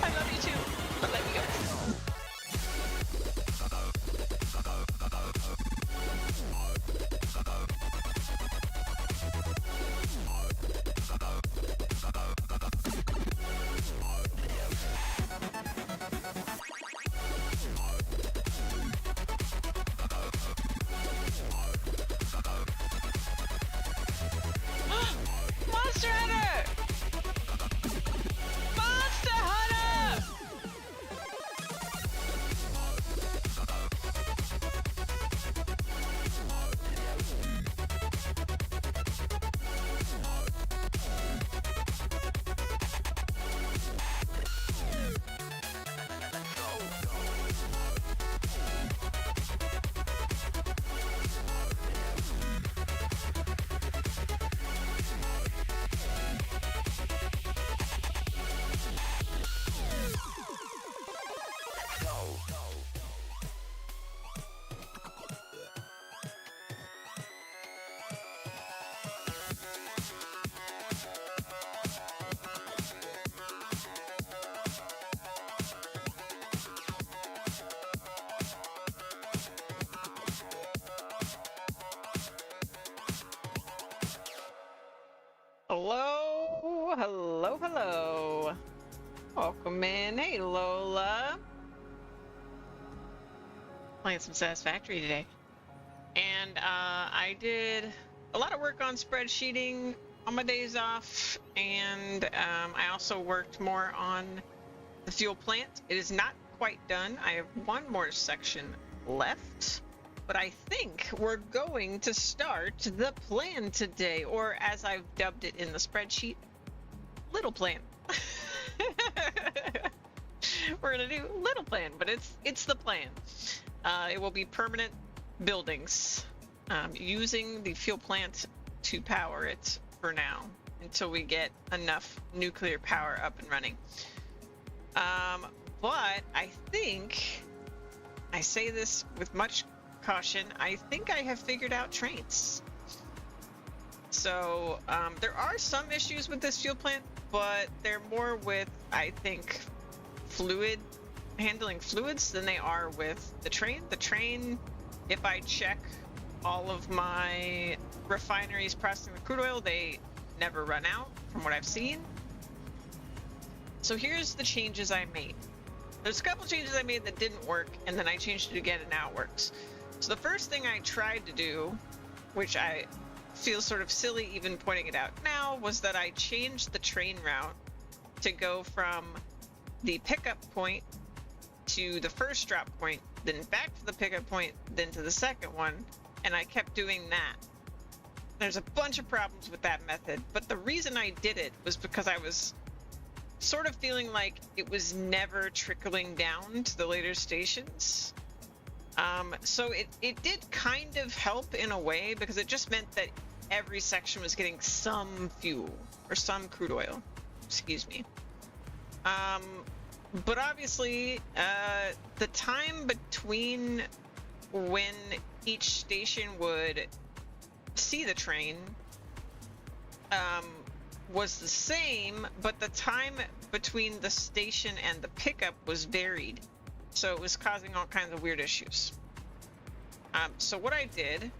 I love you too, but let me go. Monster Hunter! Monster Hunter! Hello, hello, hello. Welcome in. Hey, Lola. Playing some Satisfactory today. And I did a lot of work on spreadsheeting on my days off, and I also worked more on the fuel plant. It is not quite done. I have one more section left. But I think we're going to start the plan today, or as I've dubbed it in the spreadsheet, little plan. We're gonna do little plan, but it's the plan. It will be permanent buildings, using the fuel plant to power it for now until we get enough nuclear power up and running. But I think I say this with much caution. I think I have figured out trains. So there are some issues with this fuel plant, but they're more with, I think, handling fluids than they are with the train. The train, if I check all of my refineries processing the crude oil, they never run out from what I've seen. So here's the changes I made. There's a couple changes I made that didn't work, and then I changed it again and now it works. So the first thing I tried to do, which I feel sort of silly even pointing it out now, was that I changed the train route to go from the pickup point to the first drop point, then back to the pickup point, then to the second one, and I kept doing that. There's a bunch of problems with that method, but the reason I did it was because I was sort of feeling like it was never trickling down to the later stations. So it did kind of help in a way, because it just meant that every section was getting some fuel or some crude oil, excuse me. But obviously, the time between when each station would see the train was the same, but the time between the station and the pickup was varied. So it was causing all kinds of weird issues. So what I did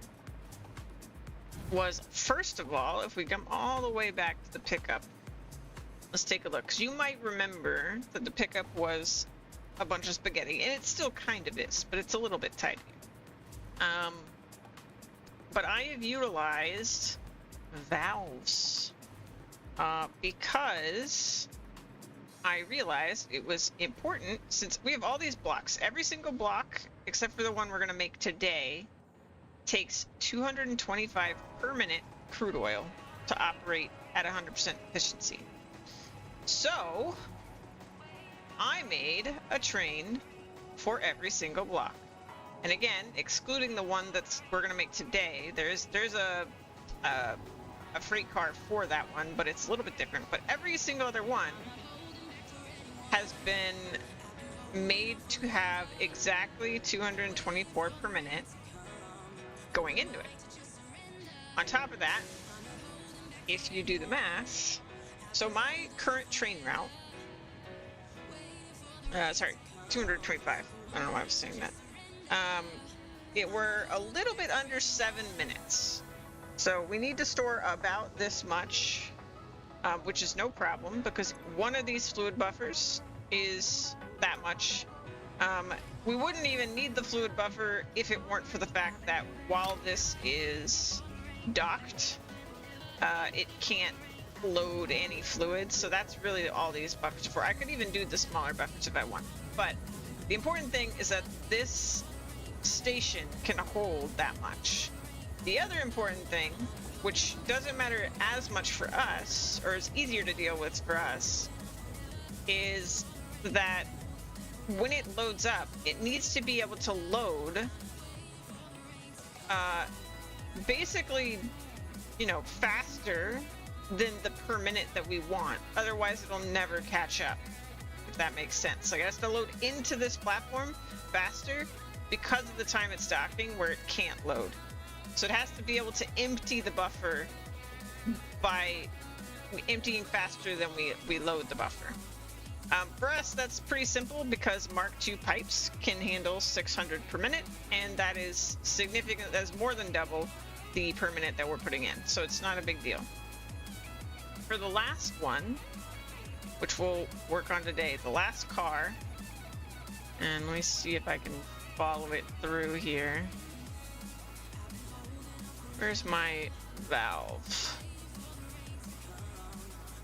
was, first of all, if we come all the way back to the pickup, let's take a look. Because you might remember that the pickup was a bunch of spaghetti, and it still kind of is, but it's a little bit tighter. But I have utilized valves. Because I realized it was important, since we have all these blocks. Every single block, except for the one we're going to make today, takes 225 per minute crude oil to operate at 100% efficiency. So I made a train for every single block. And again, excluding the one that's we're going to make today, there's a freight car for that one, but it's a little bit different. But every single other one has been made to have exactly 224 per minute going into it. On top of that, if you do the math, so my current train route, 225. I don't know why I was saying that. It were a little bit under 7 minutes. So we need to store about this much, which is no problem because one of these fluid buffers is that much. We wouldn't even need the fluid buffer if it weren't for the fact that while this is docked, it can't load any fluids. So that's really all these buffers are for. I could even do the smaller buffers if I want. But the important thing is that this station can hold that much. The other important thing, which doesn't matter as much for us, or is easier to deal with for us, is that when it loads up, it needs to be able to load basically, faster than the per minute that we want. Otherwise, it'll never catch up, if that makes sense. Like, it has to load into this platform faster because of the time it's docking where it can't load. So it has to be able to empty the buffer by emptying faster than we load the buffer. For us, that's pretty simple because Mark II pipes can handle 600 per minute, and that is significant. That's more than double the per minute that we're putting in, so it's not a big deal. For the last one, which we'll work on today, the last car, and let me see if I can follow it through here. Where's my valve?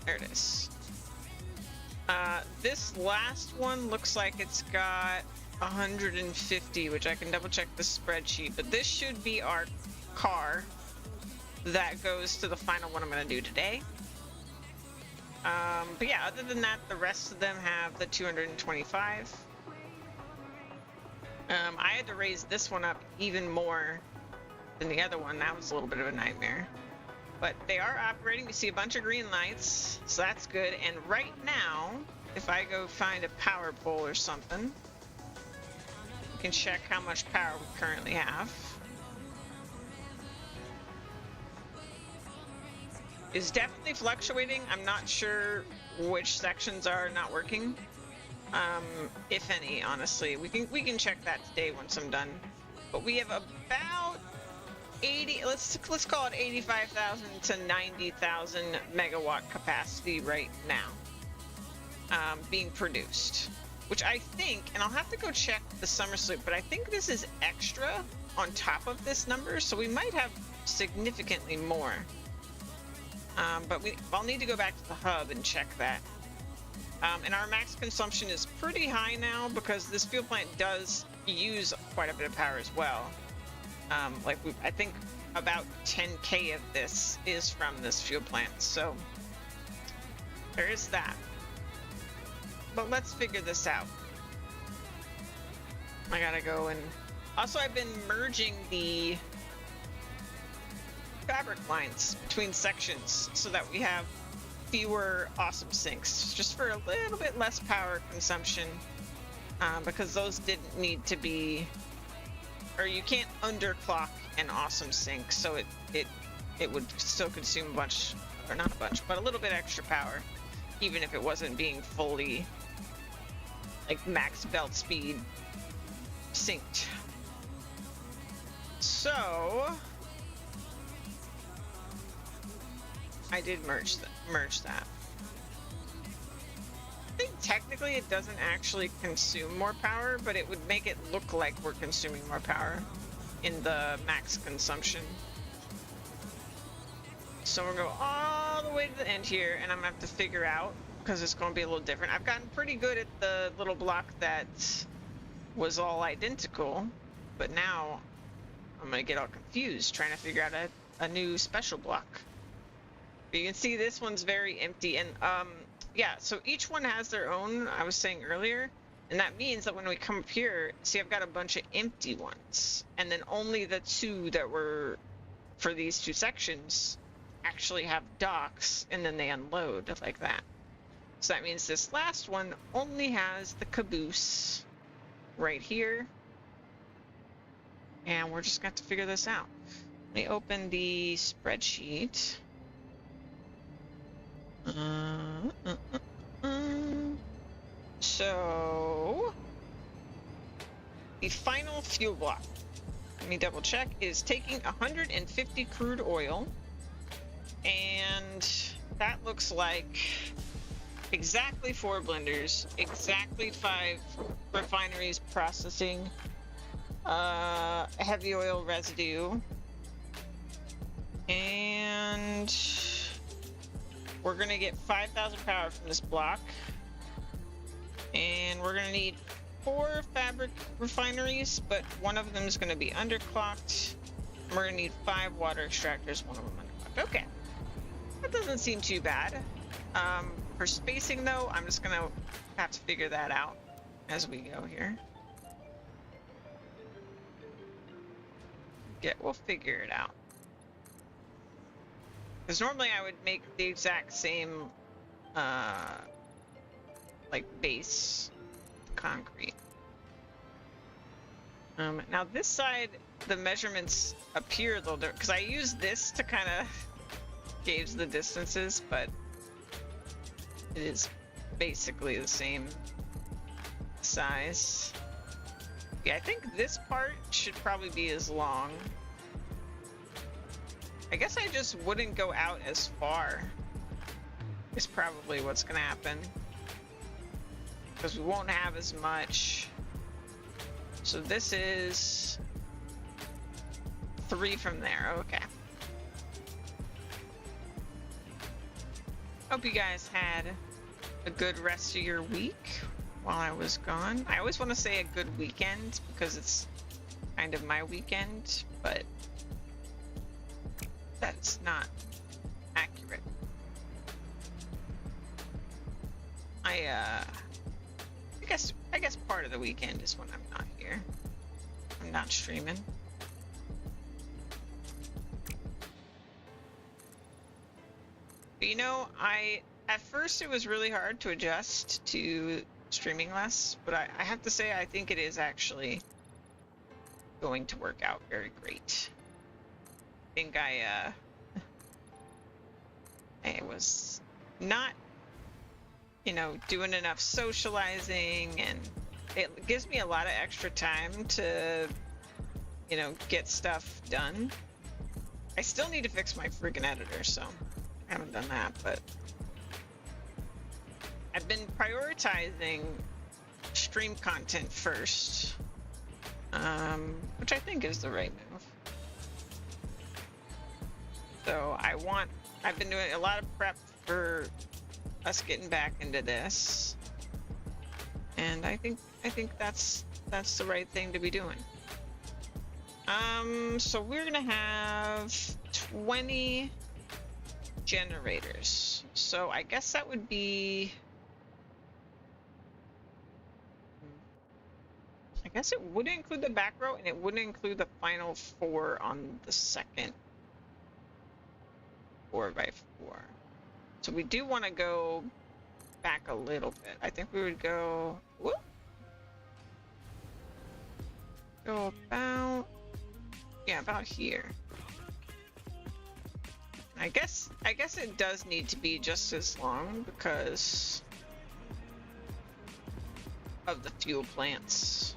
There it is. This last one looks like it's got 150, which I can double check the spreadsheet, but this should be our car that goes to the final one I'm going to do today. But yeah, other than that, the rest of them have the 225. I had to raise this one up even more than the other one. That was a little bit of a nightmare. But they are operating. You see a bunch of green lights, so that's good. And right now, if I go find a power pole or something, we can check how much power we currently have. It's definitely fluctuating. I'm not sure which sections are not working. If any, honestly. We can check that today once I'm done. But we have about 80, let's call it 85,000 to 90,000 megawatt capacity right now being produced, which I think, and I'll have to go check the summer sleep, but I think this is extra on top of this number, so we might have significantly more. But I'll need to go back to the hub and check that. And our max consumption is pretty high now because this fuel plant does use quite a bit of power as well. I think about 10K of this is from this fuel plant, so there is that. But let's figure this out. I gotta go and... Also, I've been merging the fabric lines between sections so that we have fewer awesome sinks, just for a little bit less power consumption, because those didn't need to be... Or you can't underclock an awesome sink, so it would still consume a bunch, or not a bunch, but a little bit extra power, even if it wasn't being fully, like, max belt speed synced. So I did merge that. I think technically it doesn't actually consume more power, but it would make it look like we're consuming more power in the max consumption. So we'll go all the way to the end here, and I'm gonna have to figure out, because it's gonna be a little different. I've gotten pretty good at the little block that was all identical, but now I'm gonna get all confused trying to figure out a new special block. But you can see this one's very empty, and yeah, so each one has their own, I was saying earlier, and that means that when we come up here, see, I've got a bunch of empty ones, and then only the two that were for these two sections actually have docks, and then they unload like that. So that means this last one only has the caboose right here, and we're just going to have to figure this out. Let me open the spreadsheet. So the final fuel block, let me double check, is taking 150 crude oil, and that looks like exactly 4 blenders, exactly 5 refineries processing heavy oil residue, and we're gonna get 5,000 power from this block, and we're gonna need 4 fabric refineries, but one of them is gonna be underclocked. We're gonna need 5 water extractors, one of them underclocked. Okay, that doesn't seem too bad. For spacing though, I'm just gonna have to figure that out as we go here. We'll figure it out. Because normally I would make the exact same, like base concrete. Now this side, the measurements appear a little different because I use this to kind of gauge the distances, but it is basically the same size. Yeah, I think this part should probably be as long. I guess I just wouldn't go out as far, is probably what's gonna happen. Because we won't have as much. So this is 3 from there, okay. Hope you guys had a good rest of your week while I was gone. I always want to say a good weekend because it's kind of my weekend, but that's not accurate. I guess part of the weekend is when I'm not here. I'm not streaming. But you know, at first it was really hard to adjust to streaming less, but I have to say I think it is actually going to work out very great. I think I was not, you know, doing enough socializing, and it gives me a lot of extra time to, you know, get stuff done. I still need to fix my freaking editor, so I haven't done that, but I've been prioritizing stream content first, which I think is the right move. So I've been doing a lot of prep for us getting back into this, and I think that's the right thing to be doing. So we're gonna have 20 generators. So I guess that would be, I guess it would include the back row, and it wouldn't include the final 4 on the second 4x4. So we do want to go back a little bit. I think we would go, whoop, go about, yeah, about here. I guess it does need to be just as long because of the fuel plants.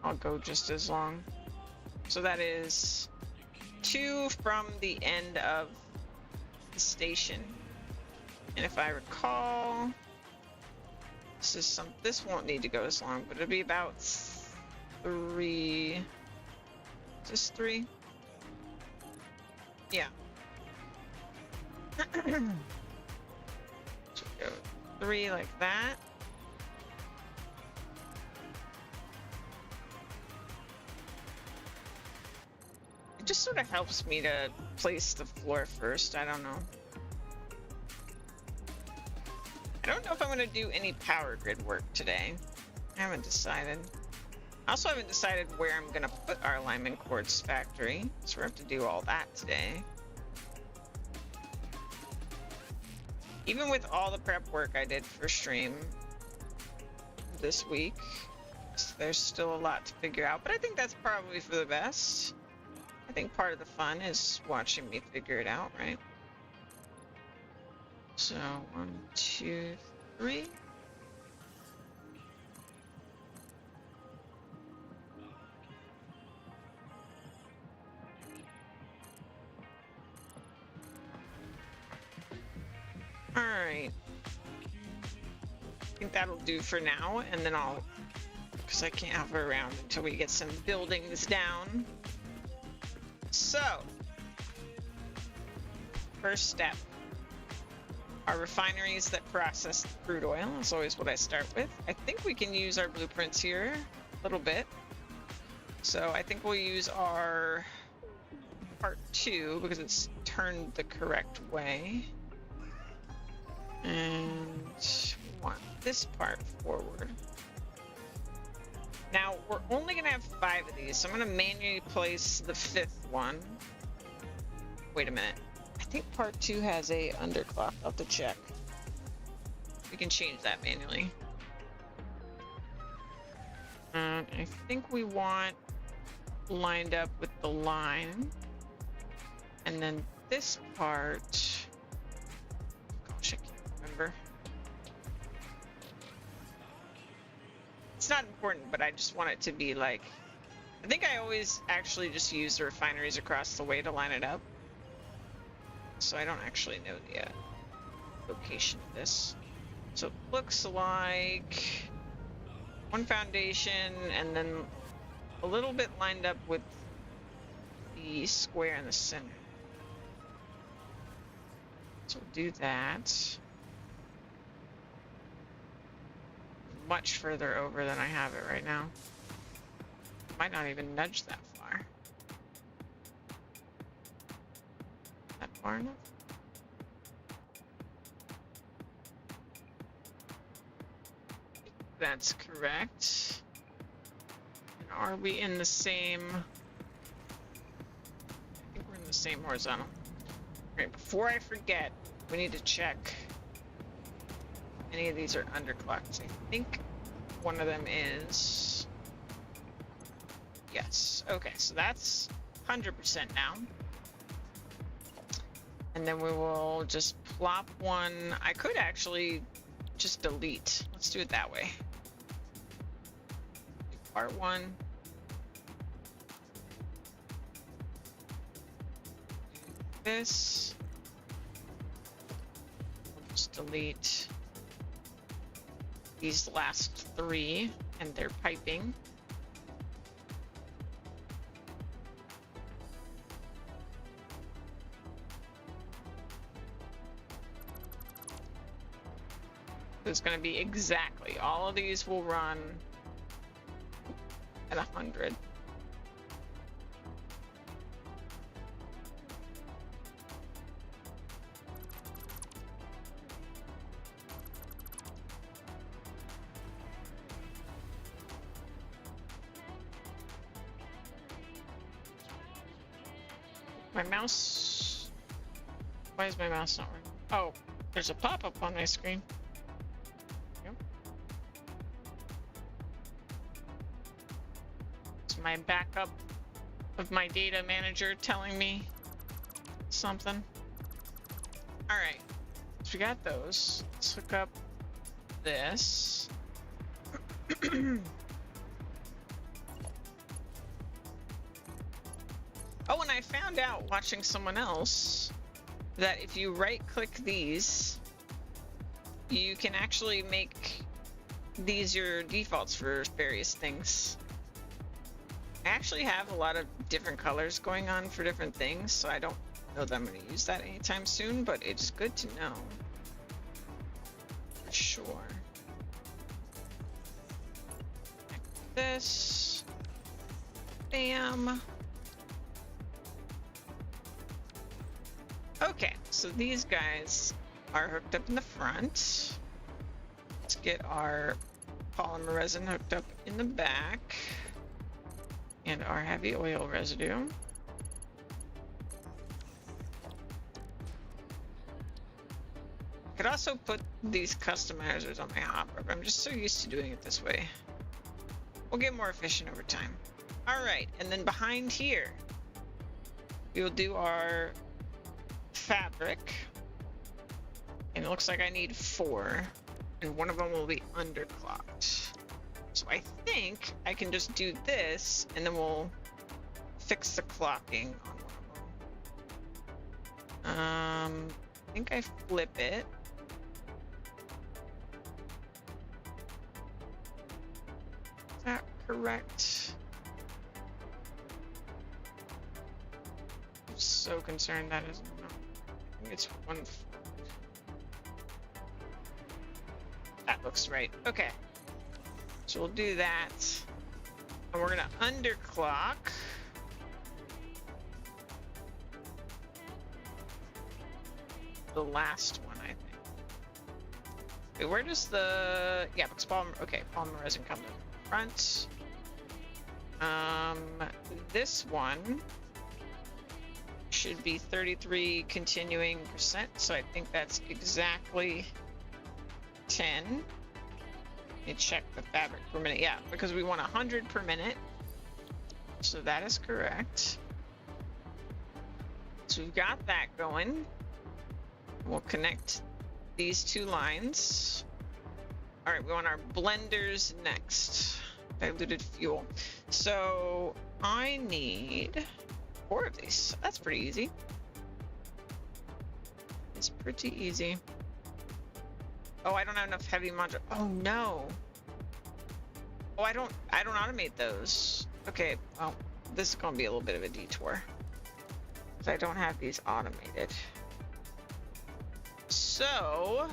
I'll go just as long. So that is 2 from the end of the station. And if I recall, this won't need to go as long, but it'll be about 3. Just 3? Yeah. So go 3 like that. It just sort of helps me to place the floor first. I don't know. I don't know if I'm going to do any power grid work today. I haven't decided. I also haven't decided where I'm going to put our alignment quartz factory, so we have to do all that today. Even with all the prep work I did for stream this week, there's still a lot to figure out, but I think that's probably for the best. I think part of the fun is watching me figure it out, right? So 1, 2, 3. All right. I think that'll do for now, and then I'll, because I can't have her around until we get some buildings down. So, first step. Our refineries that process the crude oil is always what I start with. I think we can use our blueprints here a little bit. So I think we'll use our part 2 because it's turned the correct way. And we want this part forward. Now, we're only going to have 5 of these, so I'm going to manually place the 5th one. Wait a minute. I think part 2 has a underclock. I'll have to check. We can change that manually. And I think we want lined up with the line. And then this part... Gosh, I can't remember. It's not important, but I just want it to be like... I think I always actually just use the refineries across the way to line it up. So I don't actually know the location of this. So it looks like one foundation and then a little bit lined up with the square in the center. So we'll do that. Much further over than I have it right now. Might not even nudge that far. That far enough? That's correct. Are we in the same... I think we're in the same horizontal. Alright, before I forget, we need to check any of these are underclocked. I think one of them is... Yes. Okay, so that's 100% now. And then we will just plop one. I could actually just delete. Let's do it that way. Part 1. This. We'll just delete these last 3 and their piping. It's going to be exactly, all of these will run at 100. My mouse, why is my mouse not working? Oh, there's a pop-up on my screen. My backup of my data manager telling me something. All right, so we got those. Let's hook up this. Oh, and I found out watching someone else that if you right-click these, you can actually make these your defaults for various things. I actually have a lot of different colors going on for different things, so I don't know that I'm going to use that anytime soon, but it's good to know. For sure. This. Bam. Okay, so these guys are hooked up in the front. Let's get our polymer resin hooked up in the back. And our heavy oil residue. I could also put these customizers on my hopper, but I'm just so used to doing it this way. We'll get more efficient over time. All right, and then behind here, we will do our fabric. And it looks like I need 4, and one of them will be underclocked. So I think I can just do this, and then we'll fix the clocking on one of them. I think I flip it. Is that correct? I'm so concerned that isn't. No, I think it's 1. That looks right. Okay. So we'll do that. And we're gonna underclock. The last one, I think. Wait, where does the... Yeah, because polymer resin comes in front. This one should be 33 continuing %, so I think that's exactly 10. Let me check the fabric per minute. Yeah, because we want 100 per minute. So that is correct. So we've got that going. We'll connect these 2 lines. All right, we want our blenders next. Diluted fuel. So I need 4 of these. That's pretty easy. It's pretty easy. Oh, I don't have enough heavy module. Oh no. Oh, I don't automate those. Okay, well, this is gonna be a little bit of a detour. Because I don't have these automated. So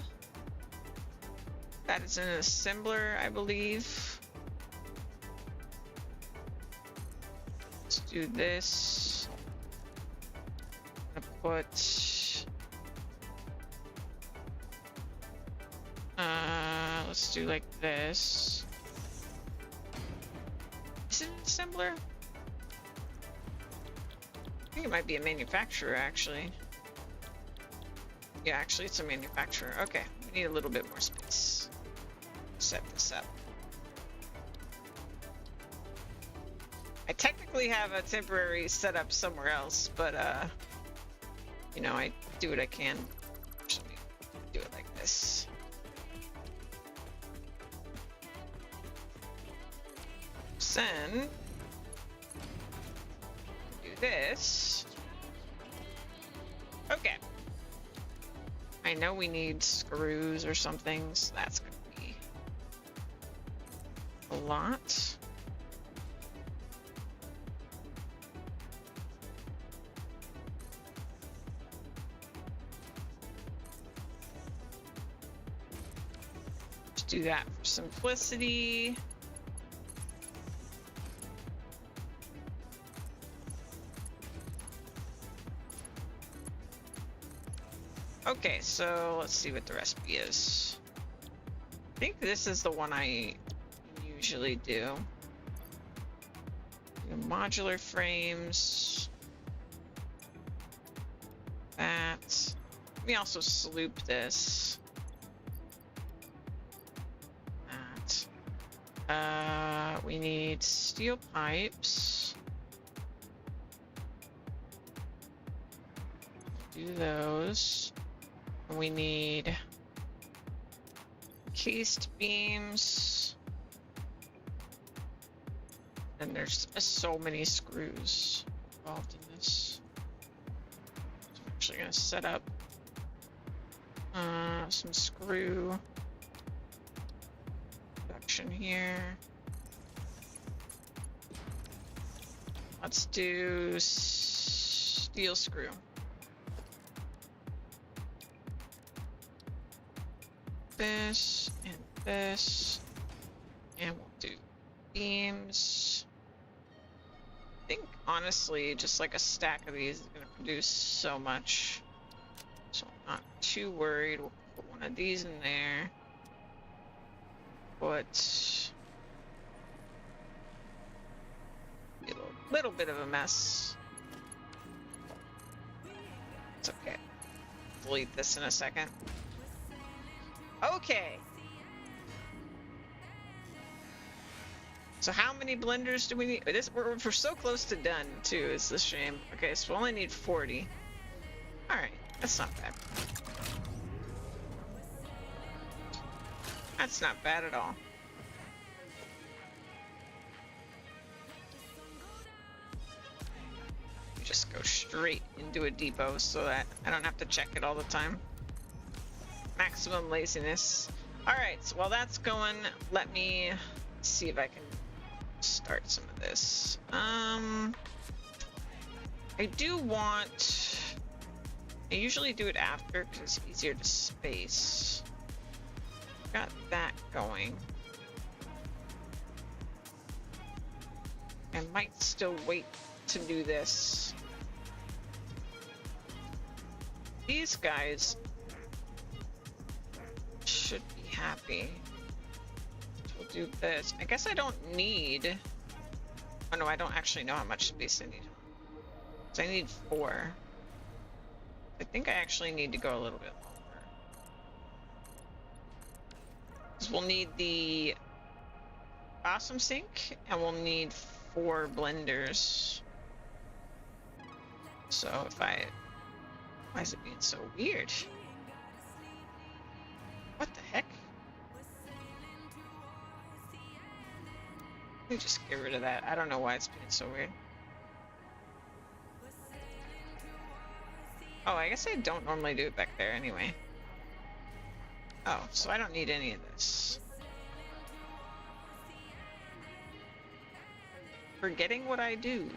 that is an assembler, I believe. Let's do this. I'm gonna put let's do like this. Is it an assembler? I think it might be a manufacturer, actually. Yeah, actually, it's a manufacturer. Okay, we need a little bit more space. Set this up. I technically have a temporary setup somewhere else, but you know, I do what I can. So let me do it like this. Then do this. Okay. I know we need screws or something, so that's gonna be a lot. Let's do that for simplicity. Okay, so let's see what the recipe is. I think this is the one I usually do. Modular frames. That. Let me also sloop this. That. We need steel pipes. Do those. We need cased beams. And there's so many screws involved in this. So I'm actually gonna set up some screw production here. Let's do steel screw. this and this, and we'll do beams. I think honestly, just like a stack of these is going to produce so much, so I'm not too worried. We'll put one of these in there. Put a little bit of a mess. It's okay. Delete this in a second. Okay. So how many blenders do we need? We're so close to done too. It's a shame. Okay, so we only need 40. All right, that's not bad. That's not bad at all. You just go straight into a depot so that I don't have to check it all the time. Maximum laziness. All right, so while that's going, let me see if I can start some of this. I do want... I usually do it after because it's easier to space. Got that going. I might still wait to do this. These guys should be happy. So we'll do this. I guess I don't need... Oh no, I don't actually know how much space I need. So I need 4. I think I actually need to go a little bit longer. Because we'll need the awesome sink, and we'll need 4 blenders. So if I... Why is it being so weird? What the heck? Let me just get rid of that. I don't know why it's being so weird. Oh, I guess I don't normally do it back there anyway. Oh, so I don't need any of this. Forgetting what I do.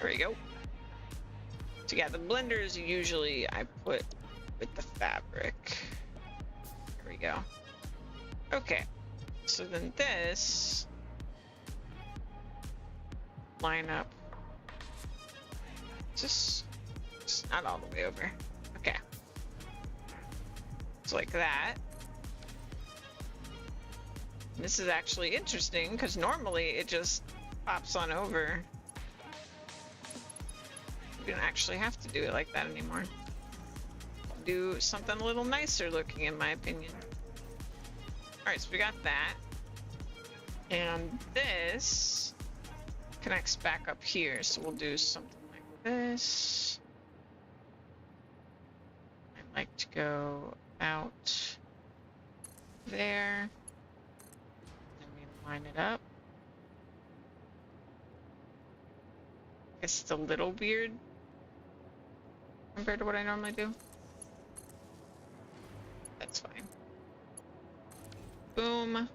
There we go. So yeah, the blenders usually I put with the fabric. There we go. Okay. So then this line up. Just not all the way over. Okay. It's like that. And this is actually interesting because normally it just pops on over. We don't actually have to do it like that anymore. Do something a little nicer looking, in my opinion. Alright, so we got that. And this connects back up here, so we'll do something like this. I'd like to go out there. And we line it up. Guess it's a little weird compared to what I normally do. That's fine. Boom. And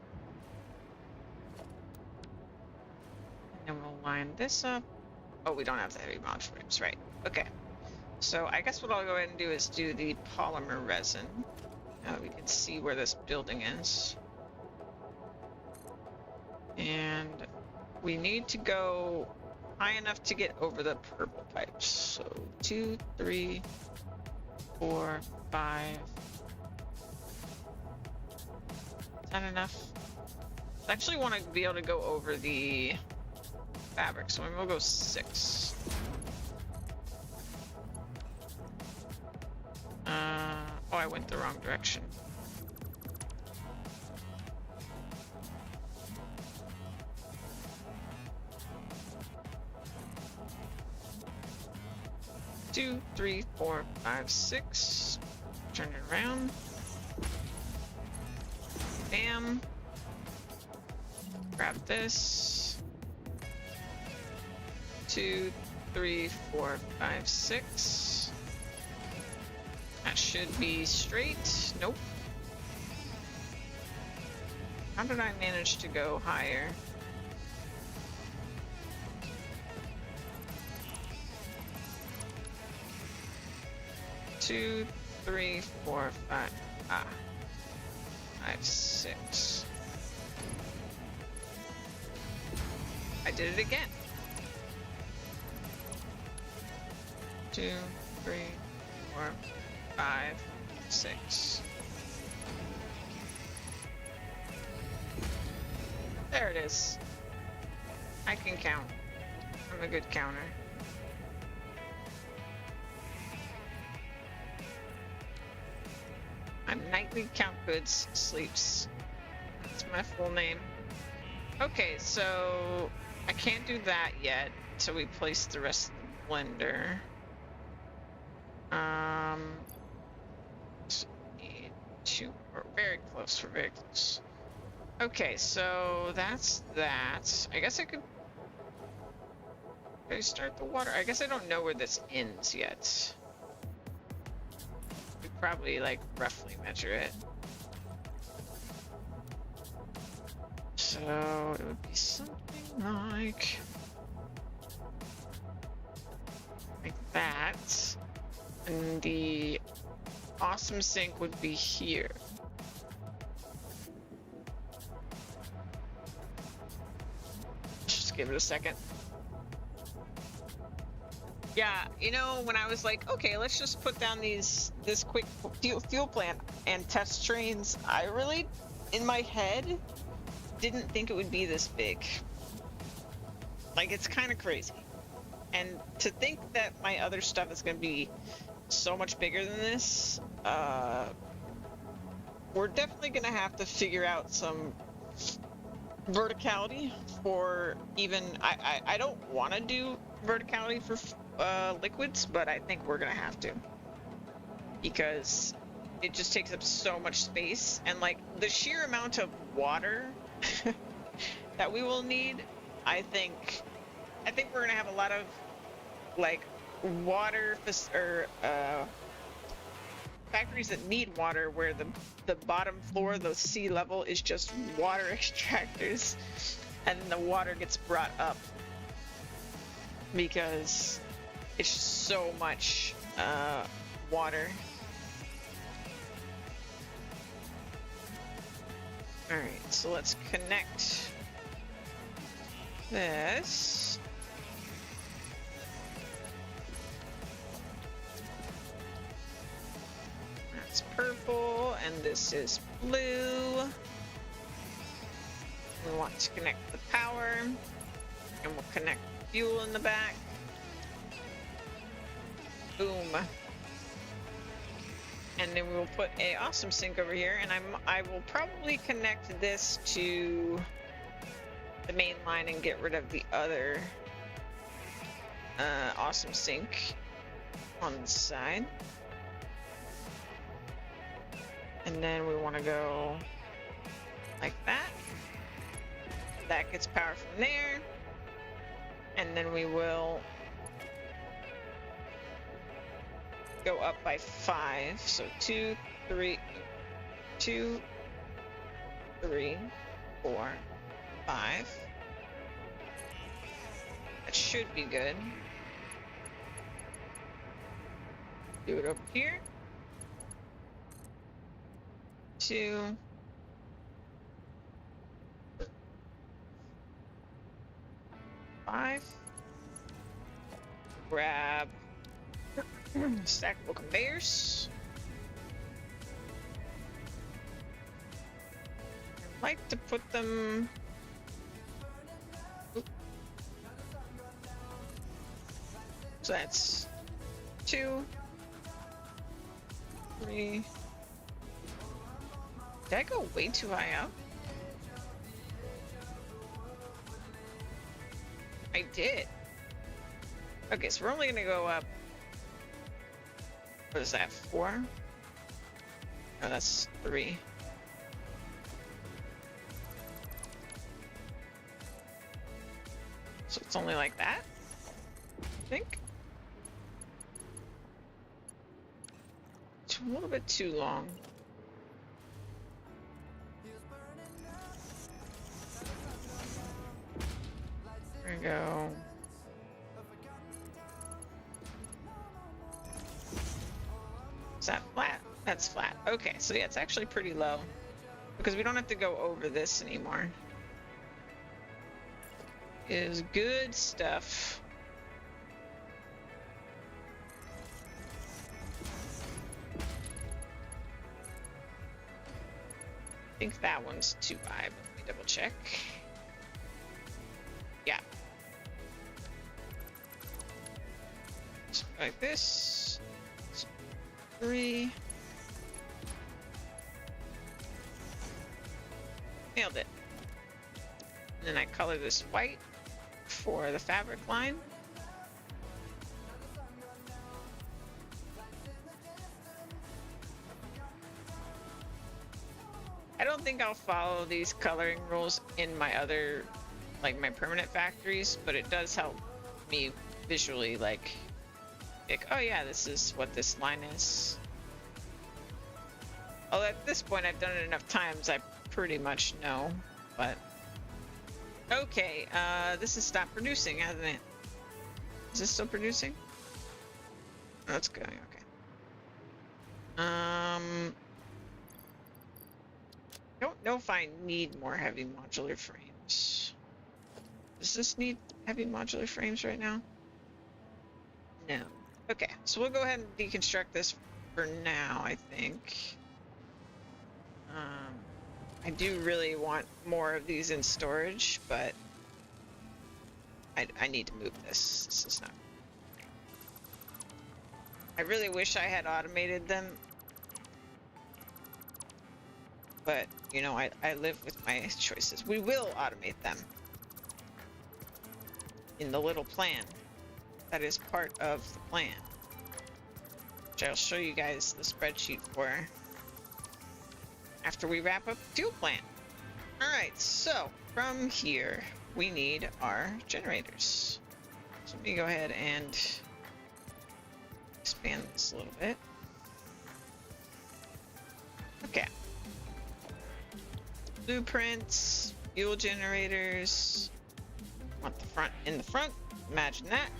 then we'll line this up. Oh, we don't have the heavy mod frames, right? Okay. So I guess what I'll go ahead and do is do the polymer resin. Now that we can see where this building is. And we need to go high enough to get over the purple pipes. So 2, 3, 4, 5. Is that enough? I actually want to be able to go over the fabric, so maybe we'll go 6. Oh, I went the wrong direction. Two, 3, 4, 5, 6. Turn it around. Bam. Grab this. 2, 3, 4, 5, 6. That should be straight. Nope. How did I manage to go higher? Two, 3, 4, 5. Ah. 5, 6. I did it again. 2, 3, 4, 5, 6. There it is. I can count. I'm a good counter. I'm Nightly Count Goods Sleeps. That's my full name. Okay, so I can't do that yet until we place the rest of the blender. Need 2 more. Very close. We're very close. Okay, so that's that. I guess I could start the water. I guess I don't know where this ends yet. We probably like roughly measure it. So it would be something like that. And the awesome sink would be here. Just give it a second. Yeah, you know, when I was like, okay, let's just put down this quick fuel plant and test trains, I really, in my head, didn't think it would be this big. Like, it's kind of crazy. And to think that my other stuff is going to be so much bigger than this, we're definitely going to have to figure out some verticality for even... I don't want to do verticality for liquids, but I think we're going to have to. Because it just takes up so much space. And, like, the sheer amount of water that we will need, I think we're going to have a lot of, like, water factories that need water where the bottom floor, the sea level, is just water extractors, and the water gets brought up because it's so much water. Alright, so let's connect this. That's purple, and this is blue. We want to connect the power, and we'll connect fuel in the back. Boom. And then we will put a awesome sink over here, and I will probably connect this to the main line and get rid of the other awesome sink on the side. And then we want to go like that. That gets power from there. And then we will go up by 5. So 2, 3, 4, 5. That should be good. Do it over here. 2. 5. Grab stackable conveyors. I'd like to put them... So that's 2, 3. Did I go way too high up? I did. Okay, so we're only gonna go up. What is that, 4? No, that's 3. So it's only like that, I think. It's a little bit too long. There we go. Is that flat? That's flat. Okay, so yeah, it's actually pretty low because we don't have to go over this anymore. Is good stuff. I think that one's too high, but let me double check. Yeah. So like this. 3. Nailed it. And then I color this white for the fabric line. I don't think I'll follow these coloring rules in my other, like my permanent factories, but it does help me visually like, oh yeah, this is what this line is. Although at this point I've done it enough times, I pretty much know, but okay, this has stopped producing, hasn't it? Is this still producing? Oh, it's going, okay. Don't know if I need more heavy modular frames. Does this need heavy modular frames right now? No. Okay, so we'll go ahead and deconstruct this for now, I think. I do really want more of these in storage, but I need to move this. This is not... I really wish I had automated them, but, you know, I live with my choices. We will automate them in the little plan. That is part of the plan, which I'll show you guys the spreadsheet for after we wrap up the fuel plant. Alright, so from here, we need our generators. So let me go ahead and expand this a little bit. Okay. Blueprints, fuel generators. Want the front in the front. Imagine that.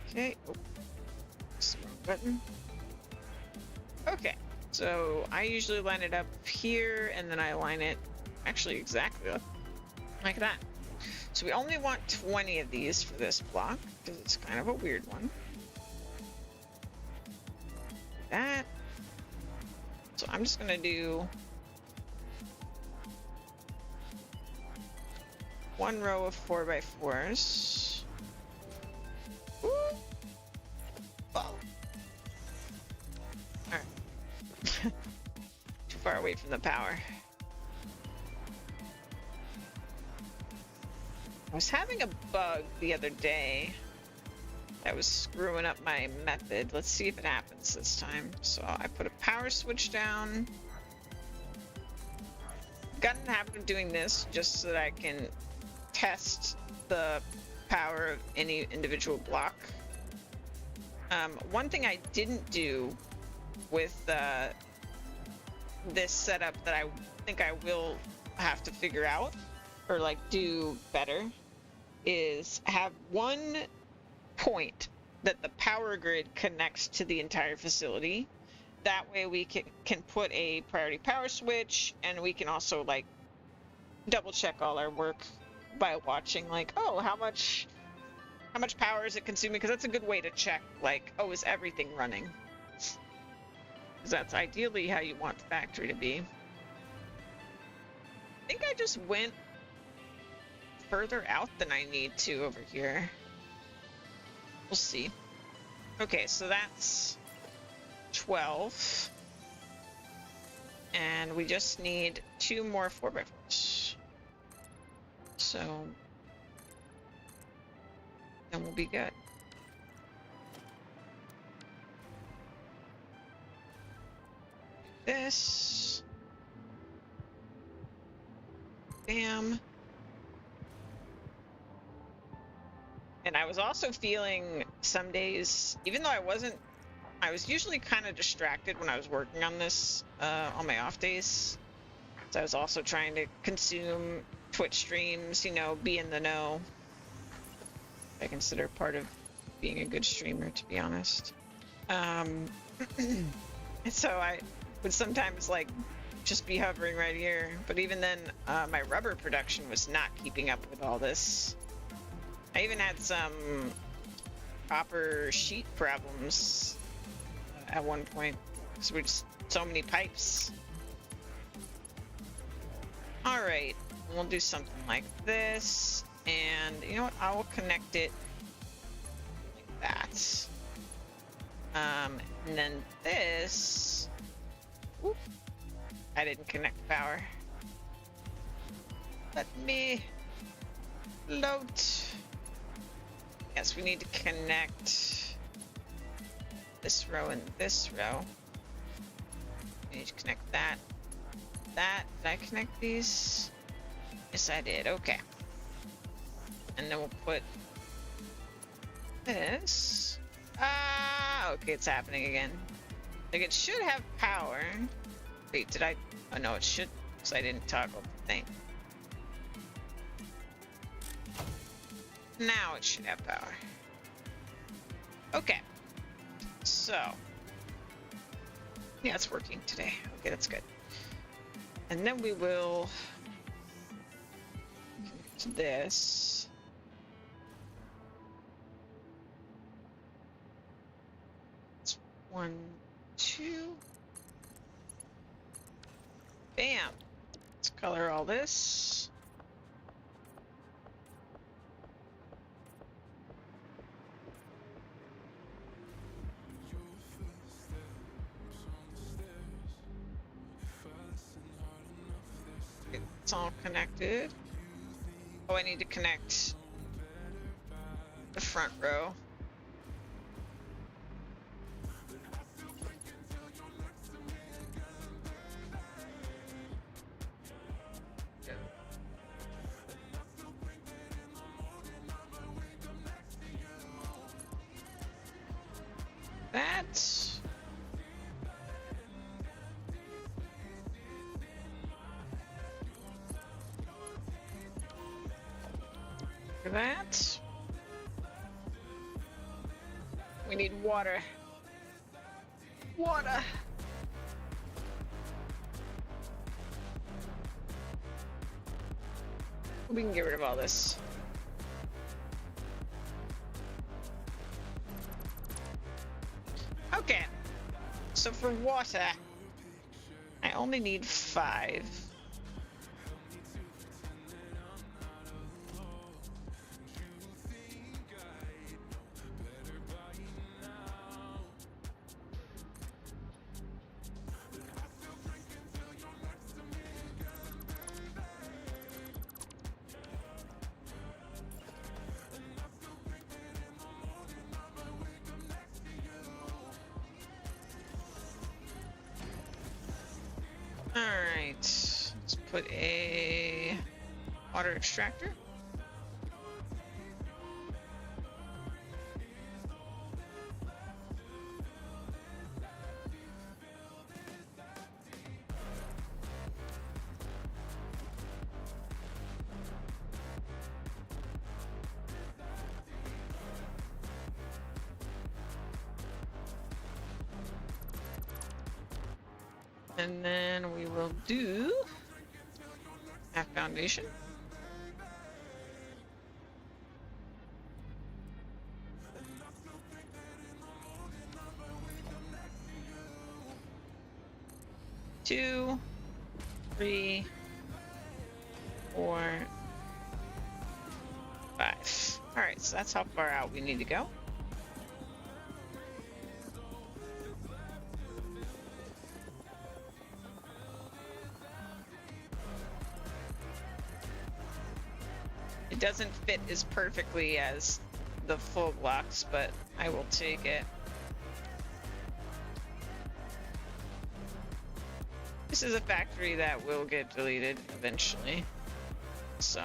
Okay. Oh, that's the wrong button. Okay. So I usually line it up here, and then I line it actually exactly like that. So we only want 20 of these for this block because it's kind of a weird one. That. So I'm just gonna do one row of 4x4s. Woo! Whoa. Alright. Too far away from the power. I was having a bug the other day that was screwing up my method. Let's see if it happens this time. So I put a power switch down. Got in the habit of doing this just so that I can test the power of any individual block. One thing I didn't do with this setup that I think I will have to figure out or like do better is have one point that the power grid connects to the entire facility. That way we can put a priority power switch, and we can also like double check all our work by watching like, oh, how much power is it consuming? Because that's a good way to check like, oh, is everything running? Because that's ideally how you want the factory to be. I think I just went further out than I need to over here. We'll see. Okay, so that's 12. And we just need 2 more 4x4s. So then we'll be good. This. Bam. And I was also feeling some days, even though I was usually kind of distracted when I was working on this on my off days. So I was also trying to consume Twitch streams, you know, be in the know. I consider part of being a good streamer, to be honest. Um, so I would sometimes like just be hovering right here, but even then, my rubber production was not keeping up with all this. I even had some copper sheet problems at one point because we're just so many pipes. All right, we'll do something like this, and you know what? I will connect it like that. And then this. Whoop, I didn't connect power. Let me load. Yes, we need to connect this row and this row. We need to connect that. Did I connect these? Yes, I did. Okay. And then we'll put this. Okay, it's happening again. Like, it should have power. Wait, did I? Oh, no, it should, because I didn't toggle the thing. Now it should have power. Okay. So. Yeah, it's working today. Okay, that's good. And then we will connect this. It's 1, 2. Bam. Let's color all this. It's all connected. Oh, I need to connect the front row. That. That. We need water. Water. We can get rid of all this. Okay. So for water, I only need 5. Alright, let's put a water extractor. And then we will do half foundation. Two, 3, 4, 5. All right, so that's how far out we need to go. It doesn't fit as perfectly as the full blocks, but I will take it. This is a factory that will get deleted eventually, so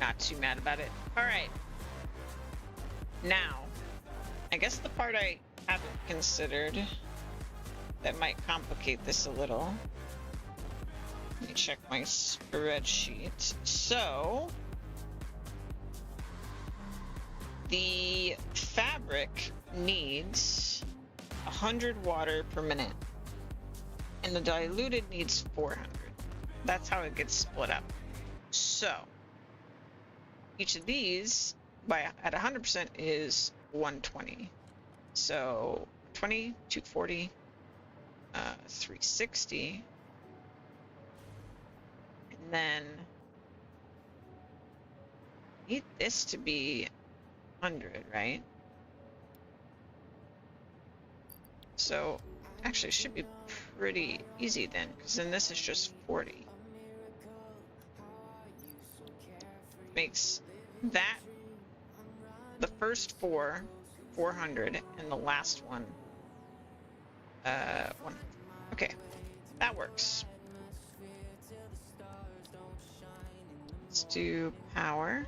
not too mad about it. All right. Now, I guess the part I haven't considered that might complicate this a little. Let me check my spreadsheet. So, the fabric needs 100 water per minute, and the diluted needs 400. That's how it gets split up. So each of these at 100% is 120. So 20, 240, 360, and then need this to be 100, right? So actually it should be pretty easy then, because then this is just 40. Makes that the first 400, and the last one 100. Okay, that works. Let's do power.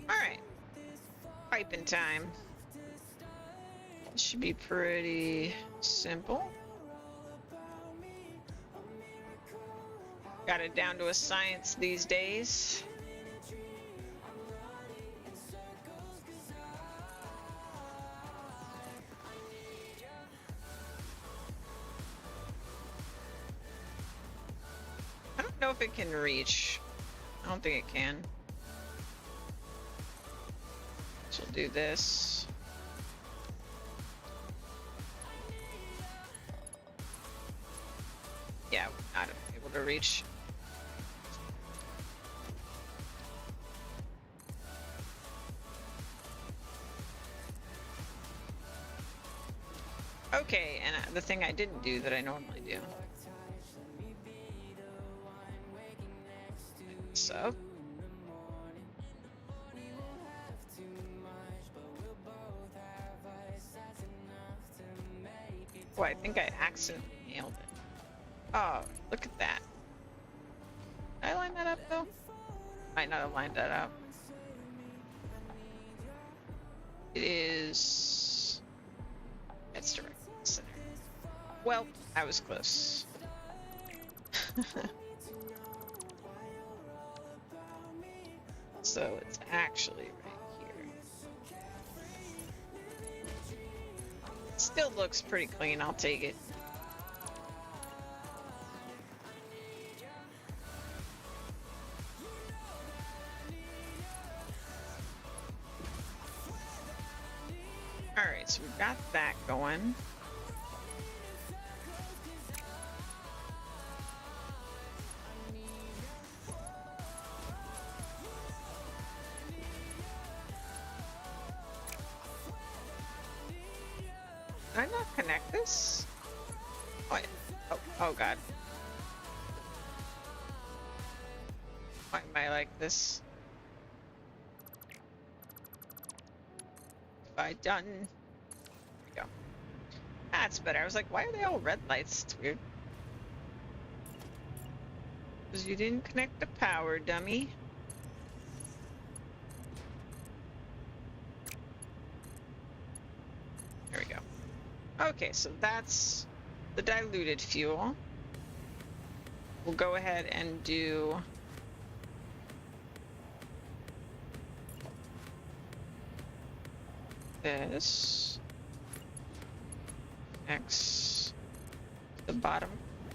Alright. Piping time. This should be pretty simple. Got it down to a science these days. I don't know if it can reach. I don't think it can. So we'll do this. Yeah, not able to reach. Okay, and the thing I didn't do that I normally do. So. Boy, I think I accidentally nailed it. Oh, look at that. Did I line that up though? Might not have lined that up. It is... It's direct center. Well, I was close. So it's actually right here. Still looks pretty clean, I'll take it. Alright, so we've got that going. Did I not connect this? Oh, yeah. Oh god. Why am I like this? Have I done? There we go. That's better. I was like, why are they all red lights? It's weird. Because you didn't connect the power, dummy. There we go. Okay, so that's the diluted fuel. We'll go ahead and do this. X the bottom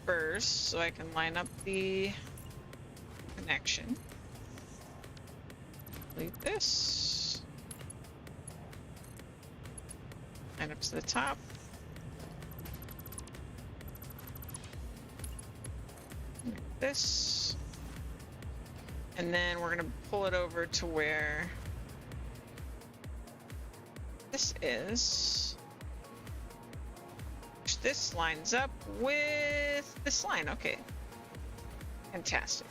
first, so I can line up the connection. Delete this. Line up to the top. This, and then we're gonna pull it over to where this is, which this lines up with this line. Okay, fantastic.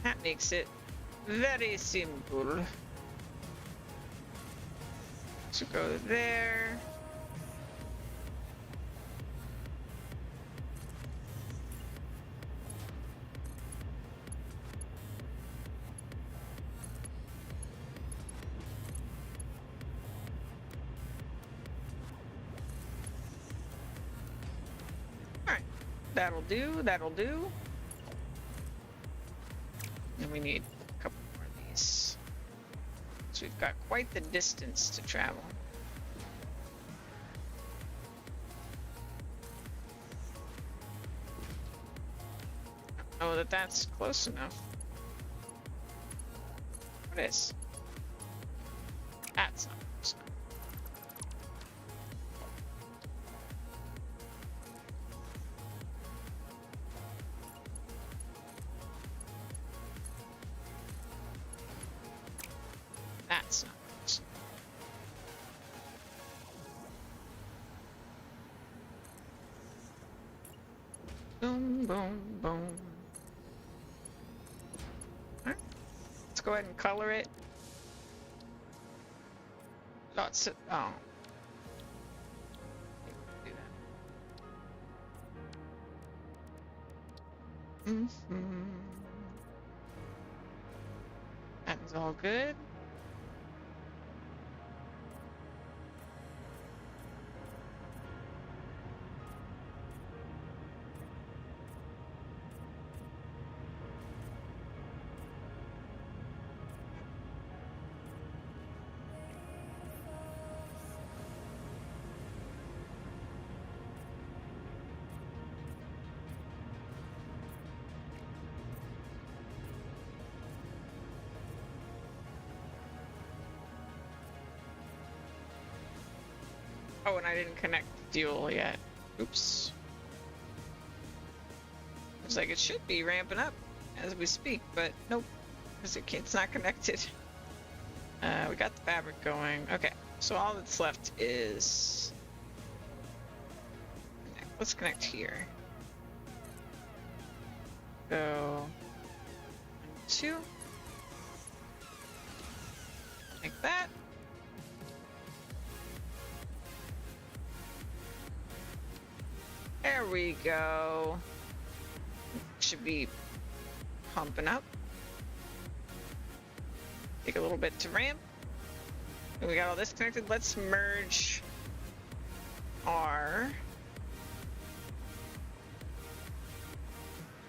That makes it very simple. So go there. That'll do. That'll do. And we need a couple more of these. So we've got quite the distance to travel. I don't know that that's close enough. What is? That's not close enough. That's not close enough. Boom, boom, boom. Alright. Let's go ahead and color it. Lots of, oh. Do that. Mm-hmm. That is all good. Oh, and I didn't connect fuel yet. Oops. Looks like it should be ramping up as we speak, but nope, because it's not connected. We got the fabric going. Okay, so all that's left is... Let's connect here. Go... 2. Like that. There we go. Should be pumping up. Take a little bit to ramp. And we got all this connected. Let's merge our...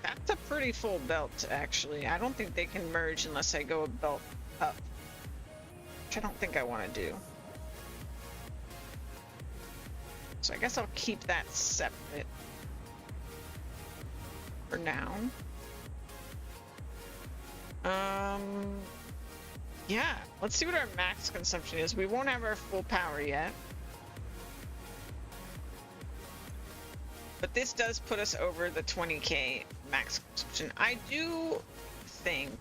That's a pretty full belt, actually. I don't think they can merge unless I go a belt up, which I don't think I want to do. So I guess I'll keep that separate for now. Yeah, let's see what our max consumption is. We won't have our full power yet. But this does put us over the 20k max consumption. I do think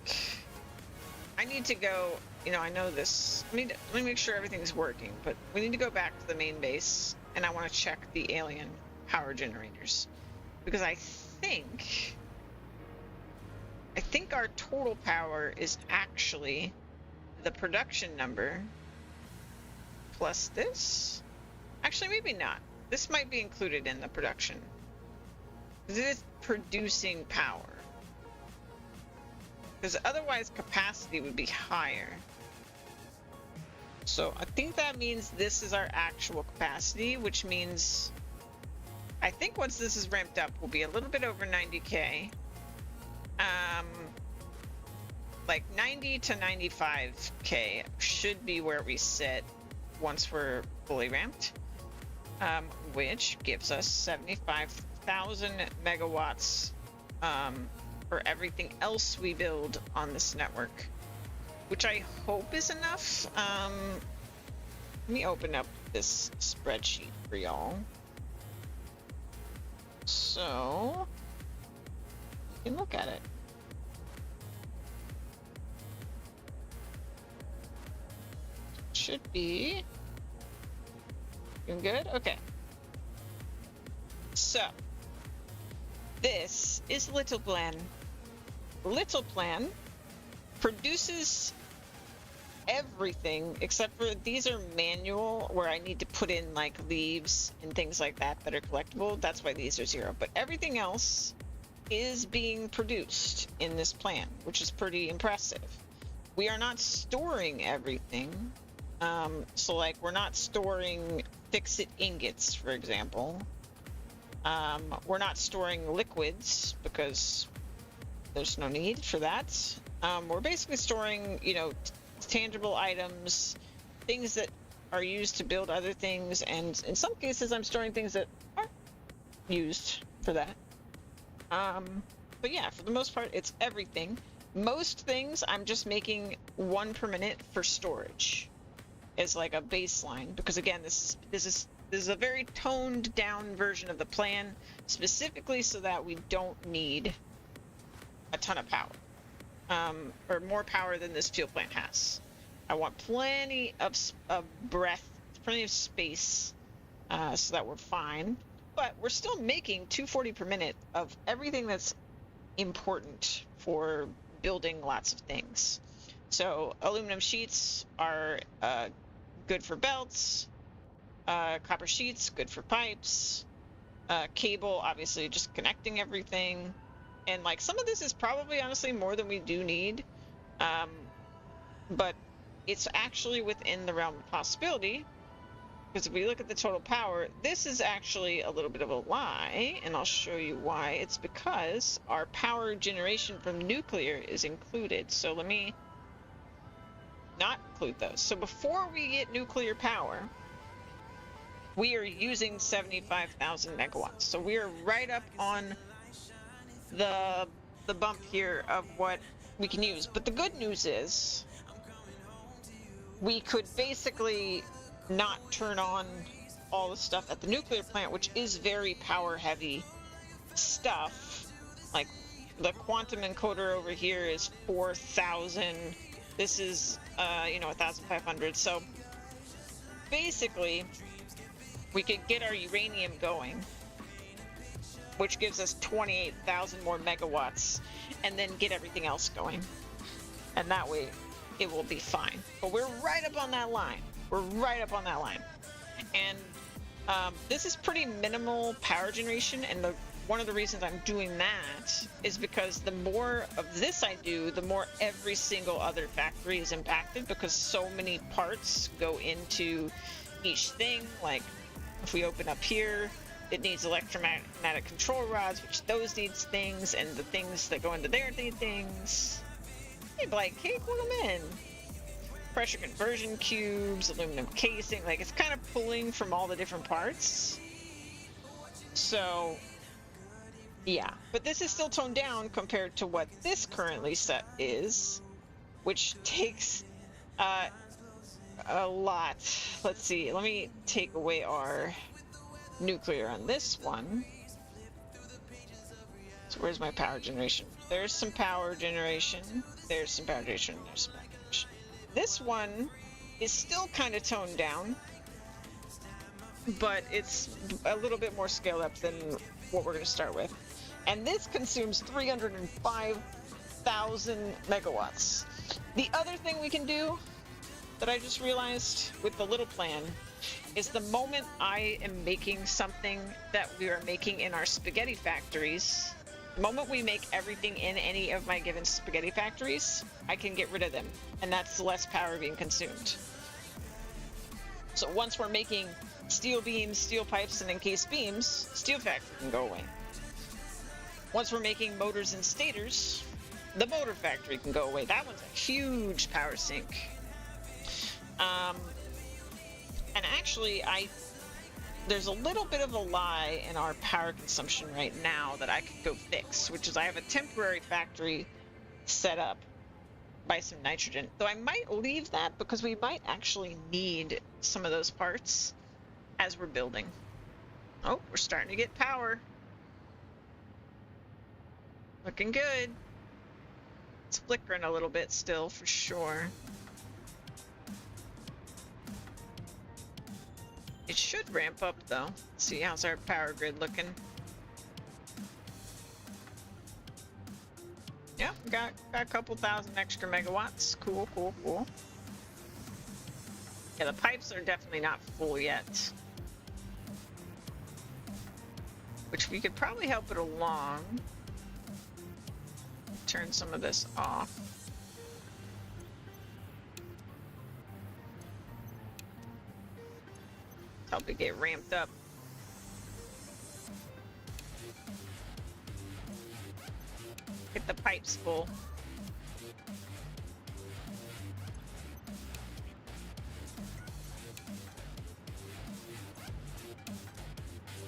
I need to go, you know, I know this. Let me make sure everything's working, but we need to go back to the main base. And I want to check the alien power generators, because I think our total power is actually the production number plus this. Actually, maybe not. This might be included in the production, because it is producing power. Because otherwise capacity would be higher. So I think that means this is our actual capacity, which means I think once this is ramped up, we'll be a little bit over 90k. Like 90 to 95k should be where we sit once we're fully ramped, which gives us 75,000 megawatts for everything else we build on this network, which I hope is enough. Let me open up this spreadsheet for y'all, so you can look at it. Should be doing good. Okay, so this is Little Plan. Little Plan produces everything except for these are manual, where I need to put in like leaves and things like that that are collectible. That's why these are 0, but everything else is being produced in this plan, which is pretty impressive. We are not storing everything. So like we're not storing fix-it ingots, for example. We're not storing liquids because there's no need for that. We're basically storing, you know, tangible items, things that are used to build other things, and in some cases I'm storing things that aren't used for that. But yeah, for the most part, it's everything. Most things I'm just making 1 per minute for storage as like a baseline, because again, this is a very toned down version of the plan, specifically so that we don't need a ton of power, or more power than this fuel plant has. I want plenty of breath, plenty of space, so that we're fine. But we're still making 240 per minute of everything that's important for building lots of things. So aluminum sheets are good for belts, copper sheets good for pipes, cable obviously just connecting everything, and like some of this is probably honestly more than we do need, but it's actually within the realm of possibility, because if we look at the total power, this is actually a little bit of a lie, and I'll show you why. It's because our power generation from nuclear is included. So let me not include those. So before we get nuclear power, we are using 75,000 megawatts. So we are right up on the bump here of what we can use. But the good news is we could basically not turn on all the stuff at the nuclear plant, which is very power heavy stuff. Like the quantum encoder over here is 4,000. This is, you know, 1,500. So basically, we could get our uranium going, which gives us 28,000 more megawatts, and then get everything else going. And that way, it will be fine. But we're right up on that line. We're right up on that line. And this is pretty minimal power generation, and one of the reasons I'm doing that is because the more of this I do, the more every single other factory is impacted, because so many parts go into each thing. Like if we open up here, it needs electromagnetic control rods, which those needs things, and the things that go into there need things. Hey, Blight Cake, welcome in. Pressure conversion cubes, aluminum casing, like it's kind of pulling from all the different parts. So yeah, but this is still toned down compared to what this currently set is, which takes a lot. Let's see, let me take away our nuclear on this one. So where's my power generation? There's some power generation. There's some power generation. There's some power generation. This one is still kind of toned down, but it's a little bit more scaled up than what we're going to start with. And this consumes 305,000 megawatts. The other thing we can do that I just realized with the little plan is the moment I am making something that we are making in our spaghetti factories, the moment we make everything in any of my given spaghetti factories, I can get rid of them, and that's less power being consumed. So once we're making steel beams, steel pipes, and encased beams, steel factory can go away. Once we're making motors and stators, the motor factory can go away. That one's a huge power sink. And actually, there's a little bit of a lie in our power consumption right now that I could go fix, which is I have a temporary factory set up by some nitrogen. Though I might leave that because we might actually need some of those parts as we're building. Oh, we're starting to get power. Looking good. It's flickering a little bit still, for sure. It should ramp up, though. Let's see, how's our power grid looking? Yep, got a couple thousand extra megawatts. Cool, cool, cool. Yeah, the pipes are definitely not full yet. Which we could probably help it along. Turn some of this off. Help it get ramped up. Get the pipes full.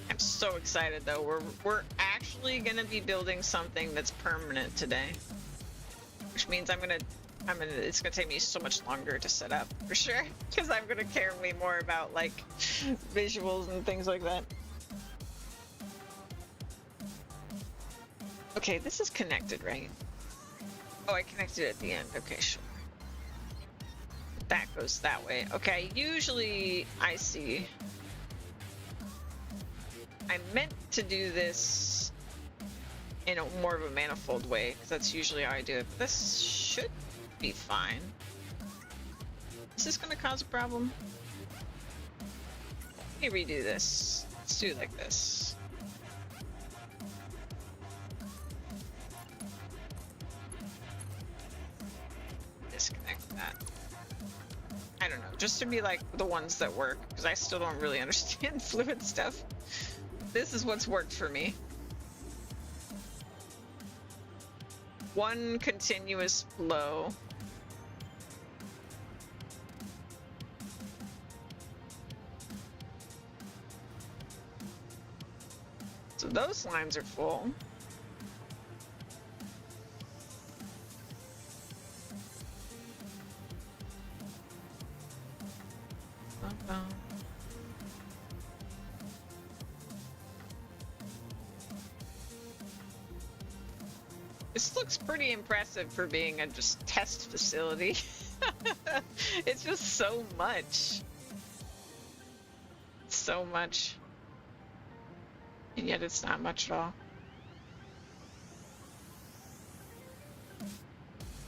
I'm so excited though. We're actually gonna be building something that's permanent today, which means it's gonna take me so much longer to set up for sure, because I'm gonna care way more about like visuals and things like that. Okay, this is connected, right? Oh, I connected it at the end. Okay, sure. That goes that way. Okay, usually I see. I meant to do this in more of a manifold way, because that's usually how I do it. But this should be fine. Is this going to cause a problem? Let me redo this. Let's do it like this. Disconnect that. I don't know, just to be like the ones that work, because I still don't really understand fluid stuff. This is what's worked for me. One continuous flow. So those lines are full. This looks pretty impressive for being a just test facility. It's just so much. So much. And yet it's not much at all.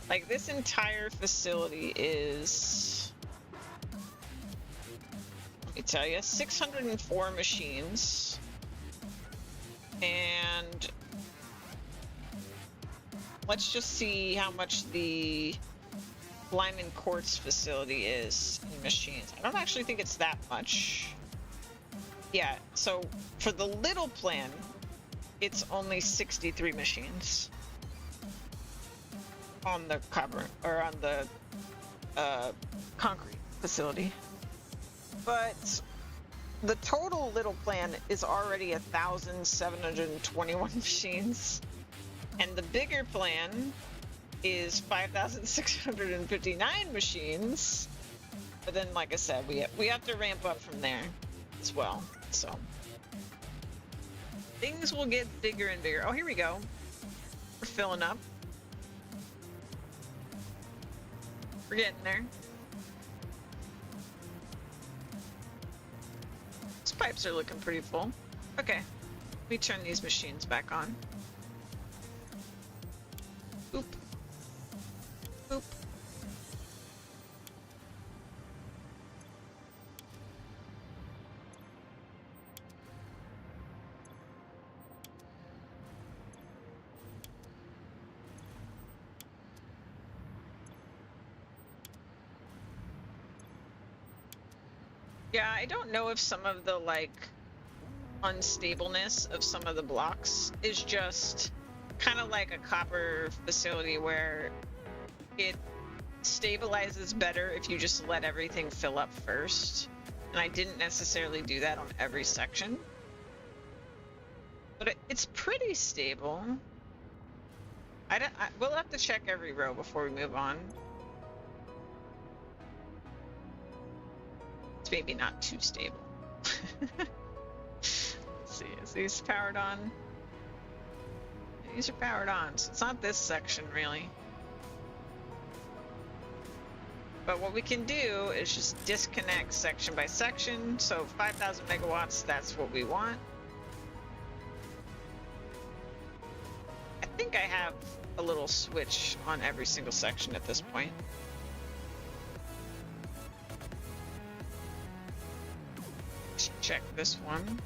Like, this entire facility is, let me tell you, 604 machines. And let's just see how much the Lyman Quartz facility is in machines. I don't actually think it's that much. Yeah, so for the little plan, it's only 63 machines on the copper, or on the concrete facility. But the total little plan is already 1,721 machines. And the bigger plan is 5,659 machines. But then, like I said, we have to ramp up from there as well. So things will get bigger and bigger. Oh, here we go. We're filling up. We're getting there. These pipes are looking pretty full. Okay, let me turn these machines back on. Boop. Boop. Yeah, I don't know if some of the, like, unstableness of some of the blocks is just kind of like a copper facility where it stabilizes better if you just let everything fill up first. And I didn't necessarily do that on every section. But it's pretty stable. We'll have to check every row before we move on. It's maybe not too stable. Let's see, is these powered on? These are powered on, so it's not this section really. But what we can do is just disconnect section by section. So 5,000 megawatts, that's what we want. I think I have a little switch on every single section at this point. Let's check this one.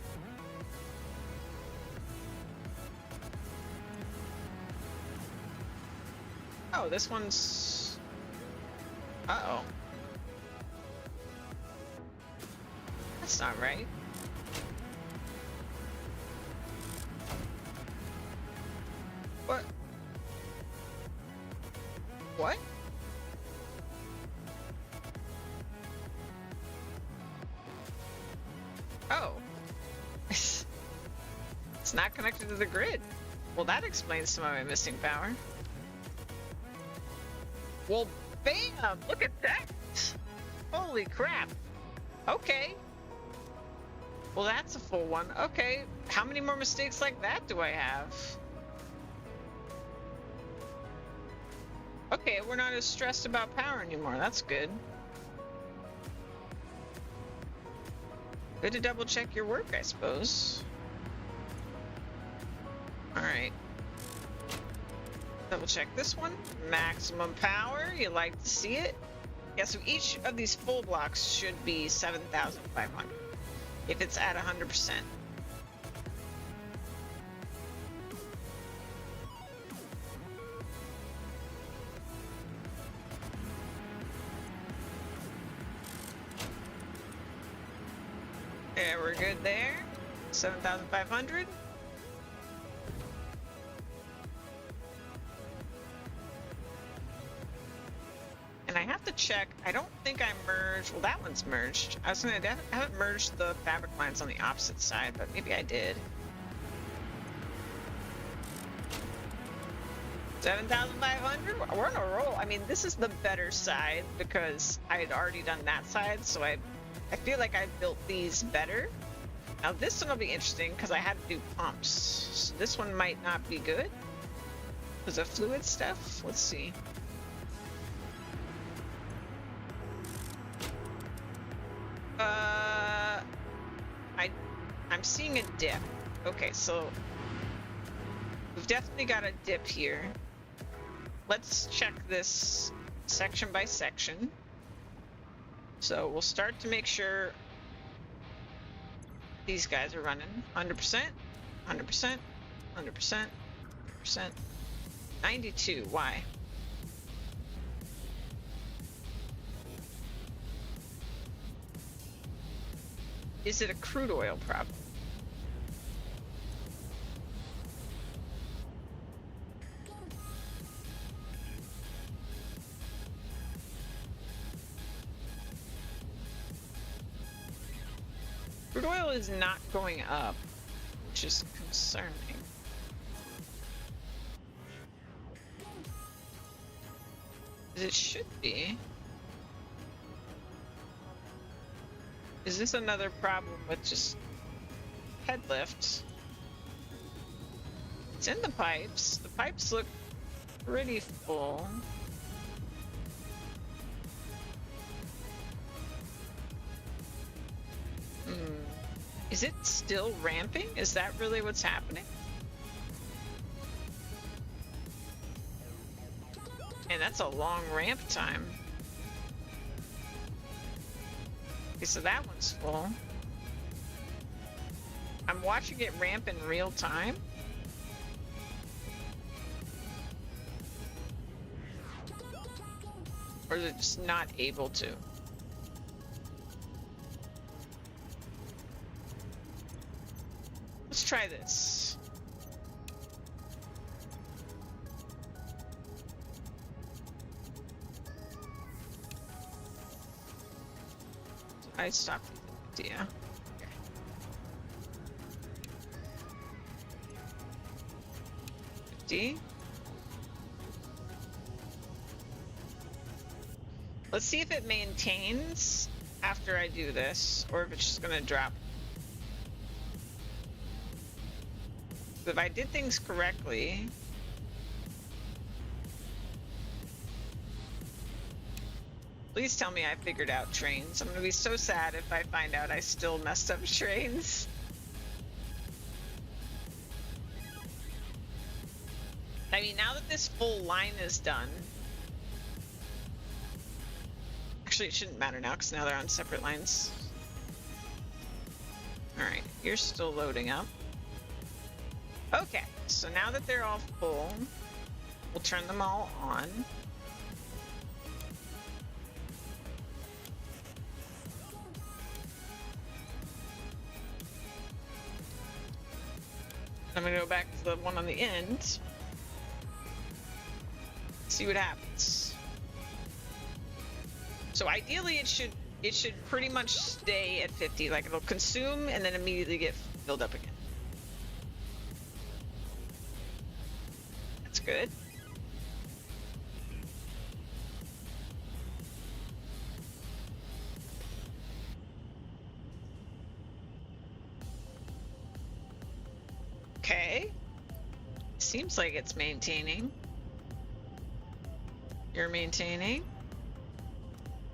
Oh, this one's... Uh-oh. That's not right. What? What? Oh. It's not connected to the grid. Well, that explains some of my missing power. Well, bam! Look at that! Holy crap! Okay. Well, that's a full one. Okay. How many more mistakes like that do I have? Okay, we're not as stressed about power anymore. That's good. Good to double check your work, I suppose. Alright. Double check this one. Maximum power. You like to see it? Yeah, so each of these full blocks should be 7,500 if it's at 100%. Yeah, we're good there. 7,500. And I have to check. I don't think I merged. Well, that one's merged. I was gonna. I haven't merged the fabric lines on the opposite side, but maybe I did. 7,500. We're on a roll. I mean, this is the better side because I had already done that side, so I feel like I built these better. Now this one will be interesting because I had to do pumps. So this one might not be good because of fluid stuff. Let's see. I'm seeing a dip. Okay, so we've definitely got a dip here. Let's check this section by section. So we'll start to make sure these guys are running 100%, 100%, 100%, 100%. 92, why? Is it a crude oil problem? Crude oil is not going up, which is concerning. It should be. Is this another problem with just head lifts? It's in the pipes. The pipes look pretty full. Is it still ramping? Is that really what's happening? And that's a long ramp time. Okay, so that one's full. I'm watching it ramp in real time. Or is it just not able to? Let's try this. I stopped the idea. Okay. 50. Let's see if it maintains after I do this, or if it's just gonna drop. If I did things correctly, please tell me I figured out trains. I'm gonna be so sad if I find out I still messed up trains. I mean, now that this full line is done, actually it shouldn't matter now because now they're on separate lines. All right, you're still loading up. Okay, so now that they're all full, we'll turn them all on. I'm gonna go back to the one on the end. See what happens. So ideally it should pretty much stay at 50. Like it'll consume and then immediately get filled up again. That's good. Okay. Seems like it's maintaining. You're maintaining.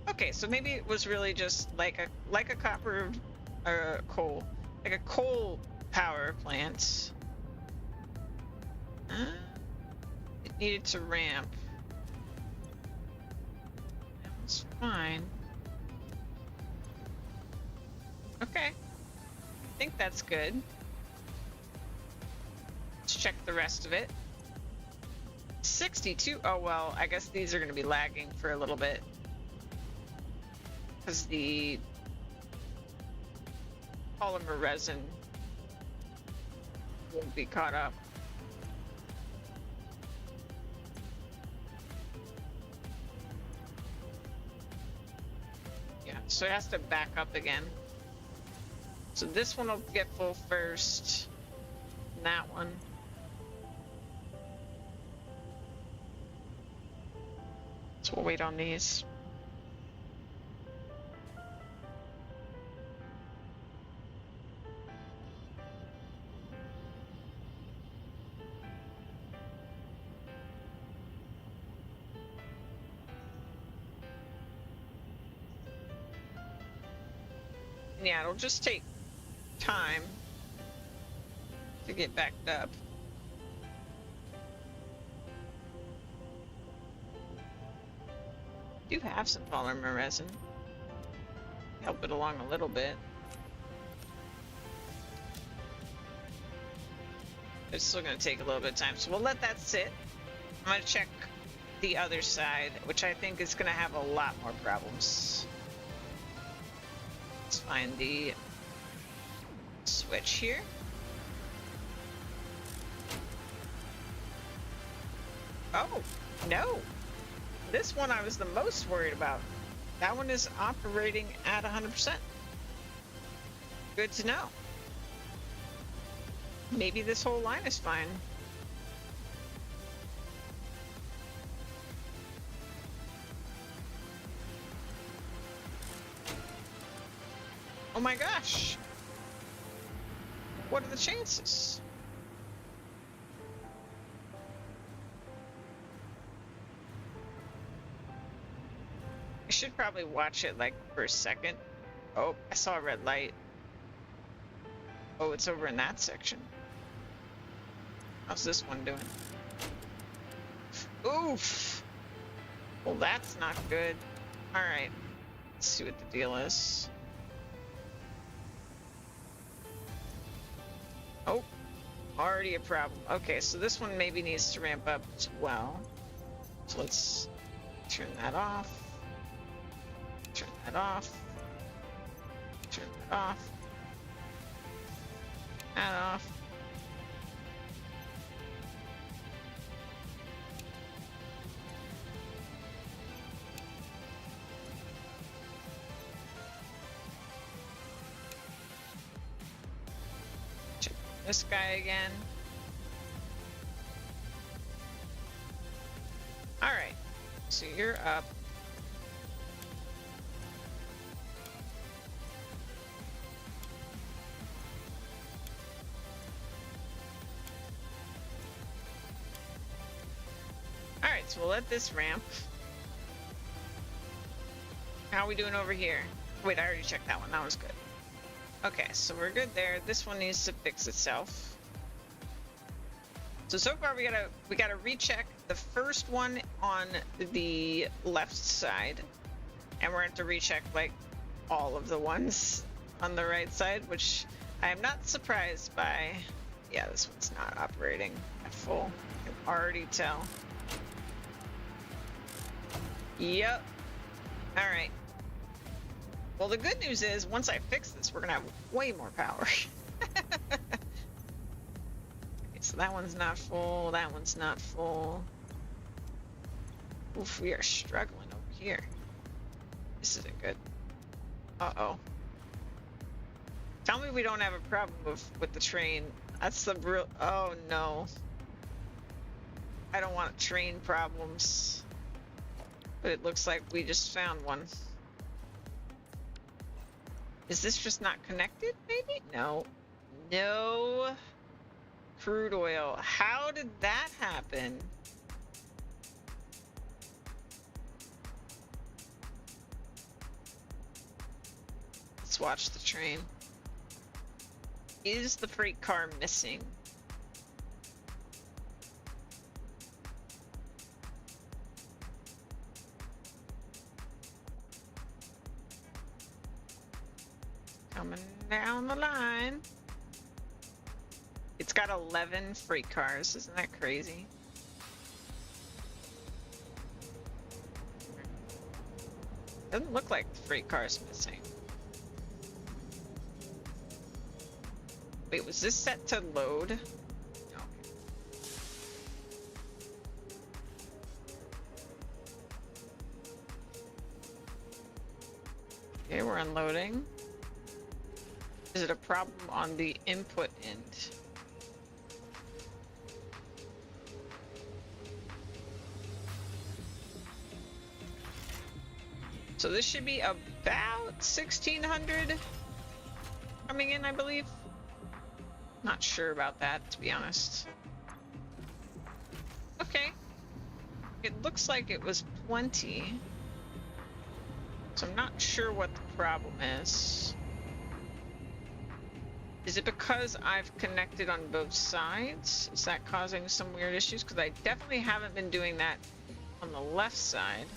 Okay, so maybe it was really just like a copper or coal, like a coal power plant. It needed to ramp. That was fine. Okay, I think that's good. Let's check the rest of it. 62. Oh well, I guess these are going to be lagging for a little bit because the polymer resin won't be caught up. Yeah, so it has to back up again. So this one will get full first, and that one. So we'll wait on these. Yeah, it'll just take time to get backed up. Do have some polymer resin. Help it along a little bit. It's still going to take a little bit of time, so we'll let that sit. I'm going to check the other side, which I think is going to have a lot more problems. Let's find the switch here. Oh, no. This one I was the most worried about. That one is operating at 100%. Good to know. Maybe this whole line is fine. Oh my gosh. What are the chances? I should probably watch it like for a second. Oh, I saw a red light. Oh, it's over in that section. How's this one doing? Oof. Well, that's not good. All right. Let's see what the deal is. Oh, already a problem. Okay, so this one maybe needs to ramp up as well. So let's turn that off. Turn that off. Turn that off. That off. Check this guy again. All right, so you're up. Alright, so we'll let this ramp. How are we doing over here? Wait, I already checked that one. That was good. Okay, so we're good there. This one needs to fix itself. So far we gotta recheck the first one on the left side. And we're going to recheck like all of the ones on the right side, which I am not surprised by. Yeah, this one's not operating at full. I can already tell. Yep. All right. Well, the good news is once I fix this, we're gonna have way more power. Okay, so that one's not full. That one's not full. Oof, we are struggling over here. This isn't good. Uh-oh. Tell me we don't have a problem with the train. That's the real... Oh, no. I don't want train problems. But it looks like we just found one. Is this just not connected, maybe? No. No crude oil. How did that happen? Let's watch the train. Is the freight car missing? Coming down the line. It's got 11 freight cars. Isn't that crazy? Doesn't look like the freight car's missing. Wait, was this set to load? No. Okay, we're unloading. Is it a problem on the input end? So this should be about 1,600 coming in, I believe. Not sure about that, to be honest. Okay. It looks like it was plenty. So I'm not sure what the problem is. Is it because I've connected on both sides? Is that causing some weird issues? Because I definitely haven't been doing that on the left side.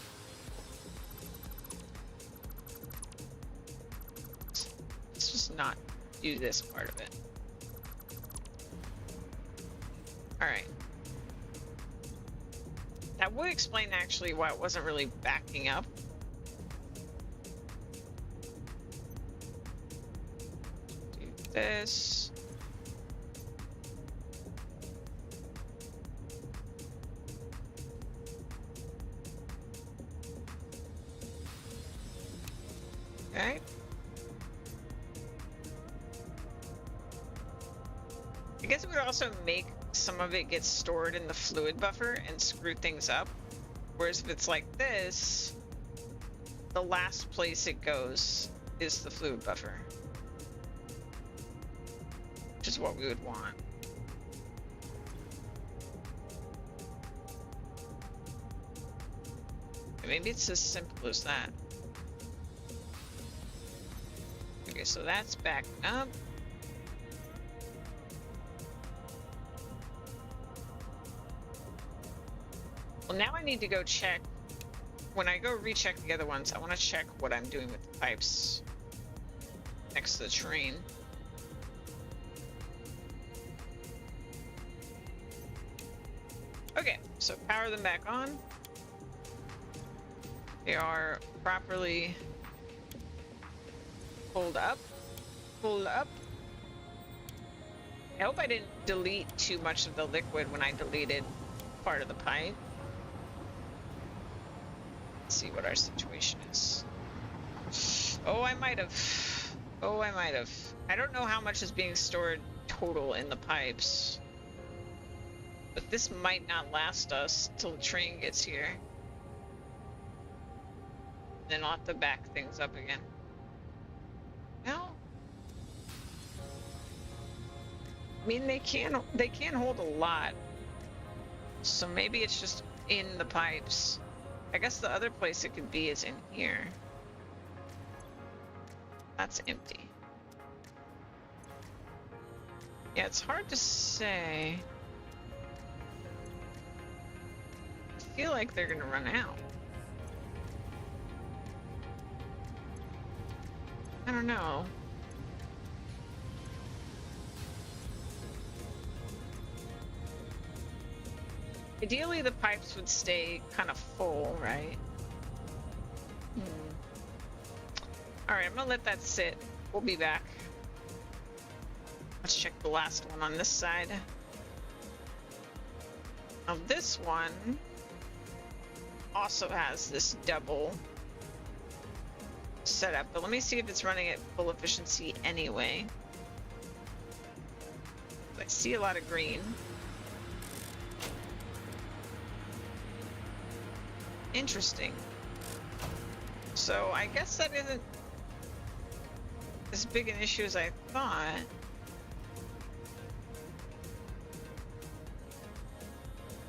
Let's just not do this part of it. Alright. That would explain actually why it wasn't really backing up. Do this. Okay. I guess it would also make some of it get stored in the fluid buffer and screw things up. Whereas if it's like this, the last place it goes is the fluid buffer. Which is what we would want. Maybe it's as simple as that. Okay, so that's backed up. Well, now I need to go check. When I go recheck the other ones, I want to check what I'm doing with the pipes next to the train. Okay, so power them back on. They are properly pulled up. Pulled up. I hope I didn't delete too much of the liquid when I deleted part of the pipe. See what our situation is. Oh, I might have. Oh, I might have. I don't know how much is being stored total in the pipes. But this might not last us till the train gets here. Then I'll have to back things up again. No. I mean, they can hold a lot. So maybe it's just in the pipes. I guess the other place it could be is in here. That's empty. Yeah, it's hard to say. I feel like they're gonna run out. I don't know. Ideally, the pipes would stay kind of full, right? Alright, I'm gonna let that sit. We'll be back. Let's check the last one on this side. Now this one also has this double setup, but let me see if it's running at full efficiency anyway. I see a lot of green. Interesting. So I guess that isn't as big an issue as I thought.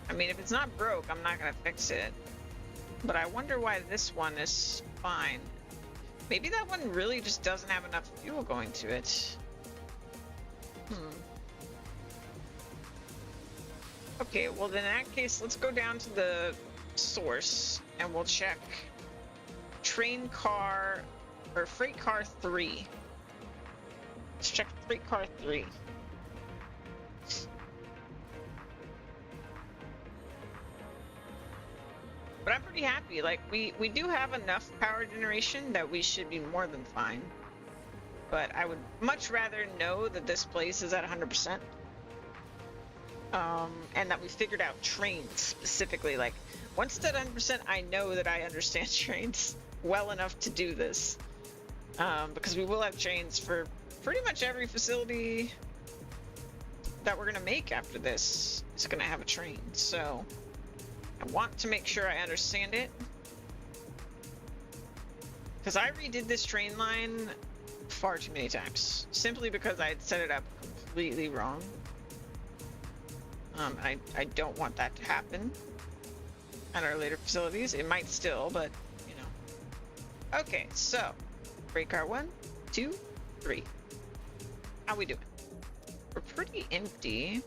I mean, if it's not broke, I'm not gonna fix it. But I wonder why this one is fine. Maybe that one really just doesn't have enough fuel going to it. Okay, well then in that case, let's go down to the source and we'll check train car or freight car 3. Let's check freight car 3. But I'm pretty happy. Like, we do have enough power generation that we should be more than fine. But I would much rather know that this place is at 100%. And that we figured out trains specifically. Like, once it's at 100%, I know that I understand trains well enough to do this. Because we will have trains for pretty much every facility that we're going to make after this is going to have a train. So I want to make sure I understand it. Because I redid this train line far too many times. Simply because I had set it up completely wrong. I don't want that to happen at our later facilities. It might still, but, you know. Okay, so freight car 1, 2, 3. How we doing? We're pretty empty.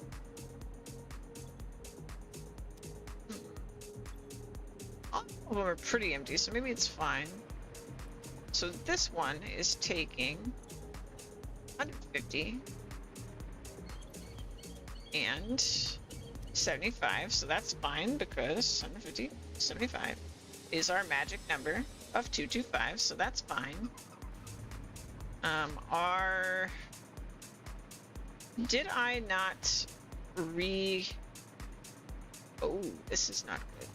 All of them are pretty empty, so maybe it's fine. So this one is taking 150 and 75, so that's fine because 150, 75 is our magic number of 225, so that's fine. Did I not Oh, this is not good.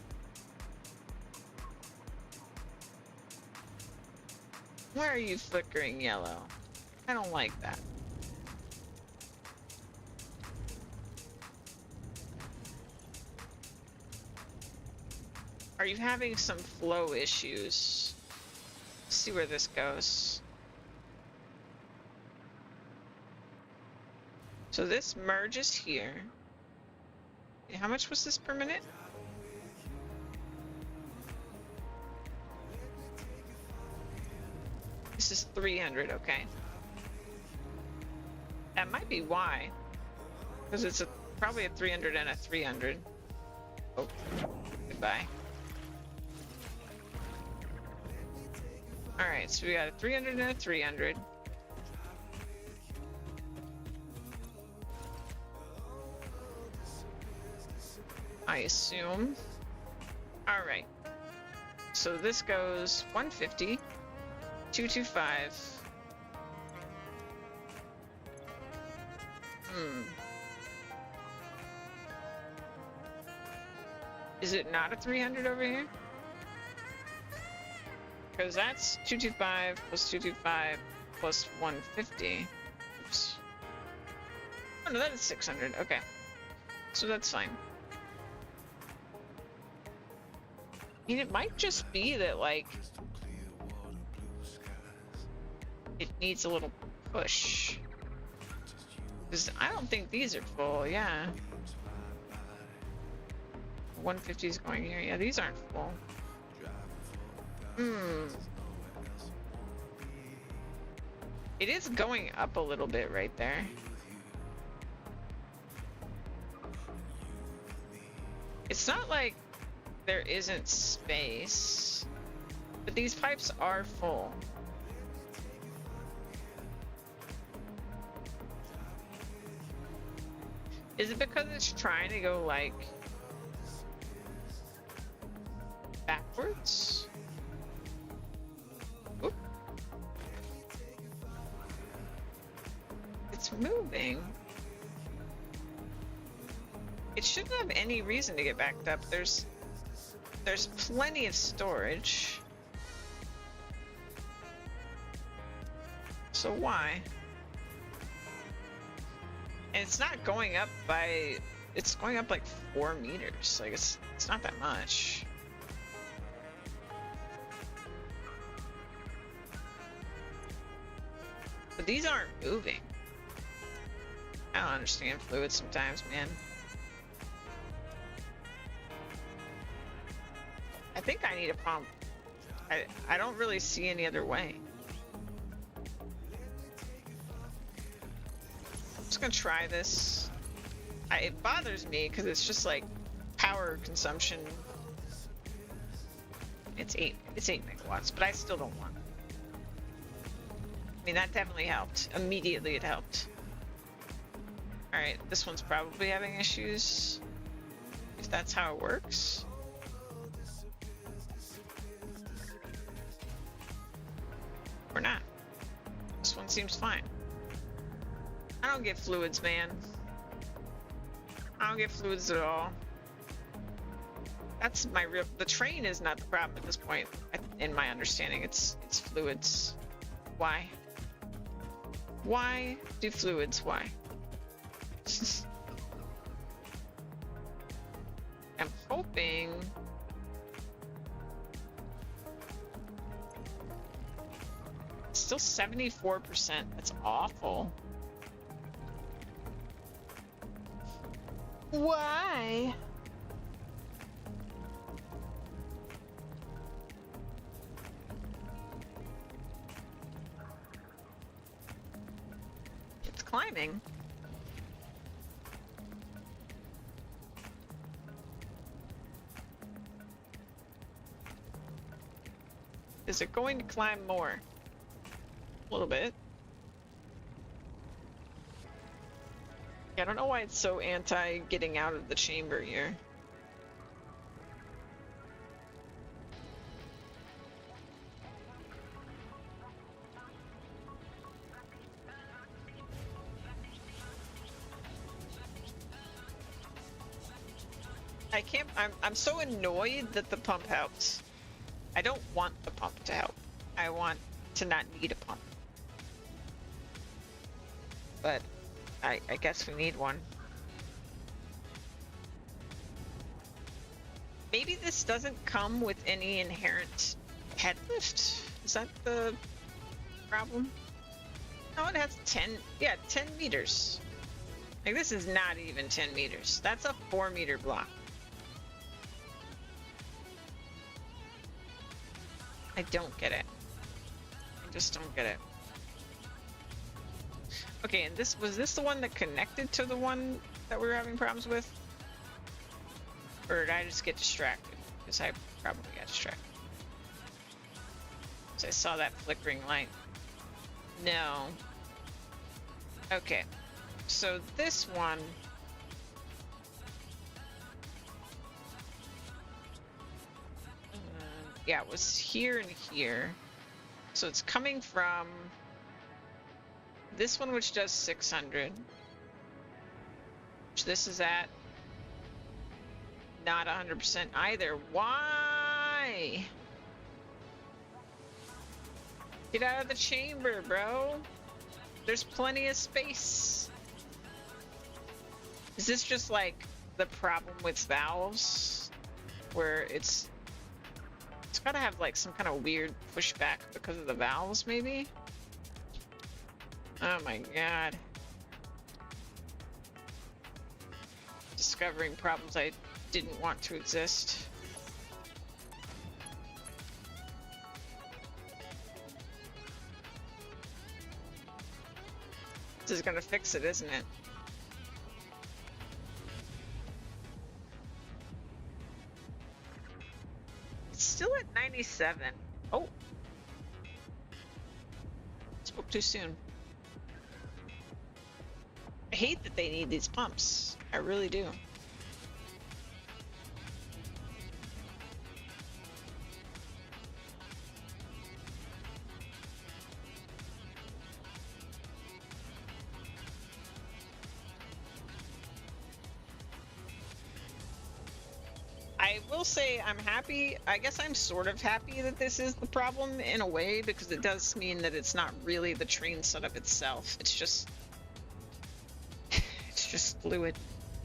Why are you flickering yellow? I don't like that. Are you having some flow issues? Let's see where this goes. So this merges here. How much was this per minute? This is 300, okay. That might be why. Because it's probably a 300 and a 300. Oh, goodbye. Alright, so we got a 300 and a 300. I assume. Alright. So this goes 150, 225. Is it not a 300 over here? Because that's 225 plus 225 plus 150. Oops. Oh no, that is 600. Okay. So that's fine. I mean, it might just be that, like, it needs a little push. Because I don't think these are full, yeah. 150 is going here. Yeah, these aren't full. It is going up a little bit right there. It's not like there isn't space, but these pipes are full. Is it because it's trying to go, like, backwards? Oop. It's moving. It shouldn't have any reason to get backed up. There's plenty of storage. So why? And it's not going up by, it's going up like 4 meters. Like it's not that much. But these aren't moving. I don't understand fluids sometimes, man. I think I need a pump. I don't really see any other way. I'm just gonna try this. It bothers me because it's just like power consumption. It's 8 megawatts, but I still don't want it. I mean, that definitely helped. Immediately it helped. Alright, this one's probably having issues. If that's how it works. Or not. This one seems fine. I don't get fluids, man. I don't get fluids at all. That's my real... The train is not the problem at this point, in my understanding. It's fluids. Why? Why do fluids? Why? I'm hoping... Still 74%. That's awful. Why? It's climbing. Is it going to climb more? A little bit. Yeah, I don't know why it's so anti getting out of the chamber here. I can't, I'm so annoyed that the pump helps. I don't want the pump to help. I want to not need a pump. But I guess we need one. Maybe this doesn't come with any inherent head lift. Is that the problem? No, it has 10 meters. Like, this is not even 10 meters. That's a 4-meter block. I don't get it. I just don't get it. Okay, and was this the one that connected to the one that we were having problems with? Or did I just get distracted? Because I probably got distracted. Because I saw that flickering light. No. Okay. So this one... yeah, it was here and here. So it's coming from... this one, which does 600, which this is at not 100% either. Why? Get out of the chamber, bro. There's plenty of space. Is this just like the problem with valves, where it's got to have like some kind of weird pushback because of the valves, maybe? Oh my god. Discovering problems I didn't want to exist. This is gonna fix it, isn't it? It's still at 97. Oh. Spoke too soon. I hate that they need these pumps. I really do. I will say I'm happy. I guess I'm sort of happy that this is the problem in a way, because it does mean that it's not really the train setup itself. It's just fluid.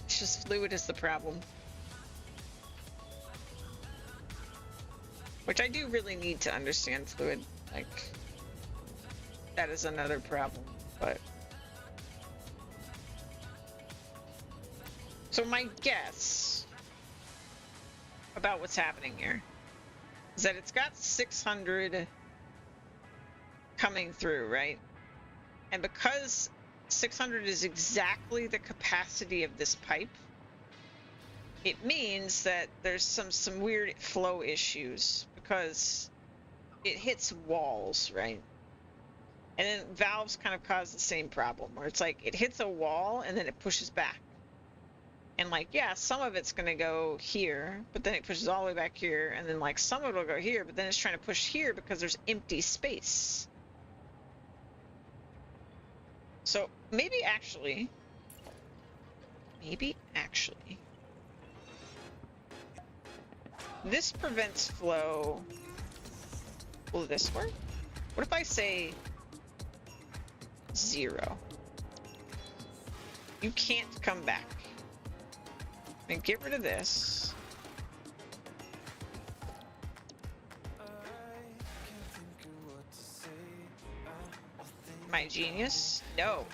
It's just fluid is the problem. Which I do really need to understand fluid. Like, that is another problem, but... So my guess about what's happening here is that it's got 600 coming through, right? And because 600 is exactly the capacity of this pipe, it means that there's some weird flow issues because it hits walls, right? And then valves kind of cause the same problem where it's like it hits a wall and then it pushes back. And like, yeah, some of it's going to go here, but then it pushes all the way back here. And then like some of it will go here, but then it's trying to push here because there's empty space. So maybe actually, this prevents flow. Will this work? What if I say 0? You can't come back. And get rid of this. Am I a genius? No.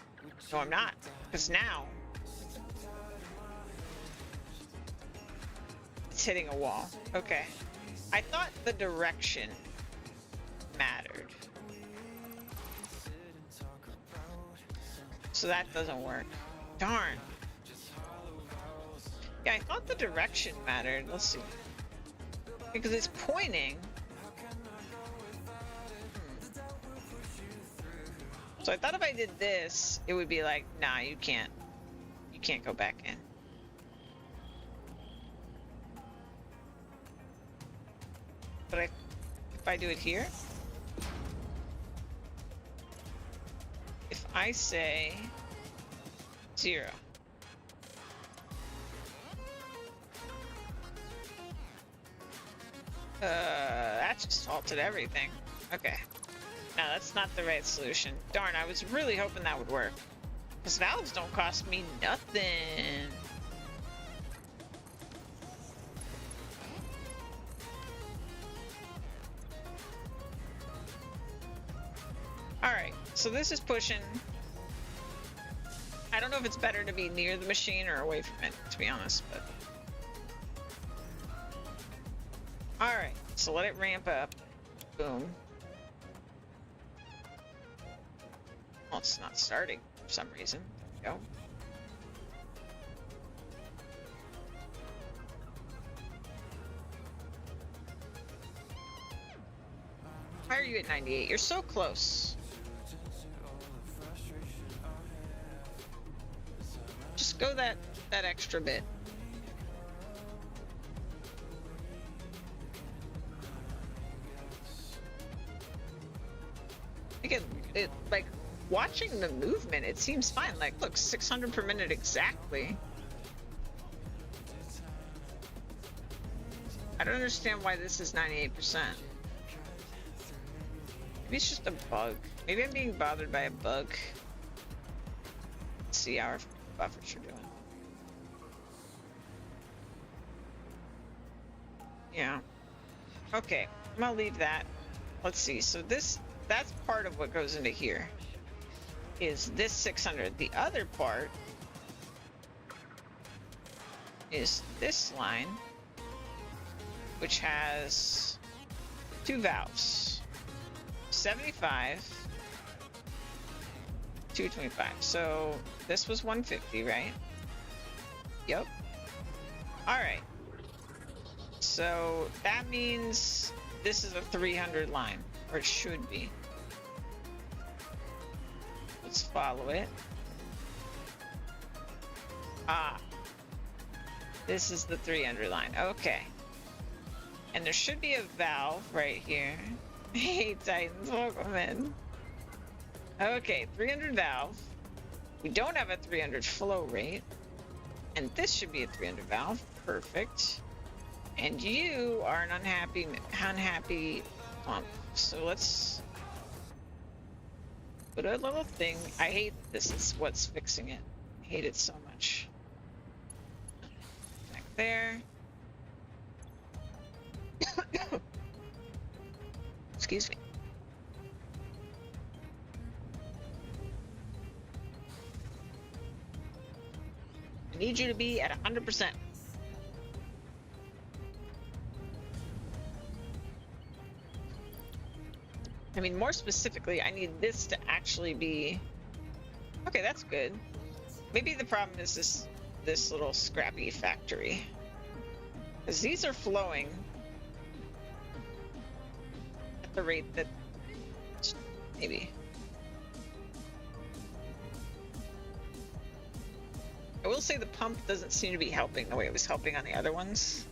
No, I'm not. Because now it's hitting a wall. Okay. I thought the direction mattered. So that doesn't work. Darn. Yeah, I thought the direction mattered. Let's see. Because it's pointing. So I thought if I did this, it would be like, nah, you can't. You can't go back in. But if I do it here, if I say 0, that just halted everything. Okay. No, that's not the right solution. Darn, I was really hoping that would work. Because valves don't cost me nothing. Alright, so this is pushing. I don't know if it's better to be near the machine or away from it, to be honest, but... Alright, so let it ramp up. Boom. Well, it's not starting for some reason. There we go. Why are you at 98? You're so close. Just go that extra bit. Again, it like watching the movement, it seems fine. Like, look, 600 per minute exactly. I don't understand why this is 98%. Maybe it's just a bug. Maybe I'm being bothered by a bug. Let's see how our buffers are doing. Yeah. Okay, I'm gonna leave that. Let's see. So that's part of what goes into here. Is this 600. The other part is this line, which has 2 valves. 75, 225. So this was 150, right? Yep. Alright. So that means this is a 300 line, or it should be. Let's follow it. Ah. This is the 300 line. Okay. And there should be a valve right here. Hey, Titans, welcome in. Okay, 300 valve. We don't have a 300 flow rate. And this should be a 300 valve. Perfect. And you are an unhappy pump. So let's put a little thing. I hate this. Is what's fixing it. I hate it so much. Back there. Excuse me. I need you to be at 100%. I mean, more specifically, I need this to actually be... Okay, that's good. Maybe the problem is this little scrappy factory. Because these are flowing at the rate that... Maybe. I will say the pump doesn't seem to be helping the way it was helping on the other ones.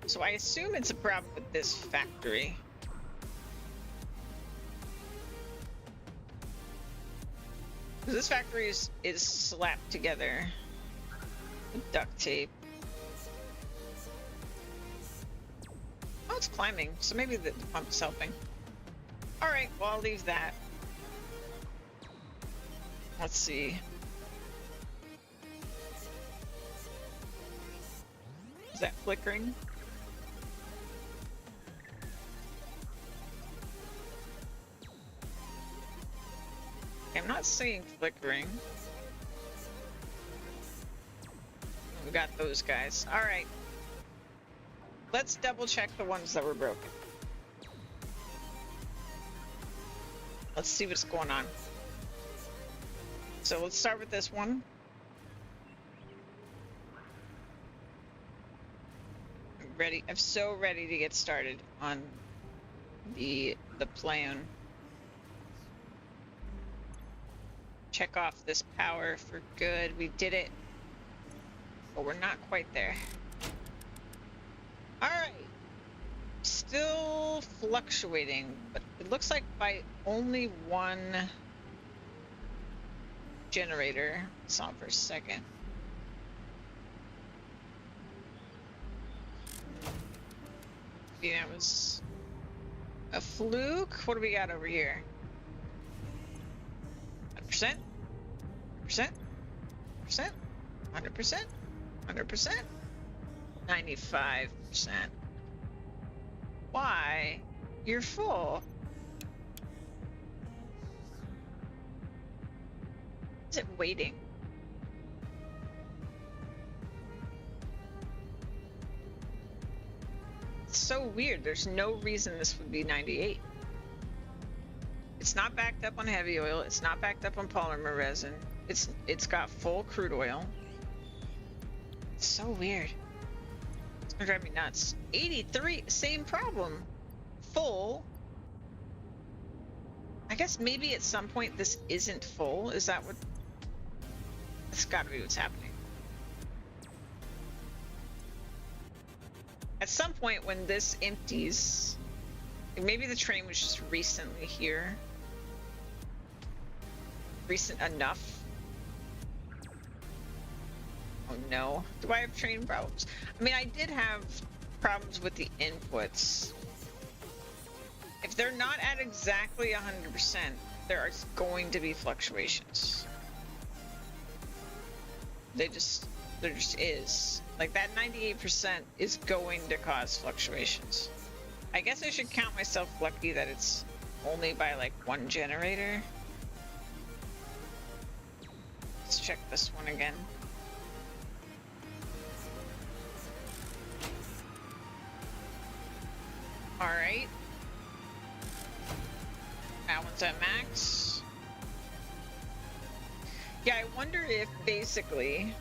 So I assume it's a problem with this factory. Because this factory is slapped together with duct tape. Oh, it's climbing, so maybe the pump is helping. Alright, well, I'll leave that. Let's see. Is that flickering? I'm not seeing flickering. We got those guys. All right. Let's double check the ones that were broken. Let's see what's going on. So let's start with this one. I'm ready. I'm so ready to get started on the plan. Check off this power for good. We did it. But we're not quite there. Alright. Still fluctuating, but it looks like by only one generator. Saw for a second. Maybe that was a fluke. What do we got over here? 100%? 100%? 100%? 100%? 100%? 95%. Why? You're full. Is it waiting? It's so weird. There's no reason this would be 98. It's not backed up on heavy oil. It's not backed up on polymer resin. It's got full crude oil. It's so weird. It's gonna drive me nuts. 83, same problem. Full. I guess maybe at some point this isn't full. Is that what? That's gotta be what's happening. At some point when this empties, maybe the train was just recently here. Recent enough. Oh no. Do I have train problems? I mean, I did have problems with the inputs. If they're not at exactly 100%, there are going to be fluctuations. There just is. Like that 98% is going to cause fluctuations. I guess I should count myself lucky that it's only by like one generator. Let's check this one again. All right. That one's at max. Yeah, I wonder if basically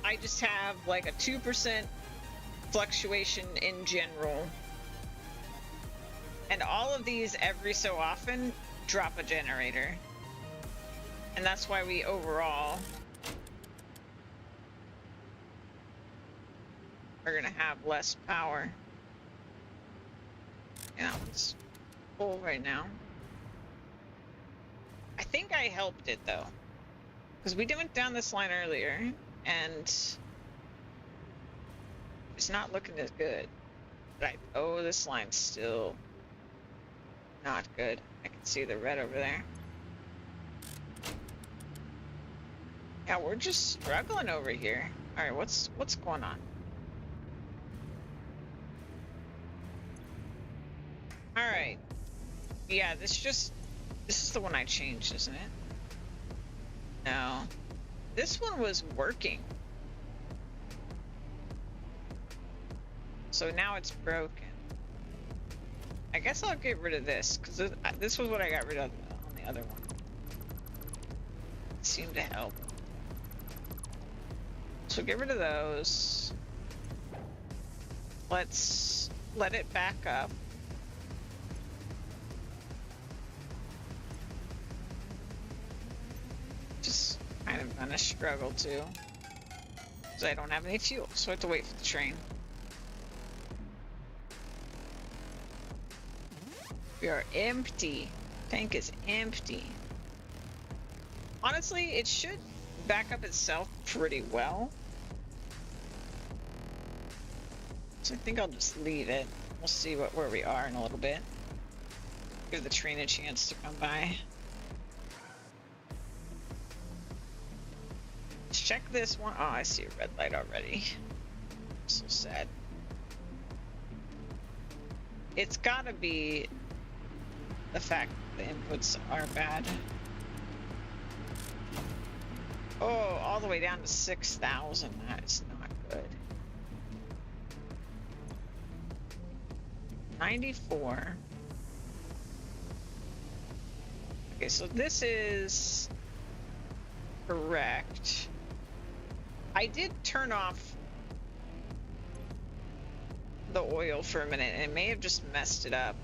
I just have like a 2% fluctuation in general. And all of these every so often drop a generator. And that's why we overall are gonna have less power. Yeah, it's full right now. I think I helped it though. Because we went down this line earlier, and it's not looking as good. But oh, this line's still not good. I can see the red over there. Yeah, we're just struggling over here. All right, what's going on? All right. Yeah, this is the one I changed, isn't it? No. This one was working. So now it's broken. I guess I'll get rid of this, because this was what I got rid of on the other one. It seemed to help. So get rid of those. Let's let it back up. Just kind of gonna struggle too, because I don't have any fuel, so I have to wait for the train. We are empty. Tank is empty. Honestly, it should back up itself pretty well. So I think I'll just leave it. We'll see where we are in a little bit. Give the train a chance to come by. Let's check this one. Oh, I see a red light already. So sad. It's gotta be the fact that the inputs are bad. Oh, all the way down to 6,000. That is not good. 94. Okay, so this is correct. I did turn off the oil for a minute, and it may have just messed it up.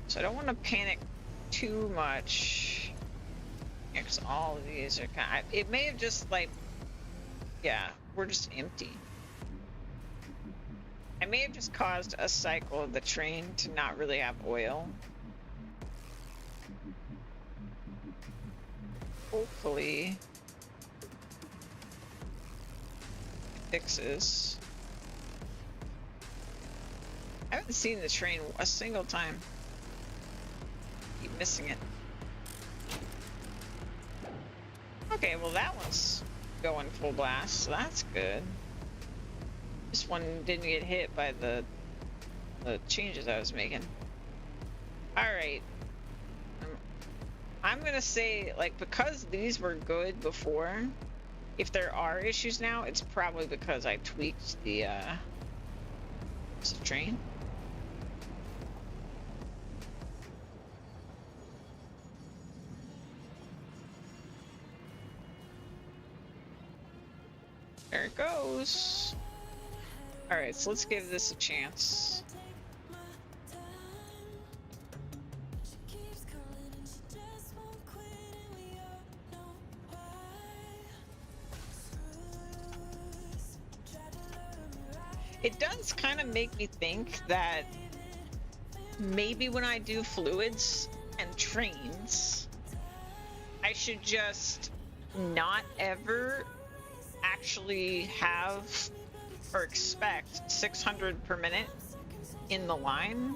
So I don't want to panic too much. Yeah, because all of these are kind of, it may have just like, yeah, we're just empty. I may have just caused a cycle of the train to not really have oil. Hopefully it fixes. I haven't seen the train a single time. Keep missing it. Okay, well that one's going full blast, so that's good. This one didn't get hit by the changes I was making. Alright. I'm gonna say, like, because these were good before, if there are issues now, it's probably because I tweaked the train. There it goes. Alright, so let's give this a chance. It does kind of make me think that maybe when I do fluids and trains, I should just not ever actually have or expect 600 per minute in the line,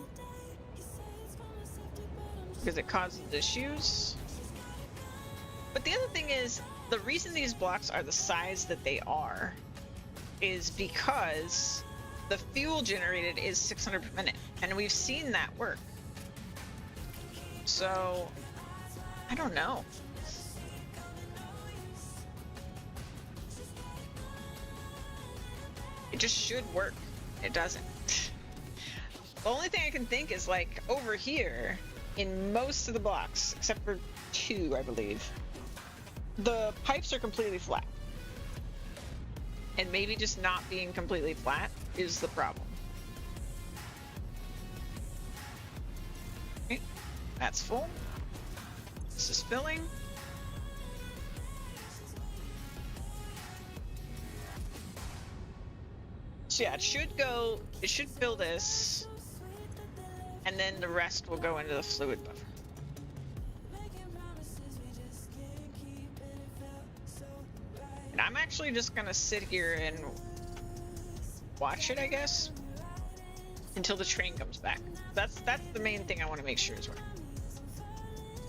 because it causes issues. But the other thing is, the reason these blocks are the size that they are is because the fuel generated is 600 per minute, and we've seen that work. So I don't know. It just should work. It doesn't. The only thing I can think is, like, over here, in most of the blocks, except for 2, I believe, the pipes are completely flat. And maybe just not being completely flat is the problem. Okay, that's full. This is filling. So yeah, it should fill this, and then the rest will go into the fluid buffer. actually just gonna sit here and watch it, I guess, until the train comes back. That's the main thing I want to make sure is working.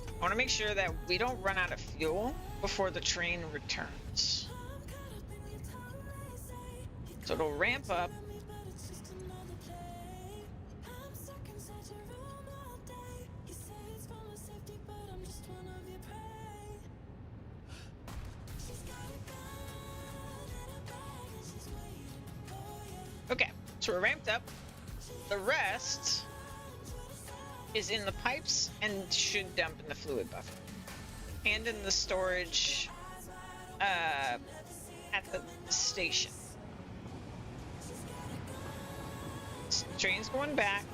I want to make sure that we don't run out of fuel before the train returns. So it'll ramp up. Okay, so we're ramped up. The rest is in the pipes and should dump in the fluid buffer and in the storage at the station. So the train's going back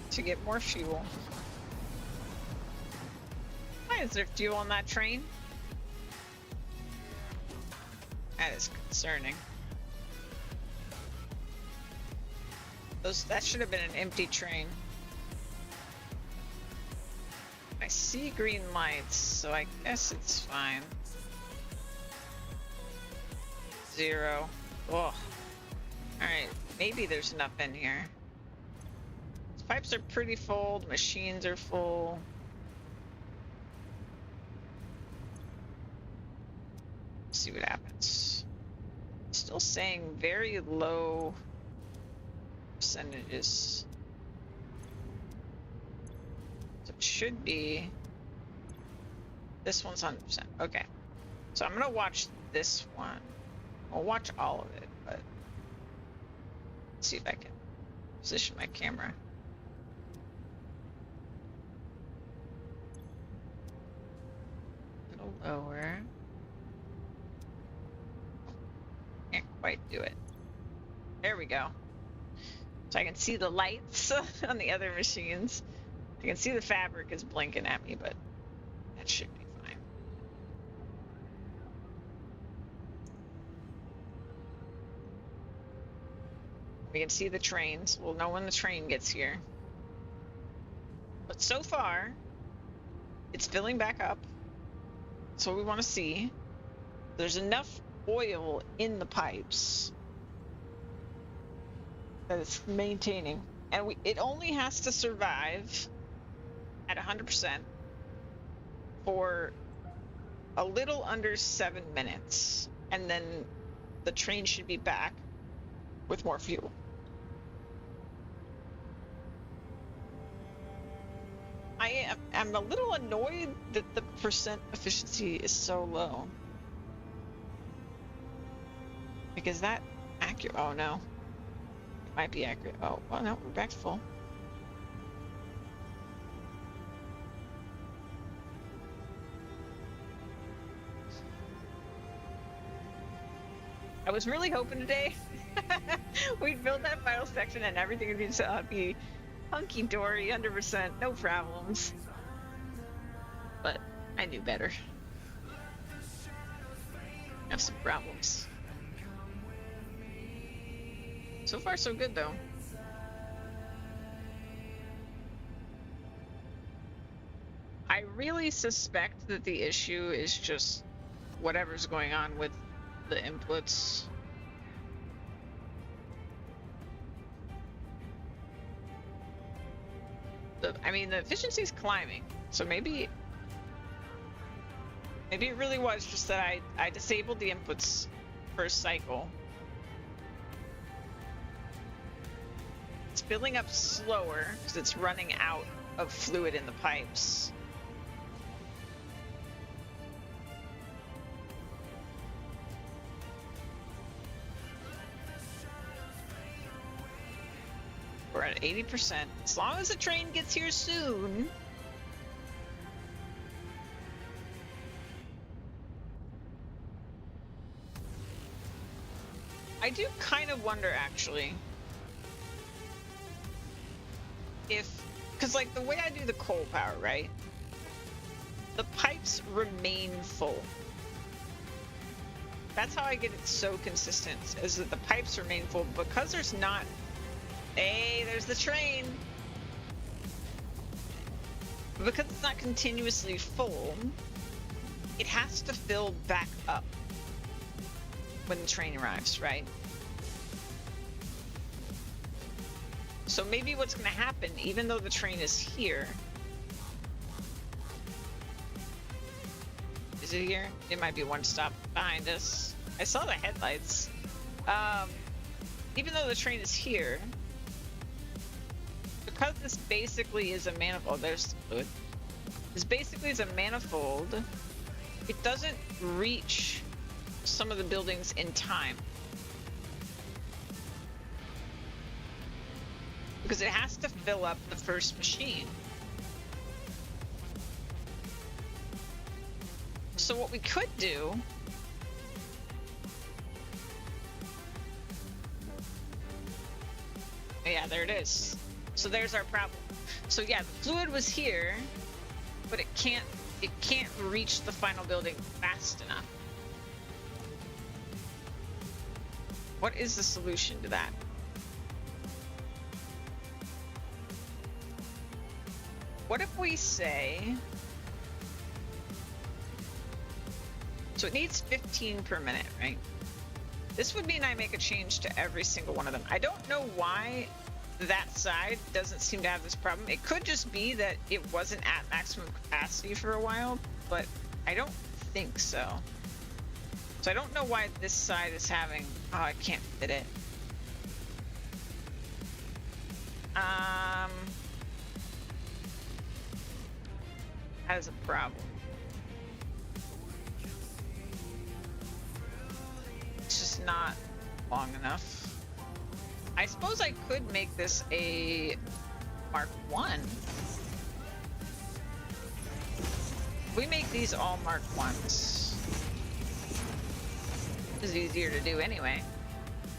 to get more fuel. Why is there fuel on that train? That is concerning. That should have been an empty train. I see green lights, so I guess it's fine. 0. Oh. Alright, maybe there's enough in here. These pipes are pretty full, the machines are full. Let's see what happens. Still saying very low percentages. So it should be. This one's 100%. Okay. So I'm gonna watch this one. I'll watch all of it, but let's see if I can position my camera. A little lower. Can't quite do it. There we go. So I can see the lights on the other machines. I can see the fabric is blinking at me, but that should be fine. We can see the trains. We'll know when the train gets here. But so far, it's filling back up. That's what we want to see. There's enough oil in the pipes that it's maintaining, and it only has to survive at 100% for a little under 7 minutes, and then the train should be back with more fuel. I'm a little annoyed that the percent efficiency is so low, because that accurate. Oh no. Might be accurate. Oh, well, no, we're back to full. I was really hoping today we'd build that final section and everything would be hunky-dory, 100%, no problems. But I knew better. I have some problems. So far, so good, though. I really suspect that the issue is just whatever's going on with the inputs. I mean, the efficiency's climbing, so maybe it really was just that I disabled the inputs first cycle. It's filling up slower because it's running out of fluid in the pipes. We're at 80%. As long as the train gets here soon. I do kind of wonder, actually, because like the way I do the coal power, right? The pipes remain full. That's how I get it so consistent, is that the pipes remain full because there's not. Hey, there's the train. Because it's not continuously full, it has to fill back up. when the train arrives, right? So maybe what's going to happen, even though the train is here, is it here? It might be one stop behind us. I saw the headlights. Even though the train is here, because this basically is a manifold, there's the fluid. This basically is a manifold. It doesn't reach some of the buildings in time. Because it has to fill up the first machine. So what we could do yeah, there it is. So there's our problem. So yeah, the fluid was here, but it can't reach the final building fast enough. What is the solution to that? What if we say, so it needs 15 per minute, right? This would mean I make a change to every single one of them. I don't know why that side doesn't seem to have this problem. It could just be that it wasn't at maximum capacity for a while, but I don't think so. So I don't know why this side is having, oh, I can't fit it. That is a problem. It's just not long enough. I suppose I could make this a Mark 1. We make these all Mark 1s. It's easier to do anyway.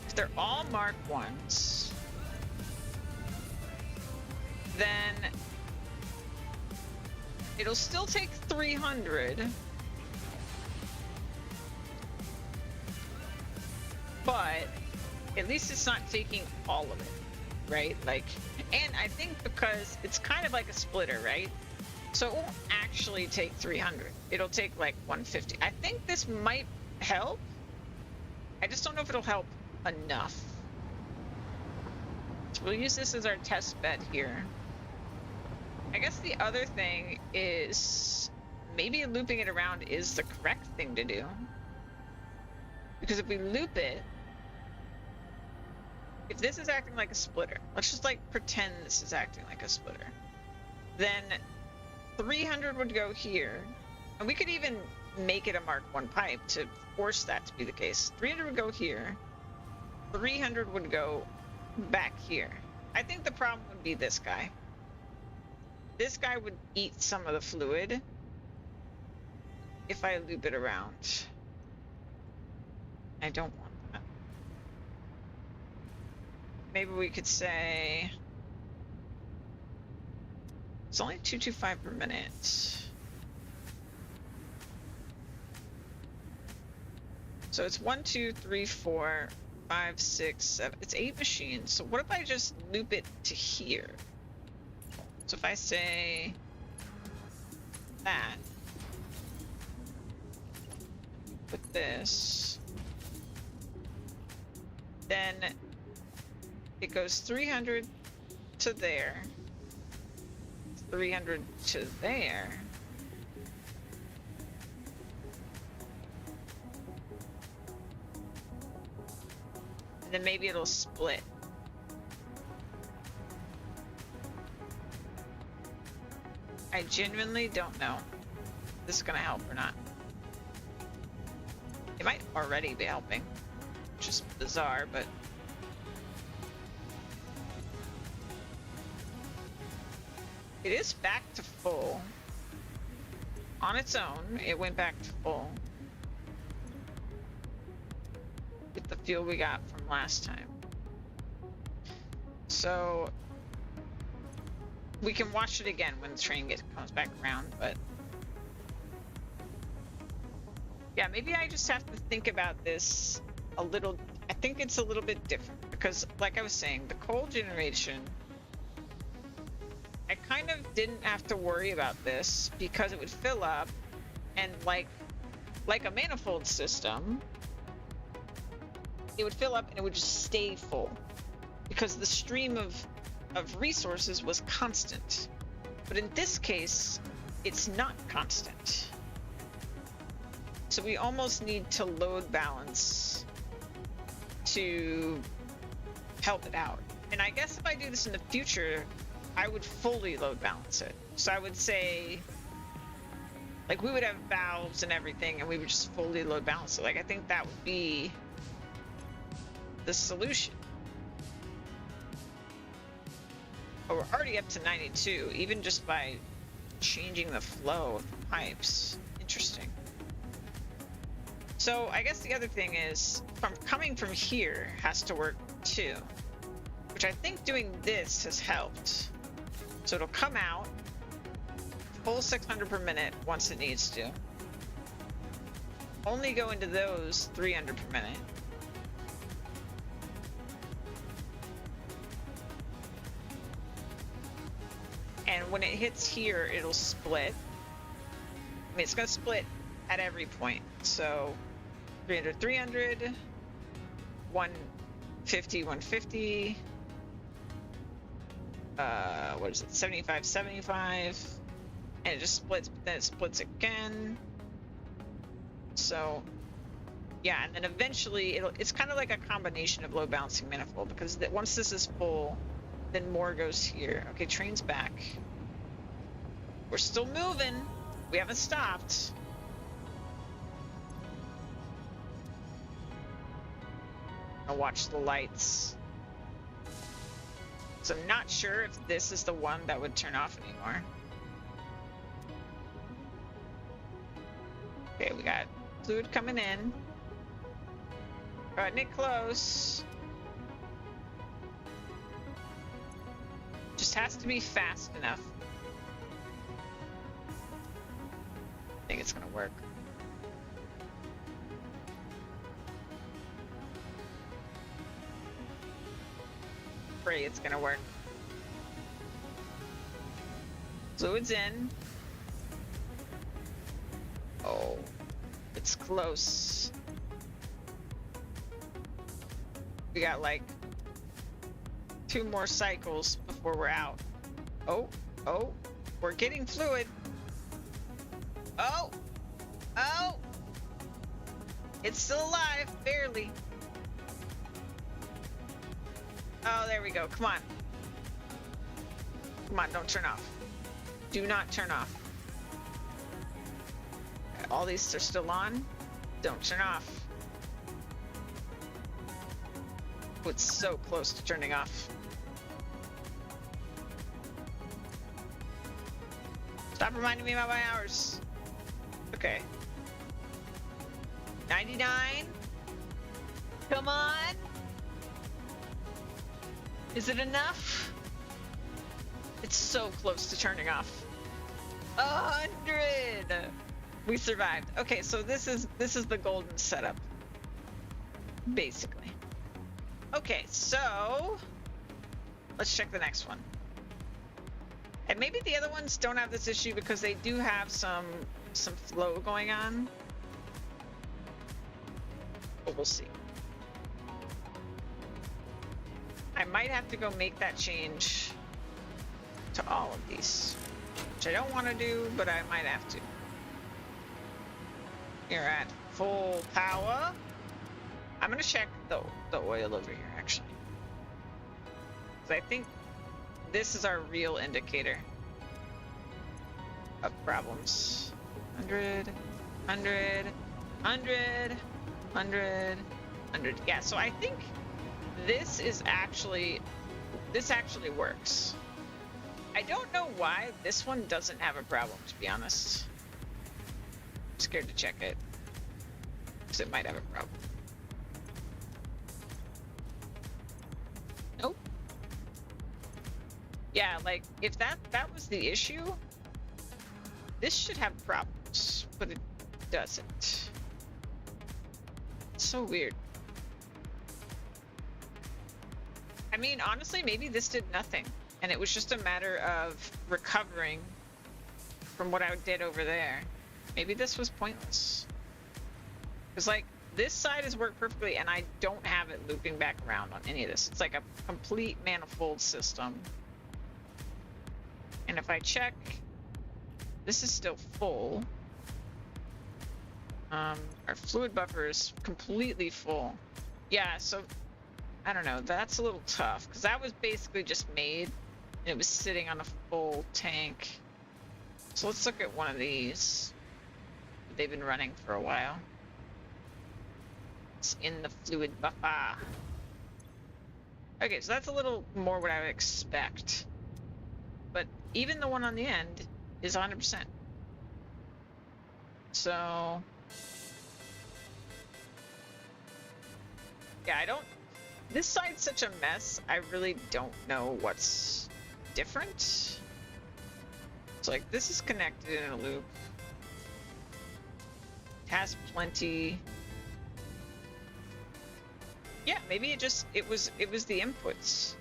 If they're all Mark 1s, then it'll still take 300, but at least it's not taking all of it, right? Like, and I think because it's kind of like a splitter, right? So it won't actually take 300. It'll take like 150. I think this might help. I just don't know if it'll help enough. So we'll use this as our test bed here. I guess the other thing is maybe looping it around is the correct thing to do. Because if we loop it, if this is acting like a splitter, let's just like pretend this is acting like a splitter, then 300 would go here. And we could even make it a Mark 1 pipe to force that to be the case. 300 would go here. 300 would go back here. I think the problem would be this guy. This guy would eat some of the fluid if I loop it around. I don't want that. Maybe we could say it's only 225 per minute. So it's 1, 2, 3, 4, 5, 6, 7. It's 8 machines. So what if I just loop it to here? So if I say that with this, then it goes 300 to there, 300 to there, and then maybe it'll split. I genuinely don't know if this is gonna help or not. It might already be helping, which is bizarre, but it is back to full. On its own, it went back to full with the fuel we got from last time. So we can watch it again when the train comes back around, but yeah, maybe I just have to think about this a little. I think it's a little bit different because, like I was saying, the coal generation, I kind of didn't have to worry about this because it would fill up, and like a manifold system, it would fill up and it would just stay full because the stream of resources was constant. But in this case, it's not constant. So we almost need to load balance to help it out. And I guess if I do this in the future, I would fully load balance it. So I would say, like, we would have valves and everything, and we would just fully load balance it. Like, I think that would be the solution. But we're already up to 92, even just by changing the flow of the pipes. Interesting. So I guess the other thing is, coming from here has to work too, which I think doing this has helped. So it'll come out full 600 per minute once it needs to. Only go into those 300 per minute. And when it hits here, it'll split. I mean, it's going to split at every point. So 300, 300, 150, 150. What is it? 75, 75. And it just splits, but then it splits again. So, yeah, and then eventually it's kind of like a combination of load balancing manifold, because once this is full, then more goes here. Okay, train's back. We're still moving. We haven't stopped. I'll watch the lights. So I'm not sure if this is the one that would turn off anymore. Okay, we got fluid coming in. Cutting it close. Just has to be fast enough. I think it's gonna work. Pray it's gonna work. Fluid's in. Oh, it's close. We got like 2 more cycles before we're out. Oh, we're getting fluid. Oh, it's still alive, barely. Oh, there we go. Come on. Come on, don't turn off. Do not turn off. Okay, all these are still on. Don't turn off. Oh, it's so close to turning off. Stop reminding me about my hours. Okay. 99. Come on. Is it enough? It's so close to turning off. 100. We survived. Okay, so this is the golden setup, basically. Okay, so let's check the next one. And maybe the other ones don't have this issue because they do have some flow going on. But we'll see. I might have to go make that change to all of these, which I don't want to do, but I might have to. You're at full power. I'm gonna check the oil over here, actually, because I think this is our real indicator of problems. 100, 100, 100, 100, 100. Yeah, so I think this actually works. I don't know why this one doesn't have a problem, to be honest. I'm scared to check it, because it might have a problem. Nope. Yeah, like, if that was the issue, this should have problems, but it doesn't. It's so weird. I mean, honestly, maybe this did nothing, and it was just a matter of recovering from what I did over there. Maybe this was pointless. Because, like, this side has worked perfectly, and I don't have it looping back around on any of this. It's like a complete manifold system. And if I check, this is still full. Our fluid buffer is completely full. Yeah, so I don't know. That's a little tough because that was basically just made and it was sitting on a full tank. So let's look at one of these. They've been running for a while. It's in the fluid buffer. Okay, so that's a little more what I would expect. But even the one on the end is 100%. So yeah, I don't. This side's such a mess. I really don't know what's different. It's like this is connected in a loop. It has plenty. Yeah, maybe it was the inputs.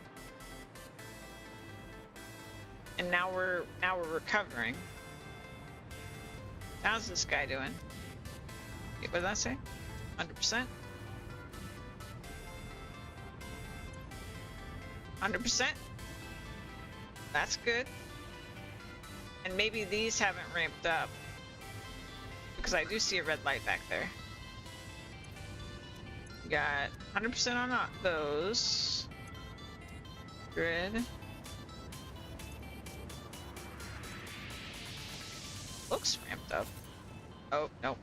And now we're recovering. How's this guy doing? What did that say? 100%? 100%? That's good. And maybe these haven't ramped up. Because I do see a red light back there. Got 100% on those. Grid. Looks ramped up. Oh, no.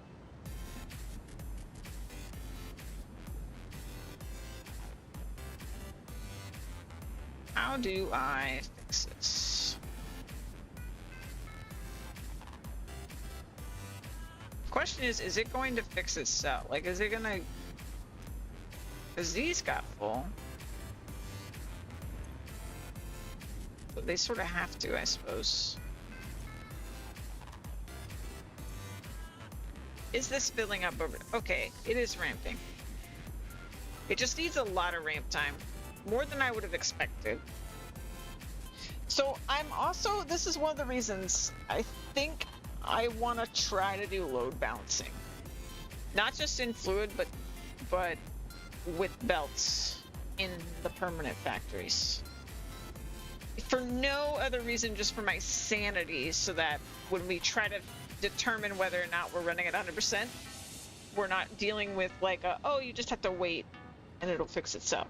How do I fix this? Question is it going to fix itself? Like, is it gonna... Because these got full. But they sort of have to, I suppose. Is this filling up over? Okay, it is ramping. It just needs a lot of ramp time. More than I would have expected. So I'm also, this is one of the reasons I think I want to try to do load balancing. Not just in fluid, but with belts in the permanent factories. For no other reason, just for my sanity, so that when we try to determine whether or not we're running at 100%, we're not dealing with like a, oh, you just have to wait and it'll fix itself.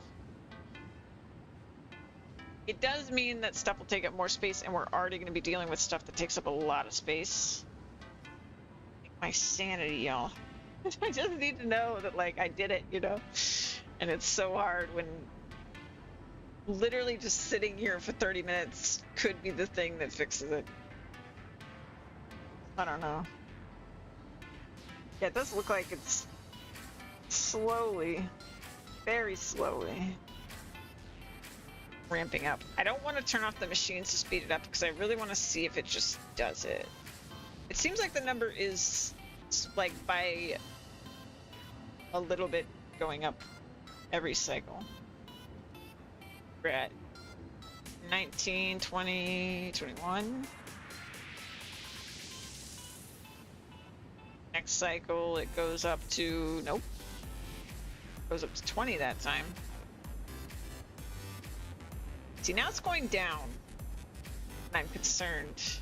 It does mean that stuff will take up more space, and we're already going to be dealing with stuff that takes up a lot of space. My sanity, y'all. I just need to know that, like, I did it, you know? And it's so hard when literally just sitting here for 30 minutes could be the thing that fixes it. I don't know. Yeah, it does look like it's slowly, very slowly ramping up. I don't want to turn off the machines to speed it up because I really want to see if it just does it. It seems like the number is like by a little bit going up every cycle. We're at 19, 20, 21. Next cycle it goes up to, nope, goes up to 20 that time. See, now it's going down, and I'm concerned.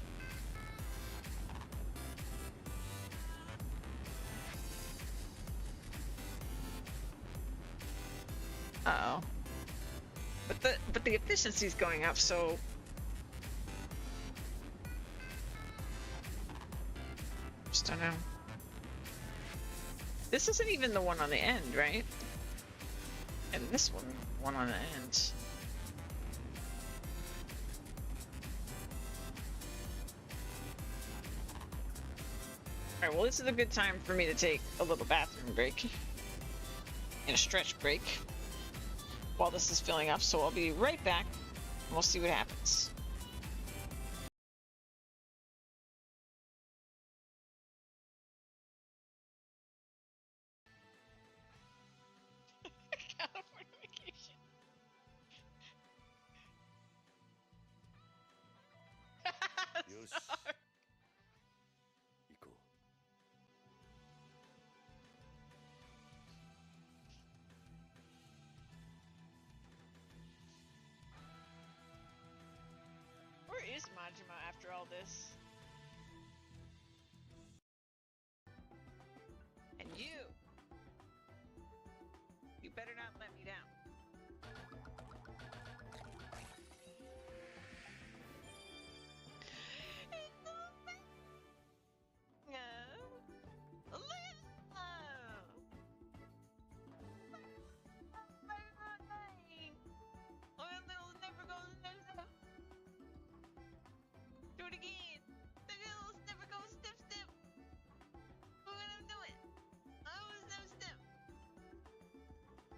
Uh-oh. But the efficiency's going up, so just don't know. This isn't even the one on the end, right? And this one on the end. Alright, well, this is a good time for me to take a little bathroom break and a stretch break while this is filling up, so I'll be right back and we'll see what happens. California vacation. Sorry. 行こ all this. And you better not let me down. Do it again. The girls never go step step. What am I doing? I was no step.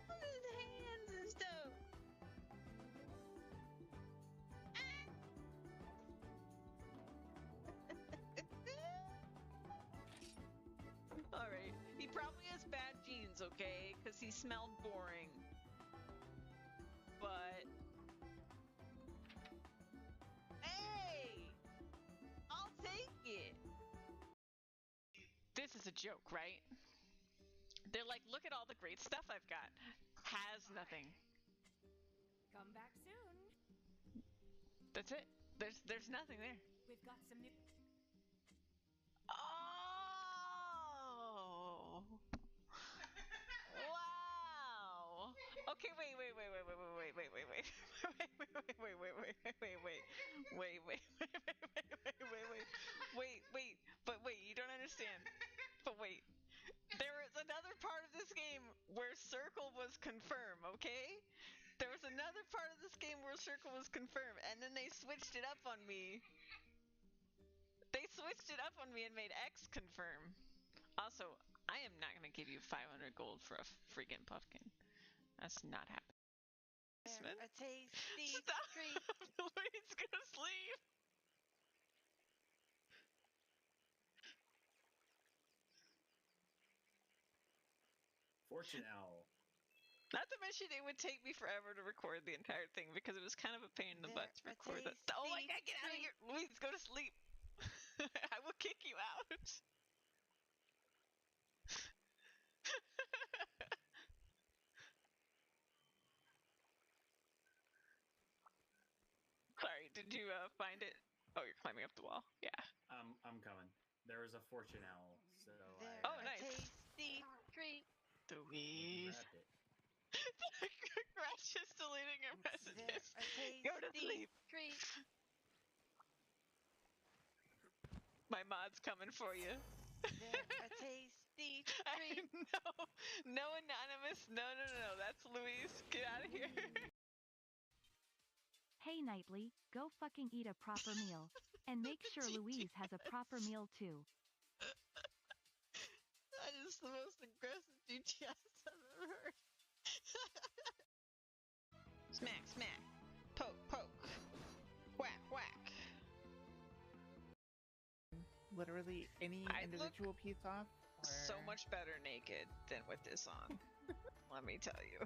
Look at his hands and stuff. Alright. He probably has bad genes, okay? Because he smelled boring. But... hey! I'll take it! This is a joke, right? They're like, look at all the great stuff I've got. Has nothing. Come back soon. That's it. There's nothing there. We've got some new... Oh! Wow! Okay, wait. But wait, you don't understand. But wait. There is another part of this game where circle was confirmed, okay? There was another part of this game where circle was confirmed, and then they switched it up on me. They switched it up on me and made X confirm. Also, I am not gonna give you 500 gold for a freaking pumpkin. That's not happening. A tasty Stop. treat. Louise, go to sleep. Fortune Owl. Not to mention it would take me forever to record the entire thing because it was kind of a pain in the butt to record that. Oh my god, get out of here! Louise, go to sleep! I will kick you out! Sorry, did you find it? Oh, you're climbing up the wall. Yeah. I'm coming. There was a Fortune Owl, so Oh, nice. Tasty treat. Louise. grabbed it. Crash is deleting her messages. A tasty Go to sleep. treat. My mod's coming for you. A tasty treat. No anonymous. No. That's Louise. Get out of here. Hey Knightley, go fucking eat a proper meal. And make sure Louise has a proper meal too. That is the most aggressive GTS I've ever heard. Smack, smack. Poke, poke. Whack, whack. Literally any individual piece off? Or... so much better naked than with this on. Let me tell you.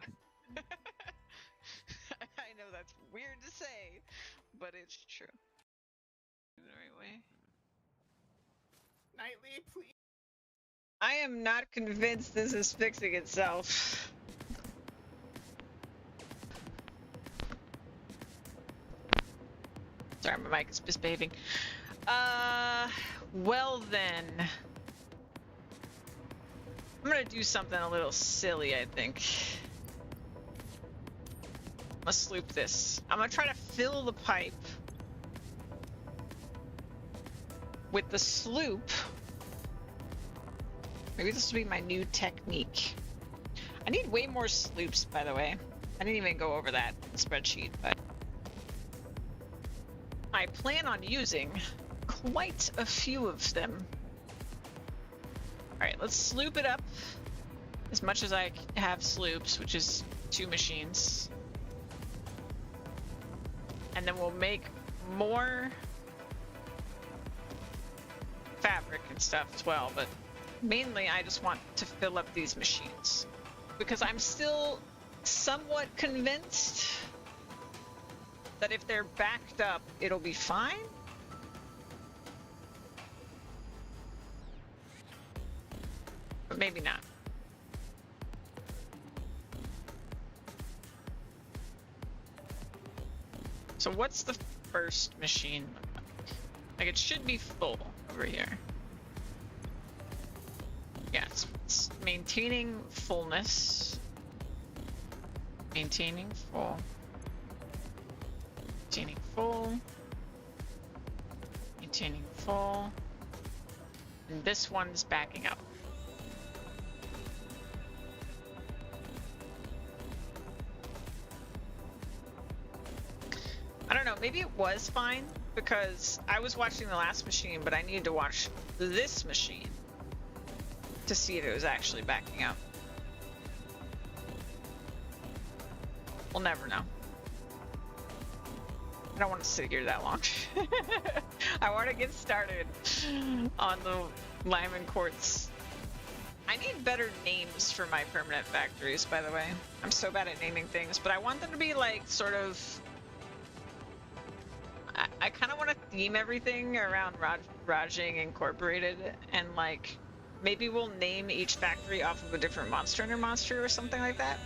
I know that's weird to say, but it's true. The right way. Knightley, please. I am not convinced this is fixing itself. Sorry, my mic is misbehaving. Well then. I'm gonna do something a little silly, I think. I'm gonna sloop this. I'm gonna try to fill the pipe with the sloop. Maybe this will be my new technique. I need way more sloops, by the way. I didn't even go over that spreadsheet, but I plan on using quite a few of them. Alright, let's sloop it up as much as I have sloops, which is 2 machines. And then we'll make more fabric and stuff as well, but mainly I just want to fill up these machines because I'm still somewhat convinced that if they're backed up, it'll be fine. But maybe not. So what's the first machine look like? Like, it should be full over here. Yeah, it's maintaining fullness. Maintaining full. Maintaining full. Maintaining full. And this one's backing up. I don't know, maybe it was fine because I was watching the last machine, but I needed to watch this machine to see if it was actually backing up. We'll never know. I don't want to sit here that long. I want to get started on the Lyman Quartz. I need better names for my permanent factories, by the way. I'm so bad at naming things, but I want them to be like sort of... I kind of want to theme everything around Rajing Incorporated, and like maybe we'll name each factory off of a different monster under monster or something like that.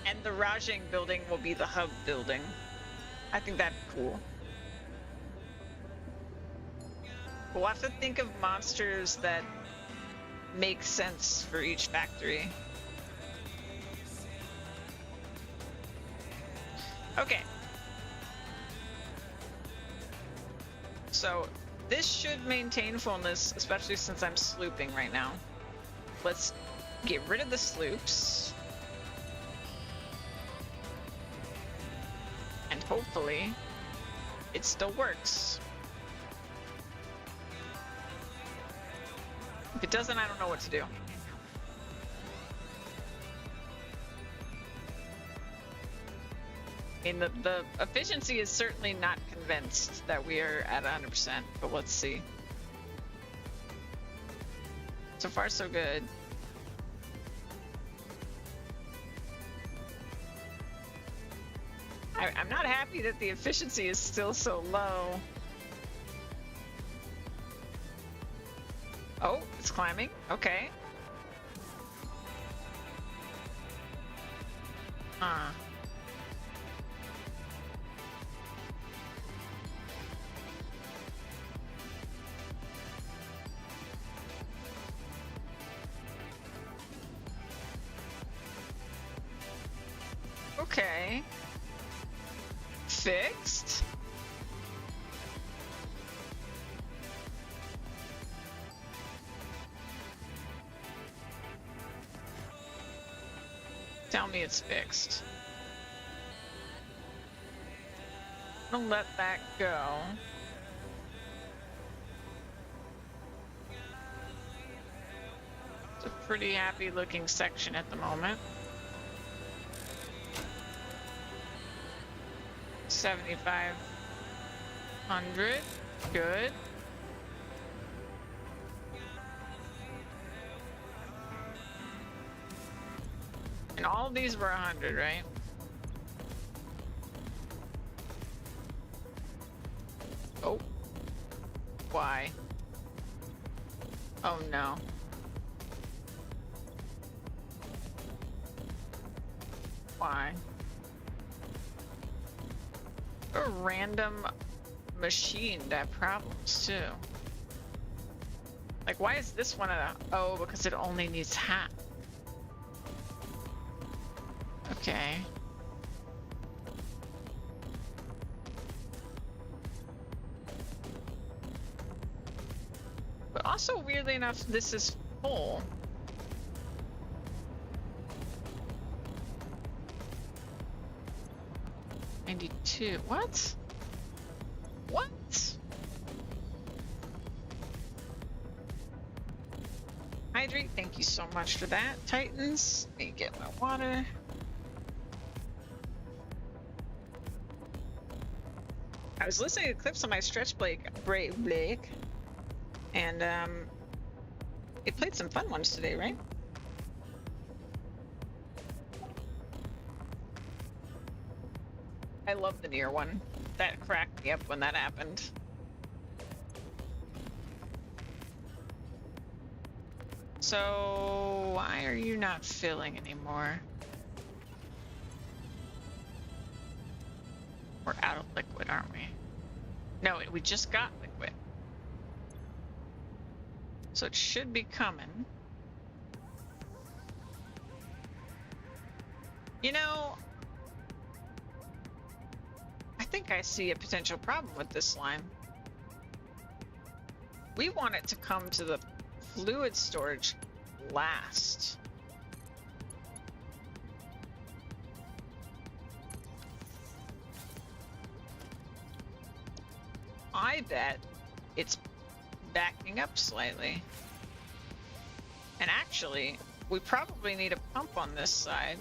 And the Rajing building will be the hub building. I think that'd be cool. We'll have to think of monsters that make sense for each factory. Okay. So this should maintain fullness, especially since I'm slooping right now. Let's get rid of the sloops. And hopefully it still works. If it doesn't, I don't know what to do. I mean, the efficiency is certainly not convinced that we are at 100%, but let's see. So far, so good. I'm not happy that the efficiency is still so low. Oh, it's climbing. Okay. Huh. Okay. Fixed. Tell me it's fixed. I'll let that go. It's a pretty happy looking section at the moment. 7,500. Good. And all of these were 100, right? Oh. Why? Oh no. Why? A random machine to have problems too. Like, why is this one at a... Oh, because it only needs half. Okay. But also, weirdly enough, this is full. What? What? Hydrate, thank you so much for that, Titans. Let me get my water. I was listening to clips on my stretch break, and it played some fun ones today, right? I love the near one. That cracked me up when that happened. So, why are you not filling anymore? We're out of liquid, aren't we? No, we just got liquid. So it should be coming. You know, I think I see a potential problem with this slime. We want it to come to the fluid storage last. I bet it's backing up slightly. And actually, we probably need a pump on this side.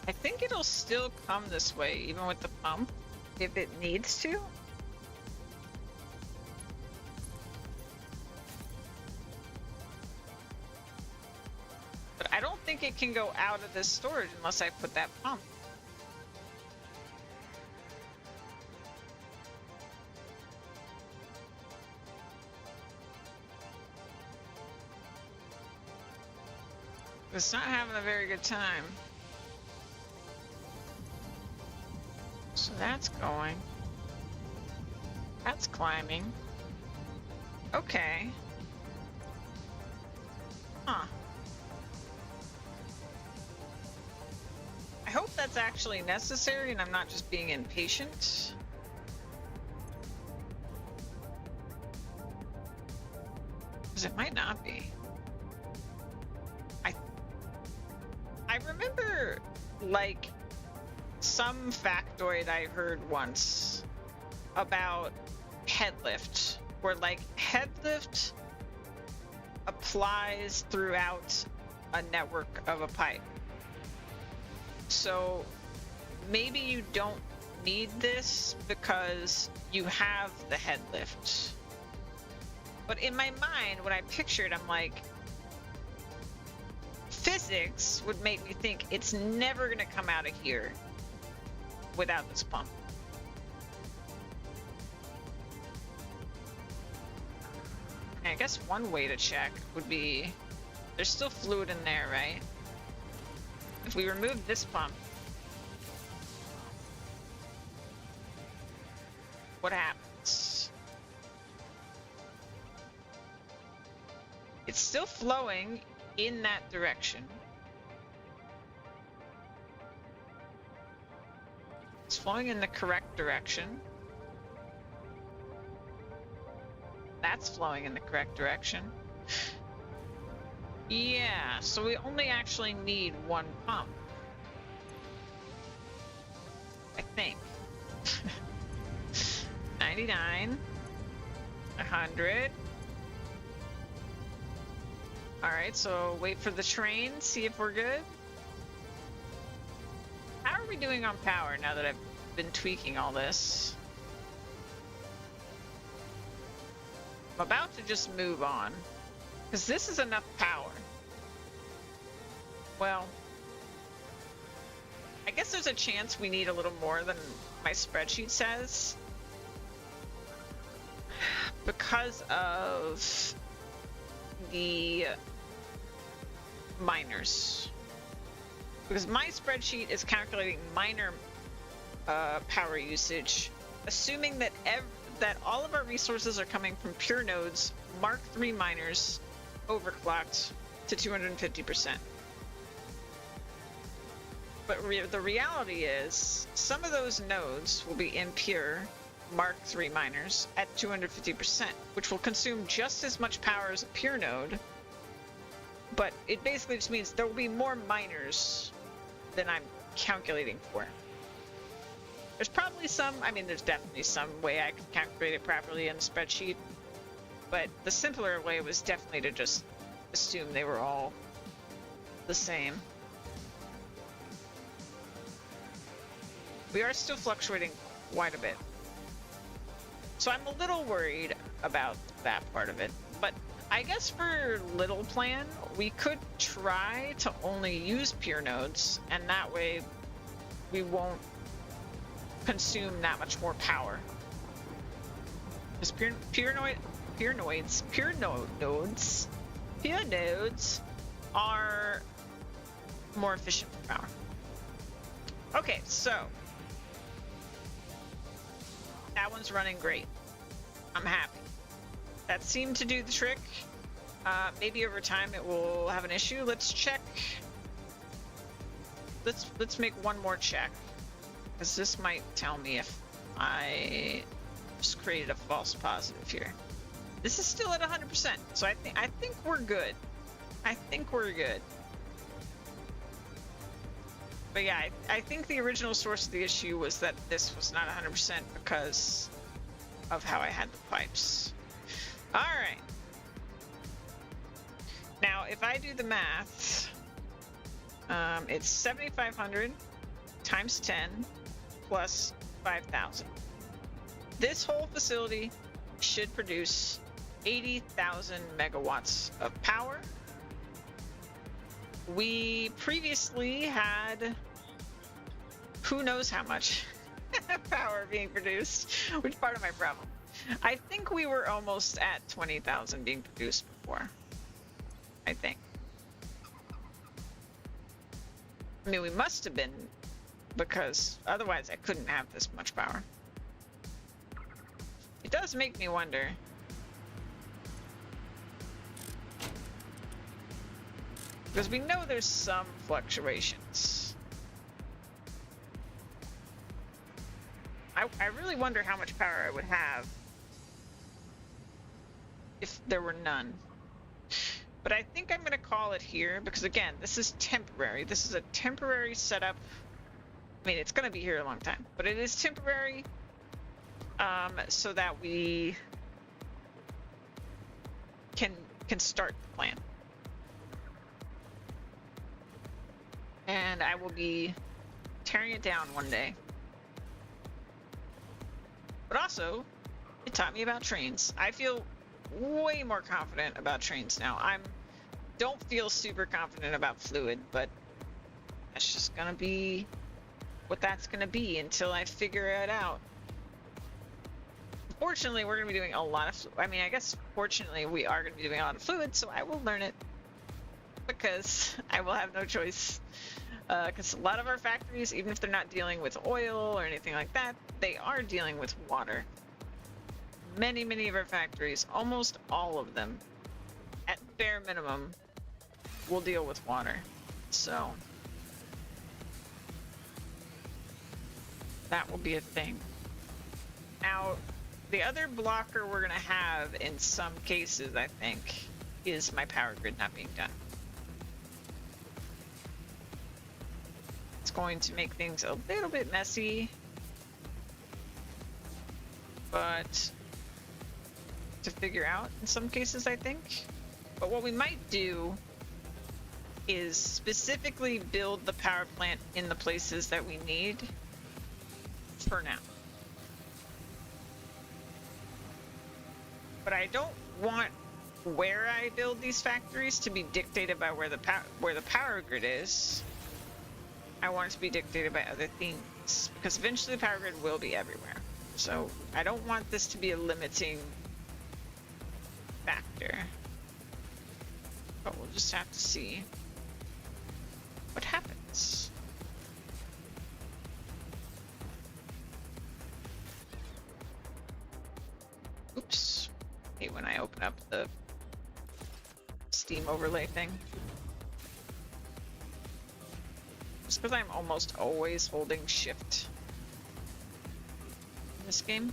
I think it'll still come this way, even with the pump, if it needs to. But I don't think it can go out of this storage unless I put that pump. It's not having a very good time. So that's going. That's climbing. Okay. Huh. I hope that's actually necessary and I'm not just being impatient. Because it might not be. I remember, like, some factoid I heard once about headlift, where like headlift applies throughout a network of a pipe. So maybe you don't need this because you have the headlift. But in my mind, when I pictured, I'm like, physics would make me think it's never gonna come out of here without this pump. And I guess one way to check would be, there's still fluid in there, right? If we remove this pump, what happens? It's still flowing in that direction. It's flowing in the correct direction. That's flowing in the correct direction. Yeah, so we only actually need one pump. I think. 99. 100. Alright, so wait for the train, see if we're good. How are we doing on power now that I've been tweaking all this? I'm about to just move on, because this is enough power. Well, I guess there's a chance we need a little more than my spreadsheet says, because of the miners. Because my spreadsheet is calculating miner power usage, assuming that that all of our resources are coming from pure nodes, Mark III miners, overclocked to 250%. But the reality is, some of those nodes will be impure Mark III miners at 250%, which will consume just as much power as a pure node, but it basically just means there will be more miners than I'm calculating for. There's probably some, I mean, there's definitely some way I can calculate it properly in the spreadsheet, but the simpler way was definitely to just assume they were all the same. We are still fluctuating quite a bit. So I'm a little worried about that part of it, but I guess for little plan, we could try to only use pure nodes, and that way we won't consume that much more power. Because pure nodes are more efficient for power. Okay, so that one's running great. I'm happy. That seemed to do the trick. Maybe over time it will have an issue. Let's check. Let's make one more check, because this might tell me if I just created a false positive here. This is still at 100%, so I think we're good. I think we're good. But yeah, I think the original source of the issue was that this was not 100% because of how I had the pipes. All right. Now, if I do the math, it's 7,500 times 10 plus 5,000. This whole facility should produce 80,000 megawatts of power. We previously had who knows how much power being produced, which part of my problem. I think we were almost at 20,000 being produced before. I think. I mean, we must have been, because otherwise I couldn't have this much power. It does make me wonder. Because we know there's some fluctuations. I really wonder how much power I would have if there were none. But I think I'm going to call it here because, again, this is temporary. This is a temporary setup. I mean, it's going to be here a long time, but it is temporary so that we can start the plan. And I will be tearing it down one day. But also, it taught me about trains. I feel way more confident about trains now. Don't feel super confident about fluid, but that's just gonna be what that's gonna be until I figure it out. Fortunately, we're gonna be doing a lot of, I mean, I guess fortunately we are gonna be doing a lot of fluid, so I will learn it because I will have no choice. Because a lot of our factories, even if they're not dealing with oil or anything like that, they are dealing with water. Many of our factories, almost all of them, at bare minimum, will deal with water. So that will be a thing. Now, the other blocker we're gonna have in some cases, I think, is my power grid not being done. It's going to make things a little bit messy, but to figure out in some cases, I think. But what we might do is specifically build the power plant in the places that we need for now. But I don't want where I build these factories to be dictated by where the power grid is. I want it to be dictated by other things, because eventually the power grid will be everywhere. So I don't want this to be a limiting factor. But we'll just have to see what happens. Oops. I hate when I open up the Steam overlay thing. Just because I'm almost always holding shift in this game.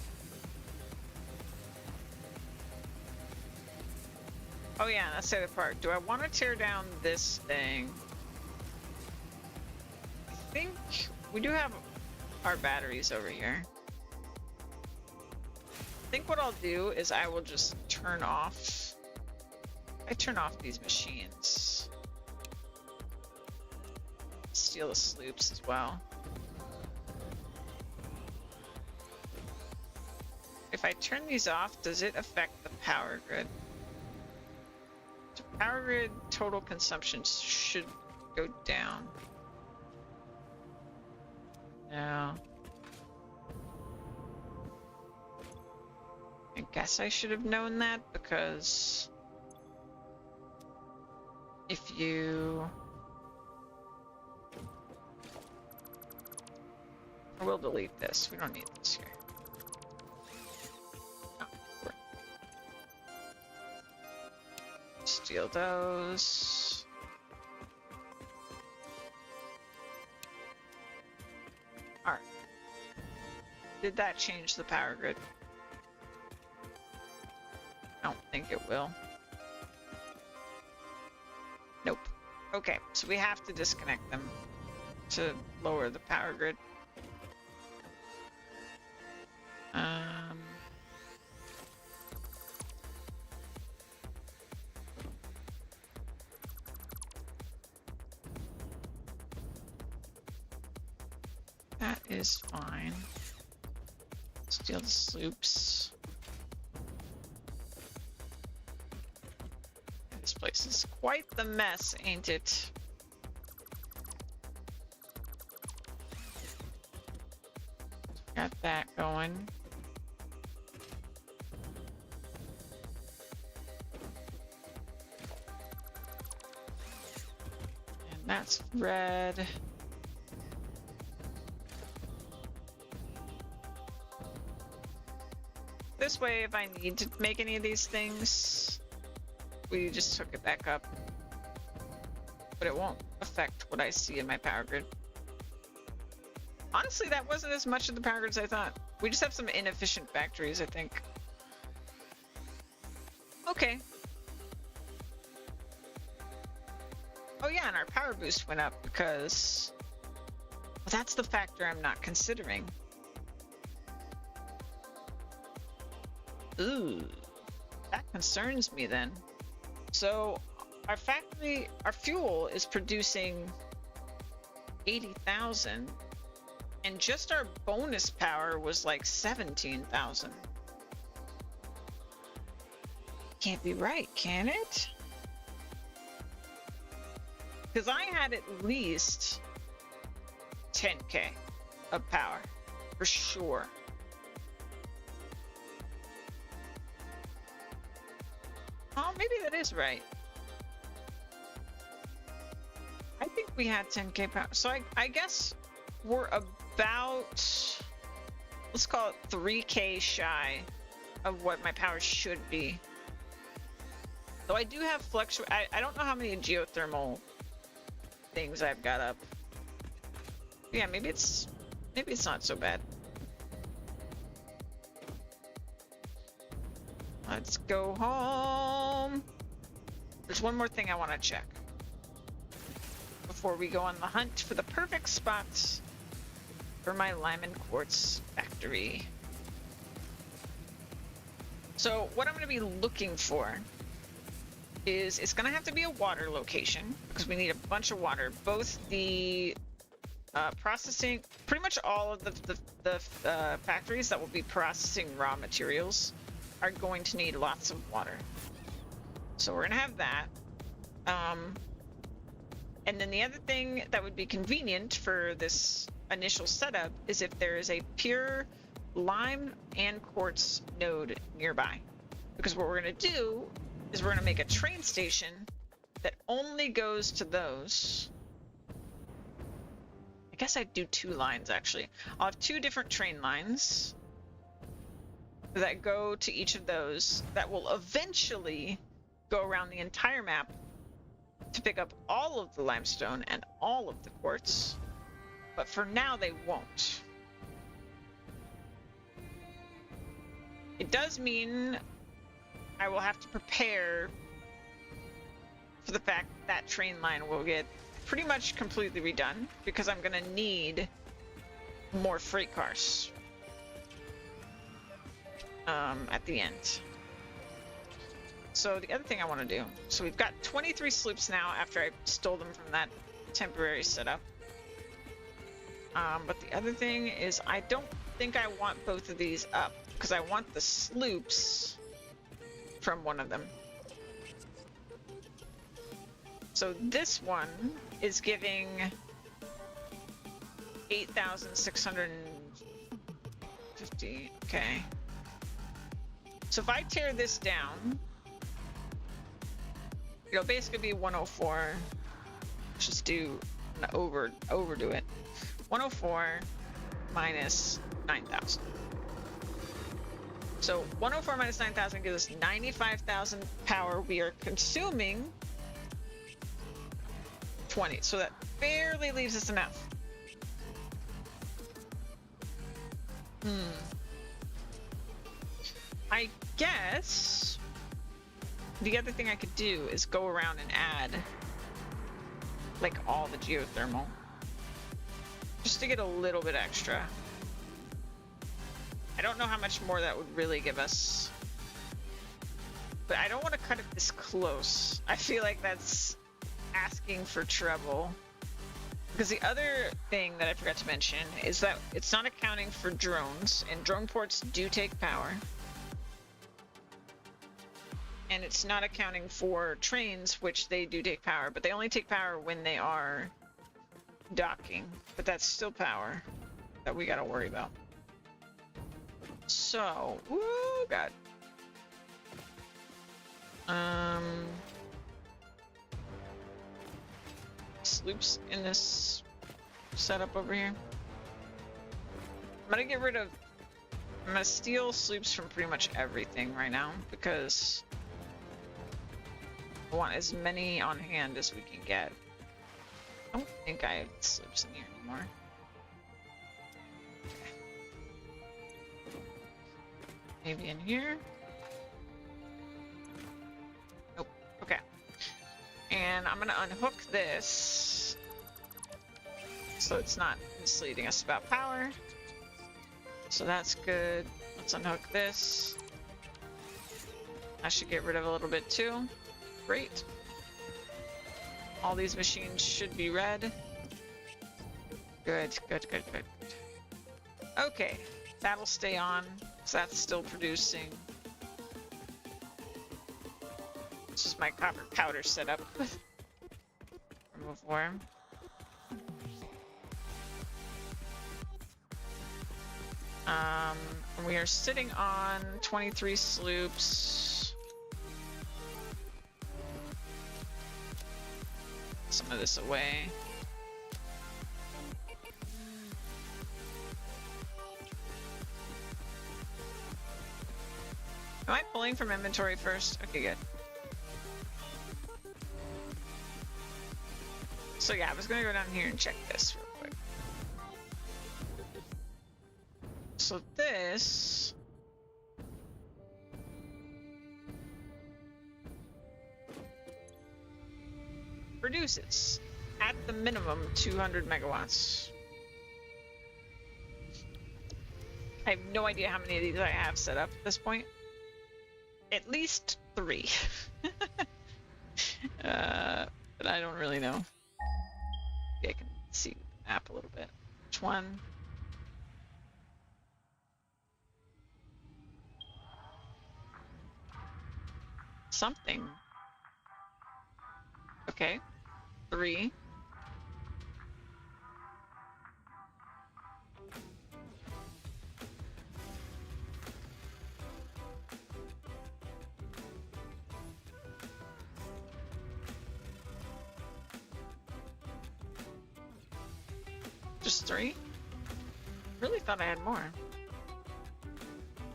Oh yeah, that's the other part. Do I want to tear down this thing? I think we do have our batteries over here. I think what I'll do is I will just turn off... I turn off these machines. Steal the sloops as well. If I turn these off, does it affect the power grid? The power grid total consumption should go down. No. I guess I should have known that, because if you. We'll delete this. We don't need this here. Oh, steal those. Alright. Did that change the power grid? I don't think it will. Nope. Okay, so we have to disconnect them to lower the power grid. That is fine. Steal the sloops. This place is quite the mess, ain't it? Got that going. And that's red. This way, if I need to make any of these things, we just hook it back up. But it won't affect what I see in my power grid. Honestly, that wasn't as much of the power grid as I thought. We just have some inefficient factories, I think. Okay. Oh yeah, and our power boost went up because... Well, that's the factor I'm not considering. Ooh, that concerns me then. So our factory, our fuel is producing 80,000 and just our bonus power was like 17,000. Can't be right, can it? Because I had at least 10k of power for sure. Oh, maybe that is right. I think we had 10k power. So I guess we're about, let's call it 3k shy of what my power should be. Though I do have I don't know how many geothermal things I've got up. Yeah, maybe it's not so bad. Let's go home. There's one more thing I want to check before we go on the hunt for the perfect spots for my lime and quartz factory. So what I'm going to be looking for is it's going to have to be a water location because we need a bunch of water. Both the processing, pretty much all of the factories that will be processing raw materials are going to need lots of water. So we're gonna have that. And then the other thing that would be convenient for this initial setup is if there is a pure lime and quartz node nearby. Because what we're gonna do is we're gonna make a train station that only goes to those. I guess I'd do 2 lines actually. I'll have 2 different train lines that go to each of those that will eventually go around the entire map to pick up all of the limestone and all of the quartz. But for now, they won't. It does mean I will have to prepare for the fact that train line will get pretty much completely redone because I'm going to need more freight cars at the end. So the other thing I want to do, so we've got 23 sloops now after I stole them from that temporary setup. But the other thing is I don't think I want both of these up because I want the sloops from one of them. So this one is giving 8,650. Okay. So if I tear this down, It'll basically be 104. Just do overdo it. 104 minus 9,000. So 104 minus 9,000 gives us 95,000 power. We are consuming 20, so that barely leaves us enough. I guess the other thing I could do is go around and add like all the geothermal just to get a little bit extra. I don't know how much more that would really give us, but I don't want to cut it this close. I feel like that's asking for trouble. Because the other thing that I forgot to mention is that it's not accounting for drones, and drone ports do take power. And it's not accounting for trains, which they do take power, but they only take power when they are docking. But that's still power that we gotta worry about. So, woo, God. Sloops in this setup over here. I'm gonna steal sloops from pretty much everything right now because I want as many on hand as we can get. I don't think I have sloops in here anymore. Okay. Maybe in here? Nope. Okay. And I'm gonna unhook this so it's not misleading us about power. So that's good. Let's unhook this. I should get rid of a little bit too. Great. All these machines should be red. Good, good, good, good. Okay, that'll stay on, so that's still producing. This is my copper powder setup from before. We are sitting on 23 sloops. Some of this away. Am I pulling from inventory first? Okay, good. So yeah, I was gonna go down here and check this real quick. So this produces at the minimum 200 megawatts. I have no idea how many of these I have set up at this point. At least 3. But I don't really know. Maybe I can see the map a little bit. Which one? Something. Okay. 3. Just 3? Really thought I had more.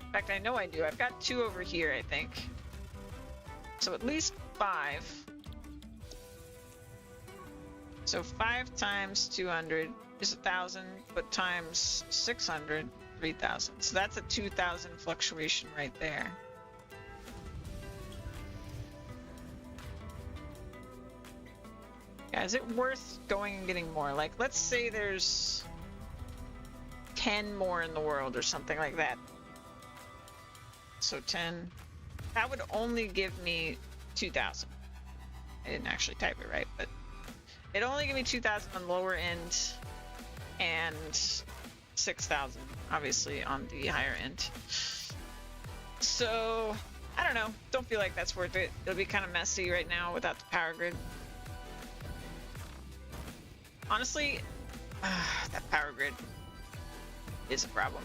In fact, I know I do. I've got 2 over here, I think. So at least 5. So 5 times 200 is 1,000, but times 600, 3,000. So that's a 2,000 fluctuation right there. Yeah, is it worth going and getting more? Like, let's say there's 10 more in the world or something like that. So 10. That would only give me 2,000. I didn't actually type it right, but it only give me 2,000 on the lower end and 6,000 obviously on the higher end. So I don't know. Don't feel like that's worth it. It'll be kind of messy right now without the power grid. Honestly, that power grid is a problem.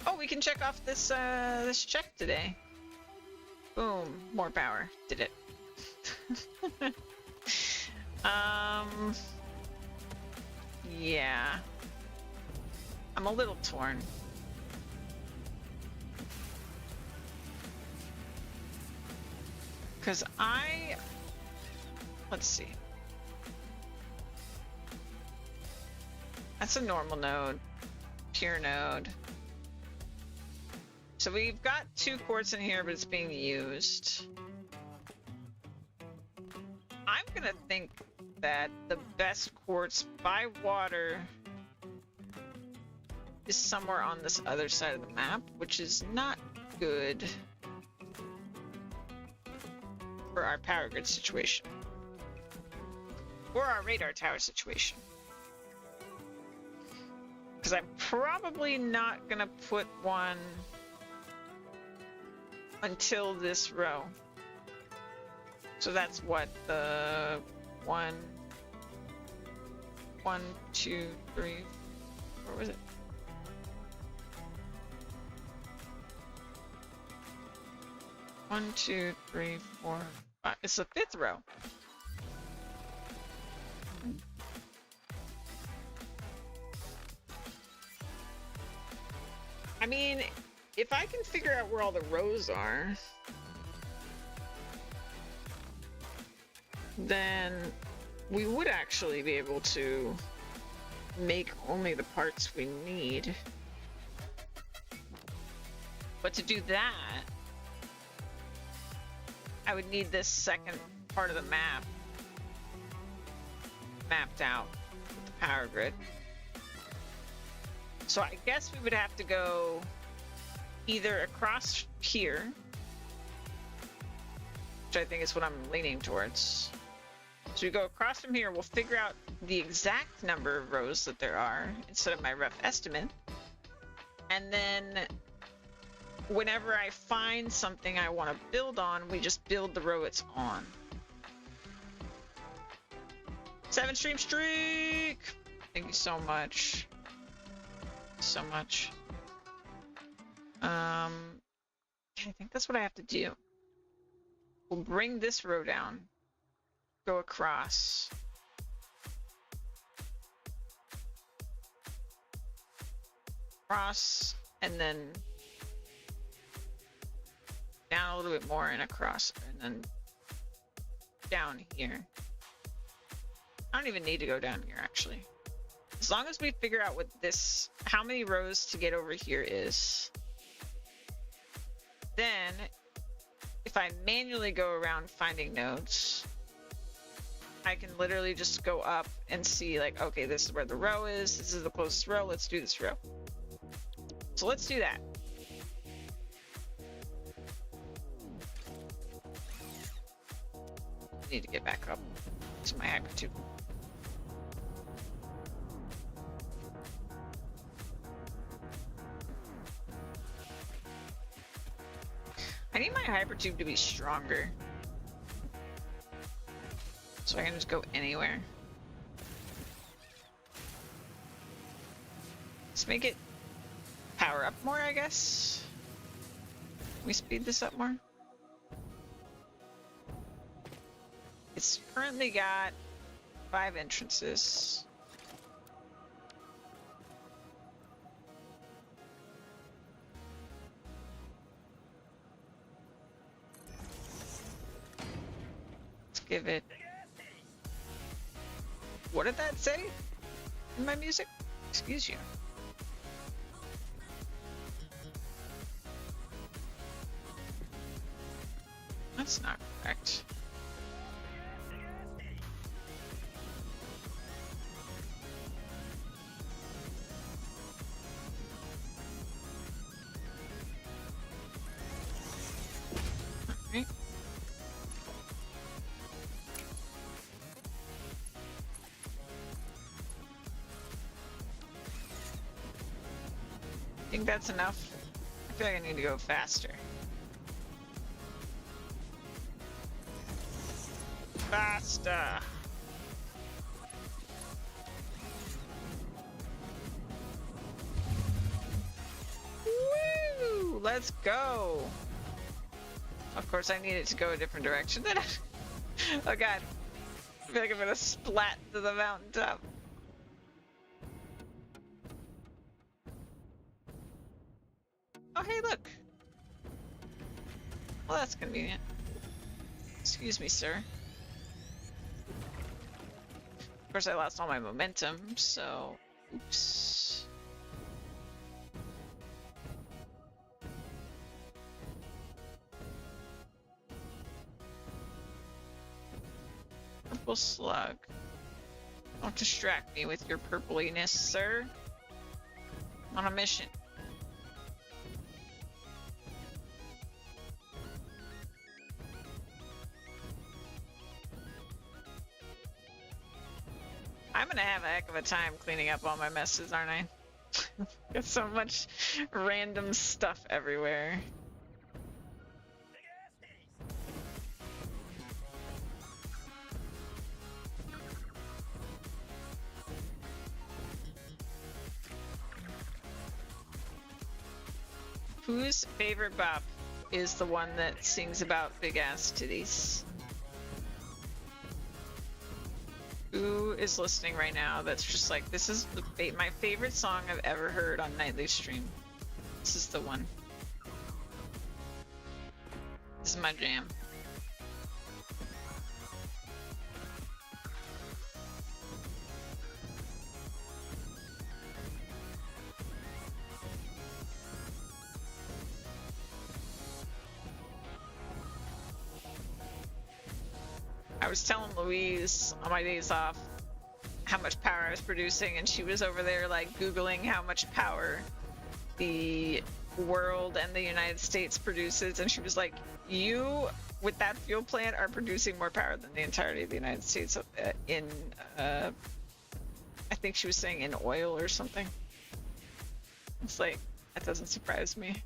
Oh, we can check off this this check today. Boom, more power. Did it. Yeah. I'm a little torn. Because let's see. That's a normal node, pure node. So we've got 2 quartz in here, but it's being used. I'm gonna think that the best quartz by water is somewhere on this other side of the map, which is not good for our power grid situation. Or our radar tower situation. Because I'm probably not gonna put one until this row. So that's what, the 1, 2, 3, where was it? One, 2, 3, 4, 5. It's the 5th row. I mean, if I can figure out where all the rows are, then we would actually be able to make only the parts we need. But to do that, I would need this second part of the map mapped out with the power grid. So I guess we would have to go either across here, which I think is what I'm leaning towards. So we go across from here, we'll figure out the exact number of rows that there are instead of my rough estimate. And then whenever I find something I want to build on, we just build the row it's on. 7 stream streak! Thank you so much. So much. I think that's what I have to do. We'll bring this row down. Go across. Across, and then down a little bit more and across, and then down here. I don't even need to go down here, actually. As long as we figure out what this, how many rows to get over here is, then if I manually go around finding nodes, I can literally just go up and see, like, okay, this is where the row is. This is the closest row. Let's do this row. So let's do that. I need to get back up to my hypertube. I need my hypertube to be stronger, so I can just go anywhere. Let's make it power up more, I guess. Can we speed this up more? It's currently got 5 entrances. Let's give it... What did that say in my music? Excuse you. That's not correct. Alright. I think that's enough. I feel like I need to go faster. Faster! Woo! Let's go! Of course, I need it to go a different direction than Oh god. I feel like I'm gonna splat to the mountaintop. Oh hey, look. Well, that's convenient. Excuse me, sir. Of course, I lost all my momentum, so... Oops. Purple slug. Don't distract me with your purpliness, sir. I'm on a mission. I'm gonna have a heck of a time cleaning up all my messes, aren't I? Got so much random stuff everywhere. Whose favorite bop is the one that sings about big ass titties? Who is listening right now that's just like, this is my favorite song I've ever heard on Nightly Stream. This is the one. This is my jam. I was telling Louise on my days off how much power I was producing, and she was over there like Googling how much power the world and the United States produces, and she was like, you, with that fuel plant, are producing more power than the entirety of the United States in, I think she was saying in oil or something. It's like, that doesn't surprise me.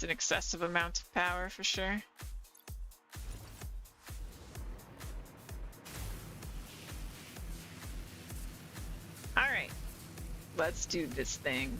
An excessive amount of power for sure. All right, let's do this thing.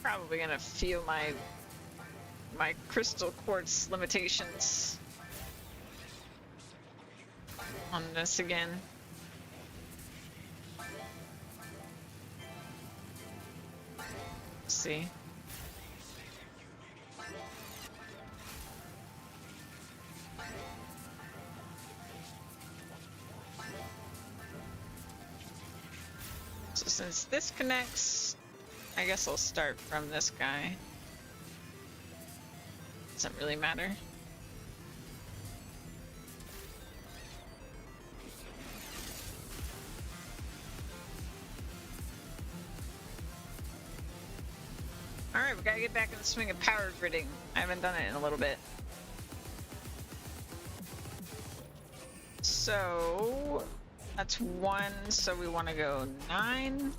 Probably gonna feel my crystal quartz limitations on this again. Let's see. So since this connects, I guess I'll start from this guy. Doesn't really matter. Alright, we gotta get back in the swing of power gridding. I haven't done it in a little bit. So that's 1, so we want to go 9.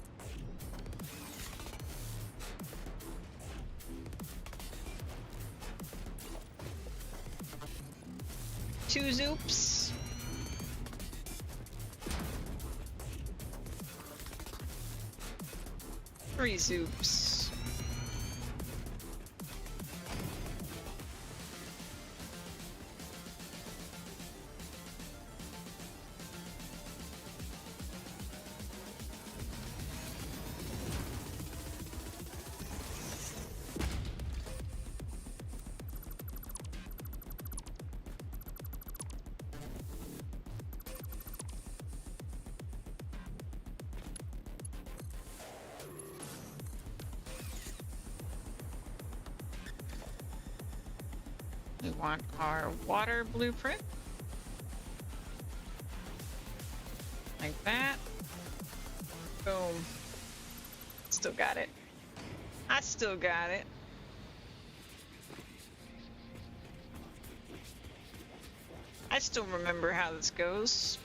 Two zoops. 3 zoops. We want our water blueprint. Like that. Boom. Still got it. I still got it. I still remember how this goes.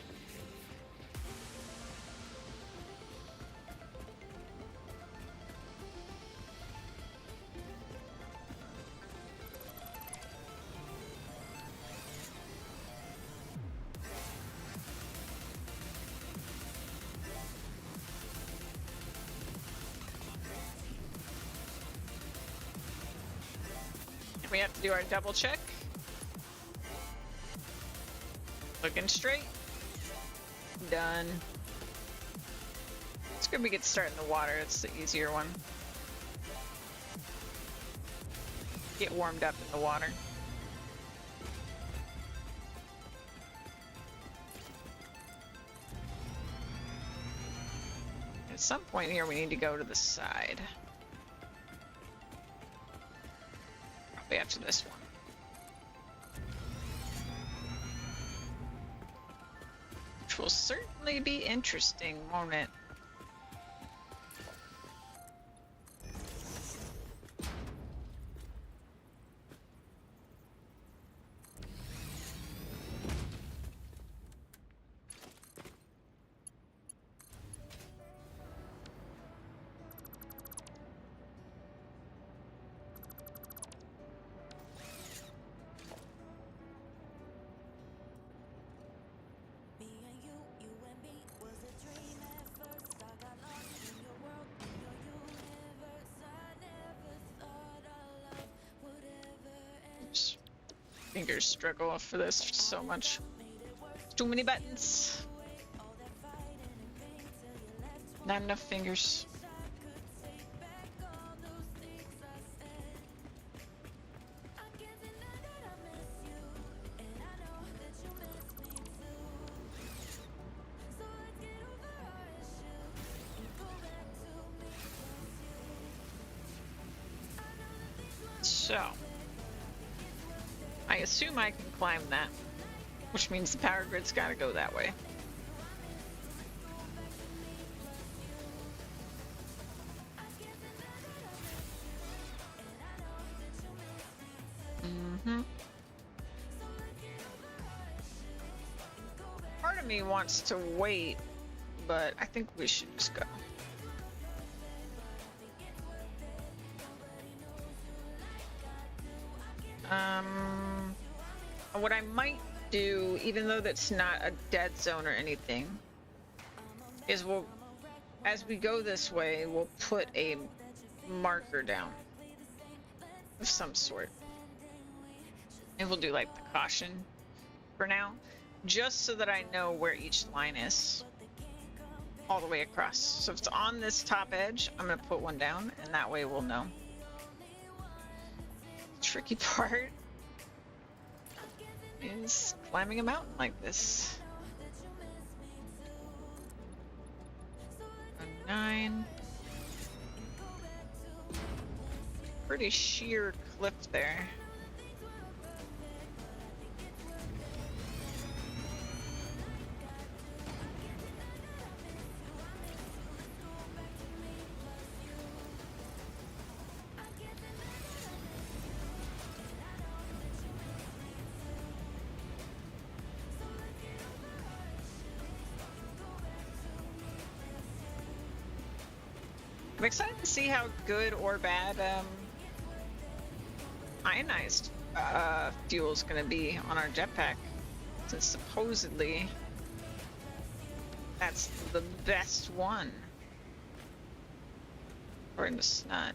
we have to do our double check. Looking straight. Done. It's good we get started in the water. It's the easier one. Get warmed up in the water. At some point here, we need to go to the side. Probably after this one. Which will certainly be interesting, won't it? Fingers struggle for this so much. Too many buttons. Not enough fingers. So I assume I can climb that, which means the power grid's gotta go that way. Part of me wants to wait, but I think we should just go. What I might do, even though that's not a dead zone or anything, is as we go this way, we'll put a marker down of some sort. And we'll do like the caution for now, just so that I know where each line is all the way across. So if it's on this top edge, I'm gonna put one down, and that way we'll know. Tricky part is climbing a mountain like this. A 9. Pretty sheer cliff there. I'm excited to see how good or bad ionized fuel is going to be on our jetpack, since supposedly that's the best one, according to Snut.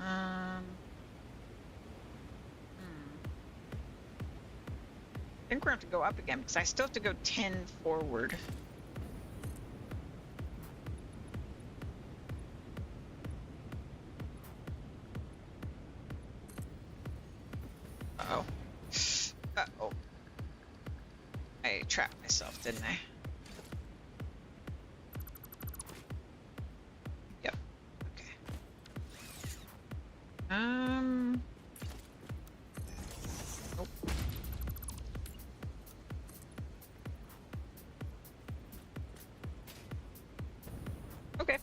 I think we're going to have to go up again, because I still have to go 10 forward. Uh-oh. I trapped myself, didn't I? Yep. Okay. Nope. Okay.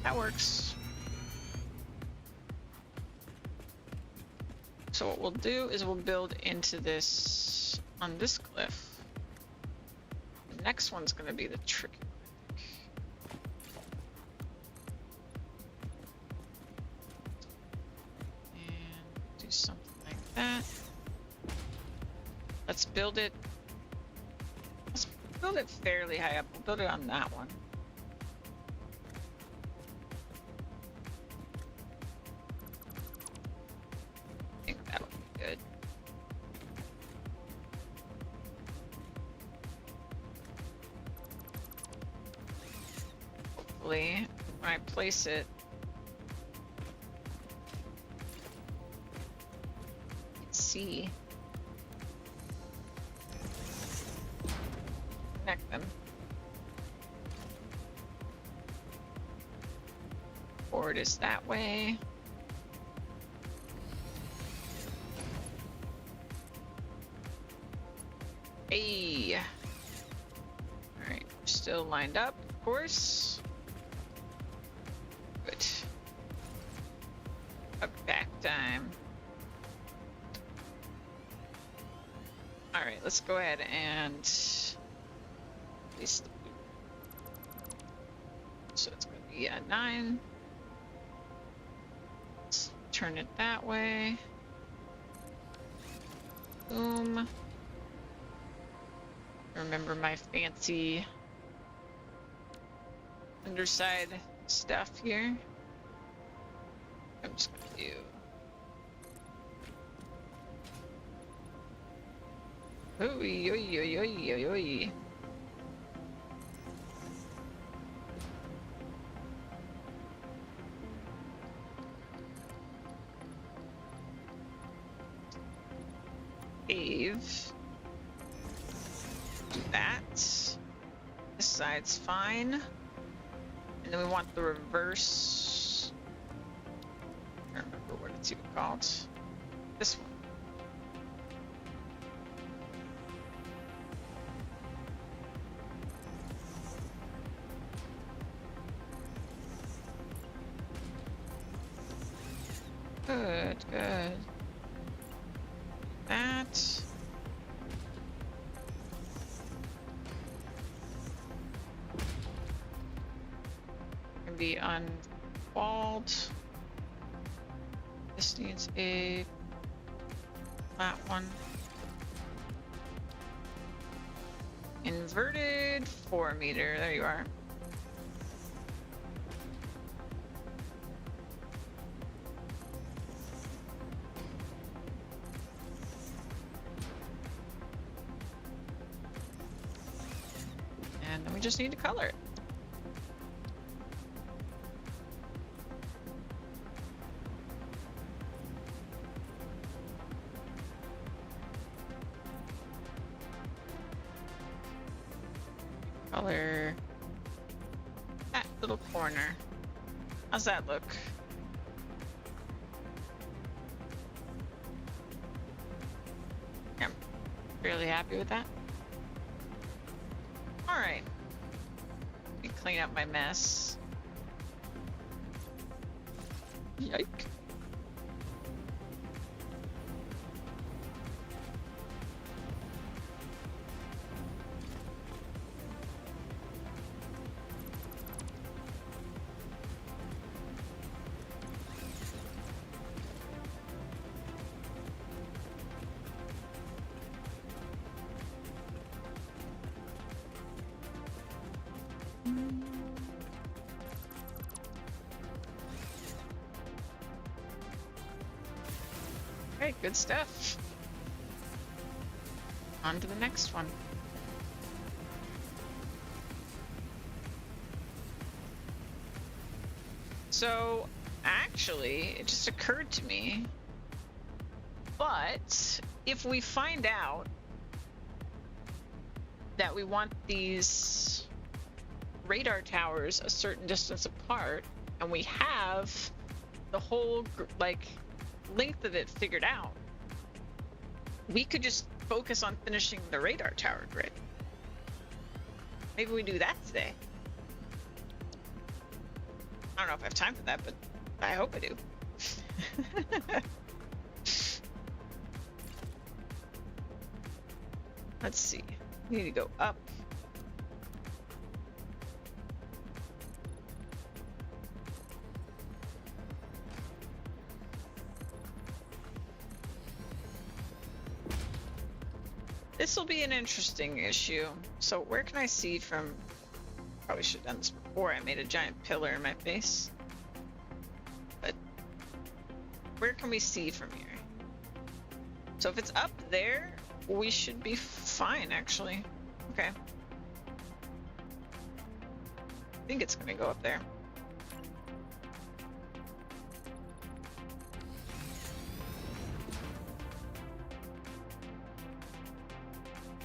That works. So what we'll do is we'll build into this on this cliff. The next one's going to be the tricky one, and do something like that. Let's build it. Let's build it fairly high up. We'll build it on that one. hopefully when I place it, let's see. Connect them. Forward is that way. Hey. Alright, still lined up, of course. Good. Back time. Alright, let's go ahead and place the blue. So it's going to be a 9. Let's turn it that way. Boom. Remember my fancy underside stuff here. I'm just gonna do oi, oi, oi, oi, oi, oi. Save. Do that. This side's fine. And then we want the reverse. I don't remember what it's even called. This one. Good, good. That. Can be unwalled. This needs a flat one. Inverted 4 meter. There you are. And then we just need to color it. Color that little corner. How's that look? Yeah, I'm fairly happy with that. All right, let me clean up my mess. Yike. Okay, good stuff. On to the next one. So, actually, it just occurred to me, but if we find out that we want these radar towers a certain distance apart, and we have the whole, like, length of it figured out, we could just focus on finishing the radar tower grid. Maybe we do that today. I don't know if I have time for that, but I hope I do. Let's see. We need to go up. This will be an interesting issue. So where can I see from? Probably should have done this before I made a giant pillar in my face. But where can we see from here? So if it's up there, we should be fine, actually. Okay. think it's gonna go up there.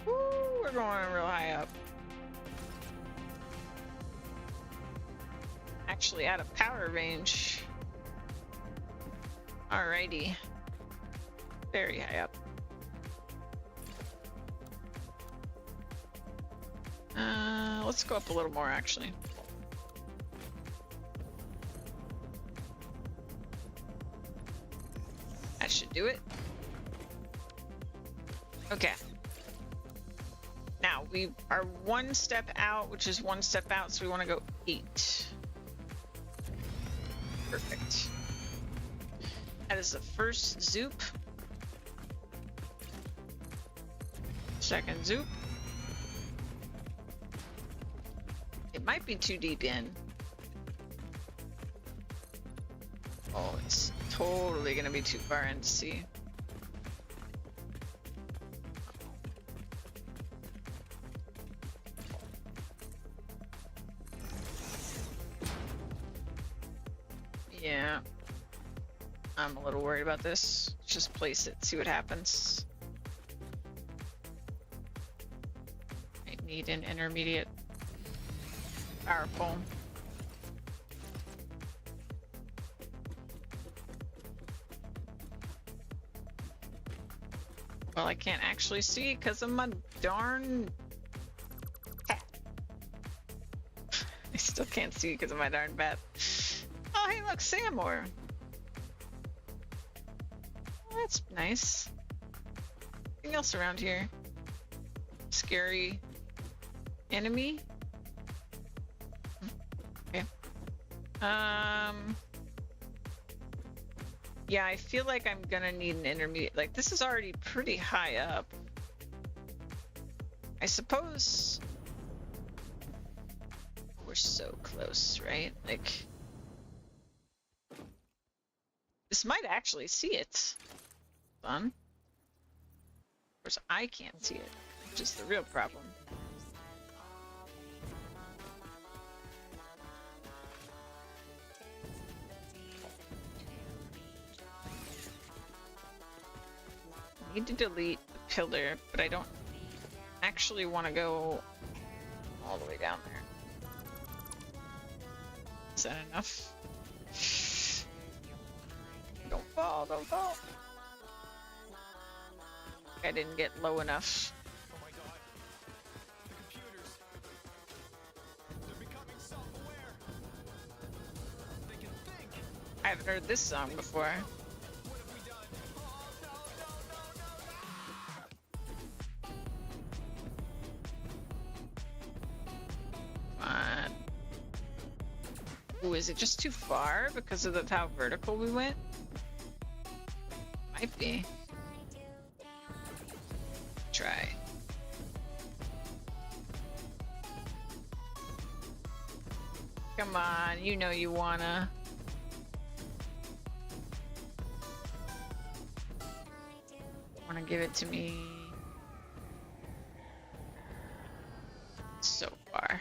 Woo, we're going real high up. Actually out of power range. Alrighty. Very high up. Let's go up a little more actually. That should do it. Okay. Now we are one step out, which is one step out, so we want to go 8. Perfect. That is the first zoop. Second zoop. It might be too deep in. Oh, it's totally gonna be too far in to see. Yeah. I'm a little worried about this. Just place it, see what happens. I need an intermediate powerful. Well, I can't actually see because of my darn hat. I still can't see because of my darn bat. Oh, hey, look, Samor. Well, that's nice. Anything else around here? Scary enemy? Okay. Yeah, I feel like I'm gonna need an intermediate. Like, this is already pretty high up. I suppose we're so close, right? Like, this might actually see it. Fun. Of course, I can't see it, which is the real problem. I need to delete the pillar, but I don't actually want to go all the way down there. Is that enough? Don't fall, don't fall. I didn't get low enough. Oh my god. The computers. They're becoming self-aware. They can think. I haven't heard this song before. What have we done? Oh no, no, no, no. Come on. Ooh, is it just too far because of how vertical we went? Might be. Try. Come on, you know you wanna. Wanna give it to me. So far.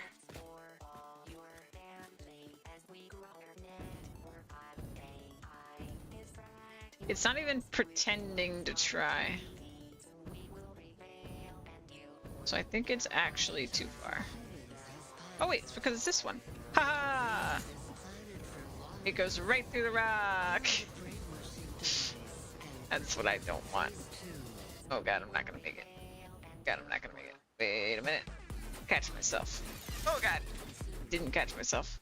It's not even pretending to try. So I think it's actually too far. Oh wait, it's because it's this one. Ha ha! It goes right through the rock. That's what I don't want. Oh god, I'm not gonna make it. God, I'm not gonna make it. Wait a minute. Catch myself. Oh god. Didn't catch myself.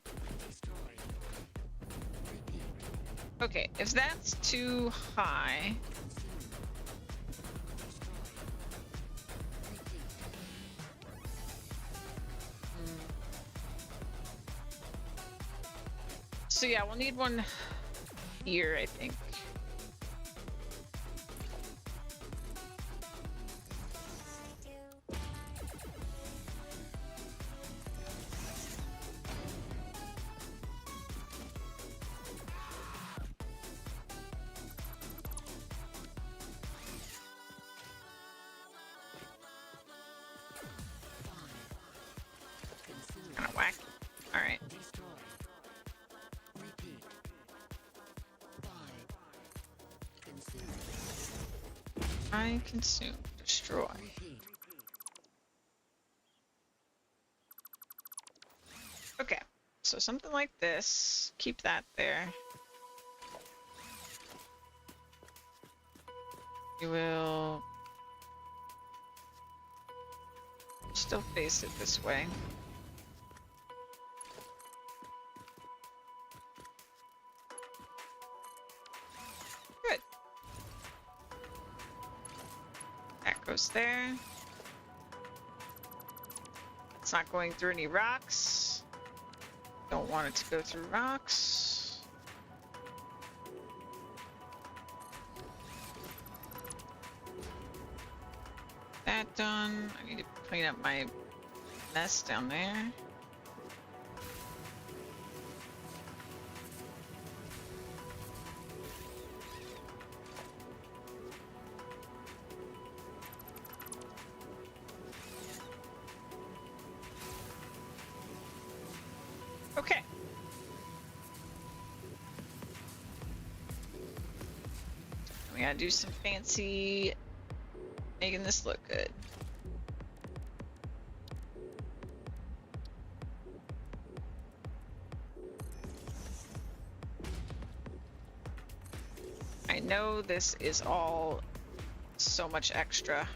Okay, if that's too high. So yeah, we'll need one here, I think. Kind of whack. All right. I consume, destroy. Okay, so something like this. Keep that there. You will still face it this way. Good. That goes there. It's not going through any rocks. Don't want it to go through rocks. That done. I need to clean up my mess down there. Okay. We gotta do some fancy making this look good. I know this is all so much extra,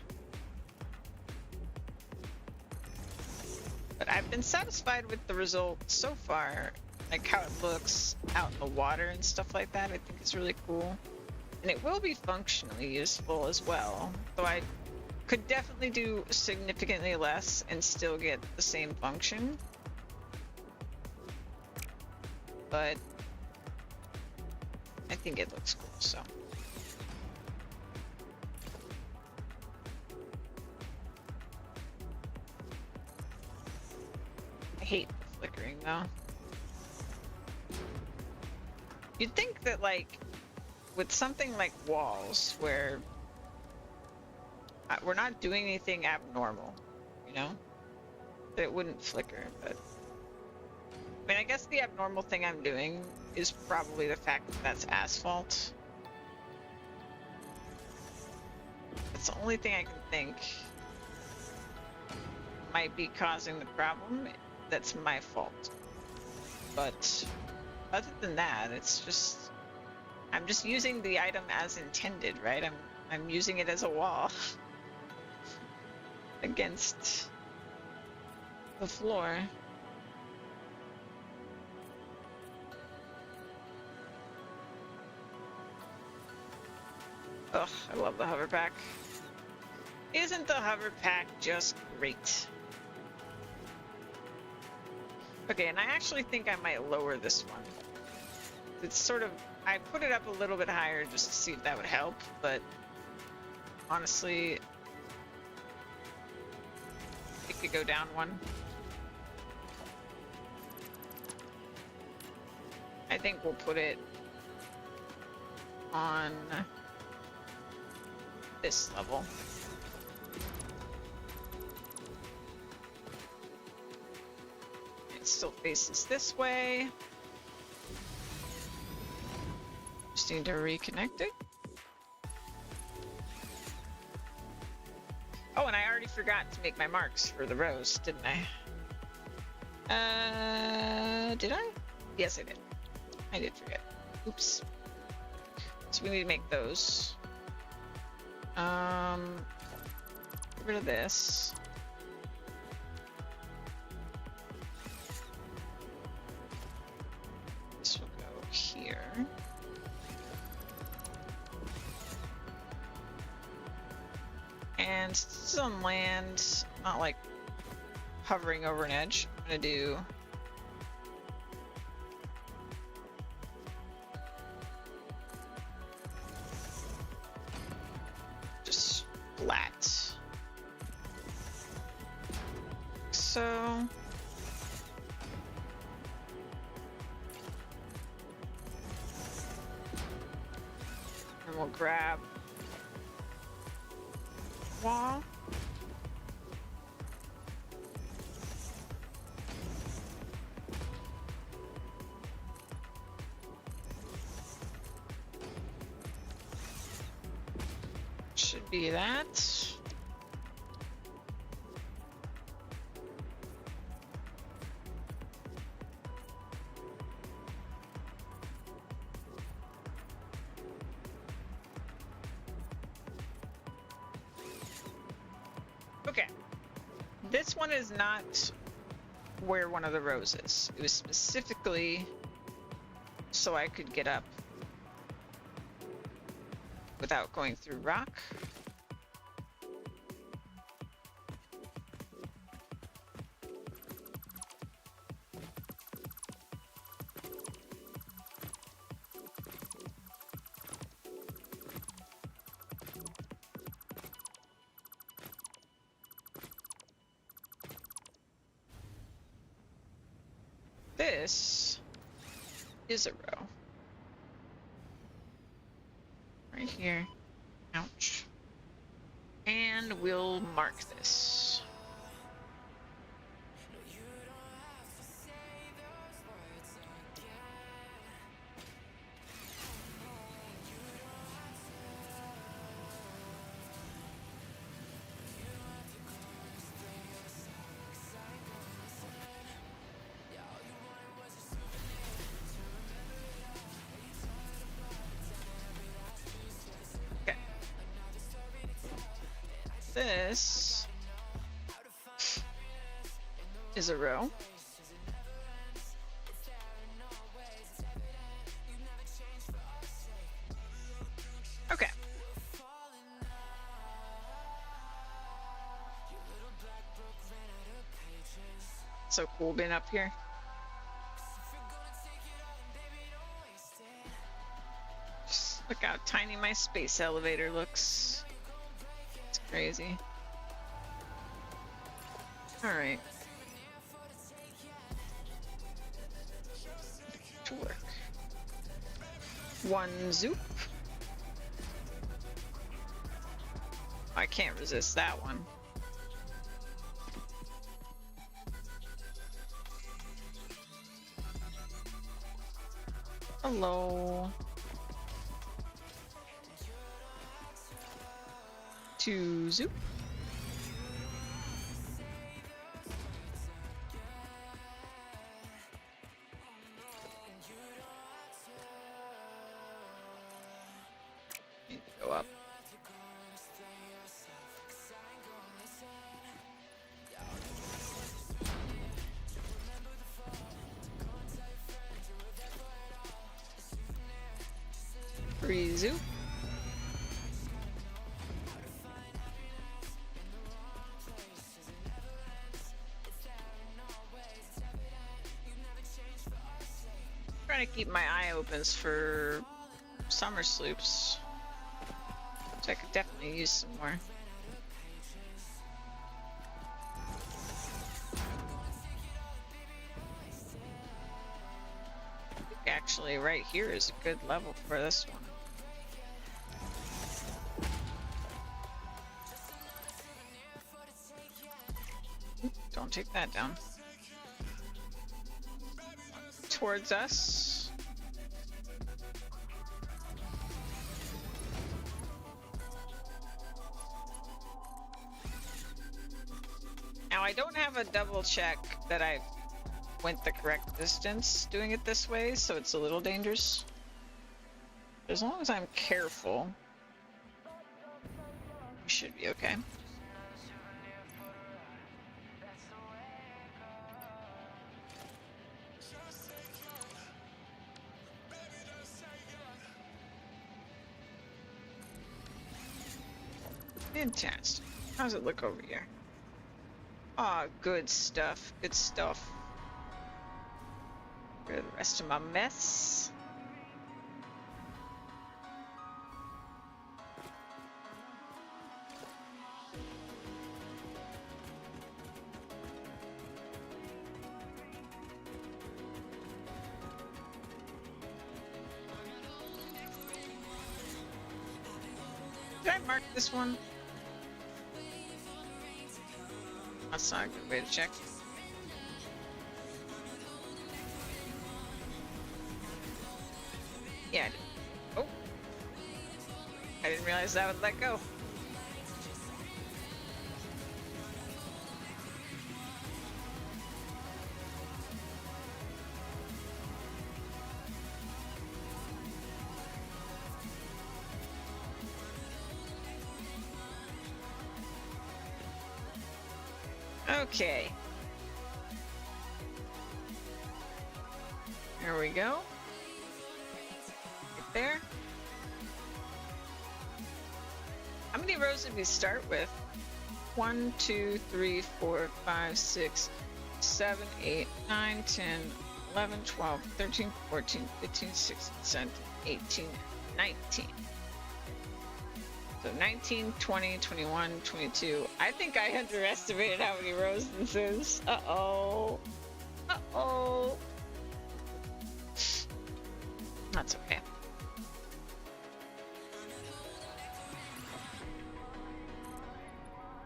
but I've been satisfied with the result so far. Like how it looks out in the water and stuff like that, I think it's really cool. And it will be functionally useful as well, though I could definitely do significantly less and still get the same function. But I think it looks cool, so. I hate the flickering though. You'd think that like, with something like walls, where we're not doing anything abnormal, you know, that it wouldn't flicker, but I mean, I guess the abnormal thing I'm doing is probably the fact that that's asphalt. It's the only thing I can think might be causing the problem. That's my fault. But other than that, it's just, I'm just using the item as intended, right? I'm using it as a wall against the floor. Ugh, I love the hover pack. Isn't the hover pack just great? Okay, and I actually think I might lower this one. It's sort of, I put it up a little bit higher just to see if that would help, but honestly, it could go down one. I think we'll put it on this level. It still faces this way. Just need to reconnect it. Oh, and I already forgot to make my marks for the rows, didn't I? Did I? Yes, I did. I did forget. Oops. So we need to make those. Get rid of this. This will go here. And this is on land, not like hovering over an edge. I'm gonna do just flat. So and we'll grab wall. Should be that. Okay. This one is not where one of the rows is. It was specifically so I could get up without going through rock. This is a row. Right here. Ouch. And we'll mark this. Okay. This is a row. Okay. So cool being up here. Just look how tiny my space elevator looks. It's crazy. All right. To work. One zoop. I can't resist that one. Hello. Two zoop. Need to go up. Three zoop. Trying to keep my eye opens for summer sloops. Which I could definitely use some more. I think actually right here is a good level for this one. Don't take that down. Towards us. Now I don't have a double check that I went the correct distance doing it this way, so it's a little dangerous. As long as I'm careful, we should be okay. Fantastic. How does it look over here? Ah, good stuff. Good stuff. Rid of the rest of my mess. Did I mark this one? That's not a good way to check. Yeah, I did. Oh. I didn't realize that would let go. Okay. There we go. Right there. How many rows did we start with? 1, 2, 3, 4, 5, 6, 7, 8, 9, 10, 11, 12, 13, 14, 15, 16, 17, 18, 19. So 19, 20, 21, 22. I think I underestimated how many rows this is. Uh-oh. Uh-oh. That's okay.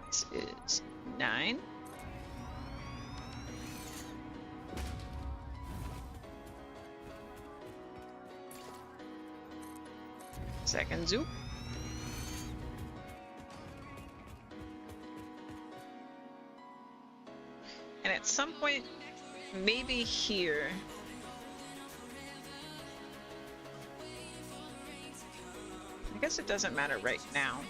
This is 9. Second zoop. And at some point, maybe here. I guess it doesn't matter right now,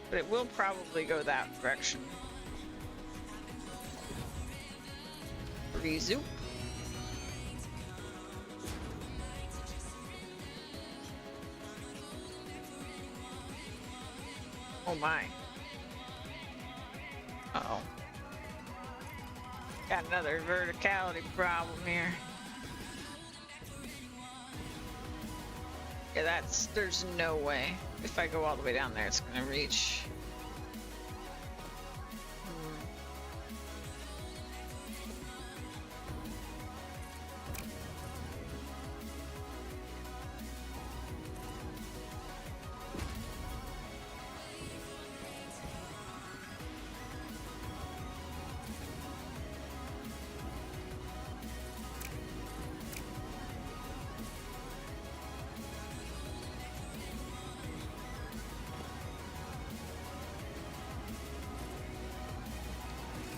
but it will probably go that direction. Rezoop. Oh my. Uh-oh. Got another verticality problem here. Yeah, there's no way. If I go all the way down there, it's gonna reach.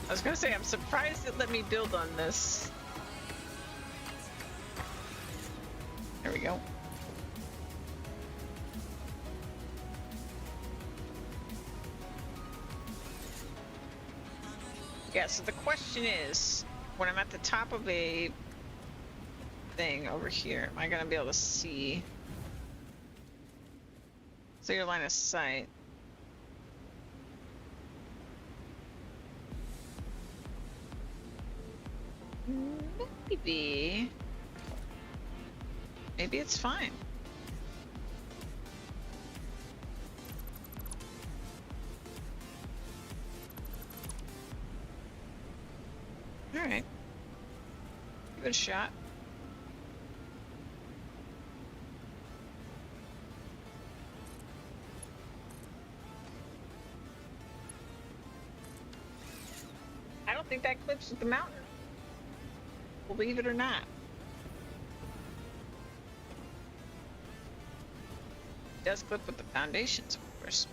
I was gonna say, I'm surprised it let me build on this. There we go. Yeah, so the question is, when I'm at the top of a thing over here, am I gonna be able to see? So your line of sight. Maybe it's fine. All right, give it a shot. I don't think that clips with the mountain. Believe it or not. It does clip with the foundations, of course.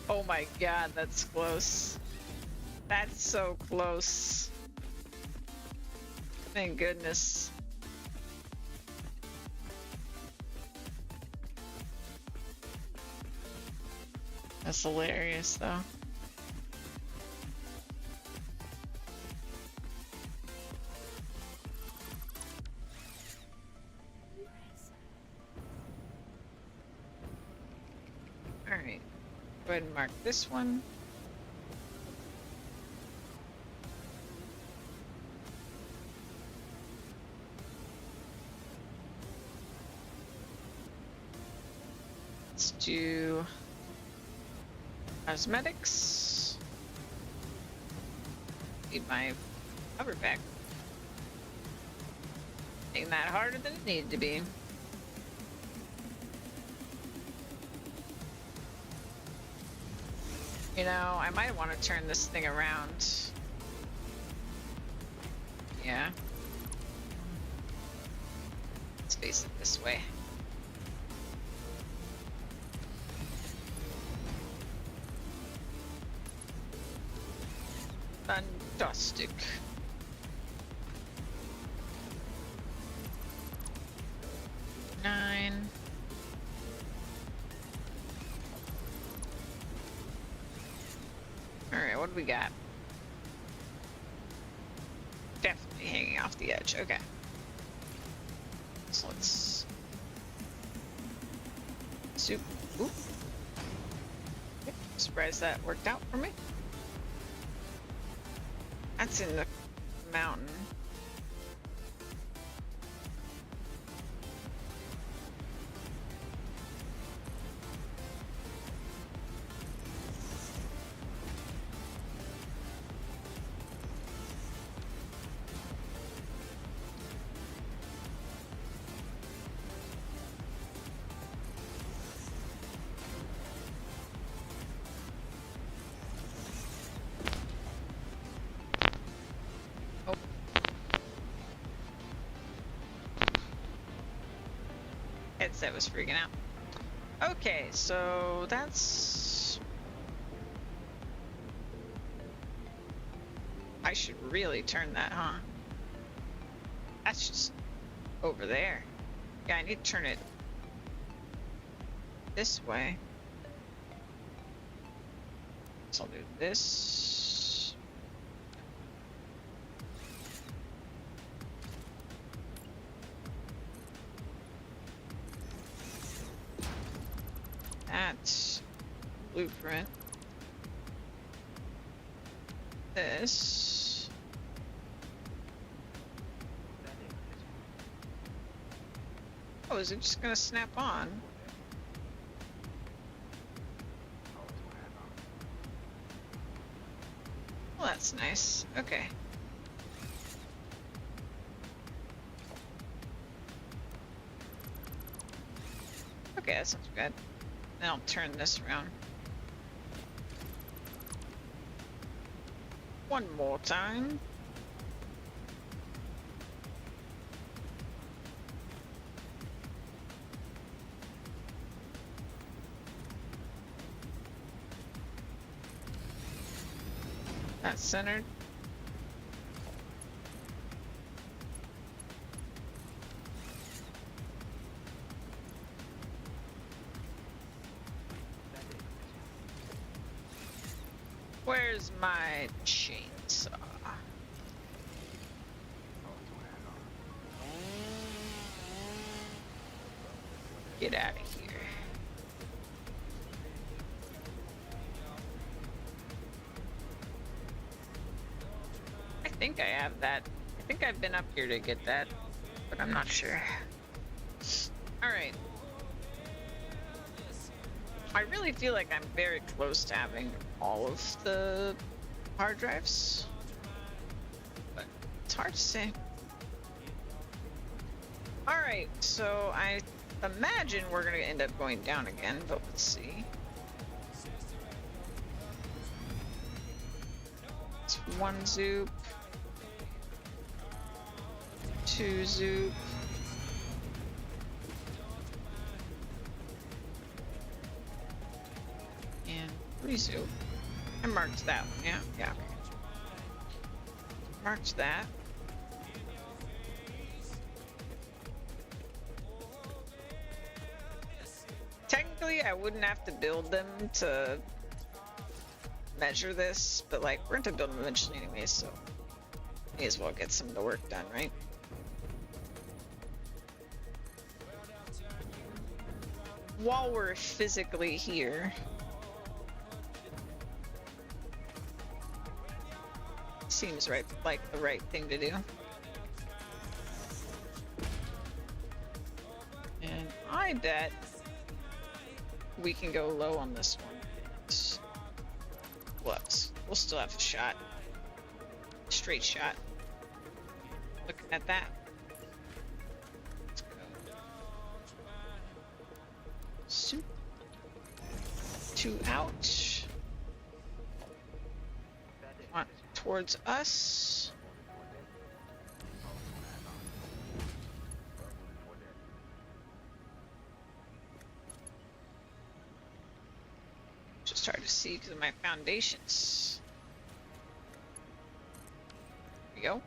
Oh my god, that's close. That's so close. Thank goodness. That's hilarious, though. All right, go ahead and mark this one. Let's do cosmetics. Need my cover back. Making that harder than it needed to be. You know, I might want to turn this thing around. Yeah. Let's face it this way. Fantastic. What do we got? Definitely hanging off the edge. Okay. So let's soup. Oop. Okay. Surprised that worked out for me. That's in the mountain. Headset was freaking out. Okay, so that's... I should really turn that, huh? That's just over there. Yeah, I need to turn it this way. So I'll do this. That's blueprint. This. Oh, is it just gonna snap on? Well, that's nice. Okay. Okay, that sounds good. Then I'll turn this around. One more time. That's centered. Where's my chainsaw? Get out of here. I think I have that. I think I've been up here to get that, but I'm not sure. Alright. I really feel like I'm very close to having all of the hard drives, but it's hard to say. Alright, so I imagine we're gonna end up going down again, but let's see. It's 1 zoop, 2 zoop. Zoop. I marked that one, yeah. Marked that. Technically, I wouldn't have to build them to measure this, but like, we're going to build them eventually anyway, so may as well get some of the work done, right? While we're physically here. Seems right, like the right thing to do. And I bet we can go low on this one. Looks. We'll still have a shot. Straight shot. Looking at that. Let's go. Soup. 2 out. One towards us. Just hard to see because of my foundations. There we go.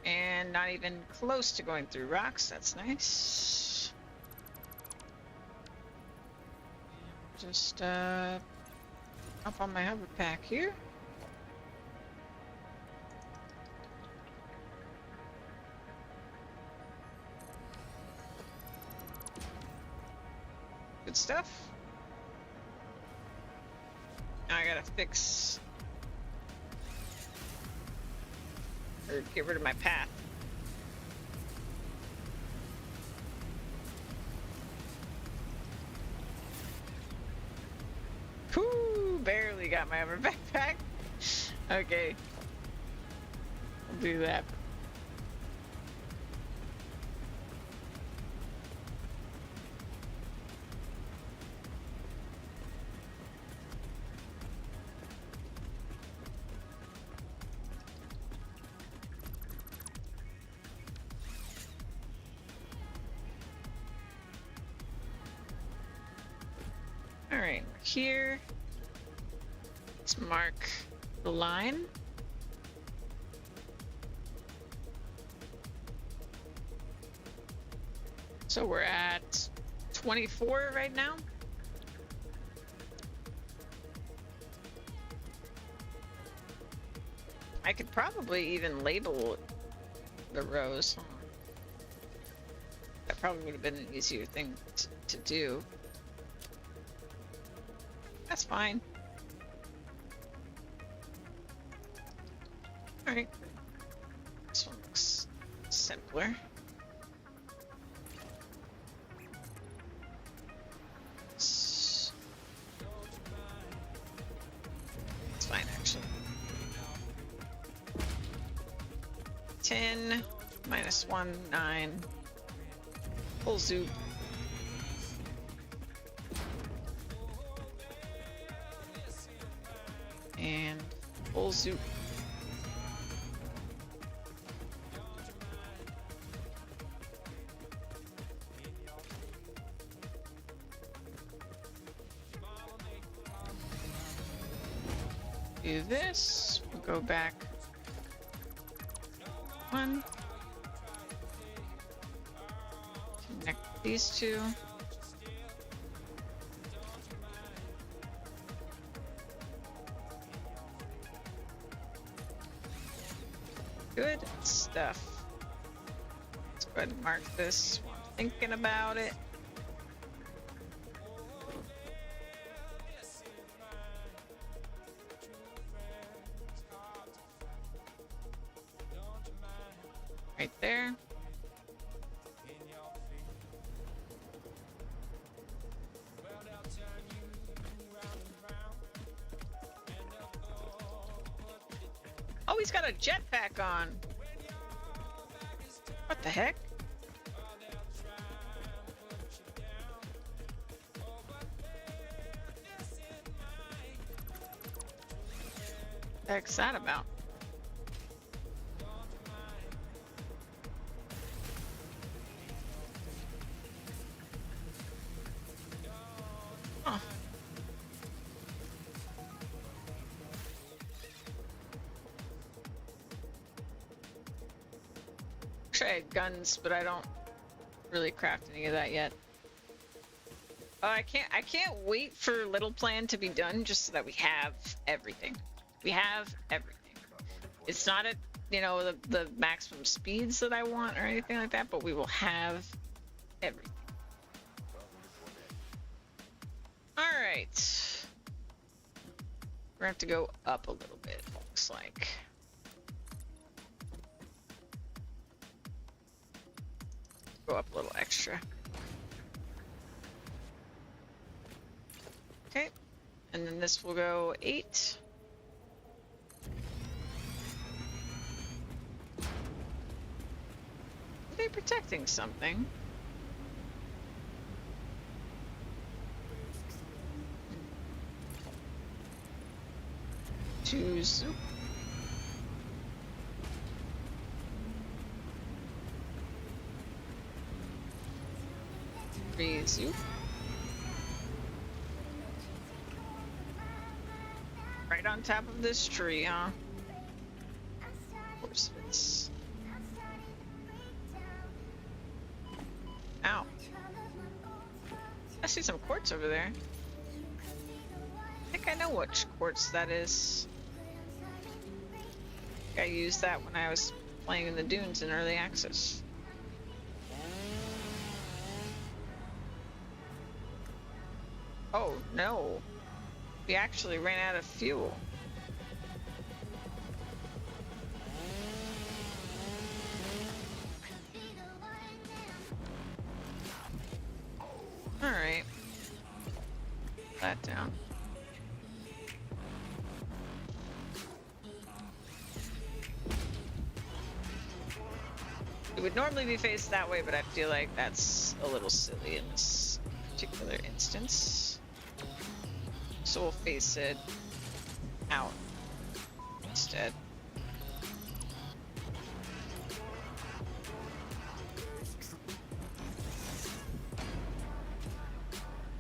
And not even close to going through rocks. That's nice. Up on my hover pack here. Good stuff. Now I gotta fix or get rid of my path. Whoo! Barely got my other backpack. Okay. I'll do that. Alright, here. Let's mark the line. So we're at 24 right now. I could probably even label the rows. That probably would have been an easier thing to do. That's fine. Alright. This one looks simpler. It's fine, actually. 10 minus 1, 9. Full zoop. And full zoop. Do this. We'll go back. 1. Connect these two. Good stuff. Let's go ahead and mark this while I'm thinking about it. Right there. Oh, he's got a jetpack on. What the heck? What the heck's that about? Huh. Wish I had guns, but I don't really craft any of that yet. Oh, I can't wait for Little Plan to be done just so that we have everything. We have everything. It's not at, you know, the maximum speeds that I want or anything like that, but we will have everything. Alright. We're gonna have to go up a little bit, looks like. Go up a little extra. Okay. And then this will go 8. Are they protecting something? Two zoop. 3 zoop. Right on top of this tree, huh? Of course it's. Ow. I see some quartz over there. I think I know which quartz that is. I used that when I was playing in the dunes in early access. Oh no, we actually ran out of fuel. All right, that down. It would normally be faced that way, but I feel like that's a little silly in this particular instance. So we'll face it out instead.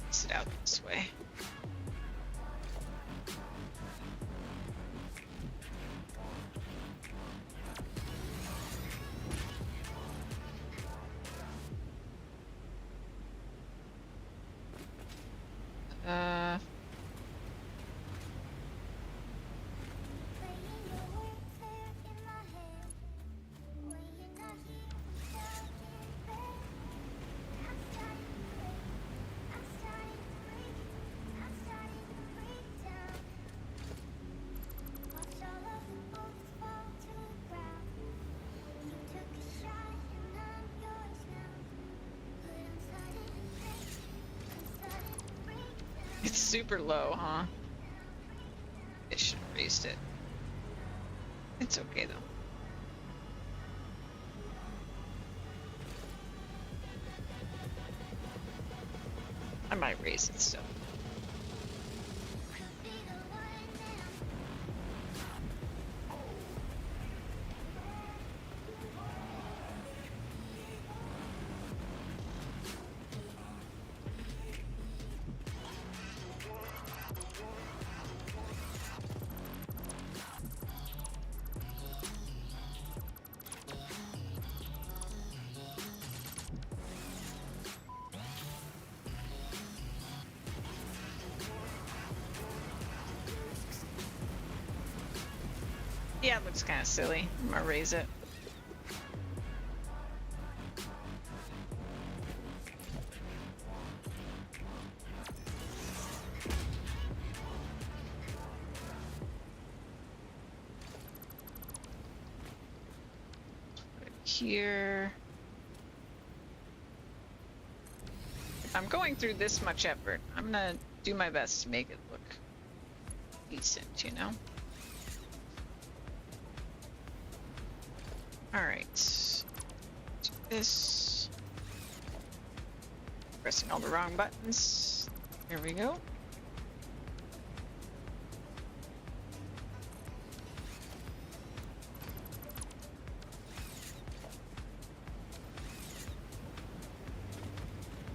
Face it out this way. It's super low, huh? They should have raised it. It's okay though. I might raise it still. Yeah, it looks kind of silly. I'm gonna raise it. Put it here. If I'm going through this much effort, I'm gonna do my best to make it look decent, you know? Alright, do this. Pressing all the wrong buttons. Here we go.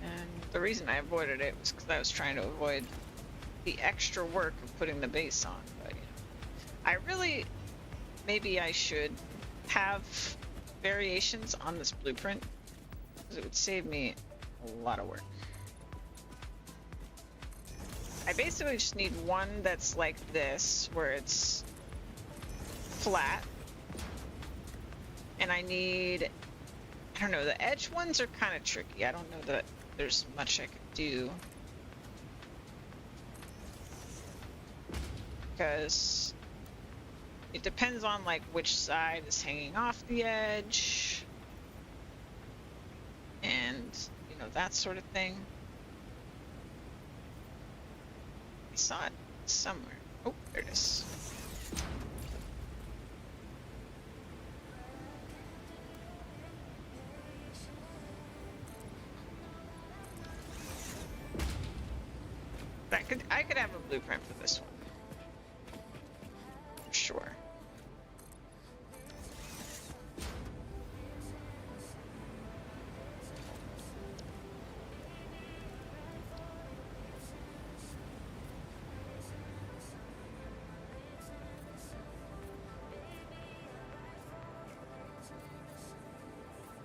And the reason I avoided it was because I was trying to avoid the extra work of putting the base on. But you know, I really, maybe I should have variations on this blueprint because it would save me a lot of work. I basically just need one that's like this where it's flat, and I need, I don't know, the edge ones are kind of tricky. I don't know that there's much I could do because it depends on like which side is hanging off the edge and you know, that sort of thing. I saw it somewhere. Oh, there it is. I could have a blueprint for this one. For sure.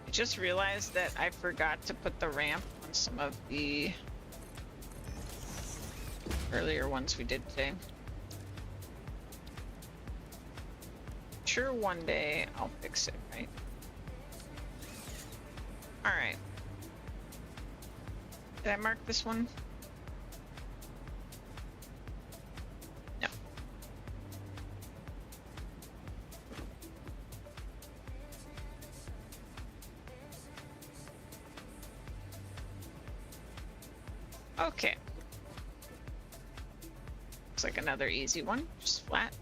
I just realized that I forgot to put the ramp on some of the earlier ones we did today. Sure, one day I'll fix it, right? Alright. Did I mark this one? No. Okay. Looks like another easy one, just flat.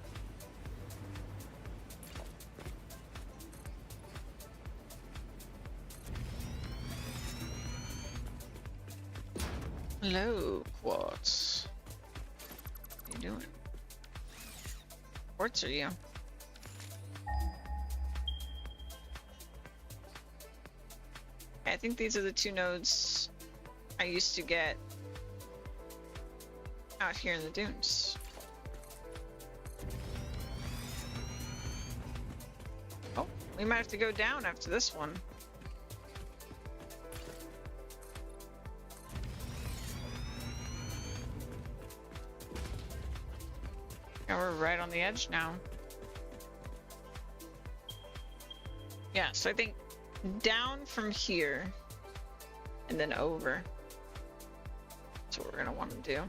Hello, Quartz. What are you doing? Quartz are you? I think these are the two nodes I used to get out here in the dunes. Oh, we might have to go down after this one. Yeah, we're right on the edge now. Yeah, so I think down from here and then over. That's what we're gonna want to do.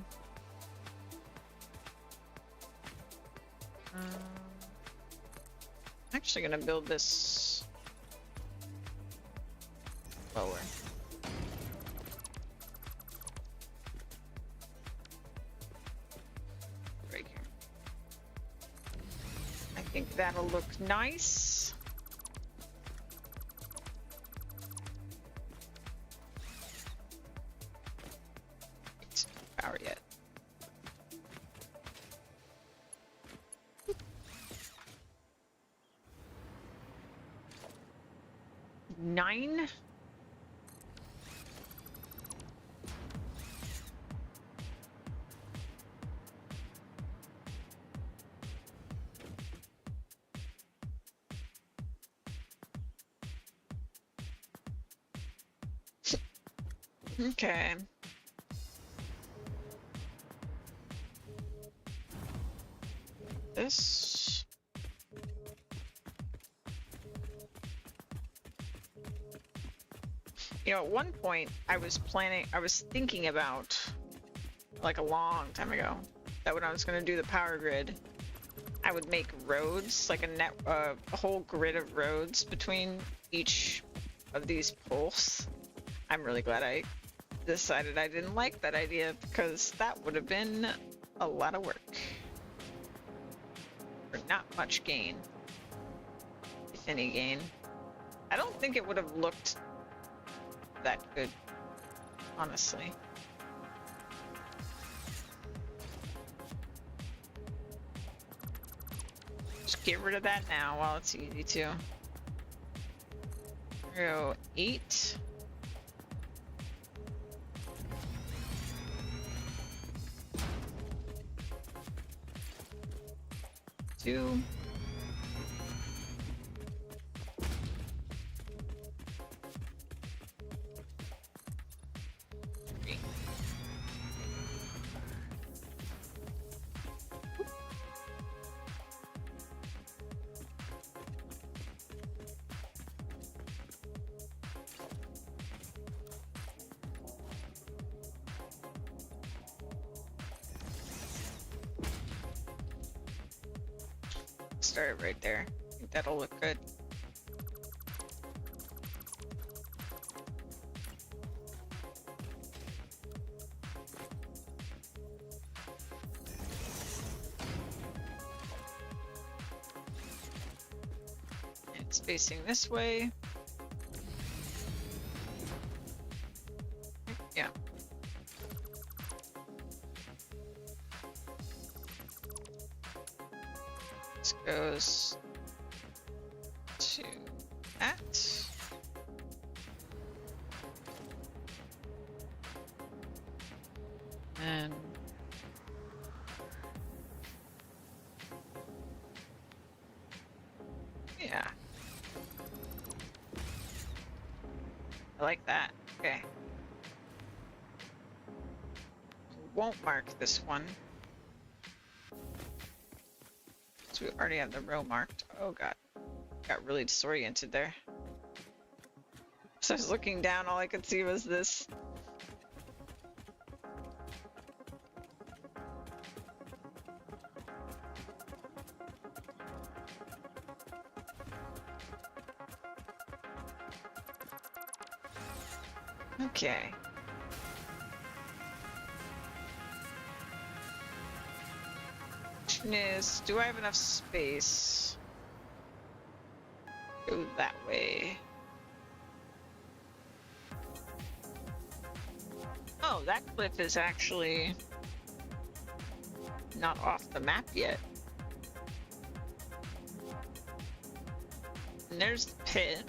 I'm actually gonna build this lower. Right here. I think that'll look nice. It's not power yet. Nine. Okay. This. You know, at one point I was thinking about, like a long time ago, that when I was gonna do the power grid, I would make roads, like a whole grid of roads between each of these poles. I'm really glad I decided I didn't like that idea, because that would have been a lot of work. For not much gain. If any gain. I don't think it would have looked that good, honestly. Just get rid of that now while it's easy to. Go 8. Two. Three. Start it right there. I think that'll look good. It's facing this way. Yeah. This goes to that. And yeah. I like that. Okay. won't mark this one. So we already have the row marked. Oh god. Got really disoriented there. So I was looking down, all I could see was this. Okay. Question is, do I have enough space? Go that way. Oh, that cliff is actually not off the map yet. And there's the pit.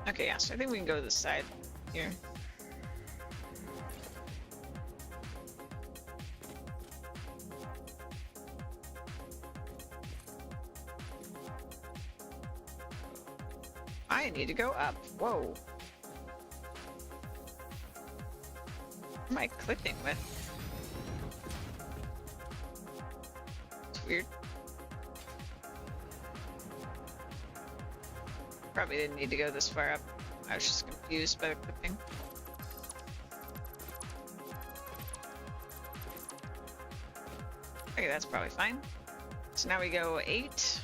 Okay, yeah, so I think we can go to the side here. I need to go up. Whoa. What am I clicking with? It's weird. Probably didn't need to go this far up. I was just confused by the clipping. Okay, that's probably fine. So now we go 8.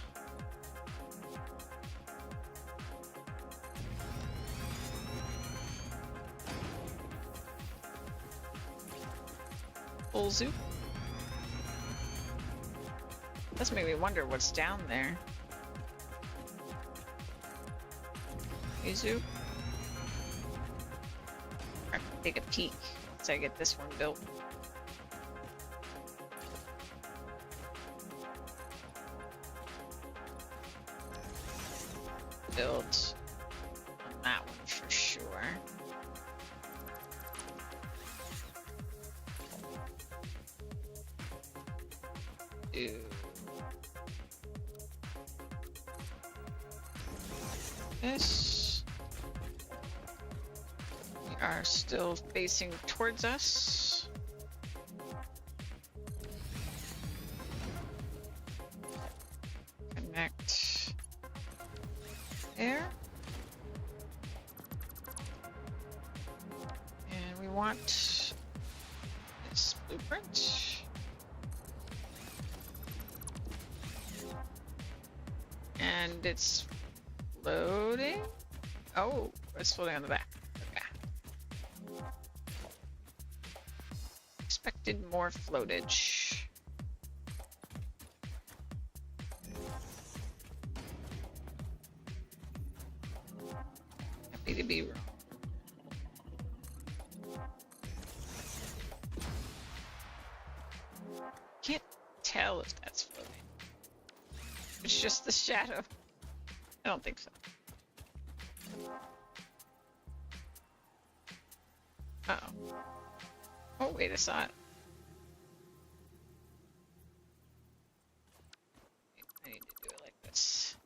Full zoop. Does make me wonder what's down there. Hey, zoop. I can take a peek once I get this one built. Built on that one for sure. Do this. We are still facing towards us. Connect there. And we want this blueprint. And it's loading. Oh, it's floating on the back. Okay. Expected more floatage. Happy to be wrong. Can't tell if that's floating. It's just the shadow. I don't think so. Uh-oh. Oh, wait, I saw it. I need to do it like this.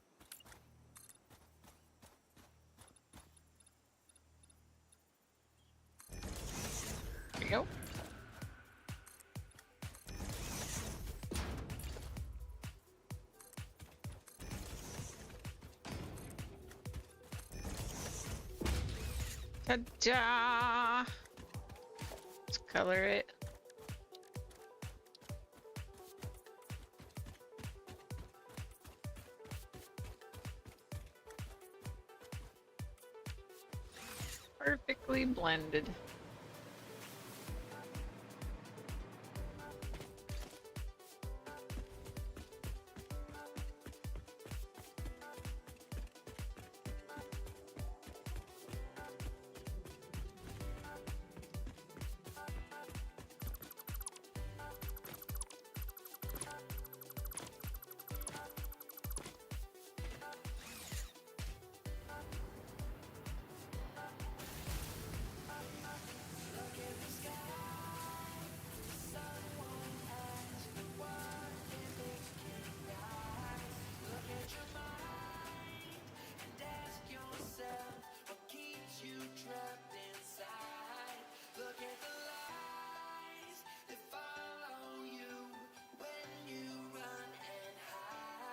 There we go. Ta-da! Let's color it. Perfectly blended.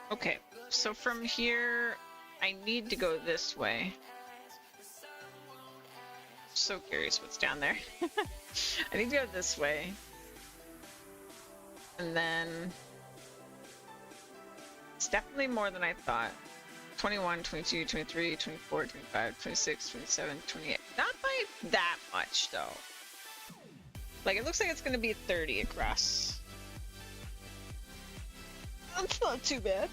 Okay, so from here, I need to go this way. So curious what's down there. I need to go this way. And then... It's definitely more than I thought. 21, 22, 23, 24, 25, 26, 27, 28. Not by that much, though. Like, it looks like it's gonna be 30 across. That's not too bad.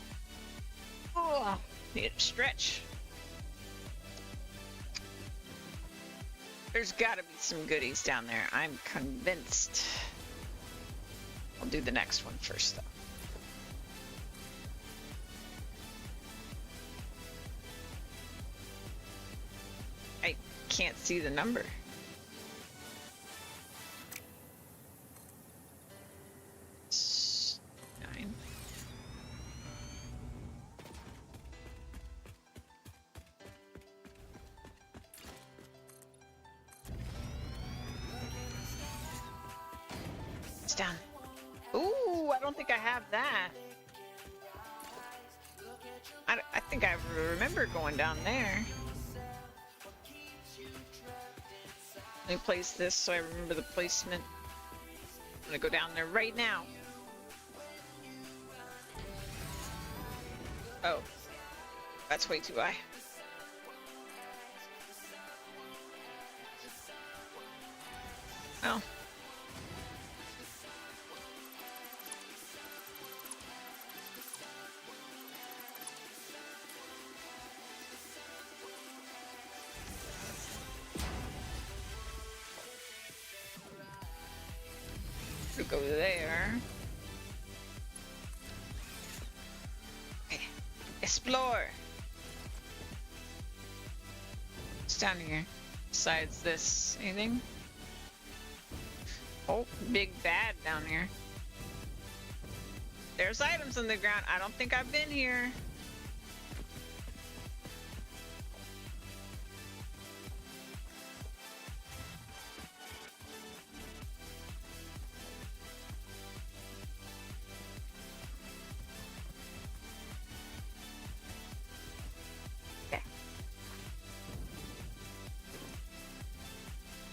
Oh, need to stretch. There's gotta be some goodies down there. I'm convinced. I'll do the next one first, though. I can't see the number. It's 9. It's down. Ooh, I don't think I have that. I think I remember going down there. Let me place this so I remember the placement. I'm gonna go down there right now. Oh, that's way too high. Well. We'll go there. Okay. Explore. What's down here? Besides this, anything? Oh, big bad down here. There's items on the ground. I don't think I've been here.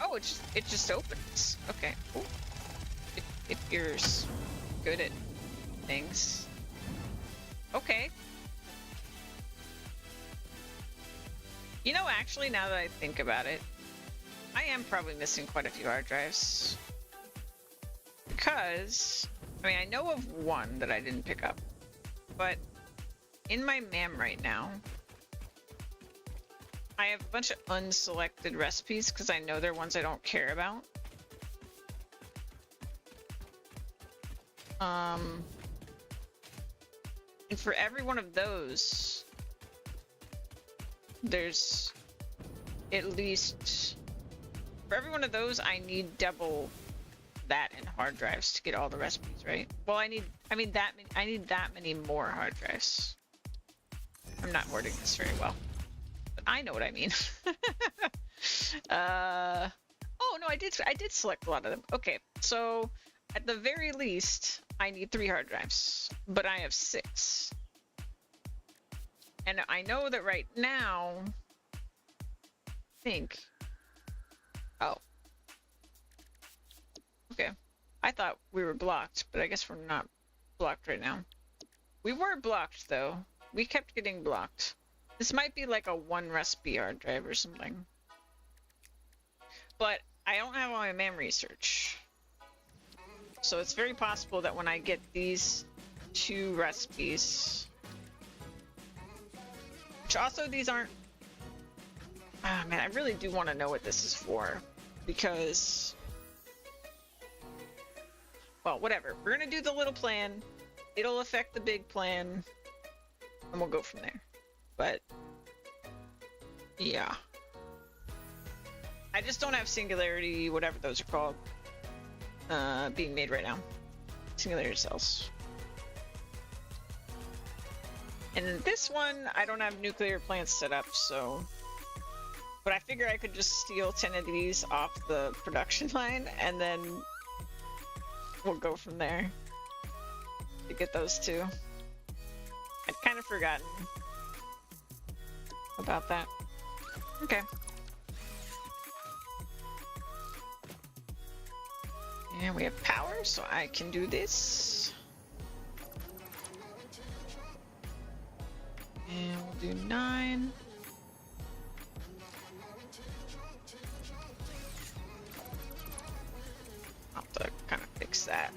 Oh, it just opens. Okay. Ooh. If you're good at things. Okay. You know, actually, now that I think about it, I am probably missing quite a few hard drives. Because, I mean, I know of one that I didn't pick up. But in my MAM right now, I have a bunch of unselected recipes because I know they're ones I don't care about. And for every one of those, there's at least, for every one of those, I need double that in hard drives to get all the recipes, right? Well, I need that many more hard drives. I'm not wording this very well. I know what I mean. Oh no, I did select a lot of them. Okay, so at the very least, I need 3 hard drives, but I have 6. And I know that right now, oh. Okay. I thought we were blocked, but I guess we're not blocked right now. We were blocked though. We kept getting blocked. This might be like a 1 recipe hard drive or something. But I don't have all my MAM research. So it's very possible that when I get these 2 recipes, which also these aren't, ah man, I really do want to know what this is for, because, well, whatever. We're gonna do the little plan. It'll affect the big plan, and we'll go from there. But yeah, I just don't have Singularity, whatever those are called, being made right now. Singularity cells. And then this one, I don't have nuclear plants set up, so, but I figure I could just steal 10 of these off the production line, and then we'll go from there to get those 2. I'd kind of forgotten about that. Okay. And we have power, so I can do this. And we'll do 9. I'll have to kind of fix that.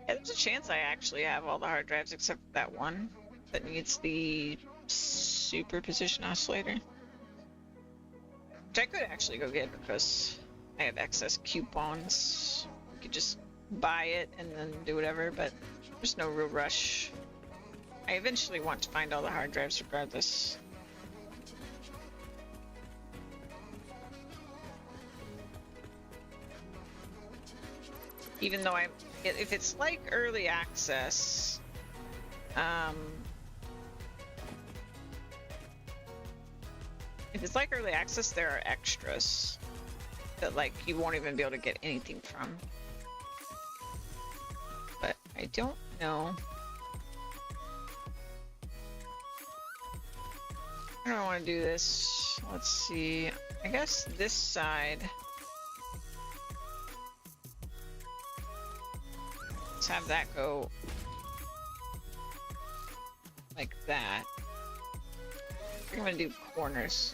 Yeah, there's a chance I actually have all the hard drives except for that one that needs the superposition oscillator. Which I could actually go get because I have excess coupons. You could just buy it and then do whatever, but there's no real rush. I eventually want to find all the hard drives regardless. Even though if it's like early access, if it's like early access, there are extras that like you won't even be able to get anything from. But I don't know. I don't want to do this. Let's see. I guess this side. Let's have that go like that. I'm gonna do corners.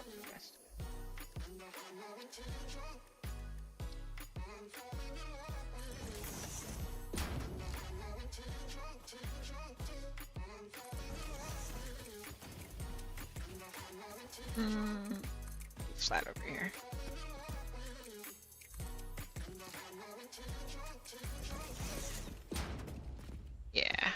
Flat over here. Yeah.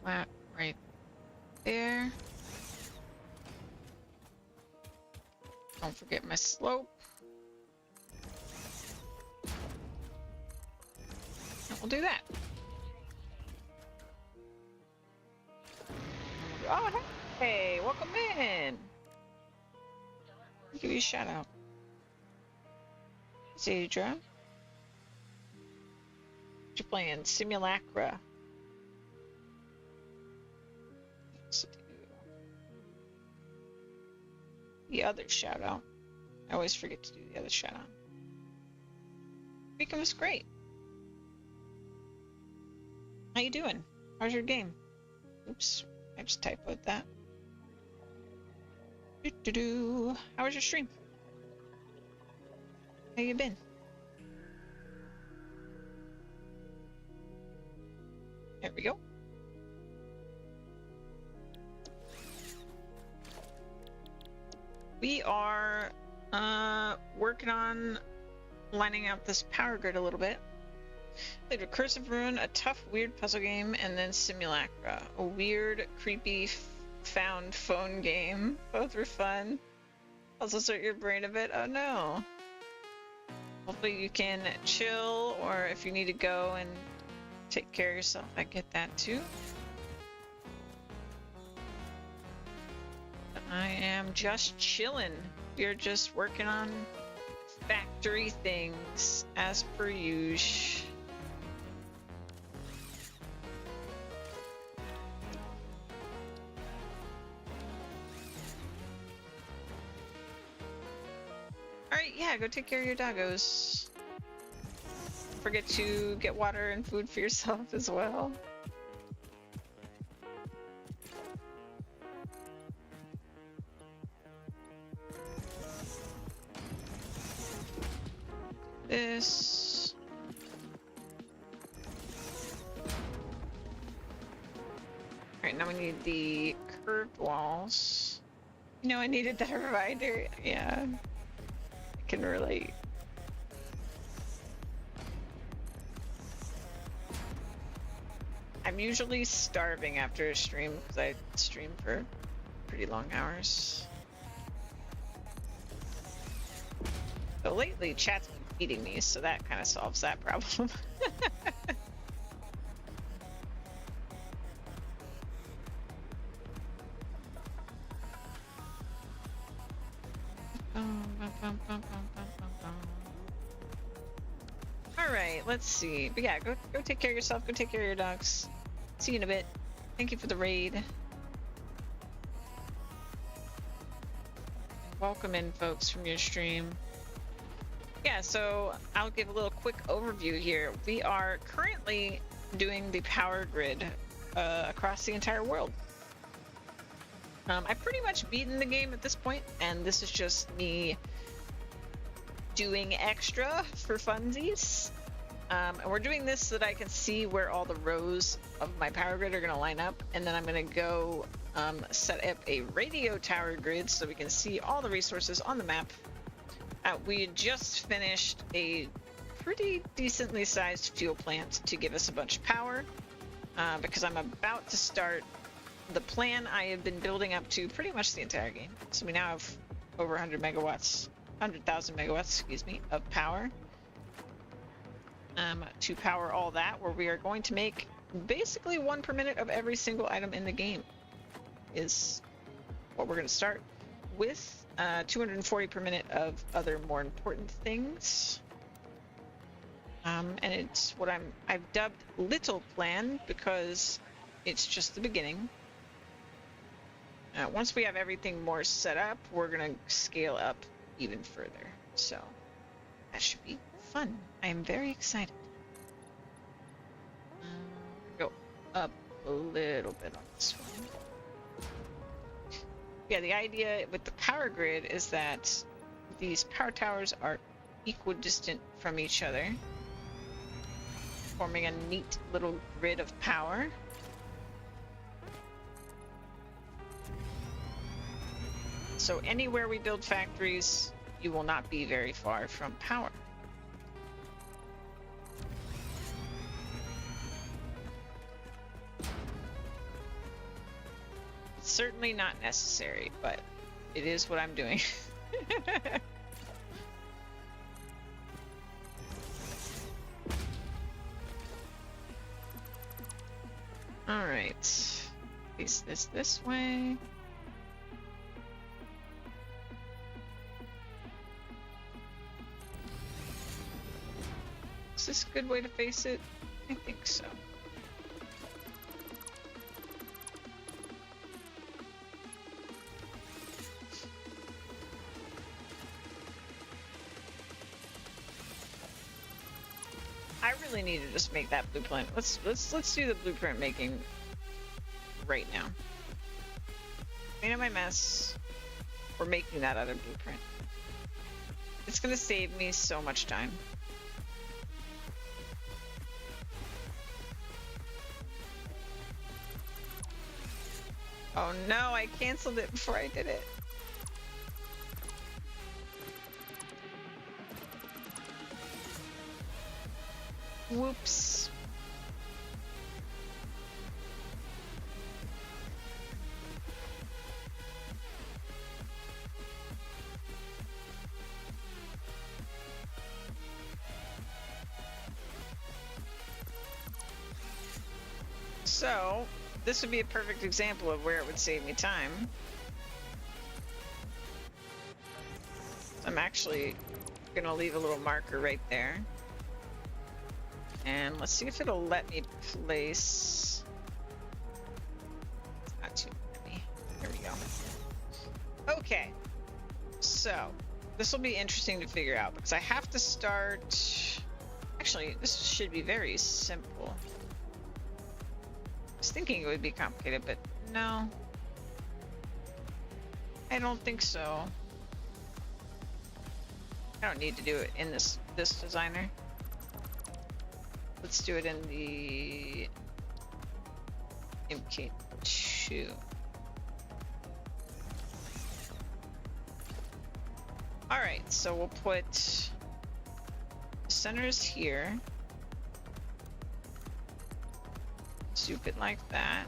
Flat right there. Don't forget my slope. And we'll do that. Oh, hey, welcome in. I'll give you a shout out. Zadra. You're playing Simulacra. Let's do the other shout out. I always forget to do the other shout out. Weekend was great. How you doing? How's your game? Oops, I just typoed that. How was your stream? How you been? There we go. We are working on lining out this power grid a little bit. Played Recursive Ruin, a tough, weird puzzle game, and then Simulacra, a weird, creepy, found phone game. Both were fun. Also sort your brain a bit. Oh no. Hopefully you can chill, or if you need to go and take care of yourself, I get that too. I am just chilling. We're just working on factory things as per usual. Alright, yeah, go take care of your doggos. Don't forget to get water and food for yourself as well. This. Alright, now we need the curved walls. You know, I needed that reminder. Yeah. I can relate. I'm usually starving after a stream because I stream for pretty long hours. So lately, chat's been feeding me, so that kind of solves that problem. All right, let's see. But yeah, go take care of yourself. Go take care of your dogs. See you in a bit. Thank you for the raid. Welcome in, folks, from your stream. Yeah, so I'll give a little quick overview here. We are currently doing the power grid across the entire world. I've pretty much beaten the game at this point, and this is just me doing extra for funsies. And we're doing this so that I can see where all the rows of my power grid are going to line up, and then I'm going to go set up a radio tower grid so we can see all the resources on the map. We had just finished a pretty decently sized fuel plant to give us a bunch of power, because I'm about to start the plan I have been building up to pretty much the entire game. So we now have over 100,000 megawatts, excuse me, of power. To power all that, where we are going to make basically 1 per minute of every single item in the game is what we're going to start with. 240 per minute of other more important things. And it's what I've dubbed Little Plan because it's just the beginning. Once we have everything more set up, we're going to scale up even further. So that should be fun. I am very excited. Go up a little bit on this one. Yeah, the idea with the power grid is that these power towers are equidistant from each other, forming a neat little grid of power. So anywhere we build factories, you will not be very far from power. It's certainly not necessary, but it is what I'm doing. All right, place this way. Is this a good way to face it? I think so. I really need to just make that blueprint. Let's do the blueprint making right now. Clean up my mess. We're making that other blueprint. It's gonna save me so much time. Oh no, I canceled it before I did it. Whoops. So, this would be a perfect example of where it would save me time. I'm actually gonna leave a little marker right there. And let's see if it'll let me place... It's not too many. There we go. Okay. So, this will be interesting to figure out because I have to start... Actually, this should be very simple. I was thinking it would be complicated, but no. I don't think so. I don't need to do it in this designer. Let's do it in the MK2. All right, so we'll put centers here. Soup it like that.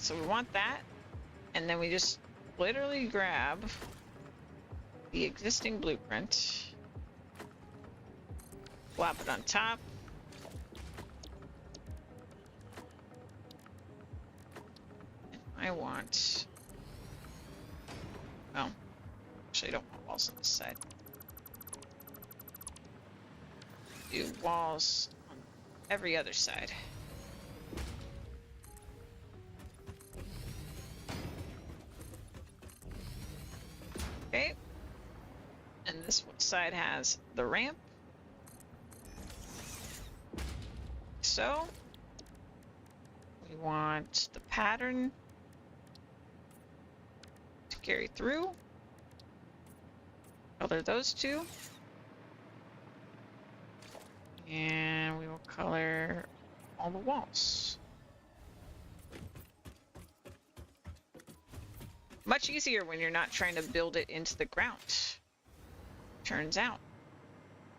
so we want that. And then we just literally grab the existing blueprint, flop it on top. I want, well, actually I don't want walls on this side. Do walls on every other side. Okay. And this side has the ramp. So we want the pattern to carry through. Color those two. And we will color all the walls. Much easier when you're not trying to build it into the ground. Turns out.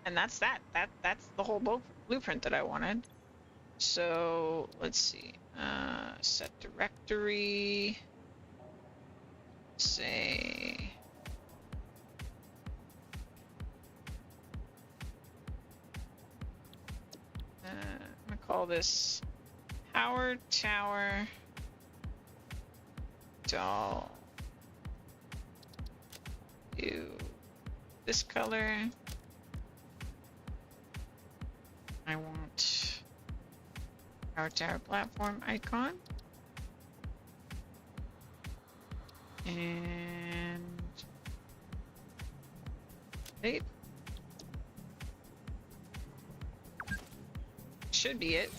And that's that. That's the whole blueprint that I wanted. So let's see. Set directory. Say. I'm gonna call this Power Tower Doll. Do this color. I want Power Tower platform icon. And date. Should be it.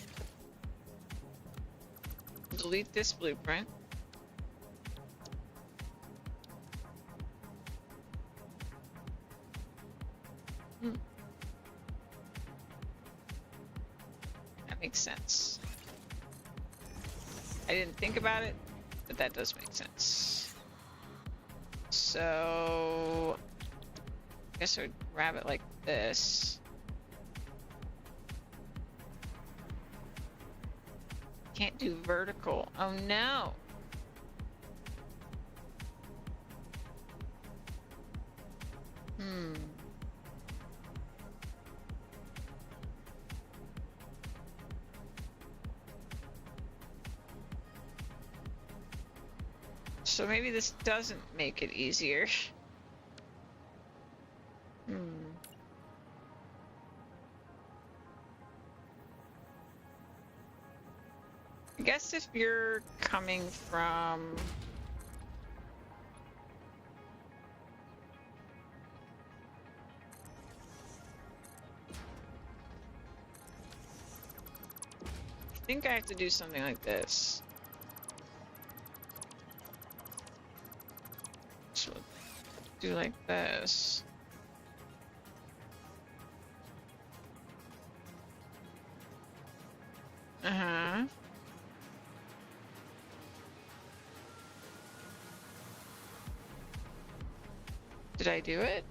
Delete this blueprint. That makes sense. I didn't think about it, but that does make sense. So I guess I would grab it like this. Can't do vertical. Oh no. So maybe this doesn't make it easier. I guess if you're coming from I think I have to do something like this. So do like this. Uh-huh. Did I do it?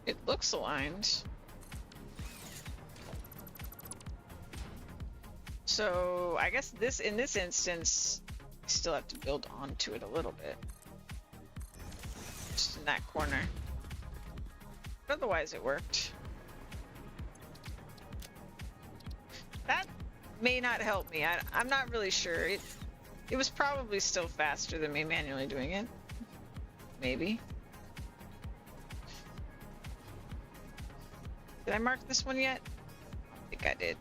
It looks aligned. So I guess in this instance, I still have to build onto it a little bit. Just in that corner. But otherwise it worked. That may not help me. I'm not really sure. It was probably still faster than me manually doing it. Maybe. Did I mark this one yet? I think I did.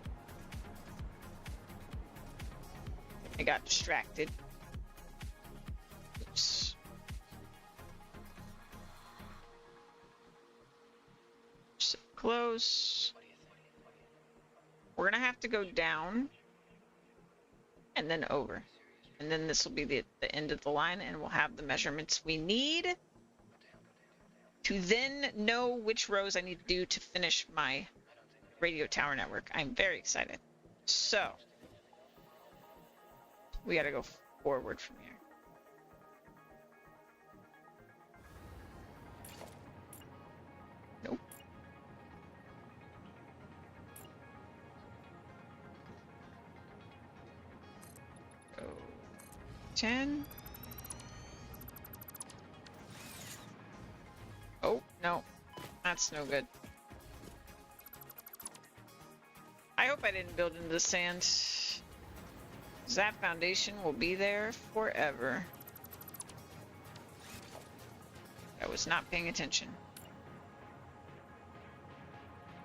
I got distracted. Oops. So close. We're gonna have to go down and then over. And then this will be the end of the line, and we'll have the measurements we need to then know which rows I need to do to finish my radio tower network. I'm very excited. So we got to go forward from here. 10. Oh, no. That's no good. I hope I didn't build into the sand. 'Cause that foundation will be there forever. I was not paying attention.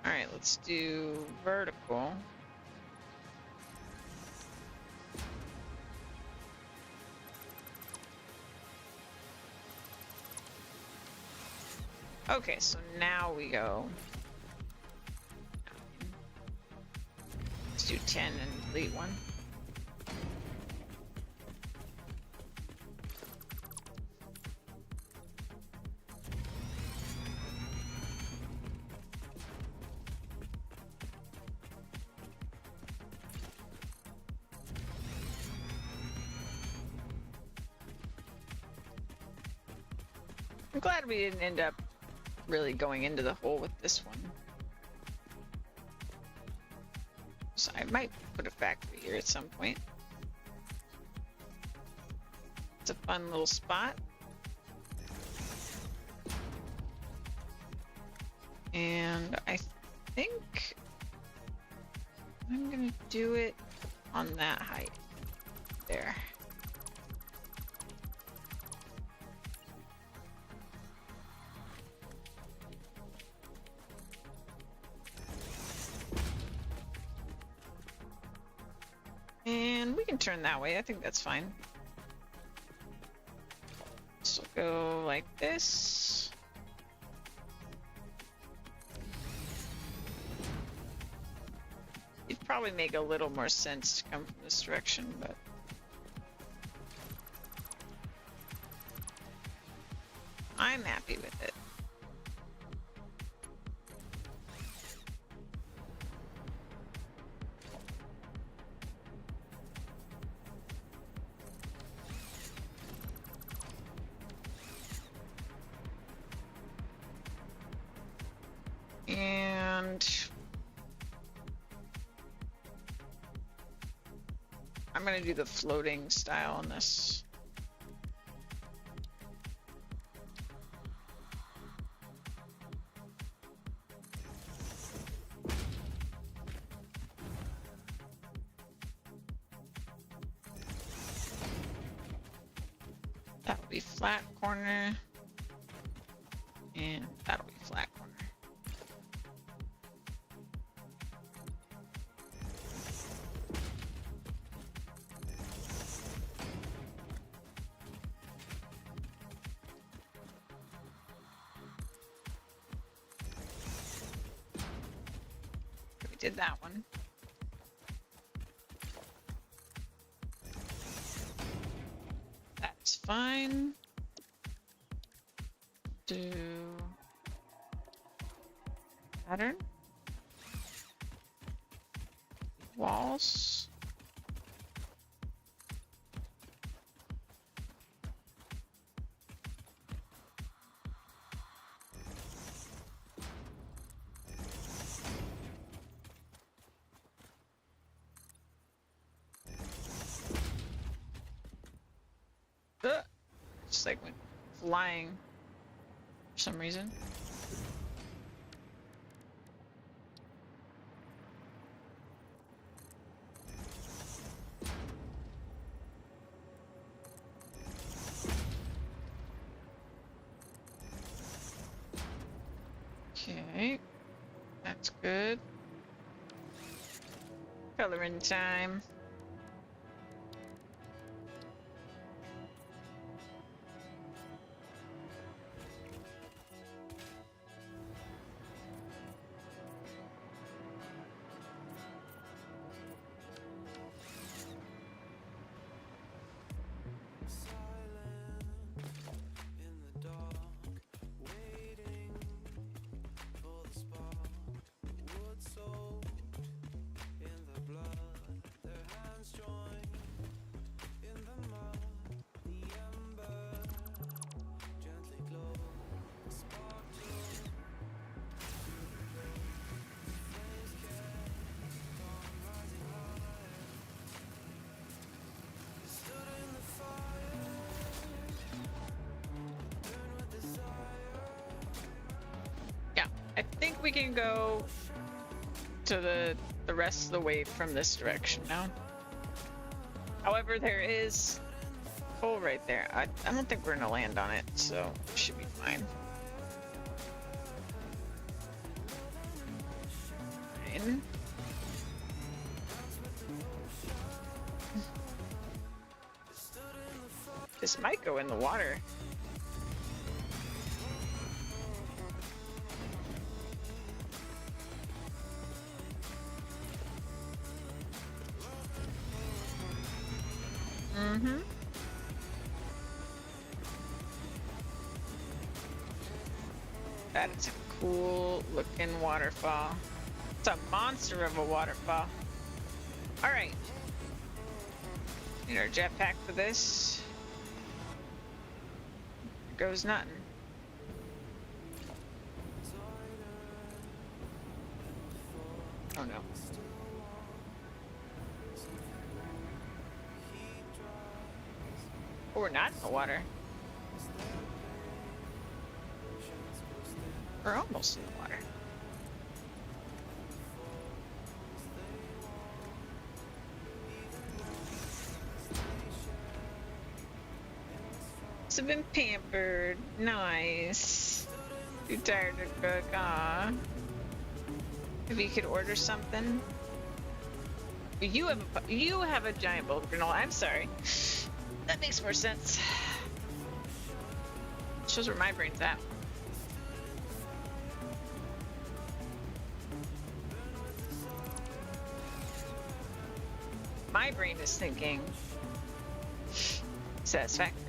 Alright, let's do vertical. Okay, so now we go. Let's do 10 and delete one. I'm glad we didn't end up really going into the hole with this one. So I might put a factory here at some point. It's a fun little spot. And I think I'm gonna do it on that height. There. And we can turn that way. I think that's fine. So go like this. It'd probably make a little more sense to come from this direction, but I'm happy with it. And I'm gonna do the floating style on this. That'll be flat corner, and that'll be flat corner. We did that one. That's fine. Do pattern. Walls. Just like went flying for some reason. Okay, that's good. Coloring time. we can go to the rest of the way from this direction now. However, there is coal right there. I don't think we're gonna land on it, so it should be fine. Fine. This might go in the water. Mm-hmm. That is a cool looking waterfall. It's a monster of a waterfall. Alright. Need our jetpack for this. Goes nothing. Oh no. Oh, we're not in the water. We're almost in the water. So been pampered. Nice. Too tired to cook. Aw. Maybe you could order something. You have a giant bowl of granola. I'm sorry. That makes more sense. Shows where my brain's at. My brain is thinking Satisfactory.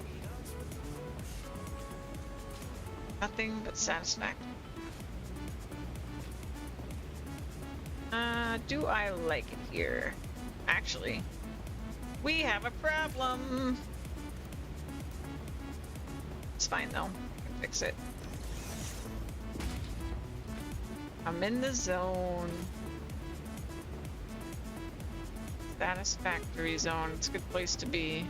Nothing but Satisfactory. Do I like it here? Actually, we have a problem. It's fine though. I can fix it. I'm in the zone. Satisfactory zone. It's a good place to be.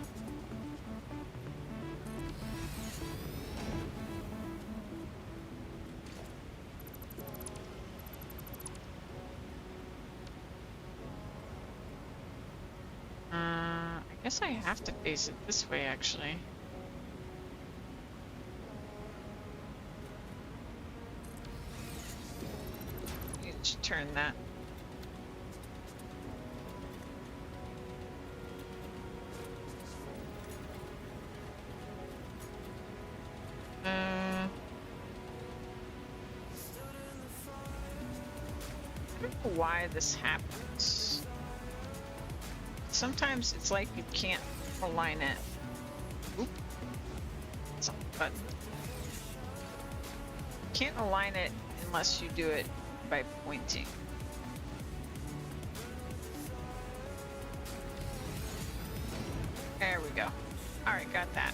I guess I have to face it this way, actually. You should turn that. I don't know why this happens. Sometimes it's like you can't align it. Oop. It's on the button. You can't align it unless you do it by pointing. There we go. Alright, got that.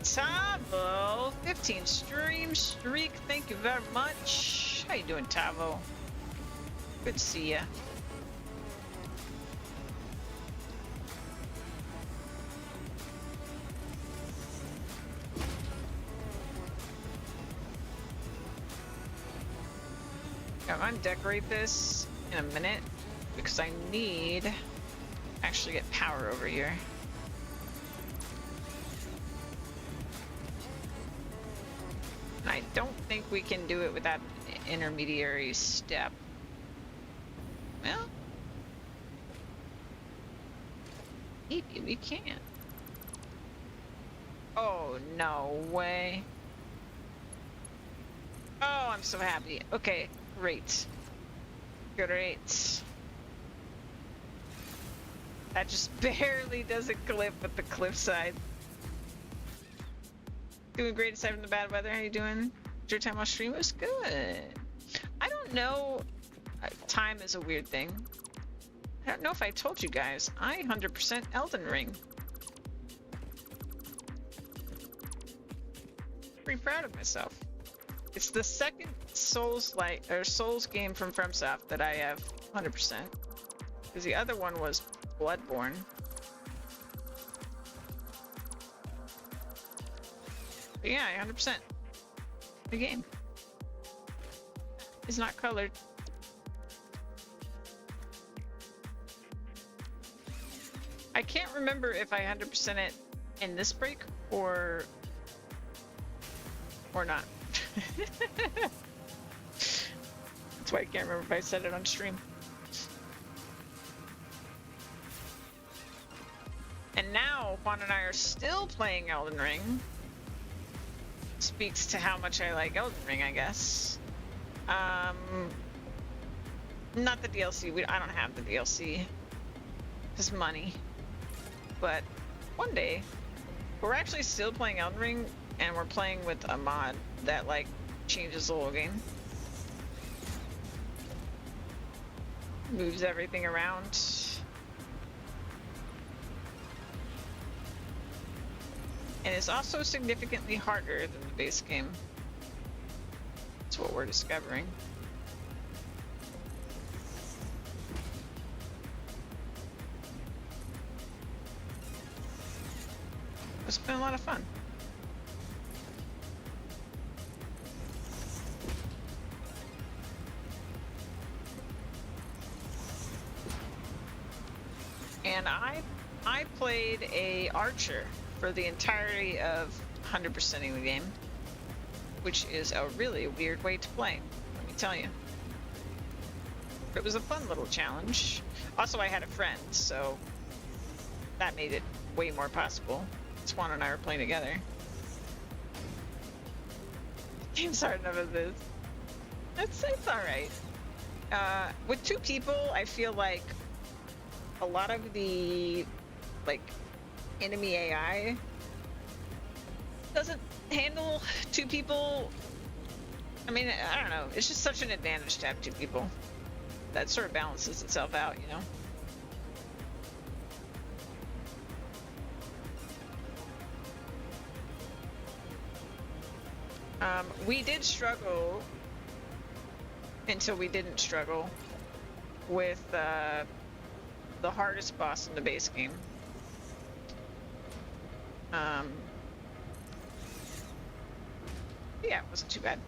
Tavo, 15 stream streak. Thank you very much. How you doing, Tavo? Good to see ya. I'm gonna decorate this in a minute because I need to actually get power over here. And I don't think we can do it without an intermediary step. Well, maybe we can. Oh, no way. Oh, I'm so happy. Okay, great. Great. That just barely doesn't clip with the cliffside. Doing great aside from the bad weather. How you doing? Your time on stream was good. I don't know. Time is a weird thing. I don't know if I told you guys. I 100% Elden Ring. Pretty proud of myself. It's the second Souls game from FromSoft that I have 100%. Because the other one was Bloodborne. But yeah, 100%. The game. is not colored. I can't remember if I 100% it in this break or not. That's why I can't remember if I said it on stream. And now Juan and I are still playing Elden Ring. Speaks to how much I like Elden Ring, I guess. Not the DLC. I don't have the DLC. Just money. But one day, we're actually still playing Elden Ring, and we're playing with a mod that like changes the whole game. Moves everything around. And is also significantly harder than the base game. That's what we're discovering. It's been a lot of fun. And I played a archer for the entirety of 100%ing the game, which is a really weird way to play, let me tell you. But it was a fun little challenge. Also, I had a friend, so that made it way more possible. Swan and I were playing together. Game's hard enough as this. It's alright. With two people, I feel like a lot of the like enemy AI doesn't handle two people. I mean, I don't know. It's just such an advantage to have two people. That sort of balances itself out, you know? We did struggle until we didn't struggle with the hardest boss in the base game. Yeah, it wasn't too bad.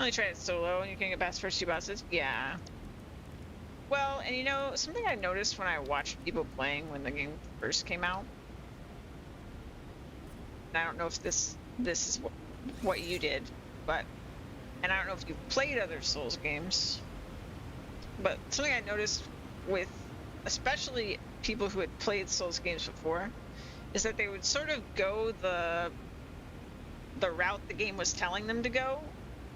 Only tried it solo and you can get past first two bosses. Yeah. Well, and you know, something I noticed when I watched people playing when the game first came out, and I don't know if this is what you did, but, and I don't know if you've played other Souls games, but something I noticed with especially people who had played Souls games before is that they would sort of go the route the game was telling them to go,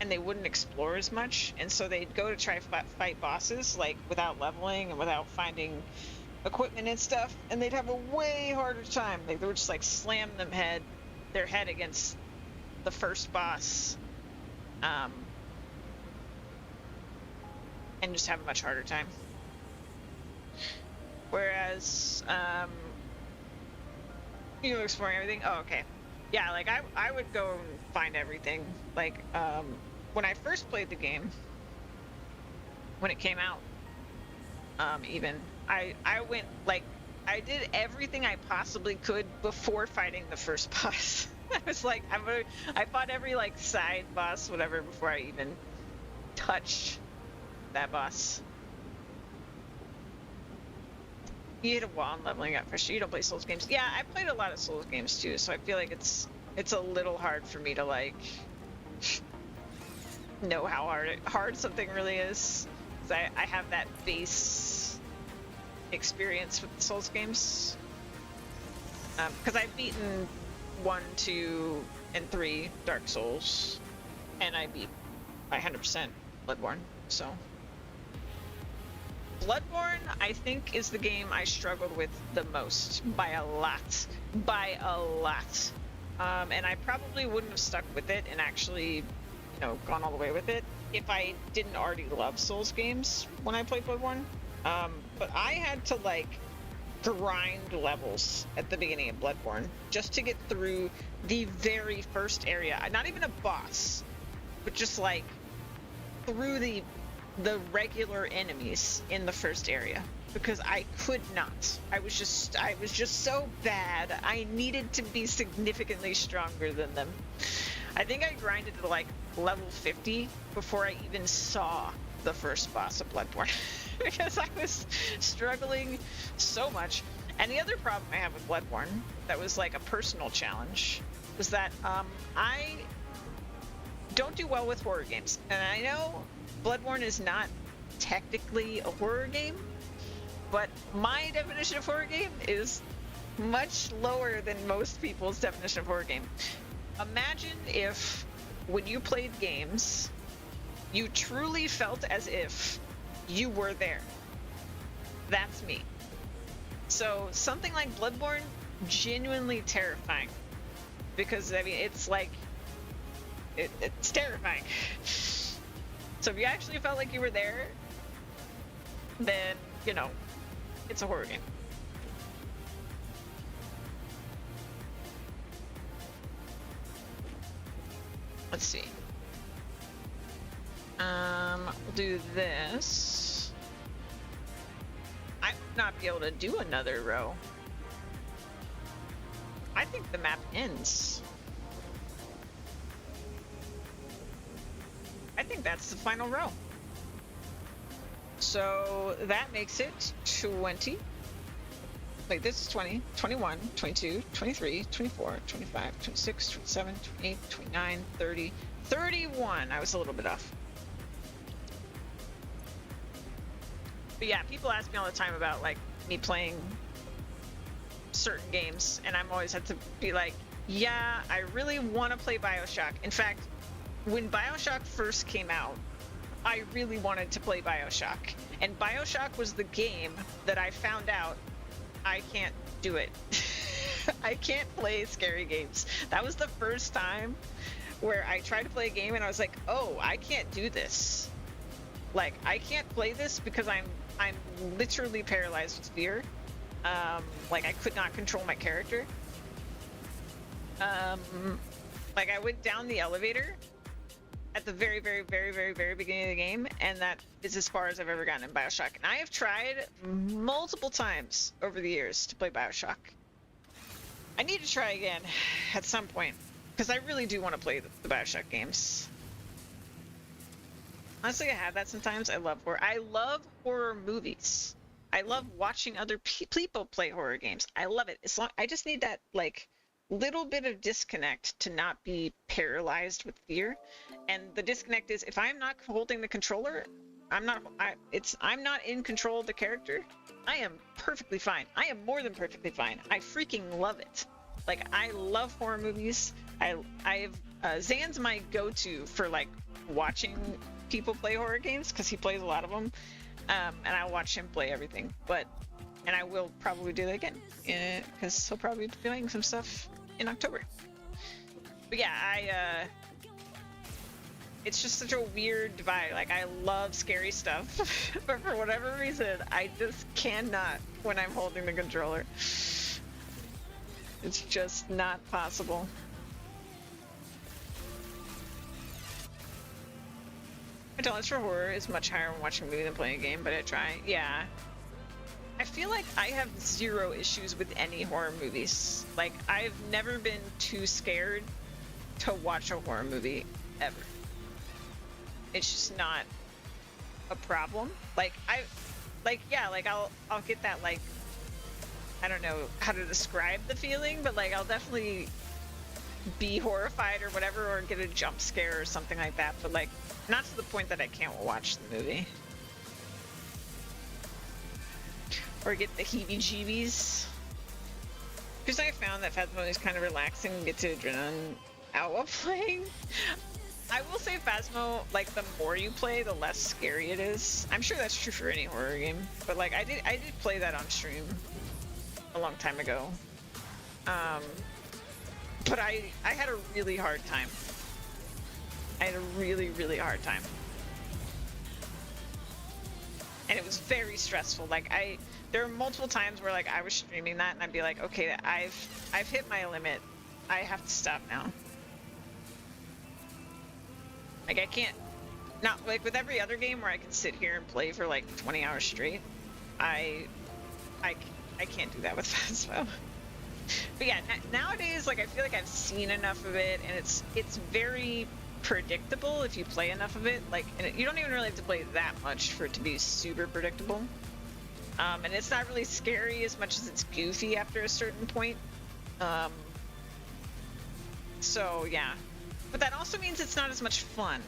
and they wouldn't explore as much, and so they'd go to try fight bosses like without leveling and without finding equipment and stuff, and they'd have a way harder time. They would just like slam their head against the first boss, and just have a much harder time. Whereas, you know, exploring everything. Oh, okay. Yeah, like I would go and find everything. Like, when I first played the game, when it came out, even, I went, like, I did everything I possibly could before fighting the first boss. I was like, I fought every, like, side boss, whatever, before I even touched that boss. You hit a wall and leveling up for sure. You don't play Souls games. Yeah, I played a lot of Souls games too, so I feel like it's a little hard for me to like know how hard something really is. 'Cause I have that base experience with the Souls games. Because I've beaten 1, 2, and 3 Dark Souls, and I beat by 100% Bloodborne. So. Bloodborne, I think, is the game I struggled with the most by a lot. By a lot. And I probably wouldn't have stuck with it and actually, you know, gone all the way with it if I didn't already love Souls games when I played Bloodborne. But I had to, like, grind levels at the beginning of Bloodborne just to get through the very first area. Not even a boss, but just, like, through the regular enemies in the first area, because I could not. I was just so bad. I needed to be significantly stronger than them. I think I grinded to like level 50 before I even saw the first boss of Bloodborne because I was struggling so much. And the other problem I have with Bloodborne that was like a personal challenge was that I don't do well with horror games. And I know Bloodborne is not technically a horror game, but my definition of horror game is much lower than most people's definition of horror game. Imagine if when you played games, you truly felt as if you were there. That's me. So something like Bloodborne, genuinely terrifying. Because, I mean, it's like, it's terrifying. So if you actually felt like you were there, then, you know, it's a horror game. Let's see. We'll do this. I would not be able to do another row. I think the map ends. I think that's the final row. So that makes it 20. Wait, this is 20, 21, 22, 23, 24, 25, 26, 27, 28, 29, 30, 31. I was a little bit off. But yeah, people ask me all the time about like me playing certain games, and I'm always had to be like, yeah, I really want to play BioShock. In fact, when BioShock first came out, I really wanted to play BioShock. And BioShock was the game that I found out I can't do it. I can't play scary games. That was the first time where I tried to play a game and I was like, oh, I can't do this. Like, I can't play this because I'm literally paralyzed with fear. Like, I could not control my character. Like, I went down the elevator at the very, very, very, very, very beginning of the game, and that is as far as I've ever gotten in BioShock. And I have tried multiple times over the years to play BioShock. I need to try again at some point, because I really do want to play the BioShock games. Honestly, I have that sometimes. I love horror. I love horror movies. I love watching other people play horror games. I love it. I just need that, like, little bit of disconnect to not be paralyzed with fear. And the disconnect is if I'm not holding the controller, I'm not in control of the character, I am perfectly fine. I am more than perfectly fine. I freaking love it. Like, I love horror movies. Zan's my go-to for like watching people play horror games because he plays a lot of them. And I watch him play everything. And I will probably do that again because he'll probably be doing some stuff in October. But yeah, it's just such a weird divide. Like, I love scary stuff, but for whatever reason, I just cannot when I'm holding the controller. It's just not possible. My tolerance for horror is much higher when watching a movie than playing a game, but I try. Yeah. I feel like I have zero issues with any horror movies. Like, I've never been too scared to watch a horror movie, ever. It's just not a problem. Like, I'll get that, like, I don't know how to describe the feeling, but like, I'll definitely be horrified or whatever, or get a jump scare or something like that, but like, not to the point that I can't watch the movie. Or get the heebie-jeebies. Because I found that Phasmo is kind of relaxing and gets your adrenaline out while playing. I will say Phasmo, like, the more you play, the less scary it is. I'm sure that's true for any horror game. But like, I did play that on stream a long time ago. But I had a really hard time. I had a really, really hard time. And it was very stressful. Like, there were multiple times where like I was streaming that and I'd be like, okay, I've hit my limit. I have to stop now. Like, I can't, not like with every other game where I can sit here and play for like 20 hours straight. I can't do that with Phasmo. But yeah, nowadays, like I feel like I've seen enough of it, and it's very predictable if you play enough of it. Like, and you don't even really have to play that much for it to be super predictable. And it's not really scary as much as it's goofy after a certain point. So yeah, but that also means it's not as much fun.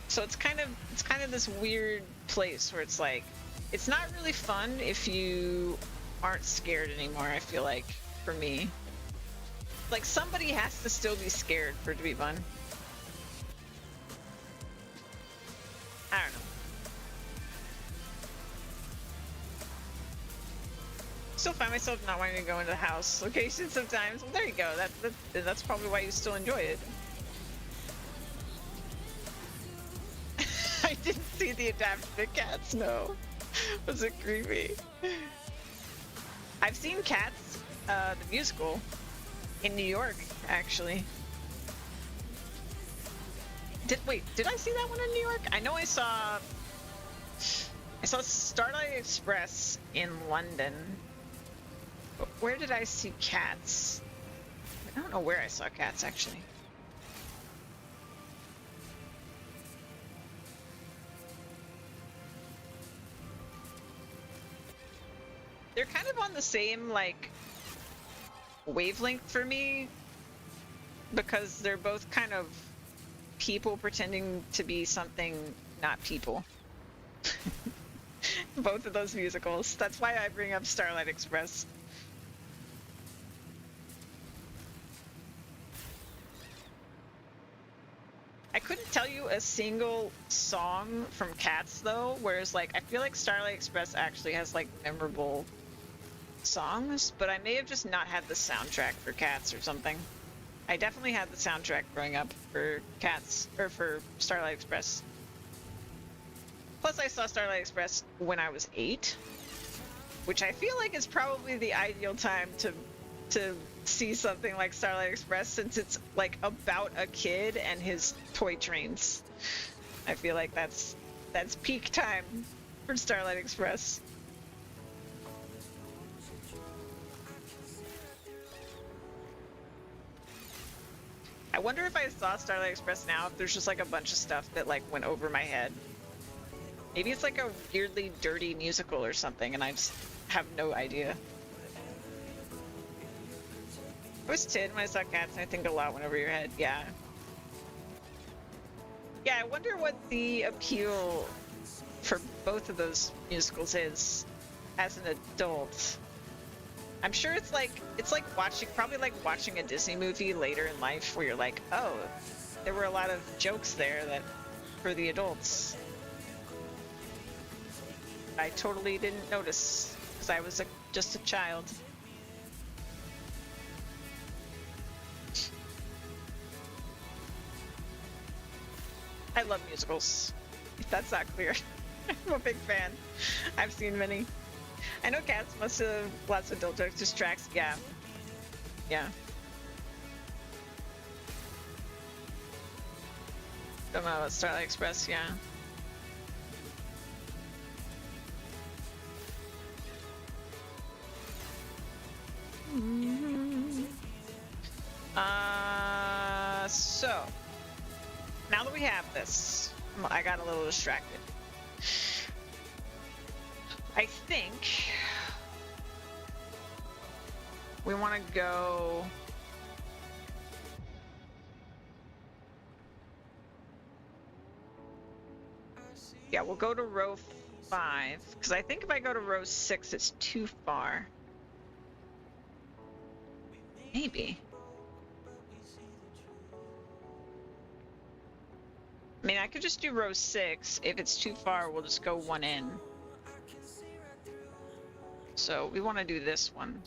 So it's kind of this weird place where it's like, it's not really fun if you aren't scared anymore, I feel like, for me. Like, somebody has to still be scared for it to be fun. I don't know. Still find myself not wanting to go into the house location sometimes. Well, there you go. That's probably why you still enjoy it. I didn't see the adapted Cats, no. Was it creepy? I've seen Cats, the musical, in New York, actually. Did I see that one in New York? I know I saw Starlight Express in London. But where did I see Cats? I don't know where I saw Cats, actually. They're kind of on the same, like, wavelength for me, because they're both kind of people pretending to be something not people. Both of those musicals. That's why I bring up Starlight Express. I couldn't tell you a single song from Cats, though, whereas, like, I feel like Starlight Express actually has, like, memorable songs, but I may have just not had the soundtrack for Cats or something. I definitely had the soundtrack growing up for Cats, or for Starlight Express. Plus, I saw Starlight Express when I was 8, which I feel like is probably the ideal time to see something like Starlight Express, since it's like about a kid and his toy trains. I feel like that's peak time for Starlight Express. I wonder if I saw Starlight Express now, if there's just like a bunch of stuff that like went over my head. Maybe it's like a weirdly dirty musical or something, and I just have no idea. I was 10 when I saw Cats, and I think a lot went over your head. Yeah. Yeah, I wonder what the appeal for both of those musicals is as an adult. I'm sure it's like probably like watching a Disney movie later in life where you're like, oh, there were a lot of jokes there that for the adults I totally didn't notice because I was just a child. I love musicals, if that's not clear. I'm a big fan. I've seen many. I know Cats must have lots of adult jokes, just tracks. Yeah. Yeah. Don't know about Starlight Express, yeah. So now that we have this, I got a little distracted. I think we want to go. Yeah, we'll go to row 5, because I think if I go to row 6, it's too far. Maybe. I mean, I could just do row 6. If it's too far, we'll just go one in. So we want to do this one.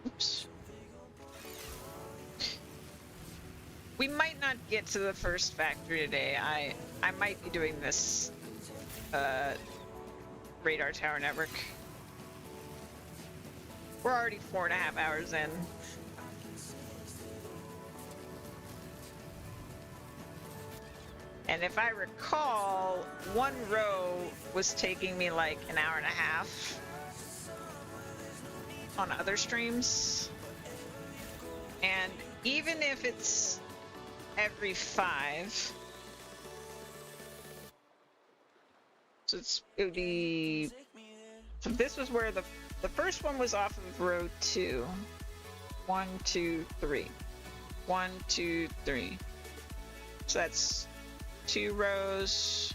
Oops. We might not get to the first factory today. I might be doing this radar tower network. We're already 4.5 hours in. And if I recall, one row was taking me like an hour and a half on other streams. And even if it's every 5, so it would be, so this was where the first one was off of row 2. 1, 2, 3. 1, 2, 3. So that's 2 rows,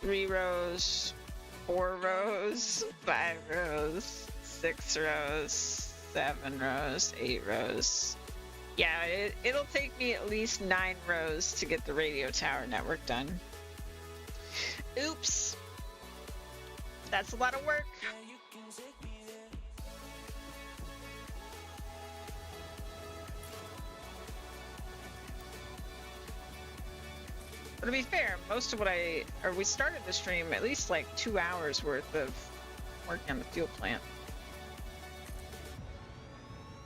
3 rows, 4 rows, 5 rows, 6 rows, 7 rows, 8 rows. Yeah, it'll take me at least 9 rows to get the radio tower network done. Oops. That's a lot of work. But to be fair, most of what we started the stream at least like 2 hours worth of working on the fuel plant.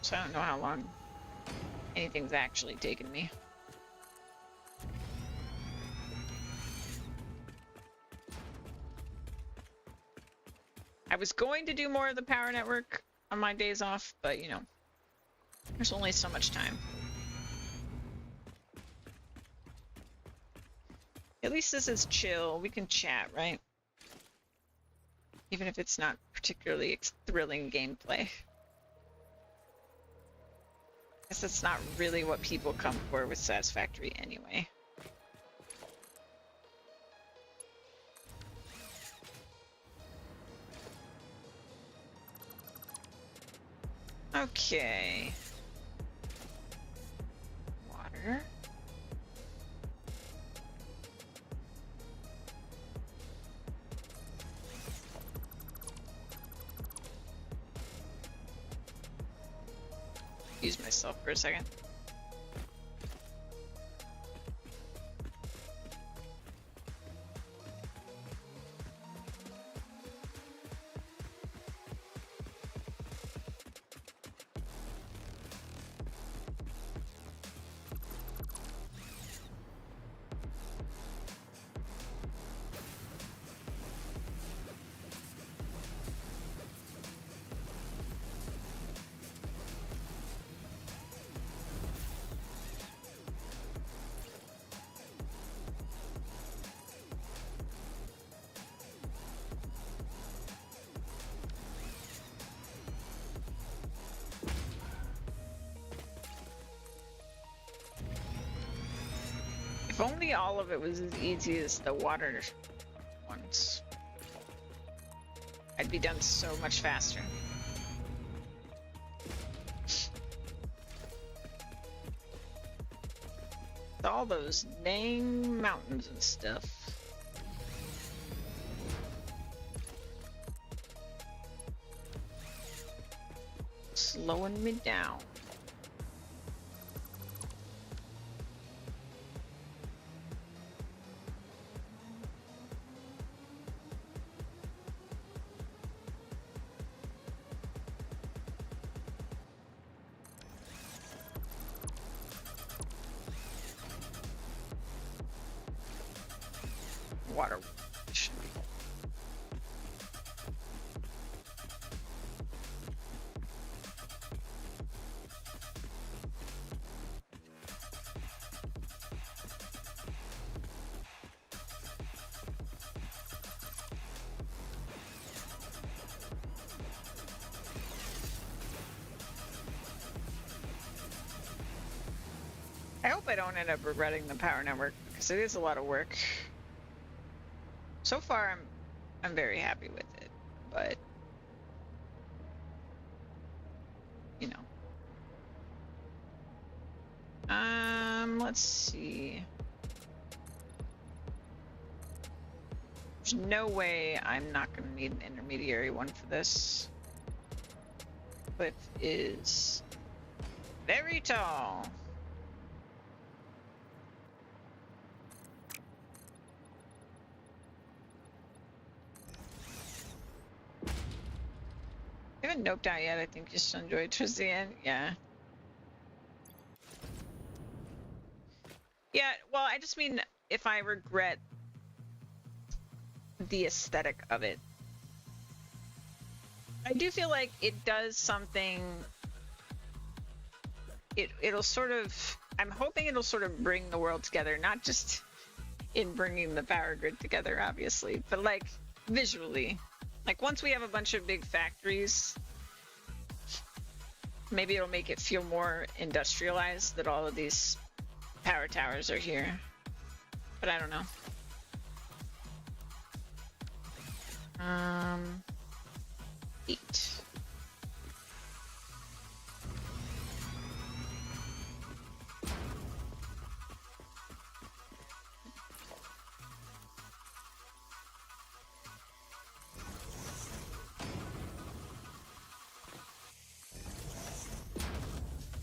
So I don't know how long anything's actually taken me. I was going to do more of the power network on my days off, but you know, there's only so much time. At least this is chill. We can chat, right? Even if it's not particularly thrilling gameplay. I guess that's not really what people come for with Satisfactory anyway. Okay. Water. Use myself for a second. If only all of it was as easy as the water ones. I'd be done so much faster. All those dang mountains and stuff. Slowing me down. Water. I hope I don't end up regretting the power network because it is a lot of work. So far, I'm very happy with it, but you know, let's see. There's no way I'm not going to need an intermediary one for this. Cliff is very tall. I haven't noped out yet. I think just enjoyed towards the end. Yeah. Yeah, well, I just mean if I regret the aesthetic of it. I do feel like it does something. It'll sort of. I'm hoping it'll sort of bring the world together, not just in bringing the power grid together, obviously, but like visually. Like once we have a bunch of big factories, maybe it'll make it feel more industrialized that all of these power towers are here. But I don't know. Eat.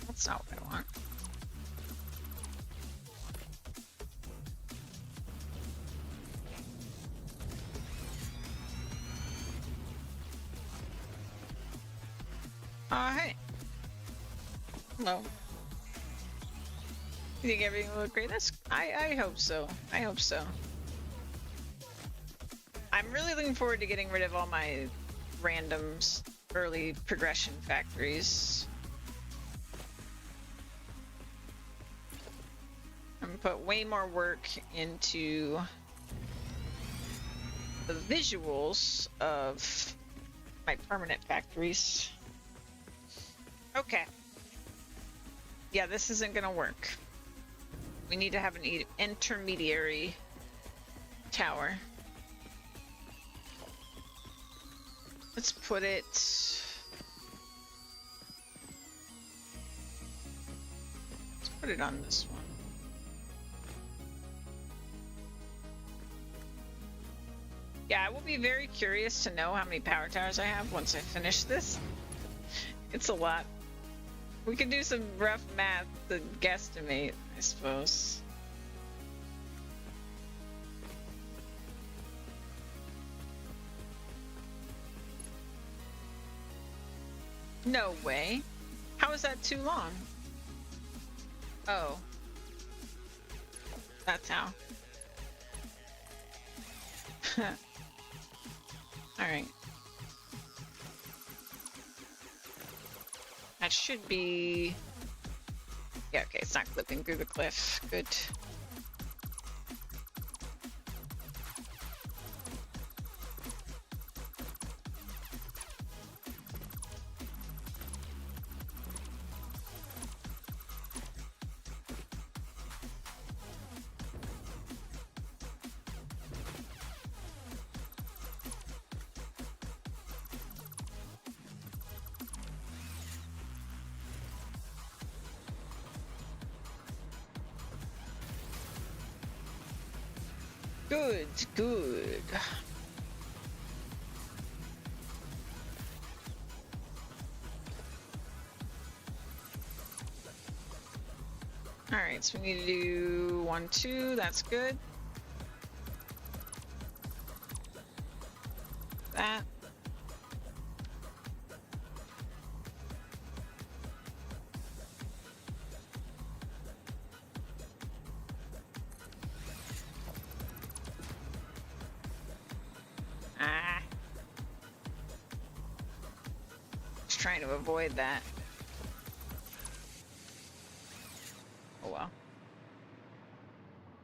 That's not what I want. Hey. Hello. You think everything will look great? I hope so. I hope so. I'm really looking forward to getting rid of all my randoms early progression factories. I'm gonna put way more work into the visuals of my permanent factories. Okay. Yeah, this isn't gonna work. We need to have an intermediary tower. Let's put it... Let's put it on this one. Yeah, I will be very curious to know how many power towers I have once I finish this. It's a lot. We can do some rough math to guesstimate, I suppose. No way. How is that too long? Oh. That's how. Alright. That should be... Yeah, okay, it's not clipping through the cliff. Good. Good, good. Alright, so we need to do 1, 2, that's good. That. Trying to avoid that. Oh well.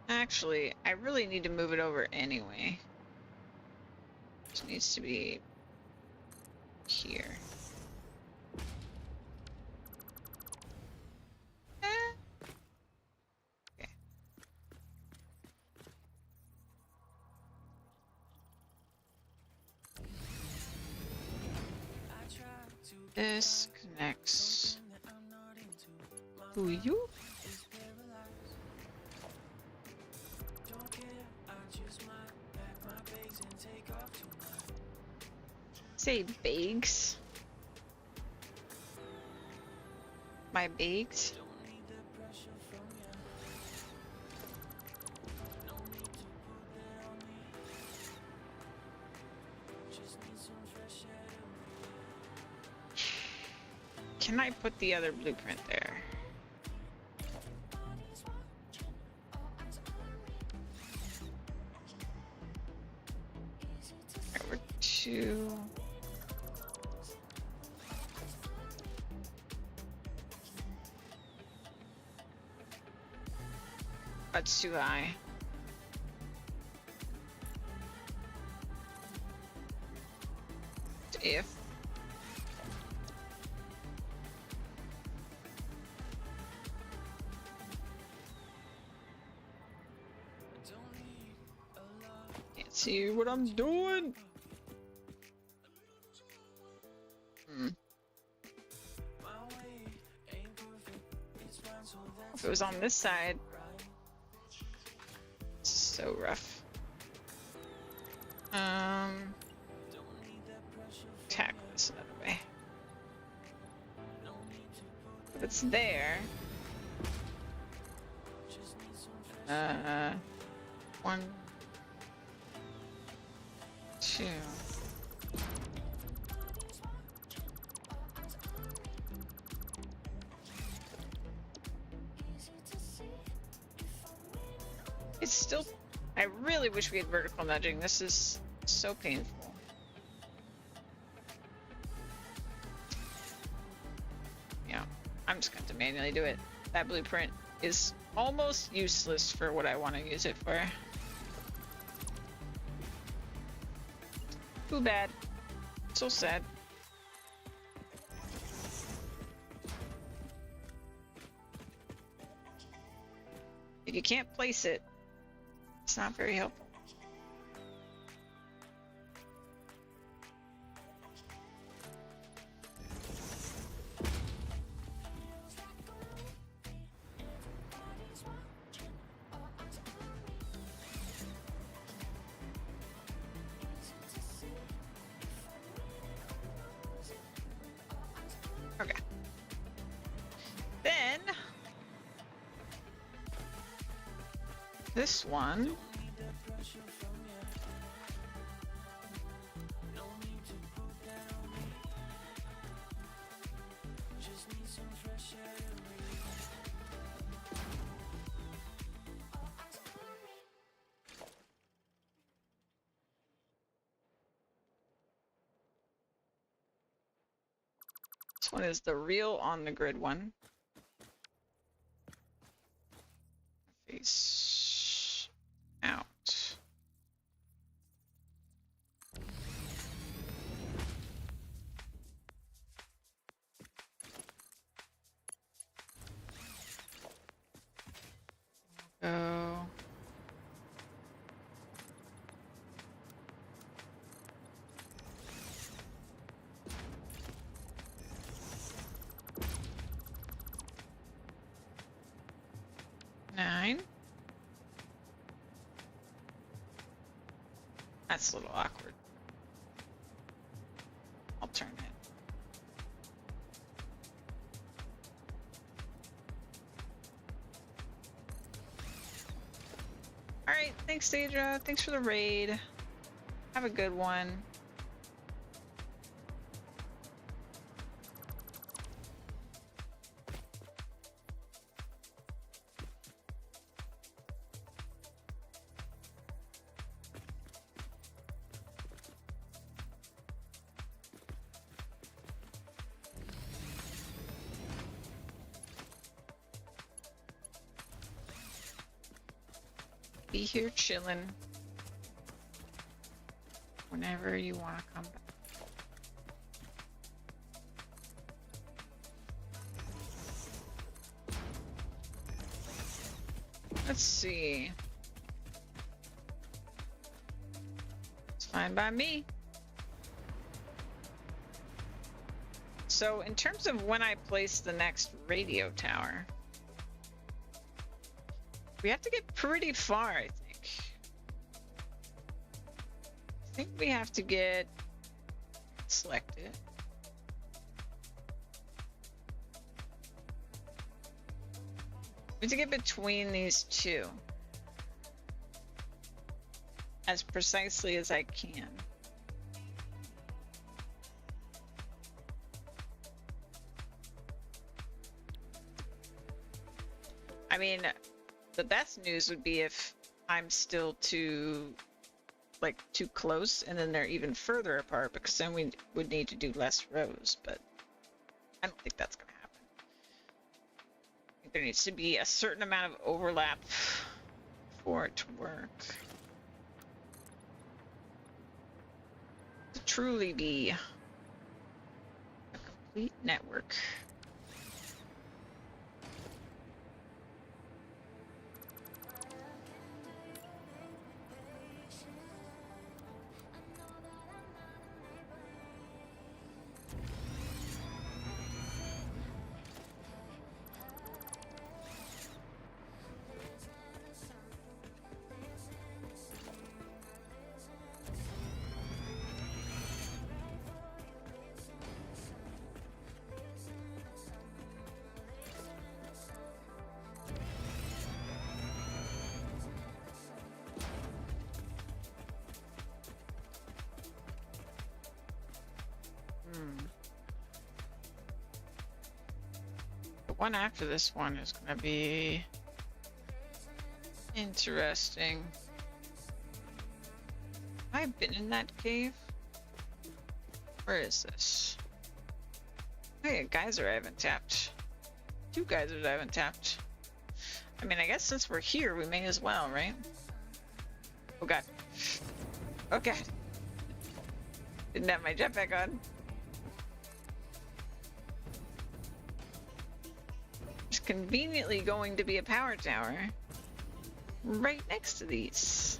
Actually, I really need to move it over anyway. It needs to be here. Okay. This connects to you. Say bags. My bags. Can I put the other blueprint there? 2. That's too high. If can't see what I'm doing. If it was on this side, it's so rough. Tack this another way. If it's there. 1, 2. It's still. I really wish we had vertical nudging. This is so painful. Yeah, I'm just going to manually do it. That blueprint is almost useless for what I want to use it for. Too bad. So sad. If you can't place it, it's not very helpful. Okay. Then this one. This one is the real on the grid one. Face out. Go. Nine. That's a little awkward. I'll turn it. Alright, thanks Deidre. Thanks for the raid. Have a good one. Be here chilling whenever you want to come back. Let's see. It's fine by me. So in terms of when I place the next radio tower, we have to get pretty far, I think. I think we have to get selected. We have to get between these two as precisely as I can. I mean, the best news would be if I'm still to like too close, and then they're even further apart, because then we would need to do less rows, but I don't think that's gonna happen. I think there needs to be a certain amount of overlap for it to work. To truly be a complete network. The one after this one is going to be interesting. Have I been in that cave? Where is this? Hey, a geyser I haven't tapped. 2 geysers I haven't tapped. I mean, I guess since we're here, we may as well, right? Oh god. Oh god. Didn't have my jetpack on. There's conveniently going to be a power tower right next to these.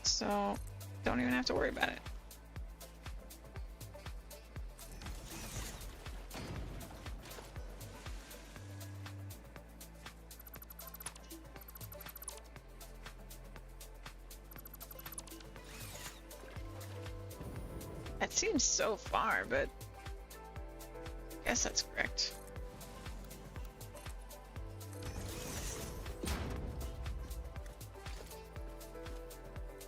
So, don't even have to worry about it. That seems so far, but I guess that's correct.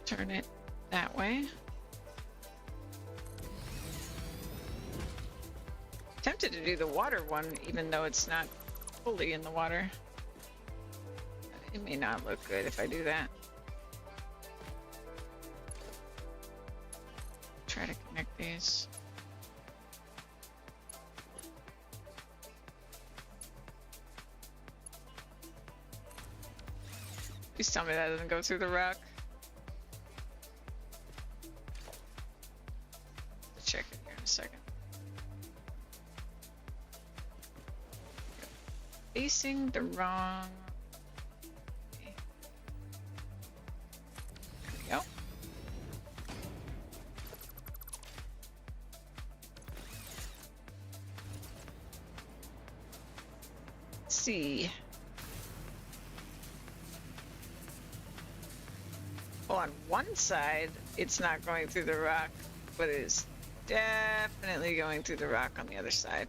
Turn it that way. Tempted to do the water one, even though it's not fully in the water. It may not look good if I do that. Try to connect these. Please tell me that doesn't go through the rock. Check it here in a second. Facing the wrong. Okay. There we go. Let's see. Well, on one side, it's not going through the rock, but it is definitely going through the rock on the other side.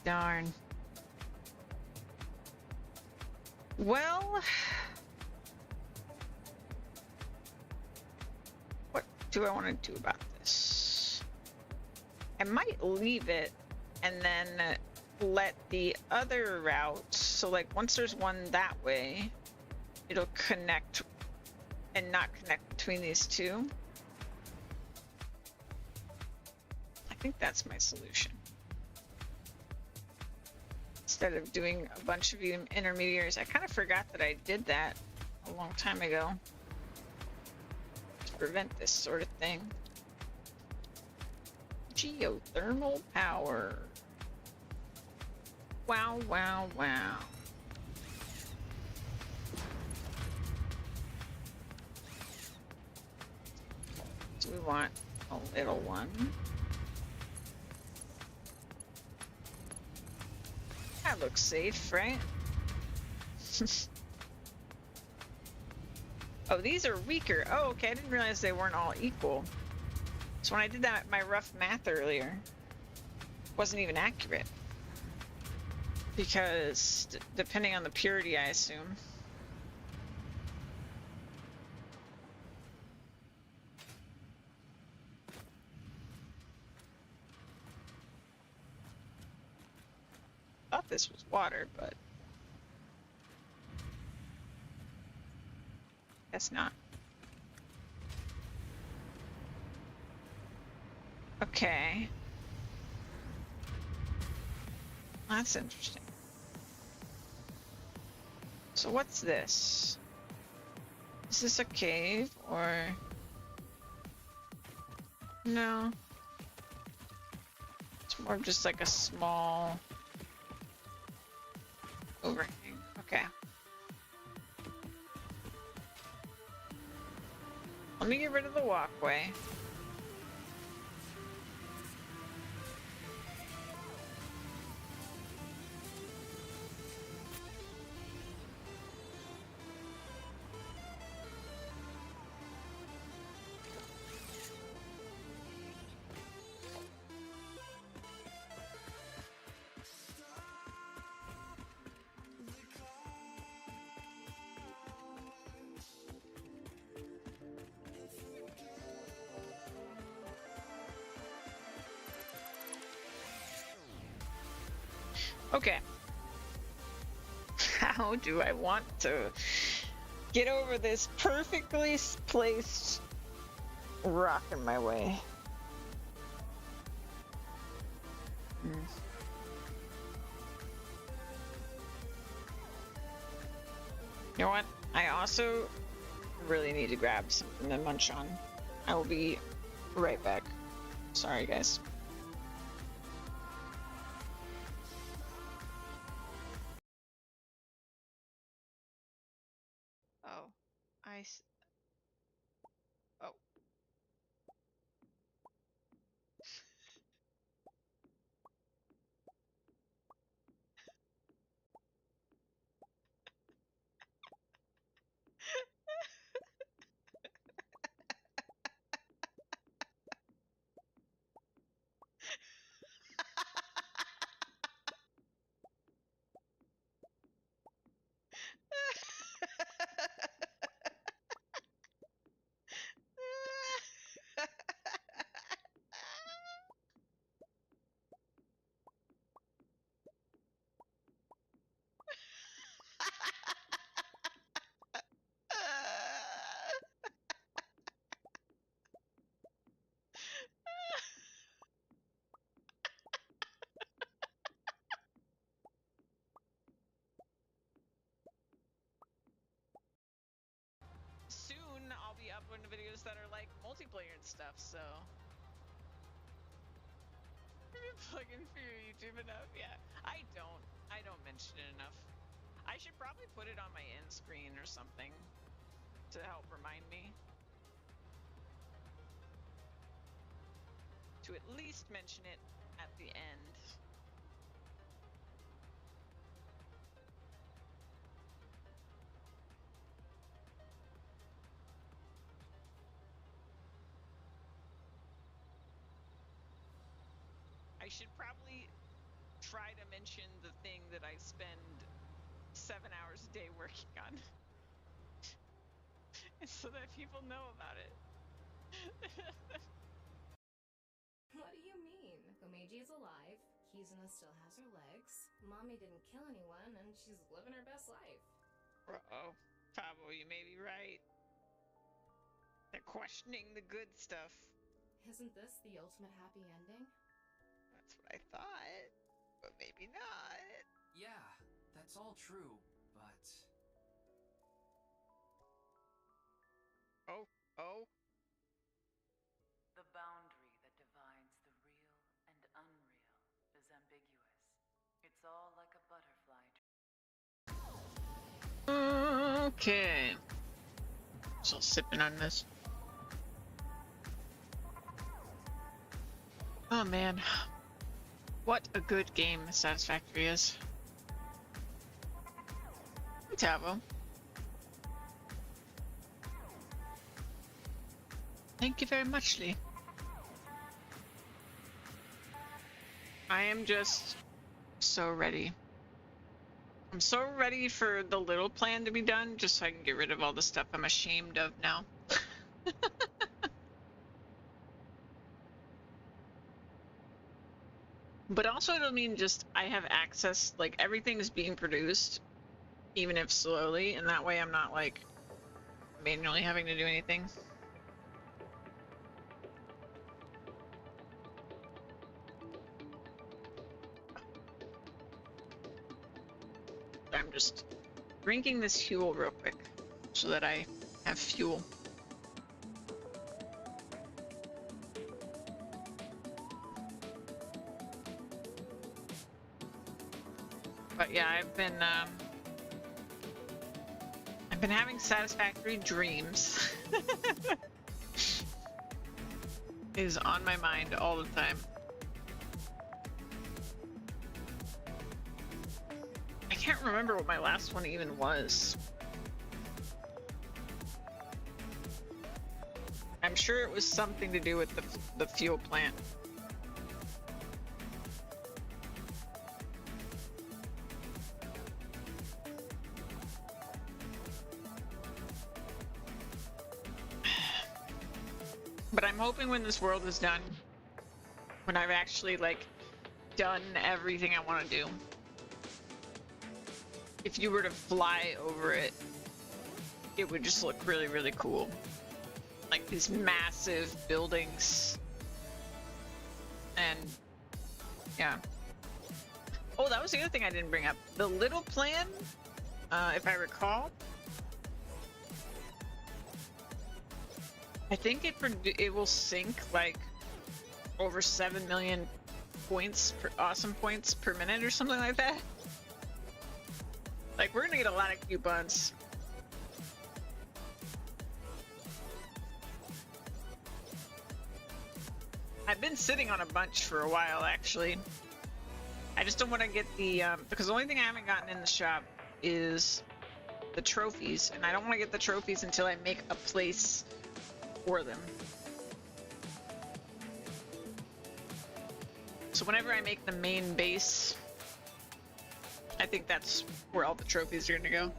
Darn. Well, what do I want to do about this? I might leave it and then let the other route, so like once there's one that way, it'll connect and not connect between these two. I think that's my solution. Instead of doing a bunch of intermediaries, I kind of forgot that I did that a long time ago to prevent this sort of thing. Geothermal power. Wow, wow, wow. So we want a little one. That looks safe, right? Oh, these are weaker. Oh, okay, I didn't realize they weren't all equal. So when I did that, my rough math earlier wasn't even accurate. Because depending on the purity, I assume. Thought this was water, but Guess not. Okay. That's interesting. So what's this? Is this a cave or... No. It's more just like a small overhang. Okay. Let me get rid of the walkway. Okay. How do I want to get over this perfectly placed rock in my way? You know what? I also really need to grab something to munch on. I will be right back. Sorry, guys. Oh, oh. Soon I'll be uploading videos that are like multiplayer and stuff, so plugging for your YouTube enough. Yeah, I don't mention it enough. I should probably put it on my end screen or something to help remind me to at least mention it at the end. I should probably try to mention the thing that I spend 7 hours a day working on. So that people know about it. What do you mean? Komeiji is alive, Kizuna still has her legs, Mommy didn't kill anyone, and she's living her best life. Uh-oh. Pablo, you may be right. They're questioning the good stuff. Isn't this the ultimate happy ending? That's what I thought, but maybe not. Yeah, that's all true, but... Oh. The boundary that divides the real and unreal is ambiguous. It's all like a butterfly. Okay. Still sipping on this. Oh man. What a good game Satisfactory is. Hey, Tavo. Thank you very much, Lee. I am just so ready. I'm so ready for the little plan to be done, just so I can get rid of all the stuff I'm ashamed of now. But also it'll mean just I have access, like everything is being produced, even if slowly, and that way I'm not like manually having to do anything. I'm just drinking this fuel real quick so that I have fuel. But yeah, I've been having satisfactory dreams. Is on my mind all the time. I can't remember what my last one even was. I'm sure it was something to do with the fuel plant. But I'm hoping when this world is done, when I've actually like done everything I want to do, if you were to fly over it, it would just look really, really cool. Like these massive buildings. And yeah. Oh, that was the other thing I didn't bring up. The little plan, if I recall, I think it will sink like over 7 million points per awesome points per minute or something like that. Like we're gonna get a lot of coupons. I've been sitting on a bunch for a while actually. I just don't want to get the because the only thing I haven't gotten in the shop is the trophies, and I don't want to get the trophies until I make a place for them. So whenever I make the main base, I think that's where all the trophies are gonna go.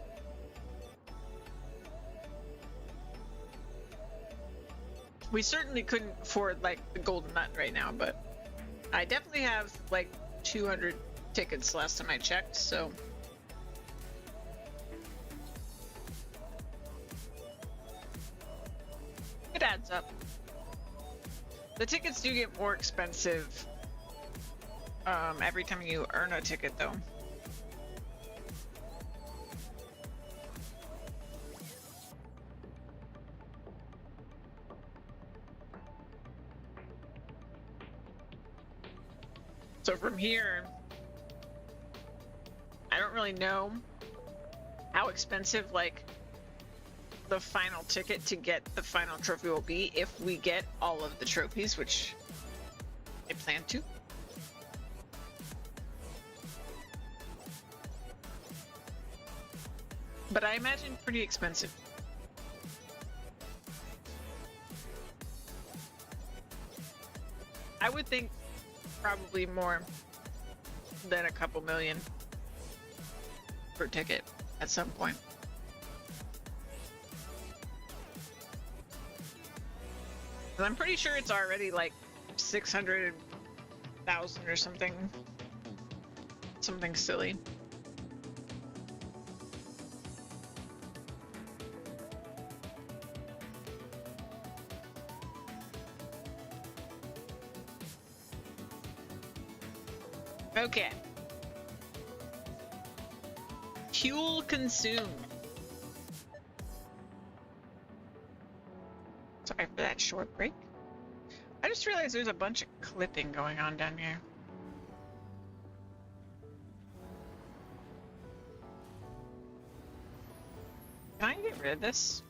We certainly couldn't afford like the golden nut right now, but I definitely have like 200 tickets last time I checked, so it adds up. The tickets do get more expensive every time you earn a ticket though. So from here, I don't really know how expensive like the final ticket to get the final trophy will be if we get all of the trophies, which I plan to. But I imagine pretty expensive. I would think probably more than a couple million per ticket at some point. And I'm pretty sure it's already like 600,000 or something. Something silly. Okay. Fuel consumed. Sorry for that short break. I just realized there's a bunch of clipping going on down here. Can I get rid of this?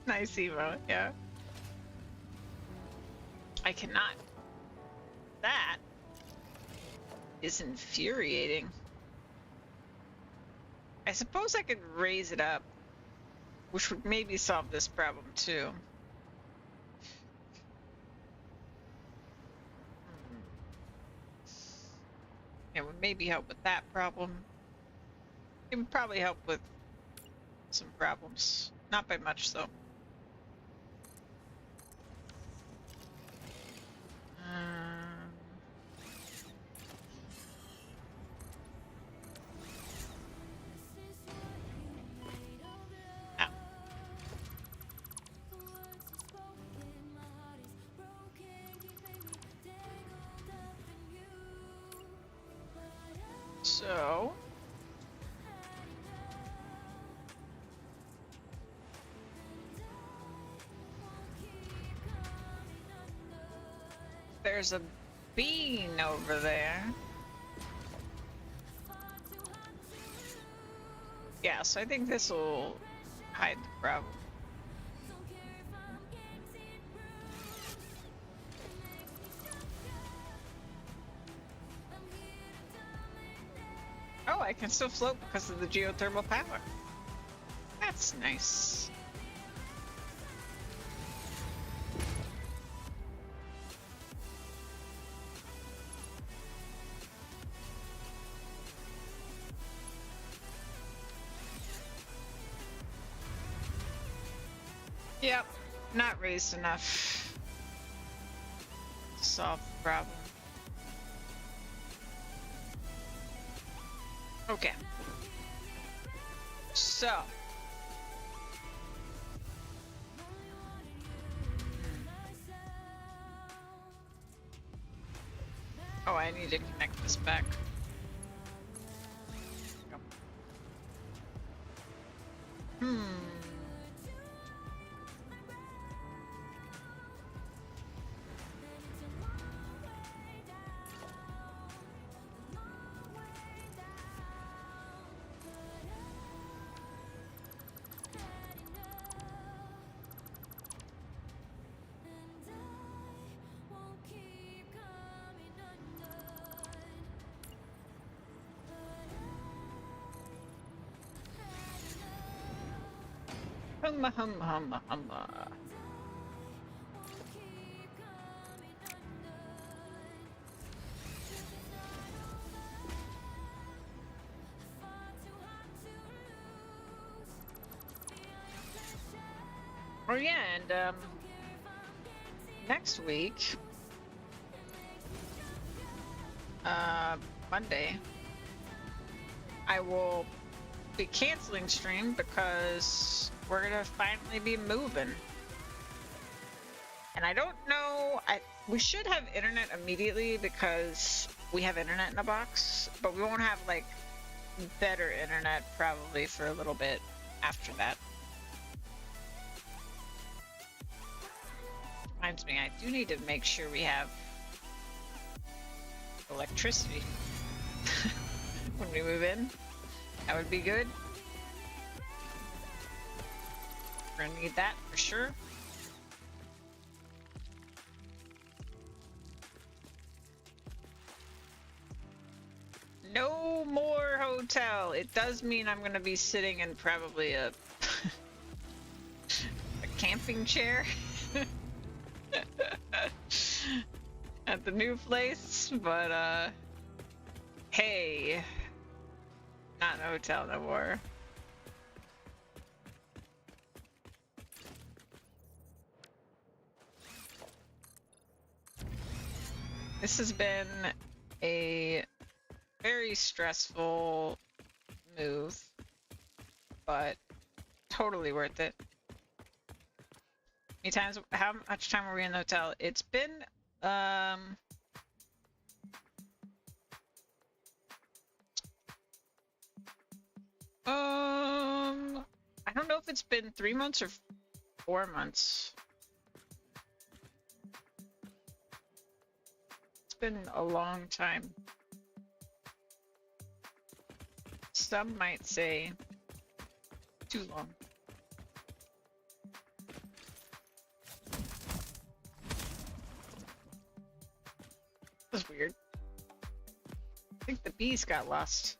Nice emote, yeah. I cannot. That is infuriating. I suppose I could raise it up, which would maybe solve this problem too. It would maybe help with that problem. It would probably help with some problems. Not by much though. So there's a bean over there. Yeah, so I think this will hide the problem. Oh, I can still float because of the geothermal power. That's nice. Yep, not raised enough to solve the problem. Okay. So. Oh, I need to connect this back. Hmm. Humma, humma, humma, humma. Oh yeah, and next week, Monday, I will be canceling stream because we're gonna finally be moving. And I don't know, we should have internet immediately because we have internet in a box, but we won't have like better internet probably for a little bit after that. Reminds me, I do need to make sure we have electricity when we move in. That would be good. We're gonna need that for sure. No more hotel. It does mean I'm gonna be sitting in probably a a camping chair at the new place, but hey, not a hotel no more. This has been a very stressful move, but totally worth it. How much time were we in the hotel? It's been I don't know if it's been 3 months or 4 months. It's been a long time. Some might say too long. That was weird. I think the bees got lost.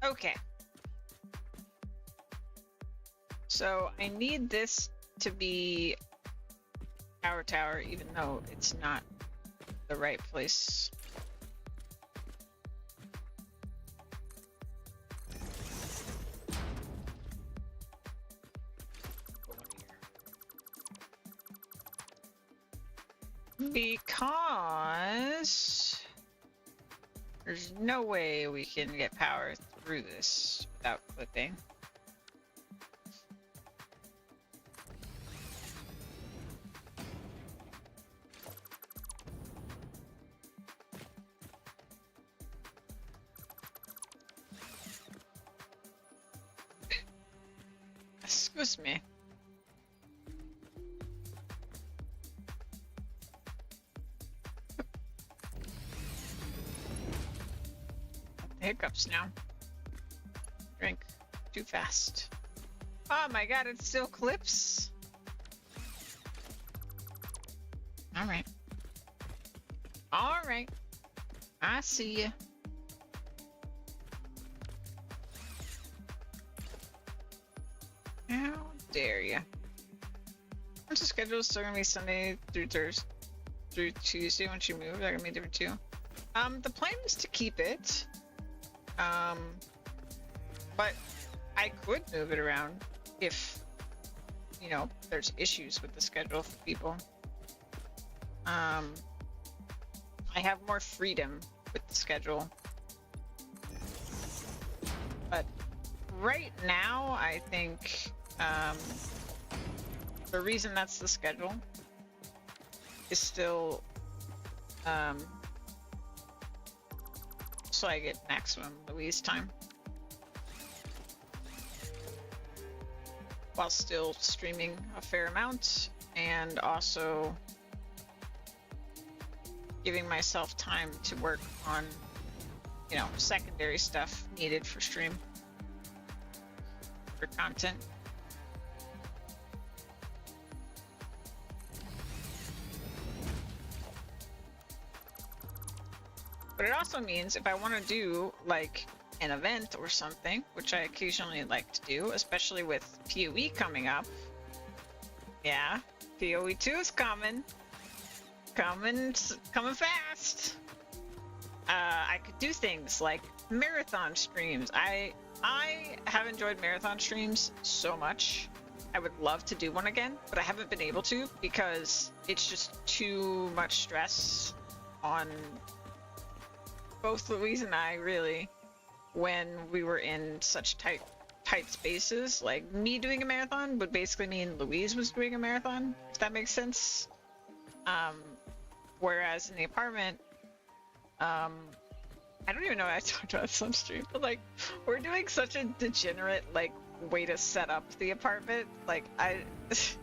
Okay. So I need this to be our tower, even though it's not the right place. Because there's no way we can get power through this without clipping. Excuse me. Hiccups now. Drink too fast. Oh my god, it still clips. Alright. Alright. I see ya. How dare ya? What's the schedule? Still gonna be Sunday through Thursday through Tuesday once you move? That gonna be different too. The plan is to keep it. But I could move it around if, you know, there's issues with the schedule for people. I have more freedom with the schedule. But right now, I think, the reason that's the schedule is still, so I get maximum Louise time. While still streaming a fair amount and also giving myself time to work on, you know, secondary stuff needed for stream, for content. But it also means if I want to do like an event or something, which I occasionally like to do, especially with PoE coming up. Yeah, PoE 2 is coming. Coming fast. I could do things like marathon streams. I have enjoyed marathon streams so much. I would love to do one again, but I haven't been able to because it's just too much stress on both Louise and I, really, when we were in such tight spaces. Like, me doing a marathon would basically mean Louise was doing a marathon, if that makes sense. Whereas in the apartment, I don't even know what I talked about this on stream, but like, we're doing such a degenerate, like, way to set up the apartment. Like, it's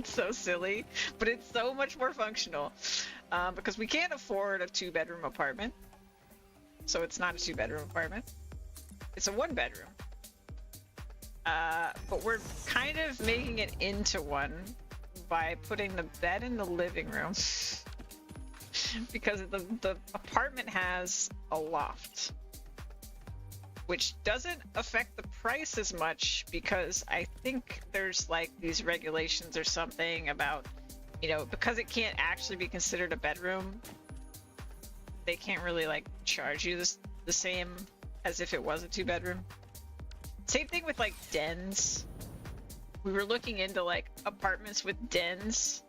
so silly, but it's so much more functional. Because we can't afford a 2-bedroom apartment. So it's not a 2-bedroom apartment. It's a 1-bedroom. But we're kind of making it into one by putting the bed in the living room. Because the apartment has a loft. Which doesn't affect the price as much because I think there's like these regulations or something about, you know, because it can't actually be considered a bedroom, they can't really like charge you the same as if it was a 2-bedroom. Same thing with like dens. We were looking into like apartments with dens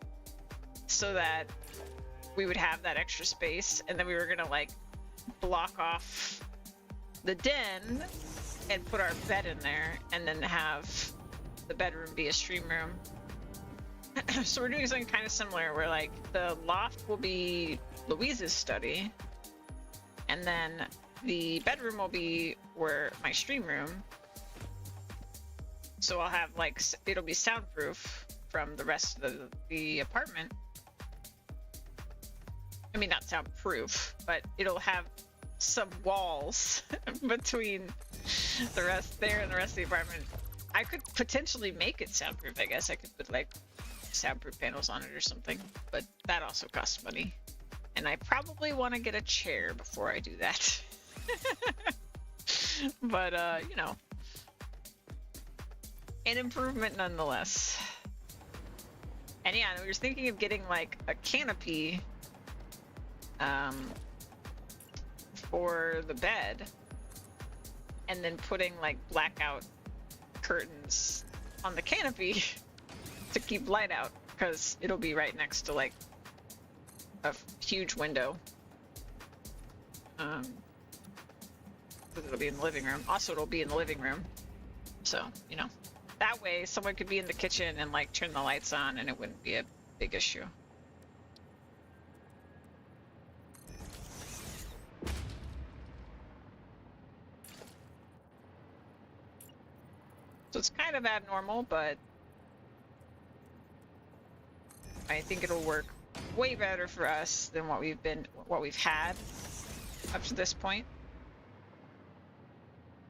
so that we would have that extra space, and then we were gonna like block off the den and put our bed in there and then have the bedroom be a stream room. So we're doing something kind of similar where like the loft will be Louise's study, and then the bedroom will be where my stream room. So I'll have like, it'll be soundproof from the rest of the apartment. I mean, not soundproof, but it'll have some walls between the rest there and the rest of the apartment. I could potentially make it soundproof, I guess. I could put like soundproof panels on it or something, but that also costs money. And I probably want to get a chair before I do that. But, you know, an improvement nonetheless. And yeah, we were thinking of getting like a canopy for the bed, and then putting like blackout curtains on the canopy to keep light out, because it'll be right next to like a huge window. It'll be in the living room. Also, it'll be in the living room, so you know, that way someone could be in the kitchen and like turn the lights on, and it wouldn't be a big issue. So it's kind of abnormal, but I think it'll work way better for us than what we've had up to this point.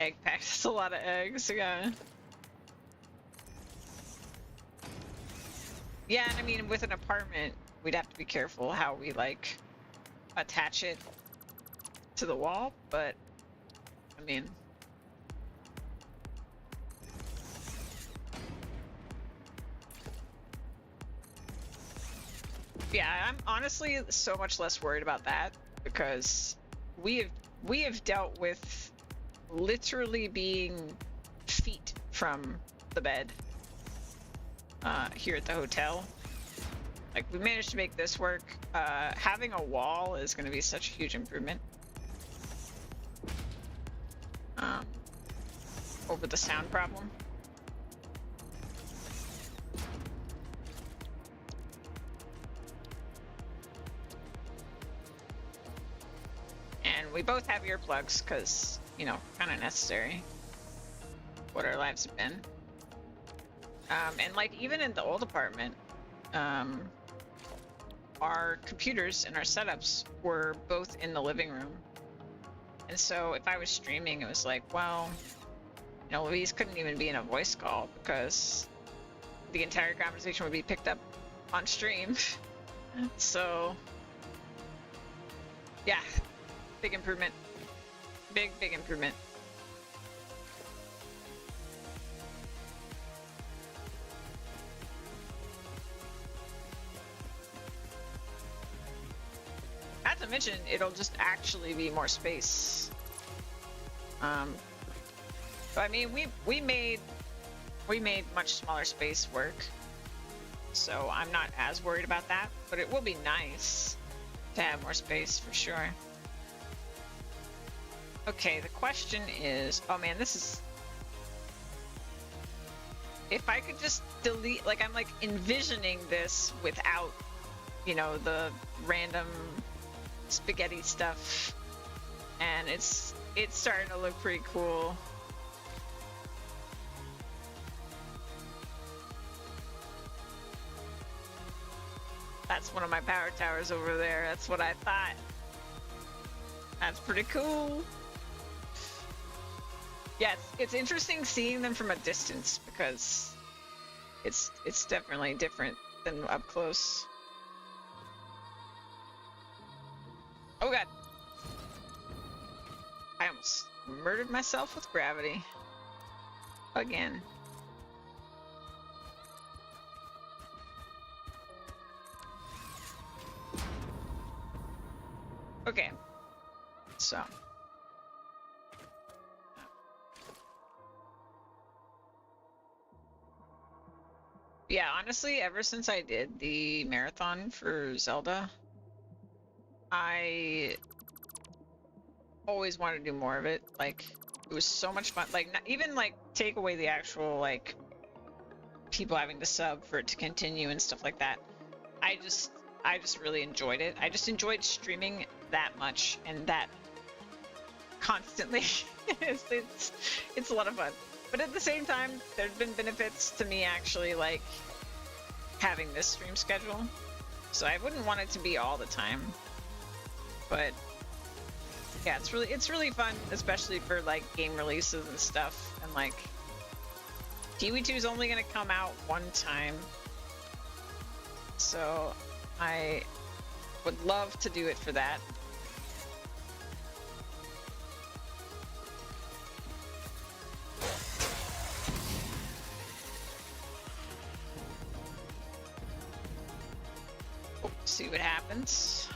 Egg pack, that's a lot of eggs, yeah. Yeah, and I mean, with an apartment, we'd have to be careful how we, like, attach it to the wall, but, I mean... Yeah, I'm honestly so much less worried about that, because we have dealt with literally being feet from the bed here at the hotel. Like, we managed to make this work. Having a wall is going to be such a huge improvement over the sound problem. And we both have earplugs because, you know, kind of necessary. What our lives have been. And like, even in the old apartment, our computers and our setups were both in the living room. And so if I was streaming, it was like, well, you know, Louise couldn't even be in a voice call because the entire conversation would be picked up on stream. So, yeah, big improvement. Big improvement. Not to mention, it'll just actually be more space. But I mean, we made much smaller space work, so I'm not as worried about that. But it will be nice to have more space for sure. Okay, the question is, oh man, this is. If I could just delete, like, I'm like envisioning this without, you know, the random spaghetti stuff, and it's starting to look pretty cool. That's one of my power towers over there. That's what I thought. That's pretty cool. Yeah, it's interesting seeing them from a distance because it's definitely different than up close. Oh god. I almost murdered myself with gravity. Again. Okay. So. Yeah, honestly, ever since I did the marathon for Zelda, I always wanted to do more of it. Like, it was so much fun. Like, not even like take away the actual like people having to sub for it to continue and stuff like that. I just really enjoyed it. I just enjoyed streaming that much and that constantly. it's a lot of fun. But at the same time, there's been benefits to me actually like having this stream schedule. So I wouldn't want it to be all the time. But yeah, it's really fun, especially for like game releases and stuff. And like Kiwi 2 is only gonna come out one time. So I would love to do it for that. See what happens.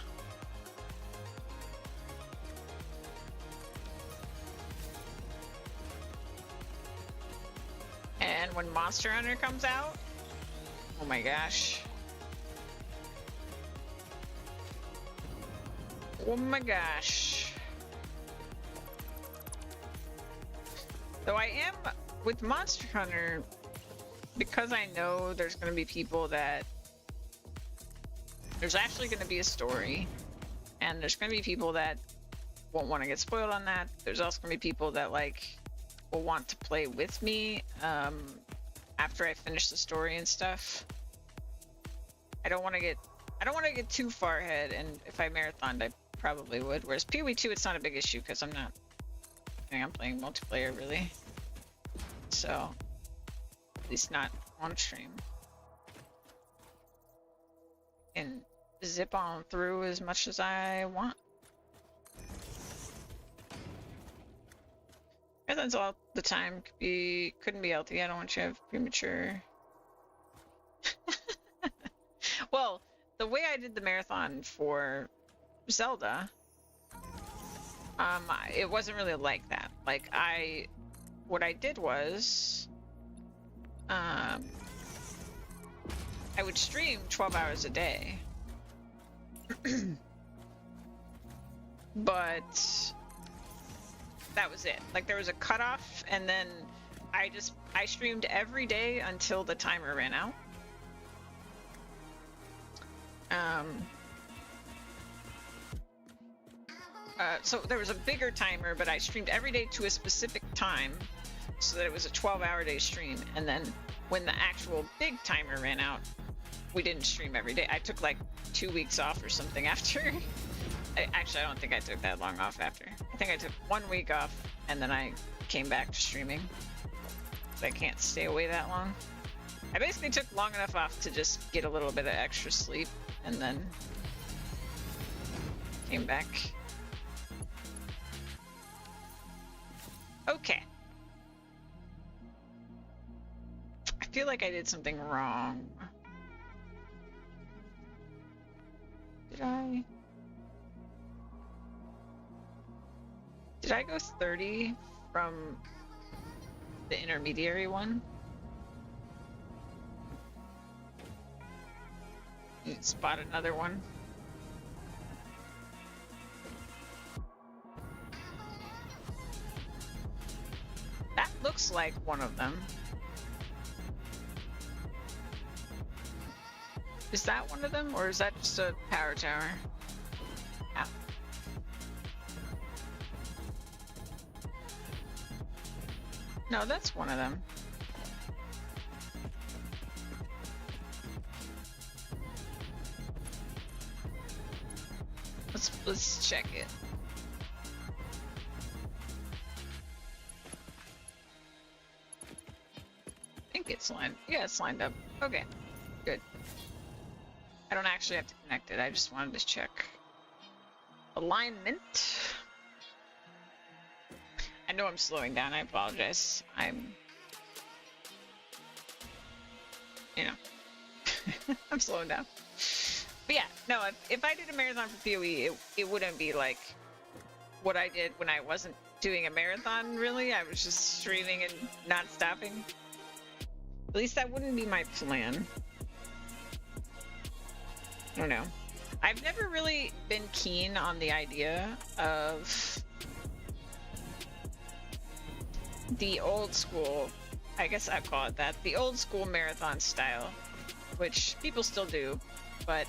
And when Monster Hunter comes out, oh my gosh. Oh my gosh. Though I am with Monster Hunter, because I know there's going to be people that there's actually going to be a story, and there's going to be people that won't want to get spoiled on that. There's also going to be people that like will want to play with me after I finish the story and stuff. I don't want to get too far ahead, and if I marathoned, I probably would. Whereas PoE 2, it's not a big issue because I'm playing multiplayer really. So at least not on stream. And zip on through as much as I want. Marathons all the time couldn't be healthy. I don't want you to have premature. Well, the way I did the marathon for Zelda, it wasn't really like that. Like what I did was, I would stream 12 hours a day, but that was it. Like there was a cutoff, and then I streamed every day until the timer ran out. So there was a bigger timer, but I streamed every day to a specific time so that it was a 12-hour day stream. And then when the actual big timer ran out, we didn't stream every day. I took like 2 weeks off or something after. Actually, I don't think I took that long off after. I think I took 1 week off and then I came back to streaming. But I can't stay away that long. I basically took long enough off to just get a little bit of extra sleep and then came back. Okay. I feel like I did something wrong. Did I go 30 from the intermediary one? Spot another one. That looks like one of them. Is that one of them, or is that just a power tower? Yeah. No, that's one of them. Let's check it. I think it's lined. Yeah, it's lined up. Okay, good. I don't actually have to connect it. I just wanted to check alignment. I know I'm slowing down. I apologize. I'm slowing down. But yeah, no, if I did a marathon for PoE, it wouldn't be like what I did when I wasn't doing a marathon, really. I was just streaming and not stopping. At least that wouldn't be my plan. I don't know. I've never really been keen on the idea of the old school, I guess I'd call it that, the old school marathon style, which people still do, but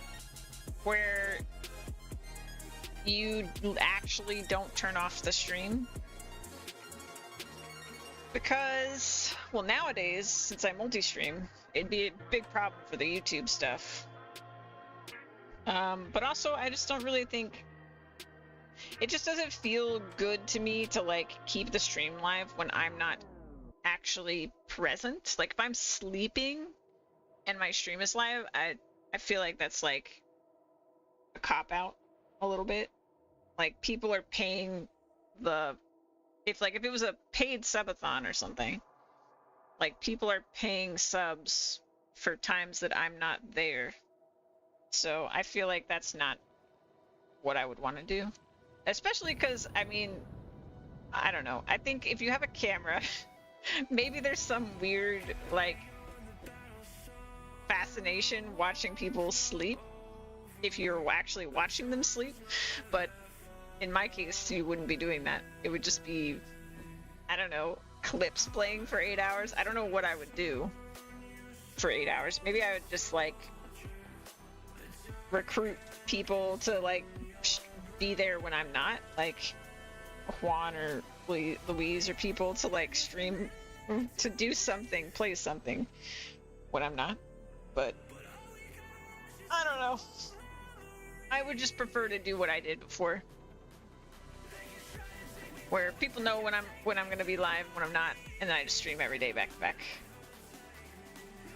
where you actually don't turn off the stream. Because, well, nowadays, since I multi-stream, it'd be a big problem for the YouTube stuff. But also, I just don't really think... It just doesn't feel good to me to, like, keep the stream live when I'm not actually present. Like, if I'm sleeping and my stream is live, I feel like that's, like, a cop-out a little bit. Like, people are paying the... If it was a paid subathon or something, like, people are paying subs for times that I'm not there. So I feel like that's not what I would want to do. Especially because, I mean, I don't know. I think if you have a camera, maybe there's some weird, like, fascination watching people sleep if you're actually watching them sleep. But in my case, you wouldn't be doing that. It would just be, I don't know, clips playing for 8 hours. I don't know what I would do for 8 hours. Maybe I would just, like, recruit people to, like, be there when I'm not, like Juan or Louise or people to like stream, to do something, play something when I'm not. But I don't know. I would just prefer to do what I did before, where people know when I'm gonna be live, when I'm not, and then I just stream every day back to back.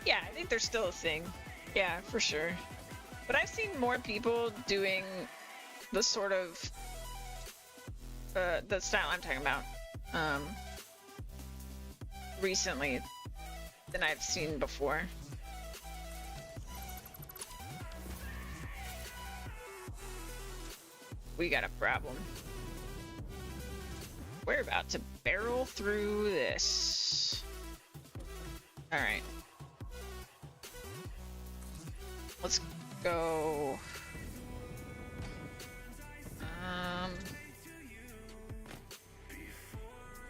Yeah, I think there's still a thing. Yeah, for sure. But I've seen more people doing the sort of the style I'm talking about recently than I've seen before. We got a problem. We're about to barrel through this. All right. Let's go.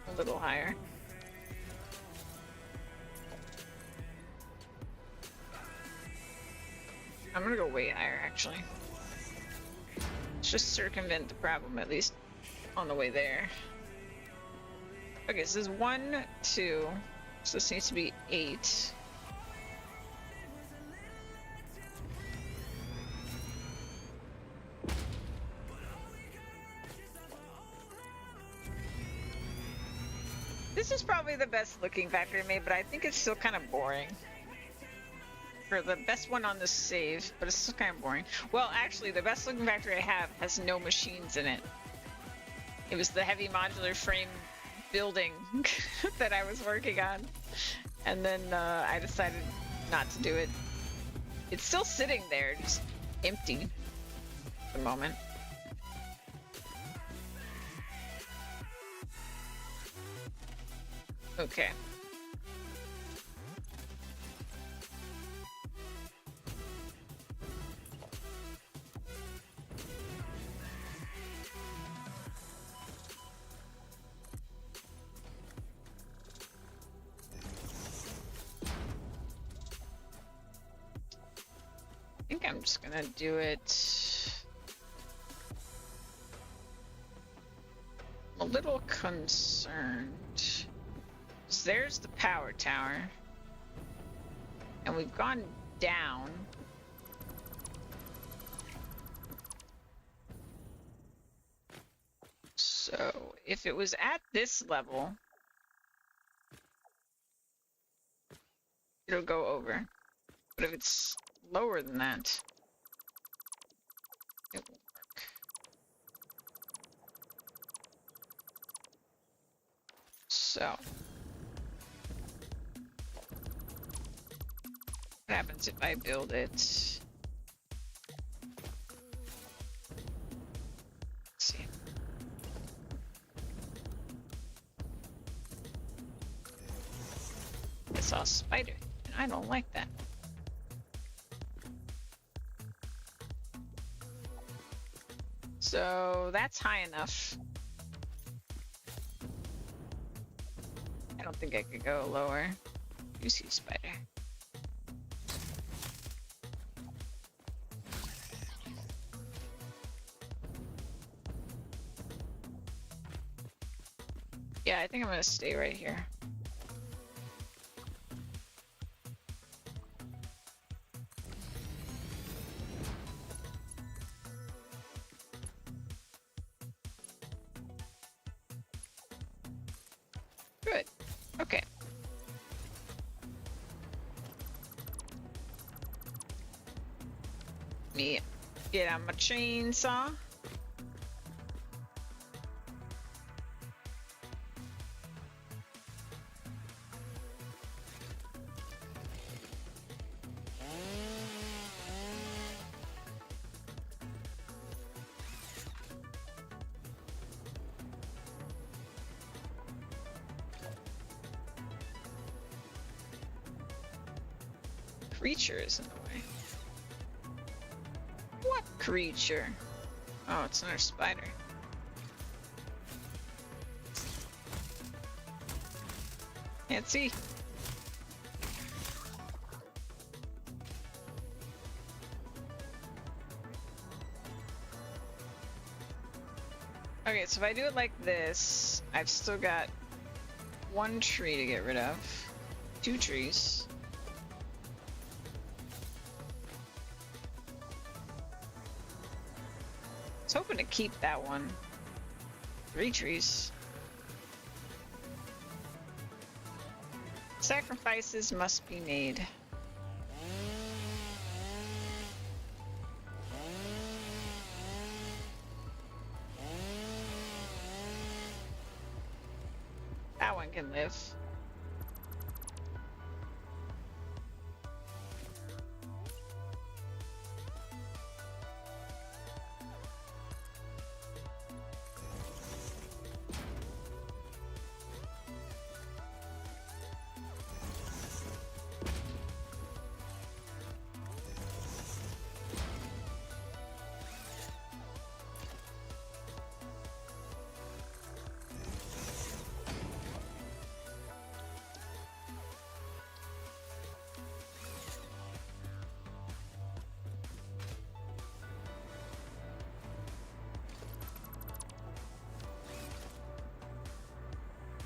A little higher. I'm gonna go way higher, actually. Let's just circumvent the problem, at least on the way there. Okay, so this is 1, 2. So this needs to be 8. This is probably the best looking factory made, but I think it's still kind of boring. Or the best one on the save, but it's still kind of boring. Well, actually, the best looking factory I have has no machines in it. It was the heavy modular frame building that I was working on, and then I decided not to do it. It's still sitting there, just empty at the moment. Okay. I think I'm just gonna do it. I'm a little concerned. So there's the power tower. And we've gone down. So if it was at this level, it'll go over. But if it's lower than that, it won't work. So what happens if I build it? Let's see. I saw a spider, and I don't like that. So that's high enough. I don't think I could go lower. You see spider. Yeah, I think I'm gonna stay right here. Good. Okay. Me get out my chainsaw. Creature is in the way. What creature? Oh, it's another spider. Can't see. Okay, so if I do it like this, I've still got one tree to get rid of. 2 trees. I was hoping to keep that one. 3 trees. Sacrifices must be made. That one can live.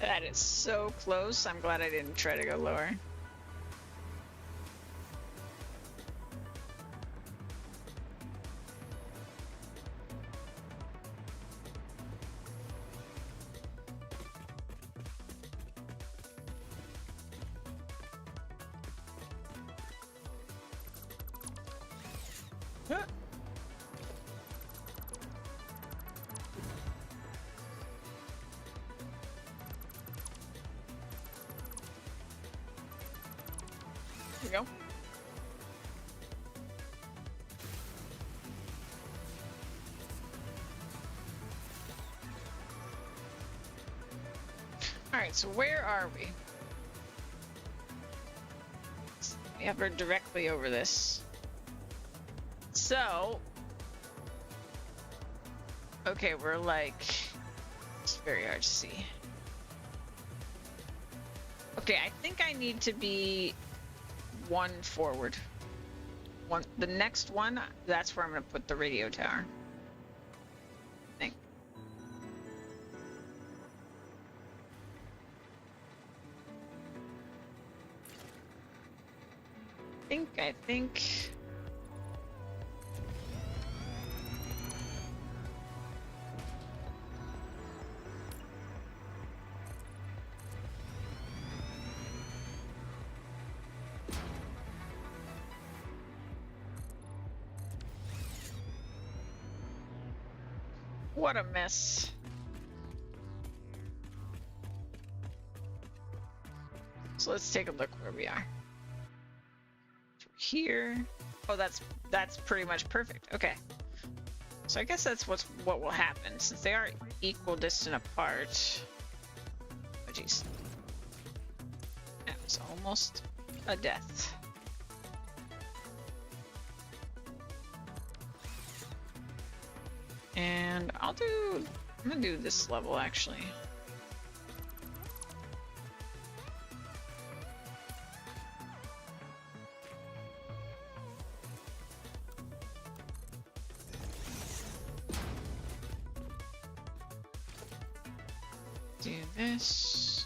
That is so close. I'm glad I didn't try to go lower. Huh. There we go. Alright, so where are we? We have her directly over this. So... Okay, we're like... It's very hard to see. Okay, I think I need to be... 1 forward. The next one, that's where I'm gonna put the radio tower. I think. What a mess. So let's take a look where we are. Here. Oh, that's pretty much perfect. Okay. So I guess that's what will happen since they are equal distant apart. Oh jeez. That was almost a death. And I'm gonna do this level actually. Do this.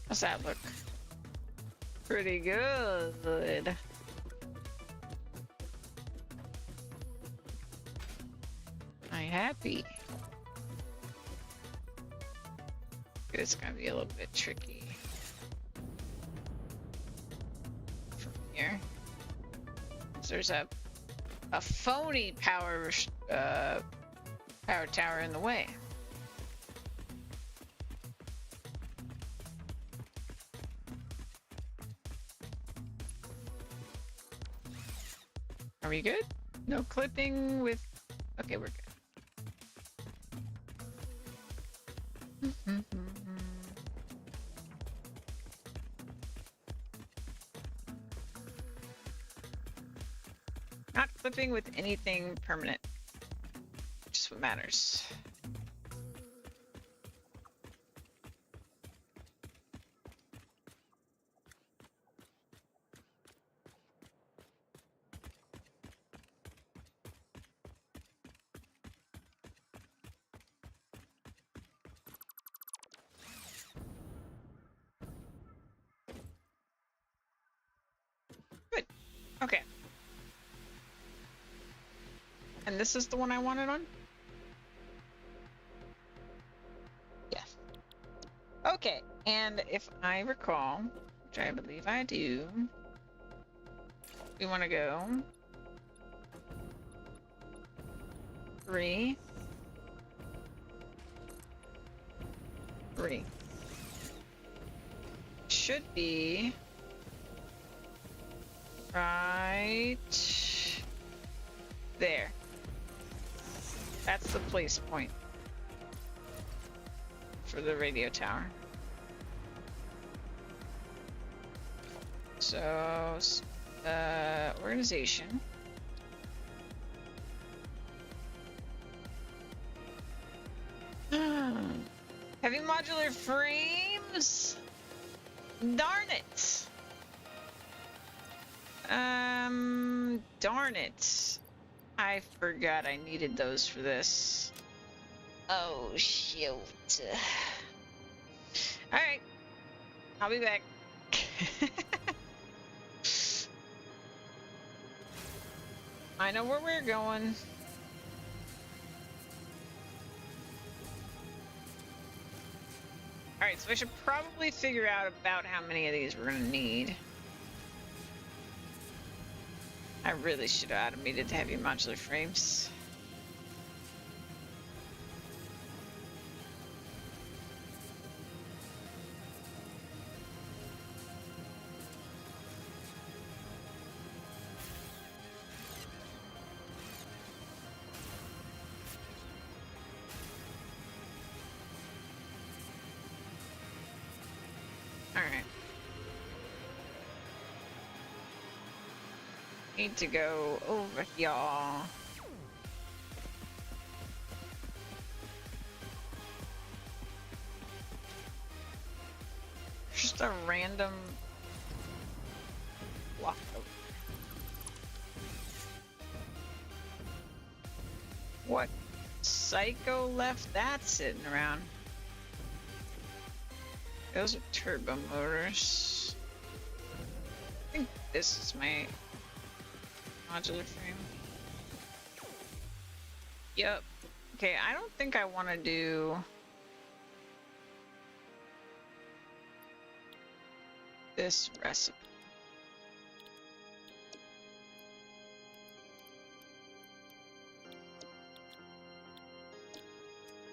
How's that look? Pretty good. I'm happy. It's gonna be a little bit tricky from here. So there's a phony power tower in the way. Are we good? No clipping with... Okay, we're good. equipping with anything permanent. Which is what matters. Good. Okay. And this is the one I wanted on? Yes. Okay, and if I recall, which I believe I do, we want to go 3, 3. Should be right there. That's the place point for the radio tower. So, organization. Heavy modular frames? Darn it. Darn it. I forgot I needed those for this. Oh, shoot. Alright. I'll be back. I know where we're going. Alright, so I should probably figure out about how many of these we're gonna need. I really should have automated the heavy modular frames. Alright. Need to go over here. Just a random block over. What psycho left that sitting around? Those are turbo motors. I think this is my modular frame. Yep. Okay, I don't think I want to do this recipe.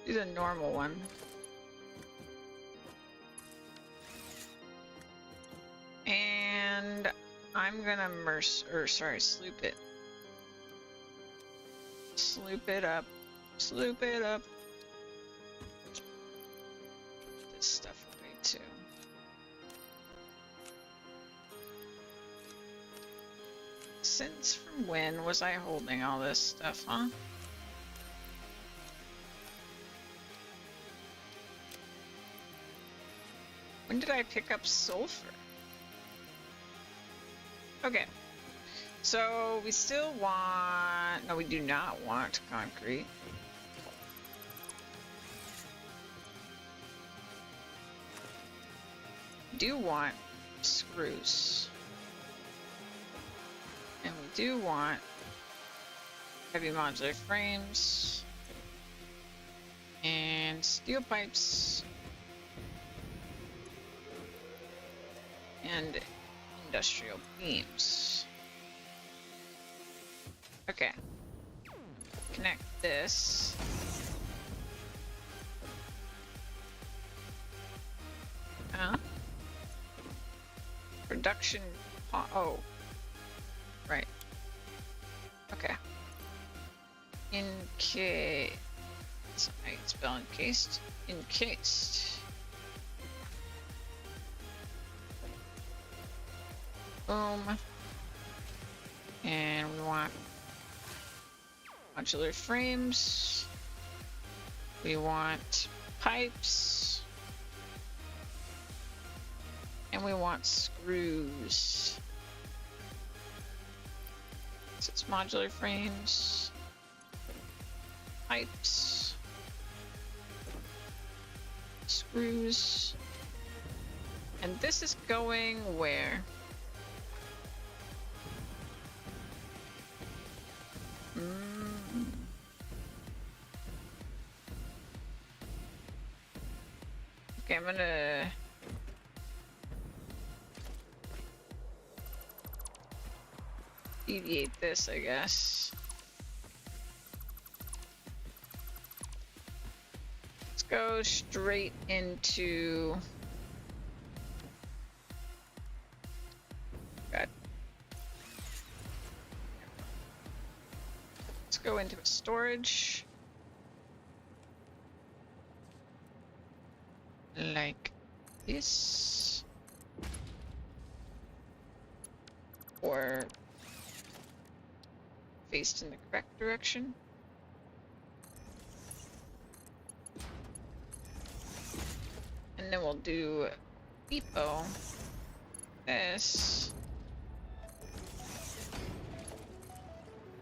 Do the normal one. And I'm gonna sloop it. Sloop it up. Sloop it up. Put this stuff away too. Since from when was I holding all this stuff, huh? When did I pick up sulfur? Okay, so we still want, no, we do not want concrete. We do want screws. And we do want heavy modular frames and steel pipes and industrial beams. Okay. Connect this. Production. Oh. Right. Okay. Encased. I can spell encased. Encased. Boom. And we want modular frames. We want pipes. And we want screws. So it's modular frames, pipes, screws, and this is going where? Okay, I'm gonna deviate this, I guess. Let's go straight into... God. Let's go into a storage. Like this. Or faced in the correct direction. And then we'll do depot. This.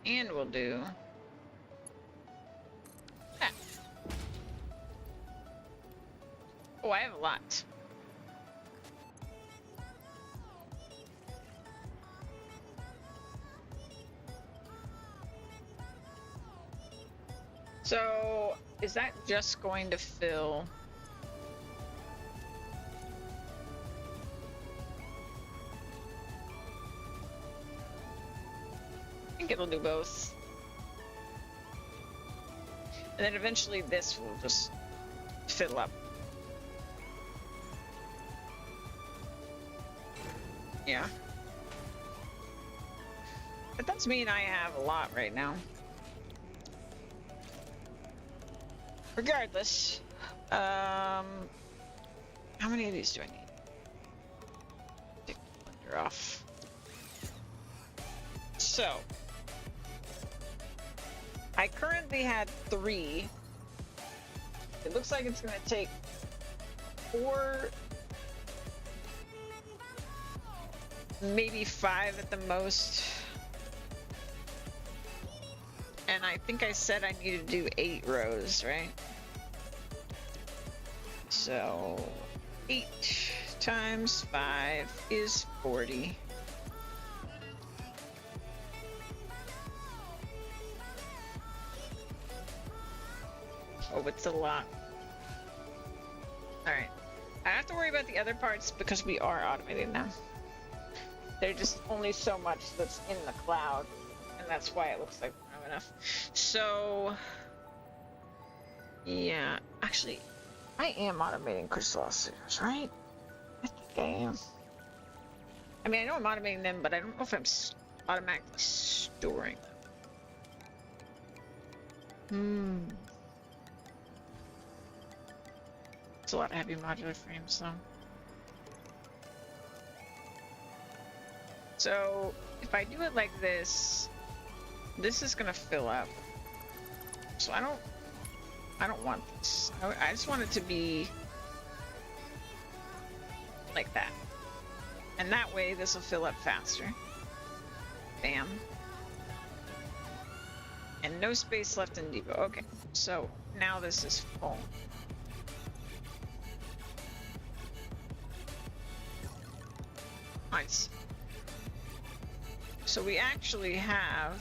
And we'll do that. Oh, I have a lot. So, is that just going to fill? I think it'll do both. And then eventually this will just fill up. Yeah. But that's mean I have a lot right now. Regardless, how many of these do I need? Take the blender off. So, I currently had 3. It looks like it's gonna take 4, maybe 5 at the most. And I think I said I needed to do 8 rows, right? So 8 times 5 is 40. Oh, it's a lot. Alright. I have to worry about the other parts because we are automated now. There's just only so much that's in the cloud. And that's why it looks like we don't have enough. So... yeah. Actually, I am automating crystal oscillators, right? I think I am. I mean, I know I'm automating them, but I don't know if I'm automatically storing them. It's a lot of heavy modular frames, though. So, if I do it like this, this is gonna fill up. So I don't want this. I just want it to be like that. And that way, this will fill up faster. Bam. And no space left in depot. Okay, so now this is full. Nice. So we actually have...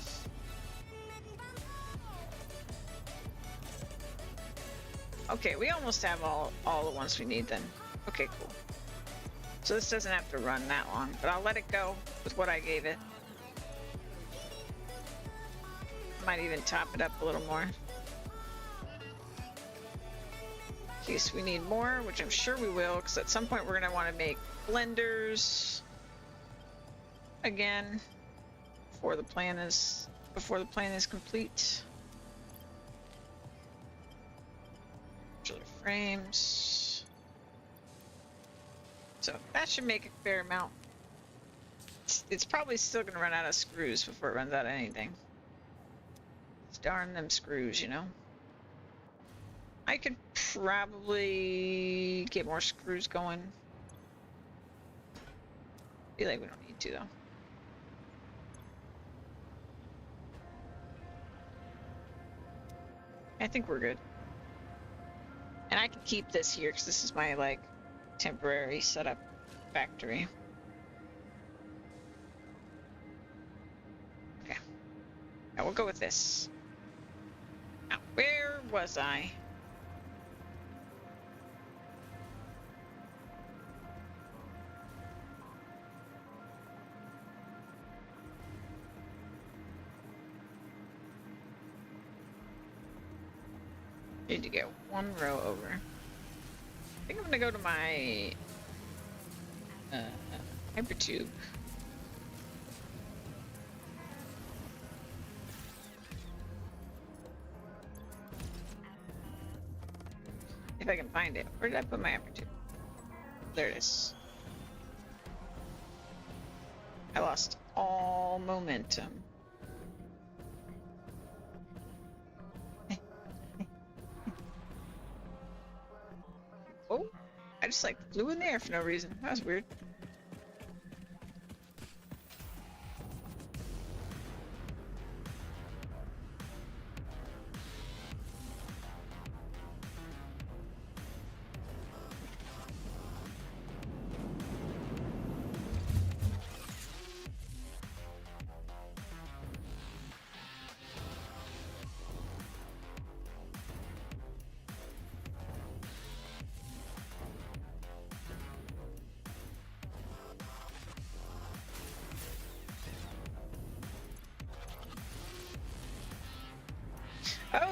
okay, we almost have all the ones we need then. Okay, cool. So this doesn't have to run that long, but I'll let it go with what I gave it. Might even top it up a little more. In case we need more, which I'm sure we will, because at some point we're going to want to make blenders again before the plan is complete. Modular frames. So that should make a fair amount. It's probably still going to run out of screws before it runs out of anything. Darn them screws, you know. I could probably get more screws going. Feel like we don't need to though. I think we're good. And I can keep this here because this is my like temporary setup factory. Okay. Now we'll go with this. Now, where was I? Need to go one row over. I think I'm gonna go to my hypertube. If I can find it. Where did I put my hypertube? There it is. I lost all momentum. Oh, I just like flew in the air for no reason. That was weird.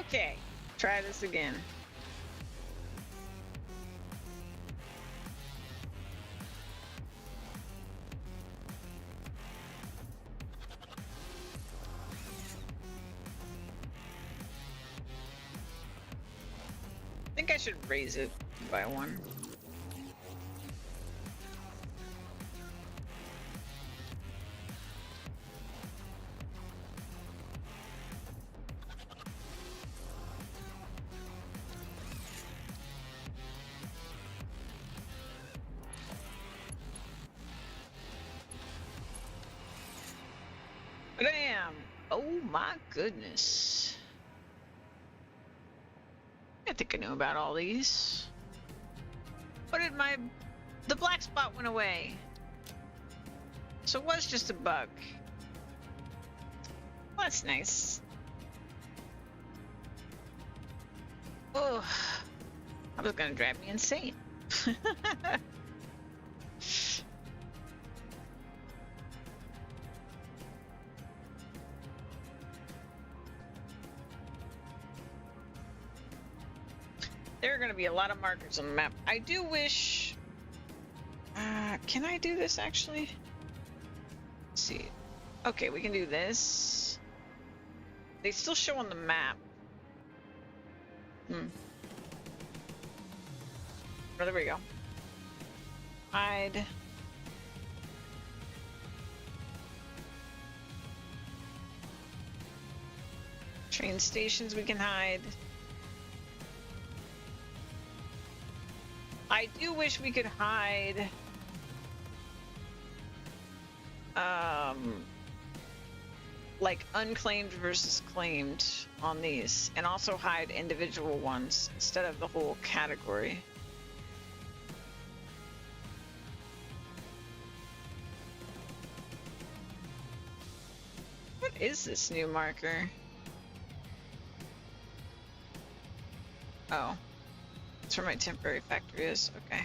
Okay, try this again. I think I should raise it by one. Bam! Oh my goodness. I think I knew about all these. What did the black spot went away. So it was just a bug. Well, that's nice. Oh, I was gonna drive me insane. There are going to be a lot of markers on the map. I do wish... can I do this, actually? Let's see. Okay, we can do this. They still show on the map. Oh, there we go. Hide. Train stations we can hide. I do wish we could hide like unclaimed versus claimed on these, and also hide individual ones instead of the whole category. What is this new marker? Oh. That's where my temporary factory is. Okay.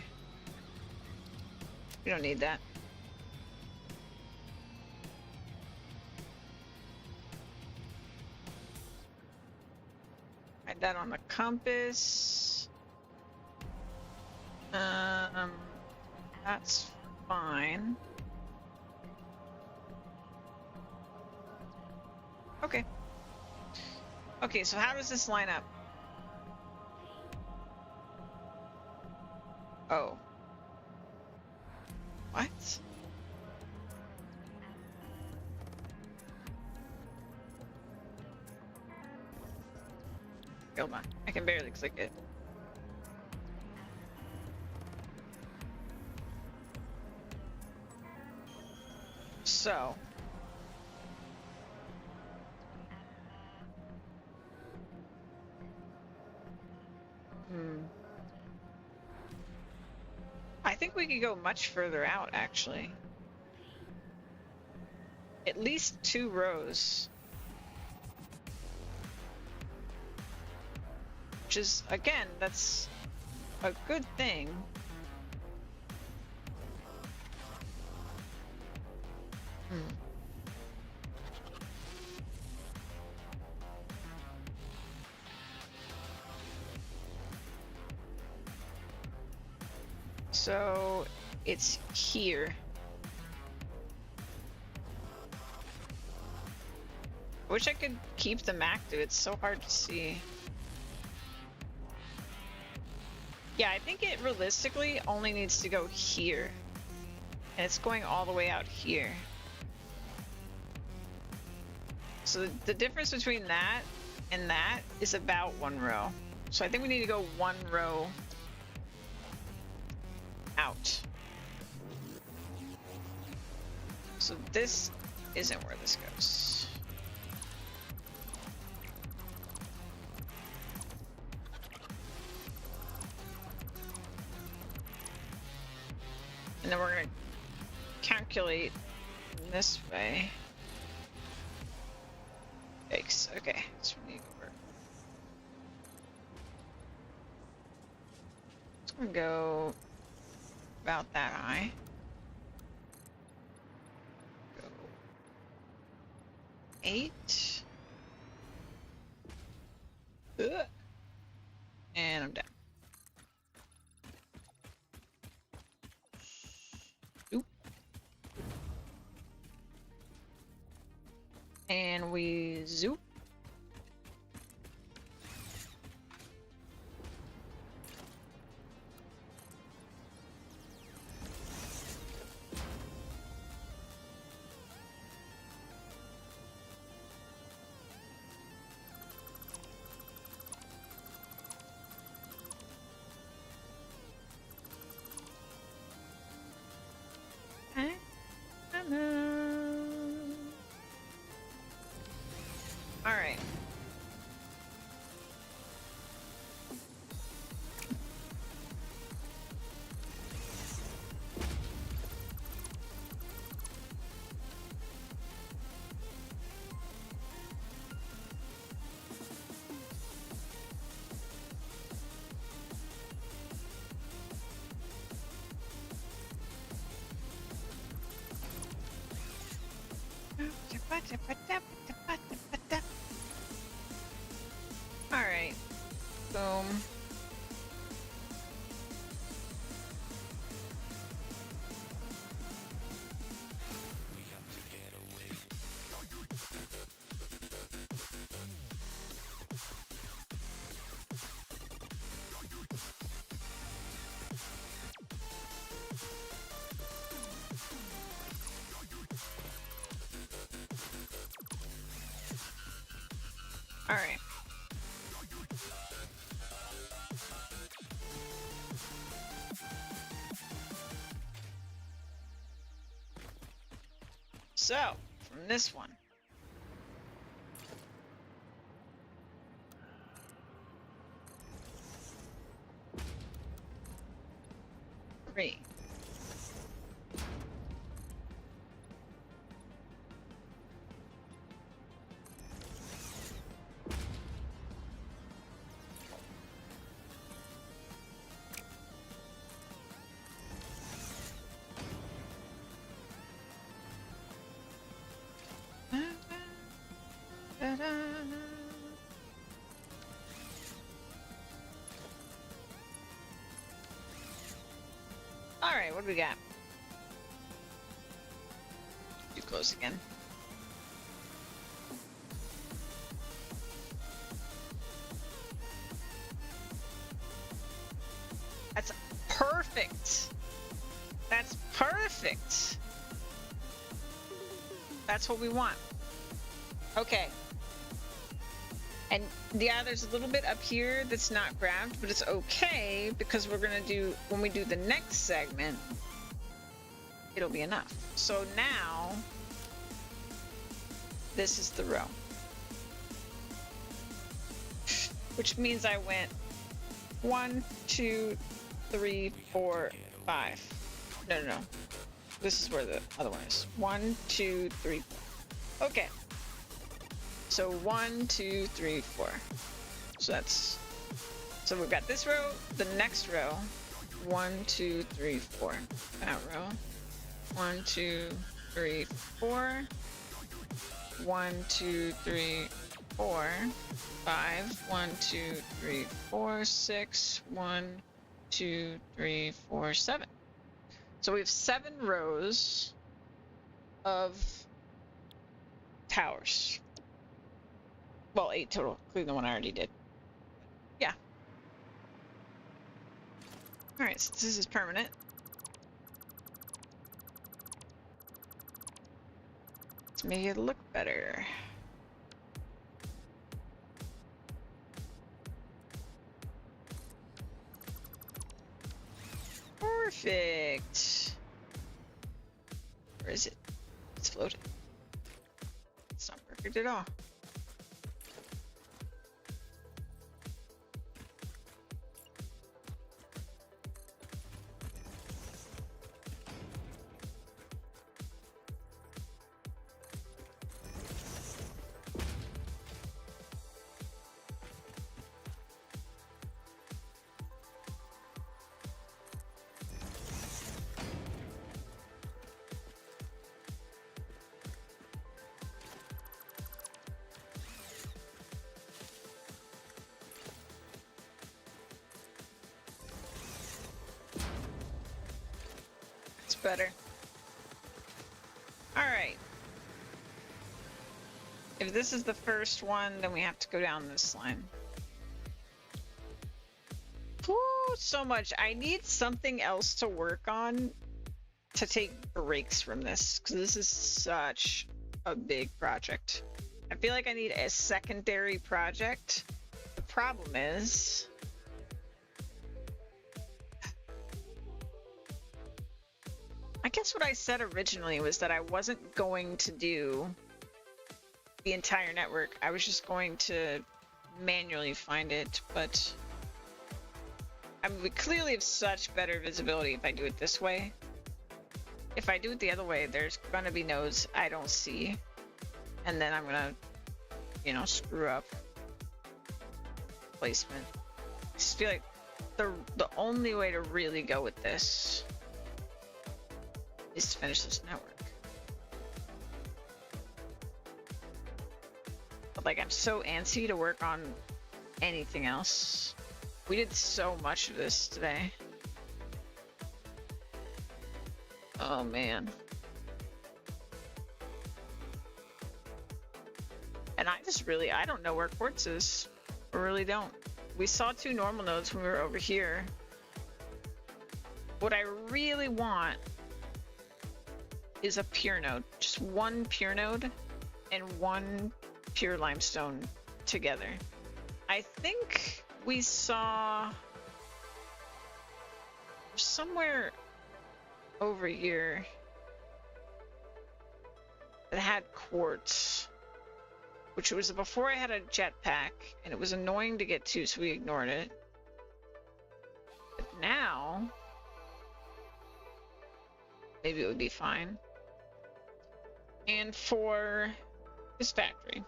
We don't need that. Hide that on the compass. That's fine. Okay. Okay, so how does this line up? Oh. What? Hold on. I can barely click it. So. I think we could go much further out, actually. At least 2 rows. Which is, again, that's a good thing. So it's here. I wish I could keep them active. It's so hard to see. Yeah, I think it realistically only needs to go here. And it's going all the way out here. So the difference between that and that is about 1 row. So I think we need to go 1 row out. So this isn't where this goes. And then we're going to calculate this way. Yikes. Okay, so we need to go. It's going to go about that high. Go 8. Ugh. And I'm down. Oop. And we zoop. All right. All right. Boom. All right. So, from this one. Three. All right, what do we got? Too close again. That's perfect. That's perfect. That's what we want. Okay. And Yeah, there's a little bit up here that's not grabbed, but it's okay because we're gonna do, when we do the next segment, it'll be enough. So now, this is the row. Which means I went 1, 2, 3, 4, 5. No. This is where the other one is. 1, 2, 3, 4. Okay. So 1, 2, 3, 4. So that's, so we've got this row, the next row. 1, 2, 3, 4. That row. 1, 2, 3, 4. 1, 2, 3, 4. 5. 1, 2, 3, 4, 6. 1, 2, 3, 4, 7. So we have 7 rows of towers. Well, 8 total, including the one I already did. Yeah. Alright, so this is permanent. Let's make it look better. Perfect. Where is it? It's floating. It's not perfect at all. Better. All right. If this is the first one, then we have to go down this line. Whew, so much. I need something else to work on to take breaks from this, because this is such a big project. I feel like I need a secondary project. The problem is, I guess what I said originally was that I wasn't going to do the entire network. I was just going to manually find it, but I mean, we clearly have such better visibility if I do it this way. If I do it the other way, there's going to be nodes I don't see, and then I'm going to, you know, screw up placement. I just feel like the only way to really go with this is to finish this network. But like, I'm so antsy to work on anything else. We did so much of this today. Oh man. And I don't know where quartz is. I really don't. We saw 2 normal nodes when we were over here. What I really want is a pure node. Just 1 pure node and 1 pure limestone together. I think we saw somewhere over here that had quartz, which was before I had a jetpack, and it was annoying to get to, so we ignored it. But now, maybe it would be fine. And for this factory,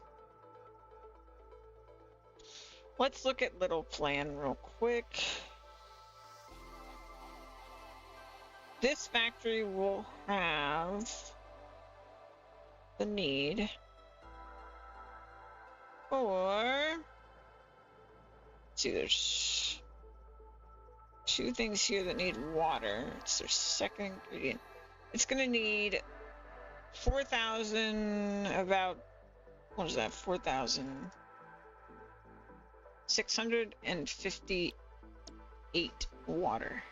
let's look at little plan real quick. This factory will have the need for, let's see, there's 2 things here that need water. It's their second ingredient. It's gonna need 4,000, about, what is that, 4,658 water.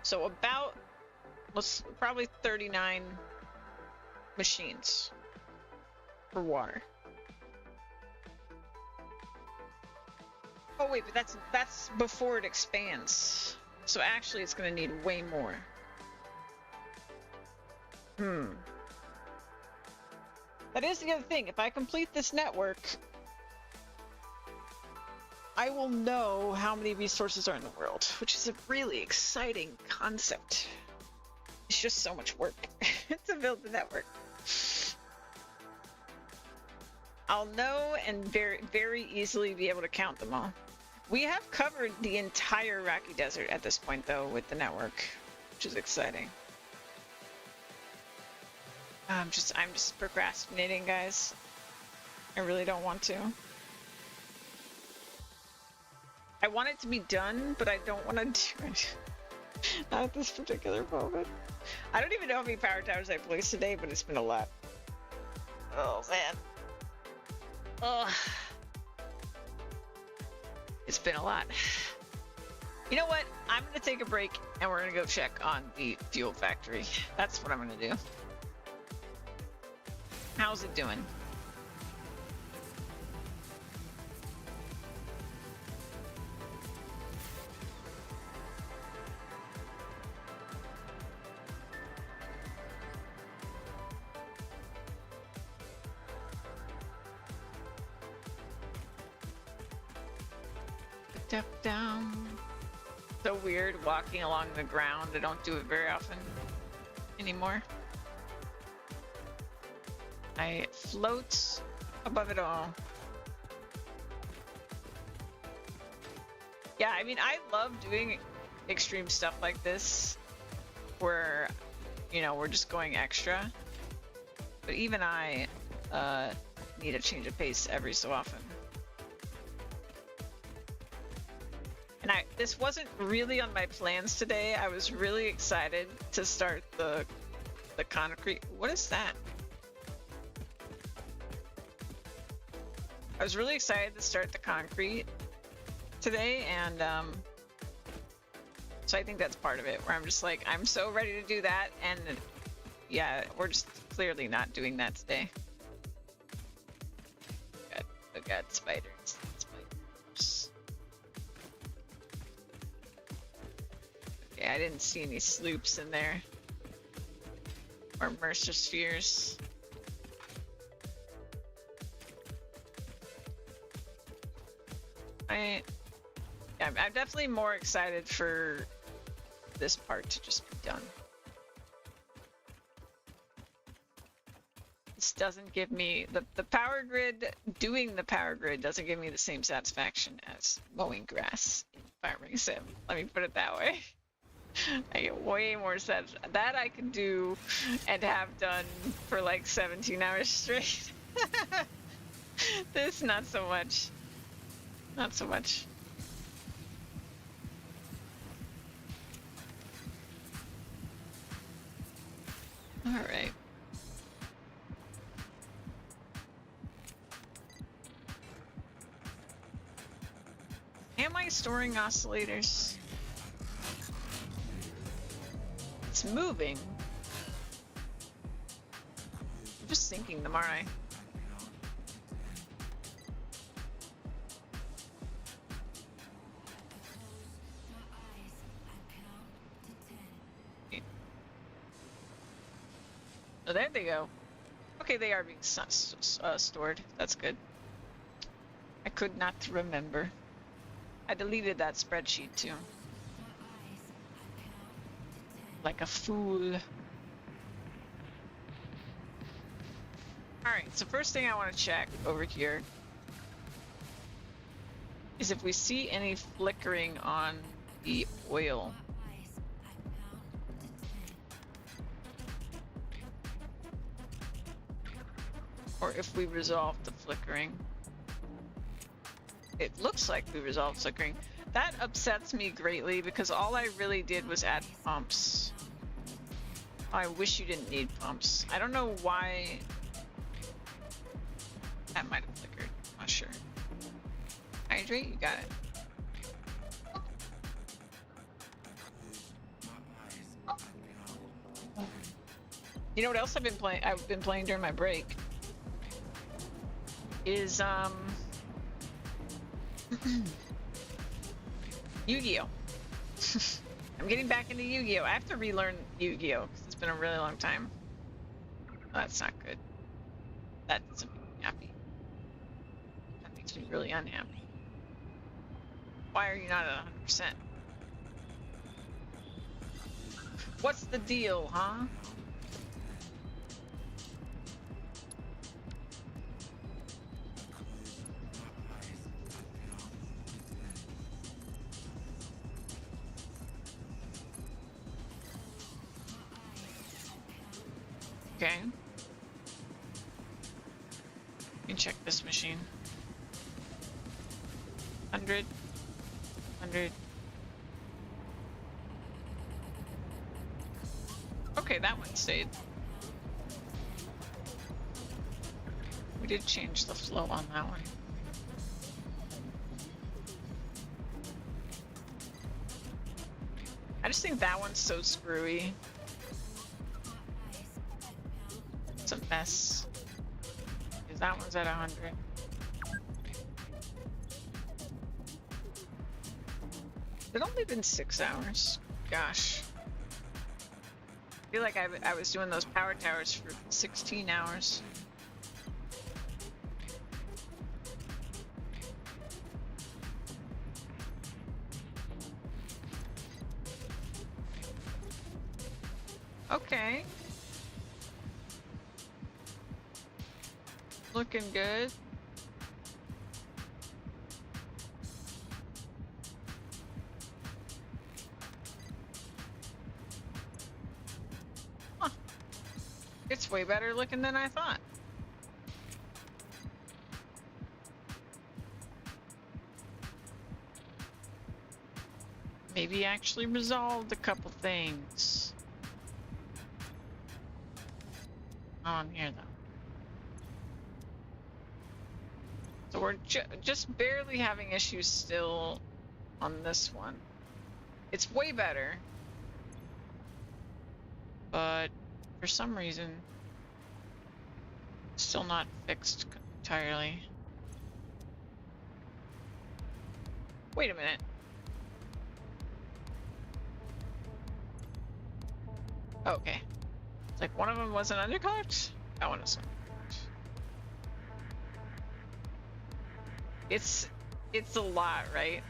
So about, probably 39 machines. for water. Oh wait, but that's before it expands. So actually it's gonna need way more. That is the other thing. If I complete this network, I will know how many resources are in the world, which is a really exciting concept. It's just so much work to build the network. I'll know and very, very easily be able to count them all. We have covered the entire Rocky Desert at this point, though, with the network, which is exciting. I'm just procrastinating, guys. I really don't want to. I want it to be done, but I don't want to do it. Not at this particular moment. I don't even know how many power towers I placed today, but it's been a lot. Oh, man. Ugh. It's been a lot. You know what? I'm going to take a break, and we're going to go check on the fuel factory. That's what I'm going to do. How's it doing? Step down. So weird walking along the ground. I don't do it very often anymore. I float above it all. Yeah, I mean, I love doing extreme stuff like this where, you know, we're just going extra. But even I need a change of pace every so often. And this wasn't really on my plans today. I was really excited to start the concrete. What is that? I was really excited to start the concrete today, and so I think that's part of it, where I'm just like, I'm so ready to do that, and yeah, we're just clearly not doing that today. Oh god, spiders. Okay, I didn't see any sloops in there. Or Mercer spheres. I'm definitely more excited for this part to just be done. This doesn't give me the power grid. Doing the power grid doesn't give me the same satisfaction as mowing grass in Farming Sim. Let me put it that way. I get way more sense that I can do and have done for like 17 hours straight. This, not so much. Not so much. All right. Am I storing oscillators? It's moving. I'm just sinking them, aren't I? Oh, there they go. Okay, they are being stored. That's good. I could not remember. I deleted that spreadsheet too. Like a fool. Alright, so first thing I want to check over here is if we see any flickering on the oil. Or if we resolve the flickering. It looks like we resolved flickering. That upsets me greatly because all I really did was add pumps. I wish you didn't need pumps. I don't know why that might have flickered. I'm not sure. Hydrate, you got it. You know what else I've been playing during my break? is Yu-Gi-Oh. I'm getting back into Yu-Gi-Oh. I have to relearn Yu-Gi-Oh because it's been a really long time. Oh, that's not good. That doesn't make me happy. That makes me really unhappy. Why are you not at 100%? What's the deal, huh? Okay. Let me check this machine. 100. 100. Okay, that one stayed. We did change the flow on that one. I just think that one's so screwy. It's a mess. Because that one's at 100. It's only been 6 hours. Gosh. I feel like I was doing those power towers for 16 hours. Okay. Looking good. Huh. It's way better looking than I thought. Maybe actually resolved a couple things. Not on here though. So we're just barely having issues still on this one. It's way better. But for some reason, still not fixed entirely. Wait a minute. Okay. It's like one of them wasn't underclocked? That one is underclocked. It's a lot, right?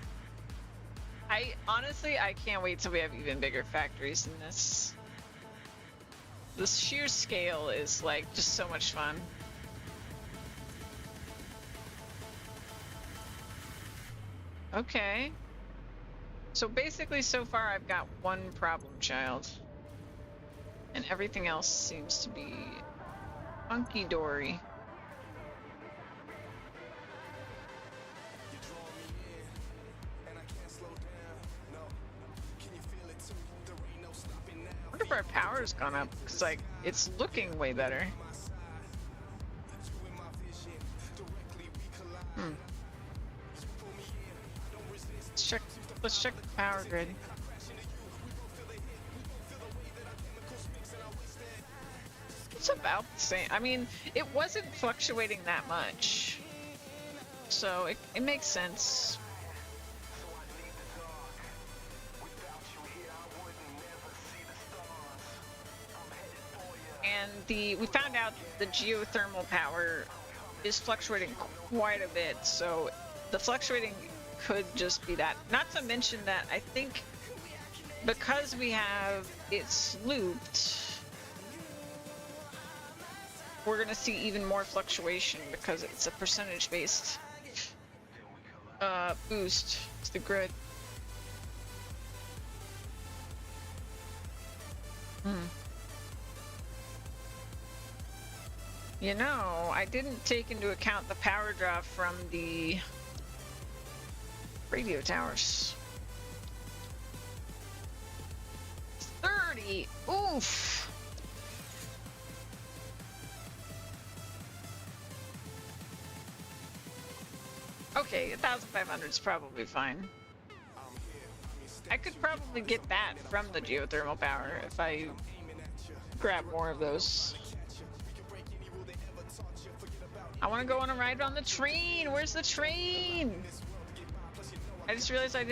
I can't wait till we have even bigger factories than this. The sheer scale is like just so much fun. Okay. So basically so far I've got one problem child. And everything else seems to be hunky-dory. I wonder if our power's gone up, because like it's looking way better. Let's check the power grid. It's about the same. I mean, it wasn't fluctuating that much, so it makes sense. And we found out the geothermal power is fluctuating quite a bit, so the fluctuating could just be that. Not to mention that I think because we have it's looped, we're gonna see even more fluctuation because it's a percentage based boost to the grid. You know, I didn't take into account the power draw from the radio towers. 30! Oof! Okay, 1,500 is probably fine. I could probably get that from the geothermal power if I grab more of those. I want to go on a ride on the train. Where's the train? I just realized I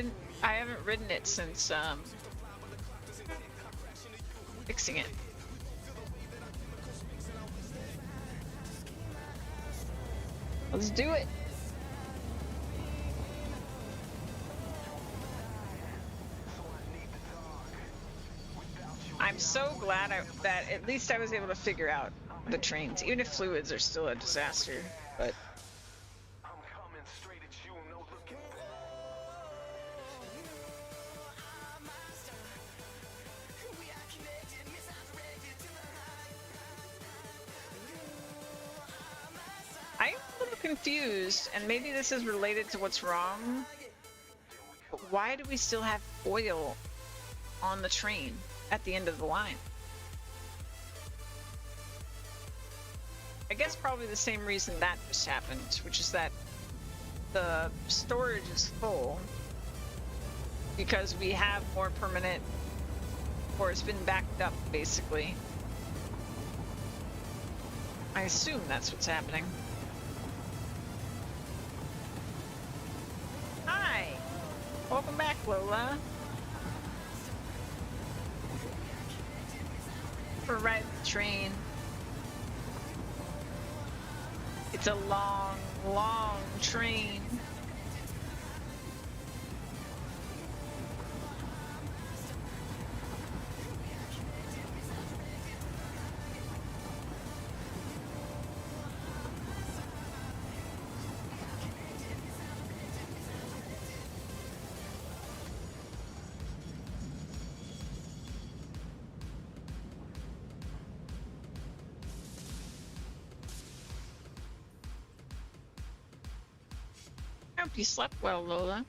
haven't ridden it since fixing it. Let's do it. I'm so glad that at least I was able to figure out the trains, even if fluids are still a disaster. But I'm a little confused, and maybe this is related to what's wrong. But why do we still have oil on the train at the end of the line? I guess probably the same reason that just happened, which is that the storage is full because we have more permanent, or it's been backed up basically. I assume that's what's happening. Hi! Welcome back, Lola. For riding the train. It's a long, long train. I hope you slept well, Lola.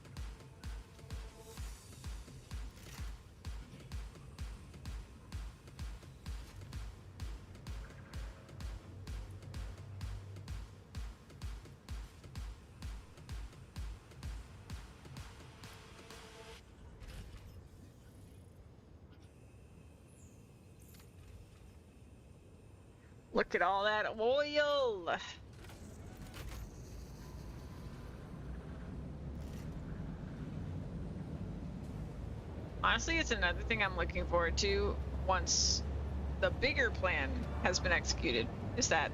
Look at all that oil! Honestly, it's another thing I'm looking forward to once the bigger plan has been executed, is that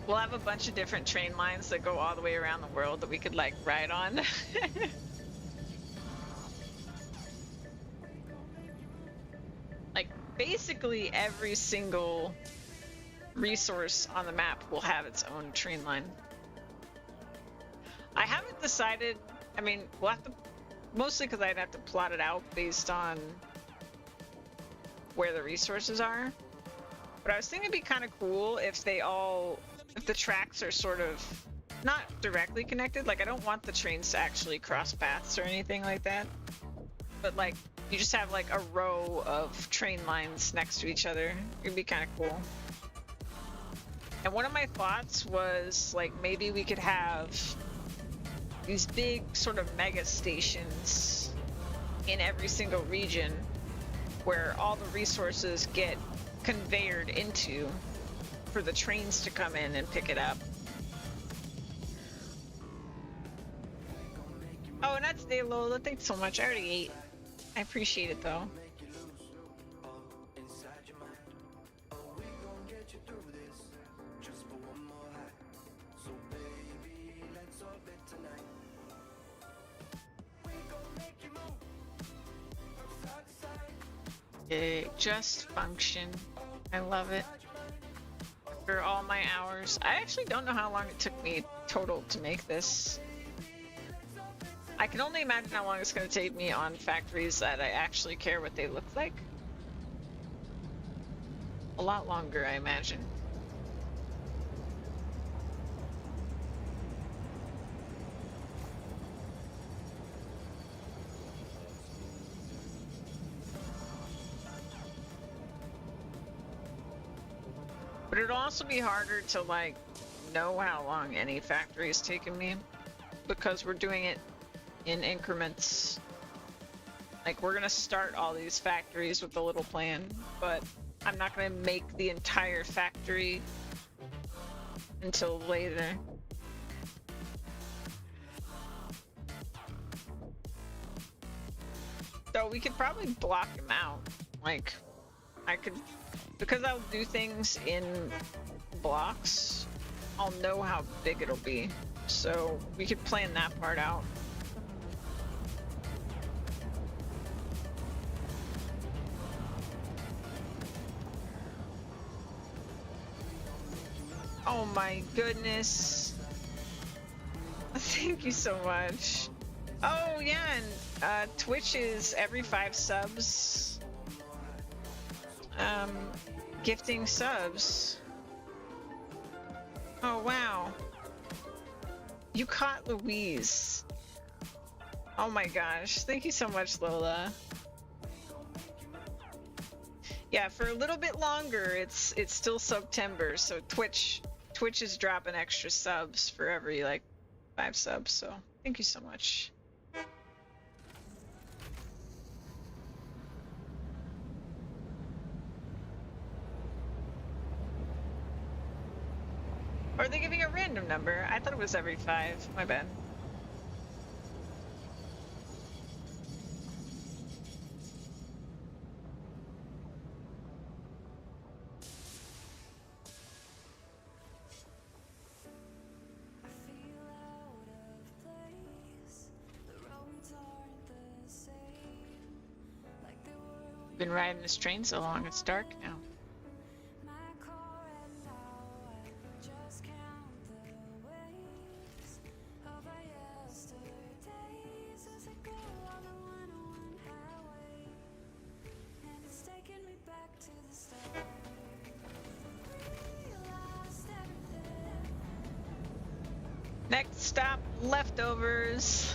we'll have a bunch of different train lines that go all the way around the world that we could, like, ride on. Like, basically every single resource on the map will have its own train line. I haven't decided, I mean, we'll have to, mostly because I'd have to plot it out based on where the resources are. But I was thinking it'd be kind of cool if if the tracks are sort of not directly connected. Like, I don't want the trains to actually cross paths or anything like that. But, like, you just have, like, a row of train lines next to each other. It'd be kind of cool. And one of my thoughts was, like, maybe we could have these big sort of mega stations in every single region where all the resources get conveyed into for the trains to come in and pick it up. Oh, and that's day, Lola. Thanks so much. I already ate. I appreciate it, though. Just function. I love it. For all my hours. I actually don't know how long it took me total to make this. I can only imagine how long it's going to take me on factories that I actually care what they look like. A lot longer, I imagine. But it'll also be harder to, like, know how long any factory has taken me, because we're doing it in increments. Like, we're gonna start all these factories with a little plan, but I'm not gonna make the entire factory until later. So we could probably block him out. Like, I could, because I'll do things in blocks, I'll know how big it'll be. So we could plan that part out. Oh my goodness. Thank you so much. Oh yeah, and Twitch is every 5 subs. Gifting subs. Oh wow. You caught Louise. Oh my gosh. Thank you so much, Lola. Yeah, for a little bit longer, it's still September, so Twitch is dropping extra subs for every like 5 subs, so thank you so much. Or are they giving a random number? I thought it was every 5. My bad. Been riding this train so long, it's dark now. Next stop, leftovers.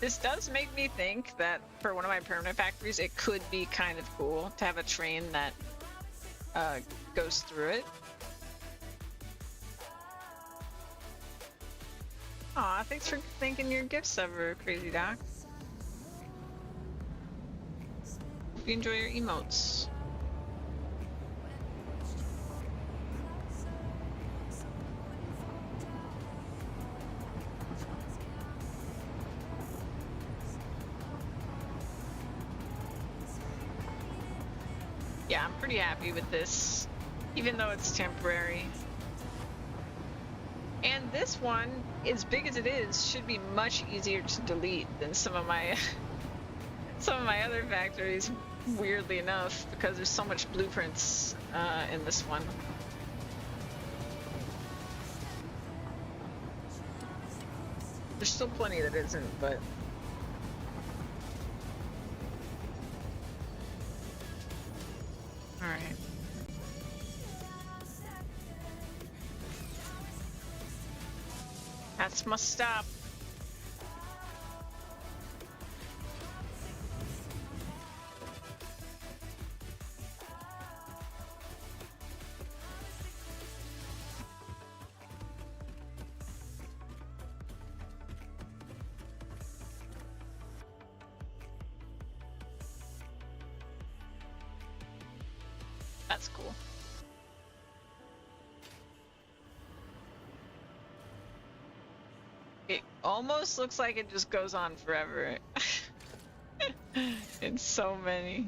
This does make me think that for one of my permanent factories, it could be kind of cool to have a train that goes through it. Aw, thanks for thanking your gifts ever, Crazy Doc. Hope you enjoy your emotes. Yeah, I'm pretty happy with this, even though it's temporary. And this one, as big as it is, should be much easier to delete than some of my other factories, weirdly enough, because there's so much blueprints in this one. There's still plenty that isn't, but alright. That's my stop. That's cool. It almost looks like it just goes on forever. It's so many.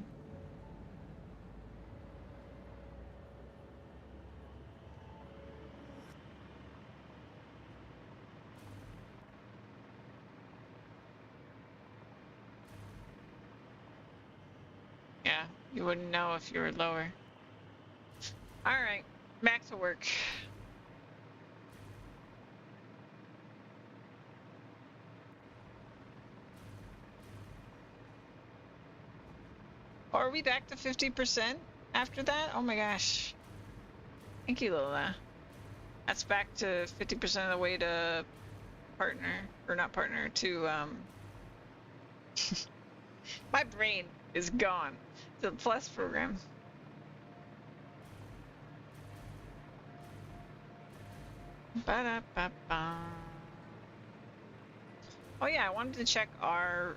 Yeah, you wouldn't know if you were lower. Alright, back to work. Are we back to 50% after that? Oh my gosh. Thank you, Lola. That's back to 50% of the way to partner, or not partner, to, my brain is gone. the Plus program. Ba-da-ba-ba. Oh yeah, I wanted to check our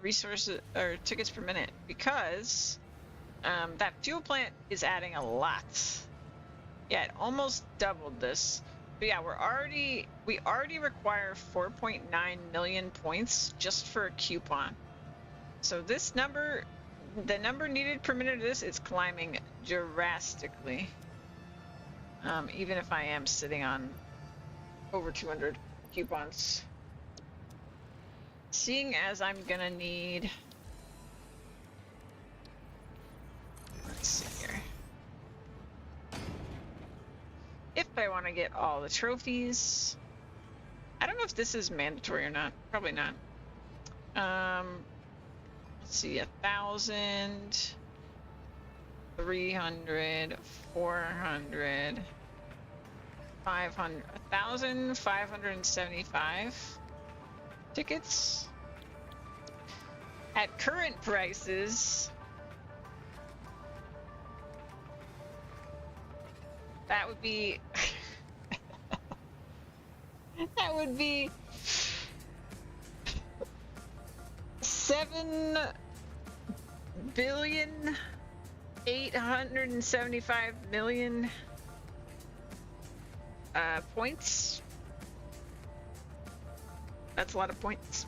resources or tickets per minute because that fuel plant is adding a lot. Yeah, it almost doubled this. But yeah, we already require 4.9 million points just for a coupon. So this number, the number needed per minute of this is climbing drastically. Even if I am sitting on over 200 coupons. Seeing as I'm gonna need, let's see here. If I want to get all the trophies, I don't know if this is mandatory or not. Probably not. Let's see, 1,000, 300, 400, 500, 1,575 tickets. At current prices, that would be that would be 7,875,000,000 points. That's a lot of points.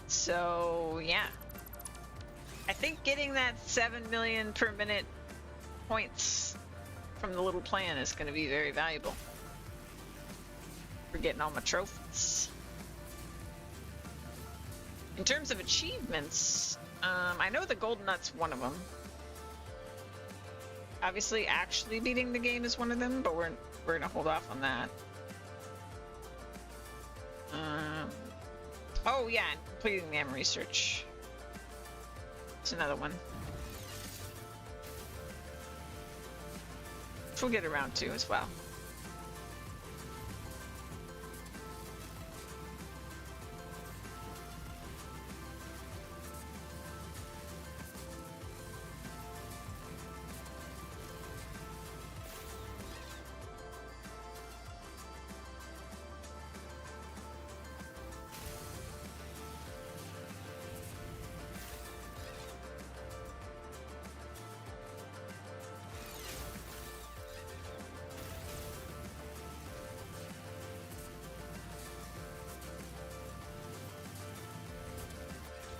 So yeah, I think getting that 7 million per minute points from the little plan is going to be very valuable for getting all my trophies. In terms of achievements, I know the Golden Nut's one of them. Obviously, actually beating the game is one of them, but we're gonna hold off on that. Oh yeah, and completing the M research. It's another one. Which we'll get around to as well.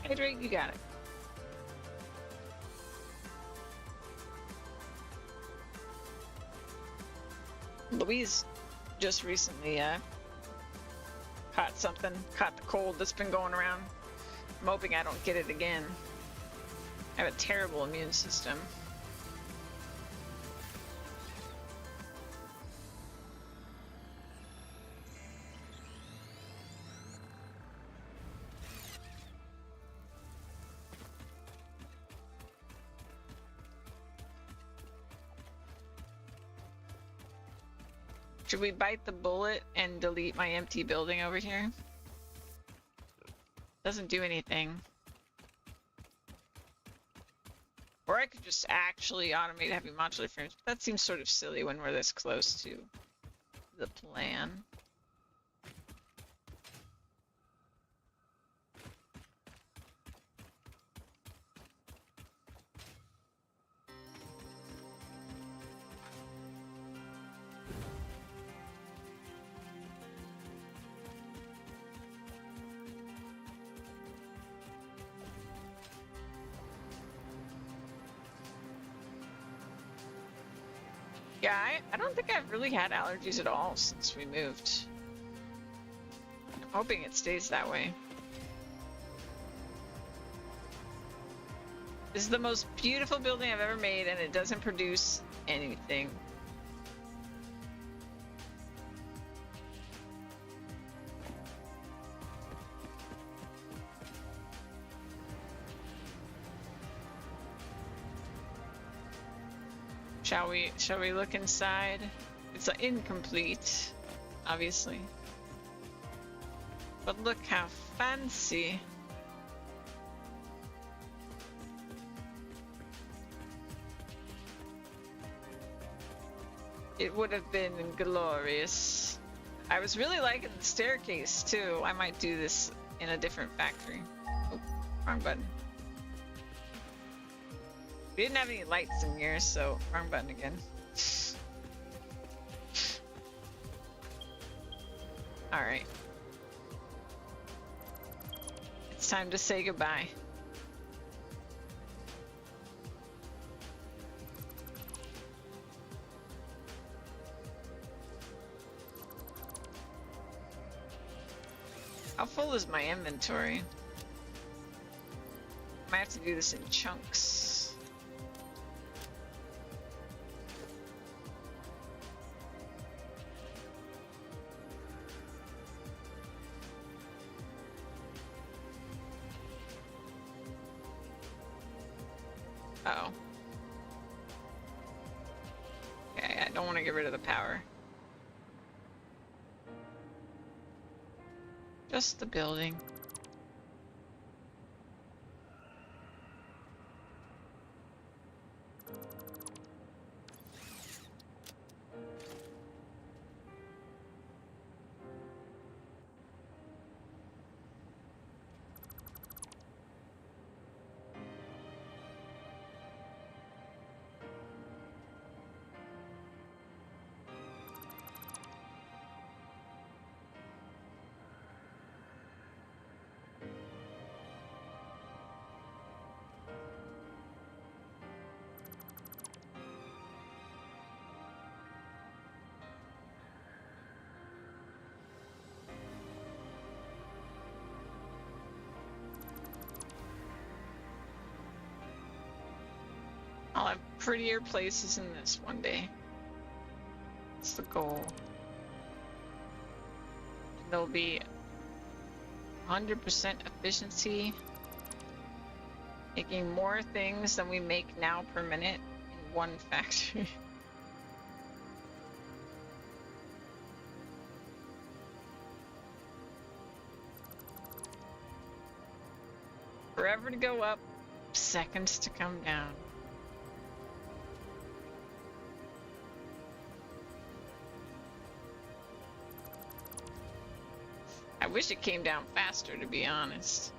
Hey Drake, you got it. Louise just recently caught the cold that's been going around. I'm hoping I don't get it again. I have a terrible immune system. Should we bite the bullet and delete my empty building over here? Doesn't do anything. Or I could just actually automate heavy modular frames, but that seems sort of silly when we're this close to the plan. Yeah, I don't think I've really had allergies at all since we moved. I'm hoping it stays that way. This is the most beautiful building I've ever made, and it doesn't produce anything. Shall we look inside? It's incomplete, obviously. But look how fancy. It would have been glorious. I was really liking the staircase too. I might do this in a different factory. Oh, wrong button. We didn't have any lights in here, so wrong button again. Alright. It's time to say goodbye. How full is my inventory? I might have to do this in chunks. Uh-oh. Okay, I don't want to get rid of the power. Just the building. I'll have prettier places in this one day. That's the goal. There'll be 100% efficiency, making more things than we make now per minute in one factory. Forever to go up, seconds to come down. I wish it came down faster, to be honest.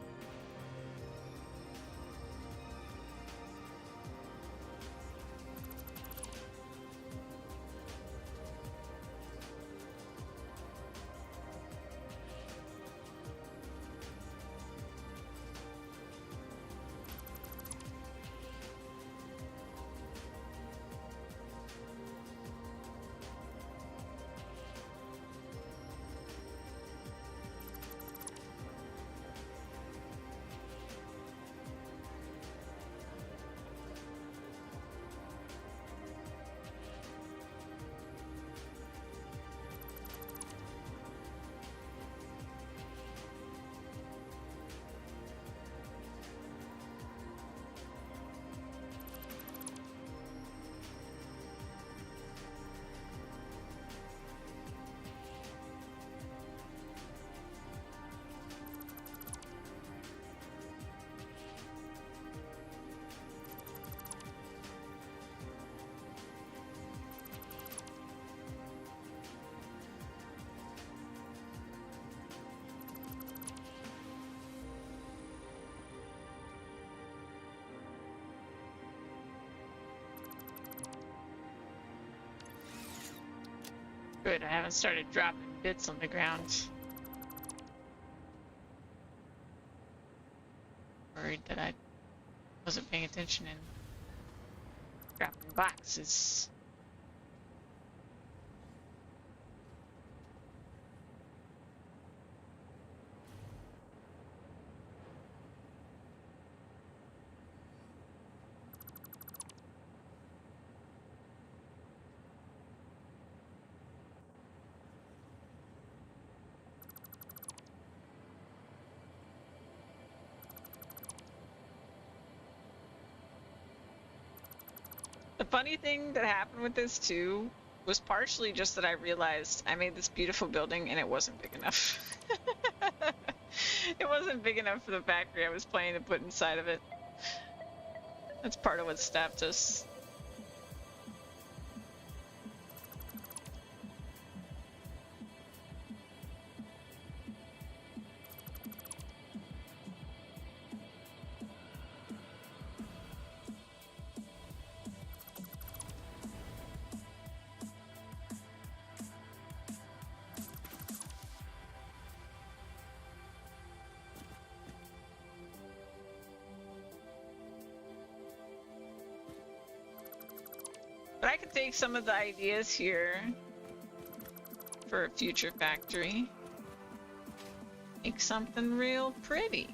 Good, I haven't started dropping bits on the ground. Worried that I wasn't paying attention and dropping boxes. The funny thing that happened with this too was partially just that I realized I made this beautiful building and it wasn't big enough. It wasn't big enough for the factory I was planning to put inside of it. That's part of what stopped us. take some of the ideas here for a future factory. Make something real pretty.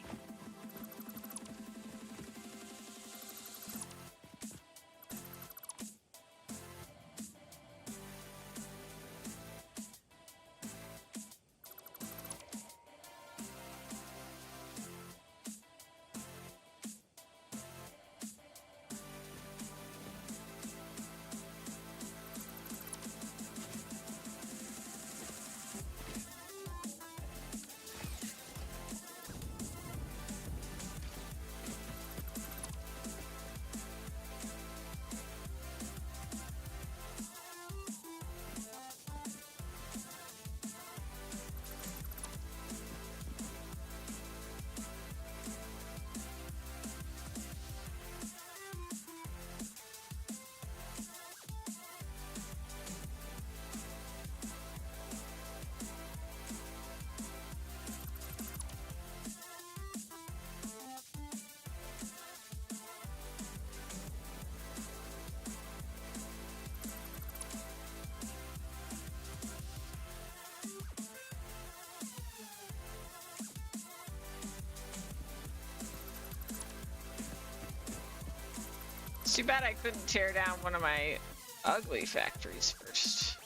It's too bad I couldn't tear down one of my ugly factories first.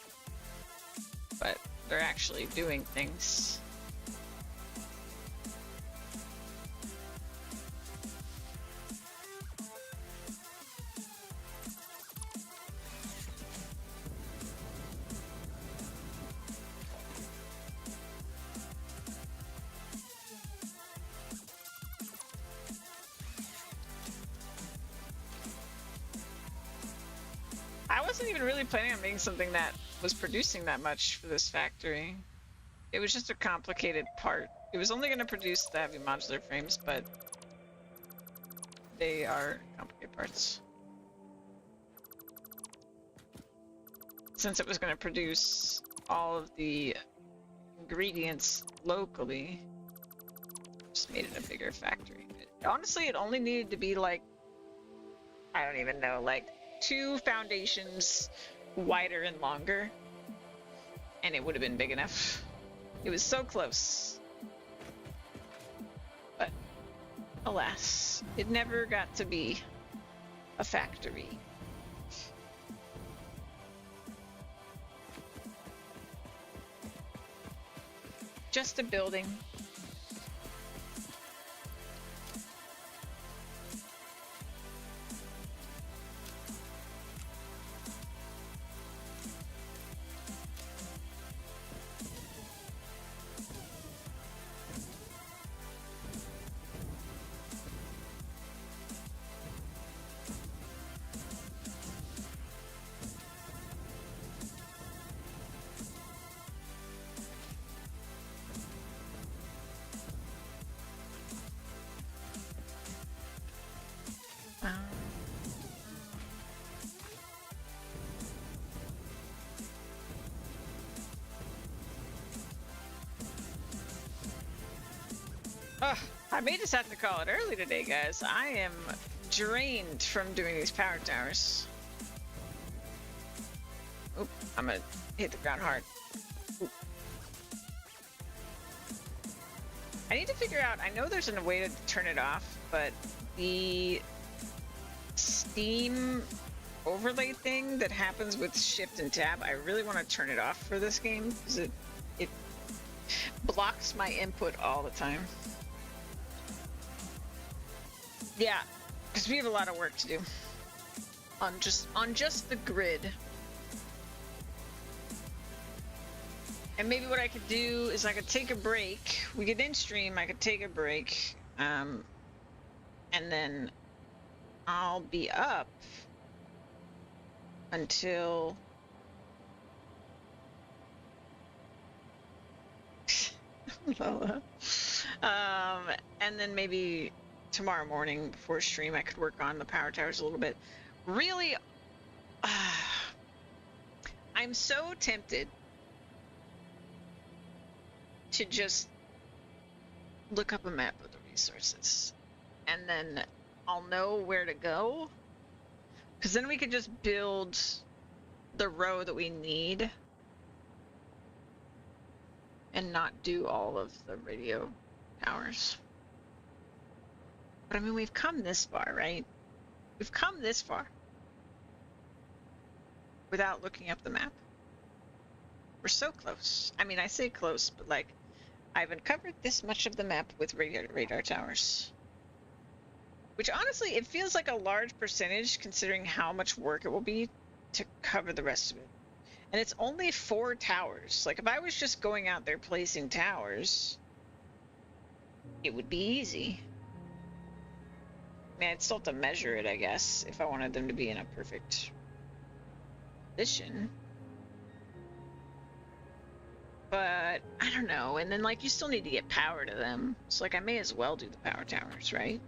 But they're actually doing things. I wasn't even really planning on making something that was producing that much for this factory. It was just a complicated part. It was only going to produce the heavy modular frames, but they are complicated parts. Since it was going to produce all of the ingredients locally, just made it a bigger factory. Honestly, it only needed to be like, I don't even know, like 2 foundations wider and longer, and it would have been big enough. It was so close. But alas, it never got to be a factory. Just a building. I may just have to call it early today, guys. I am drained from doing these power towers. Oop, I'm gonna hit the ground hard. Oop. I need to figure out, I know there's a way to turn it off, but the Steam overlay thing that happens with Shift and Tab, I really want to turn it off for this game because it blocks my input all the time. Yeah, because we have a lot of work to do on just the grid. And maybe what I could do is I could take a break. We could in stream. I could take a break, and then I'll be up until Lola. And then maybe tomorrow morning before stream I could work on the power towers a little bit. Really, I'm so tempted to just look up a map of the resources and then I'll know where to go, because then we could just build the row that we need and not do all of the radio towers. But I mean, we've come this far, right? We've come this far without looking up the map. We're so close. I mean, I say close, but like, I haven't covered this much of the map with radar towers. Which honestly, it feels like a large percentage considering how much work it will be to cover the rest of it. And it's only 4 towers. Like, if I was just going out there placing towers, it would be easy. I mean, I'd still have to measure it, I guess, if I wanted them to be in a perfect position. But, I don't know. And then, like, you still need to get power to them. So, like, I may as well do the power towers, right?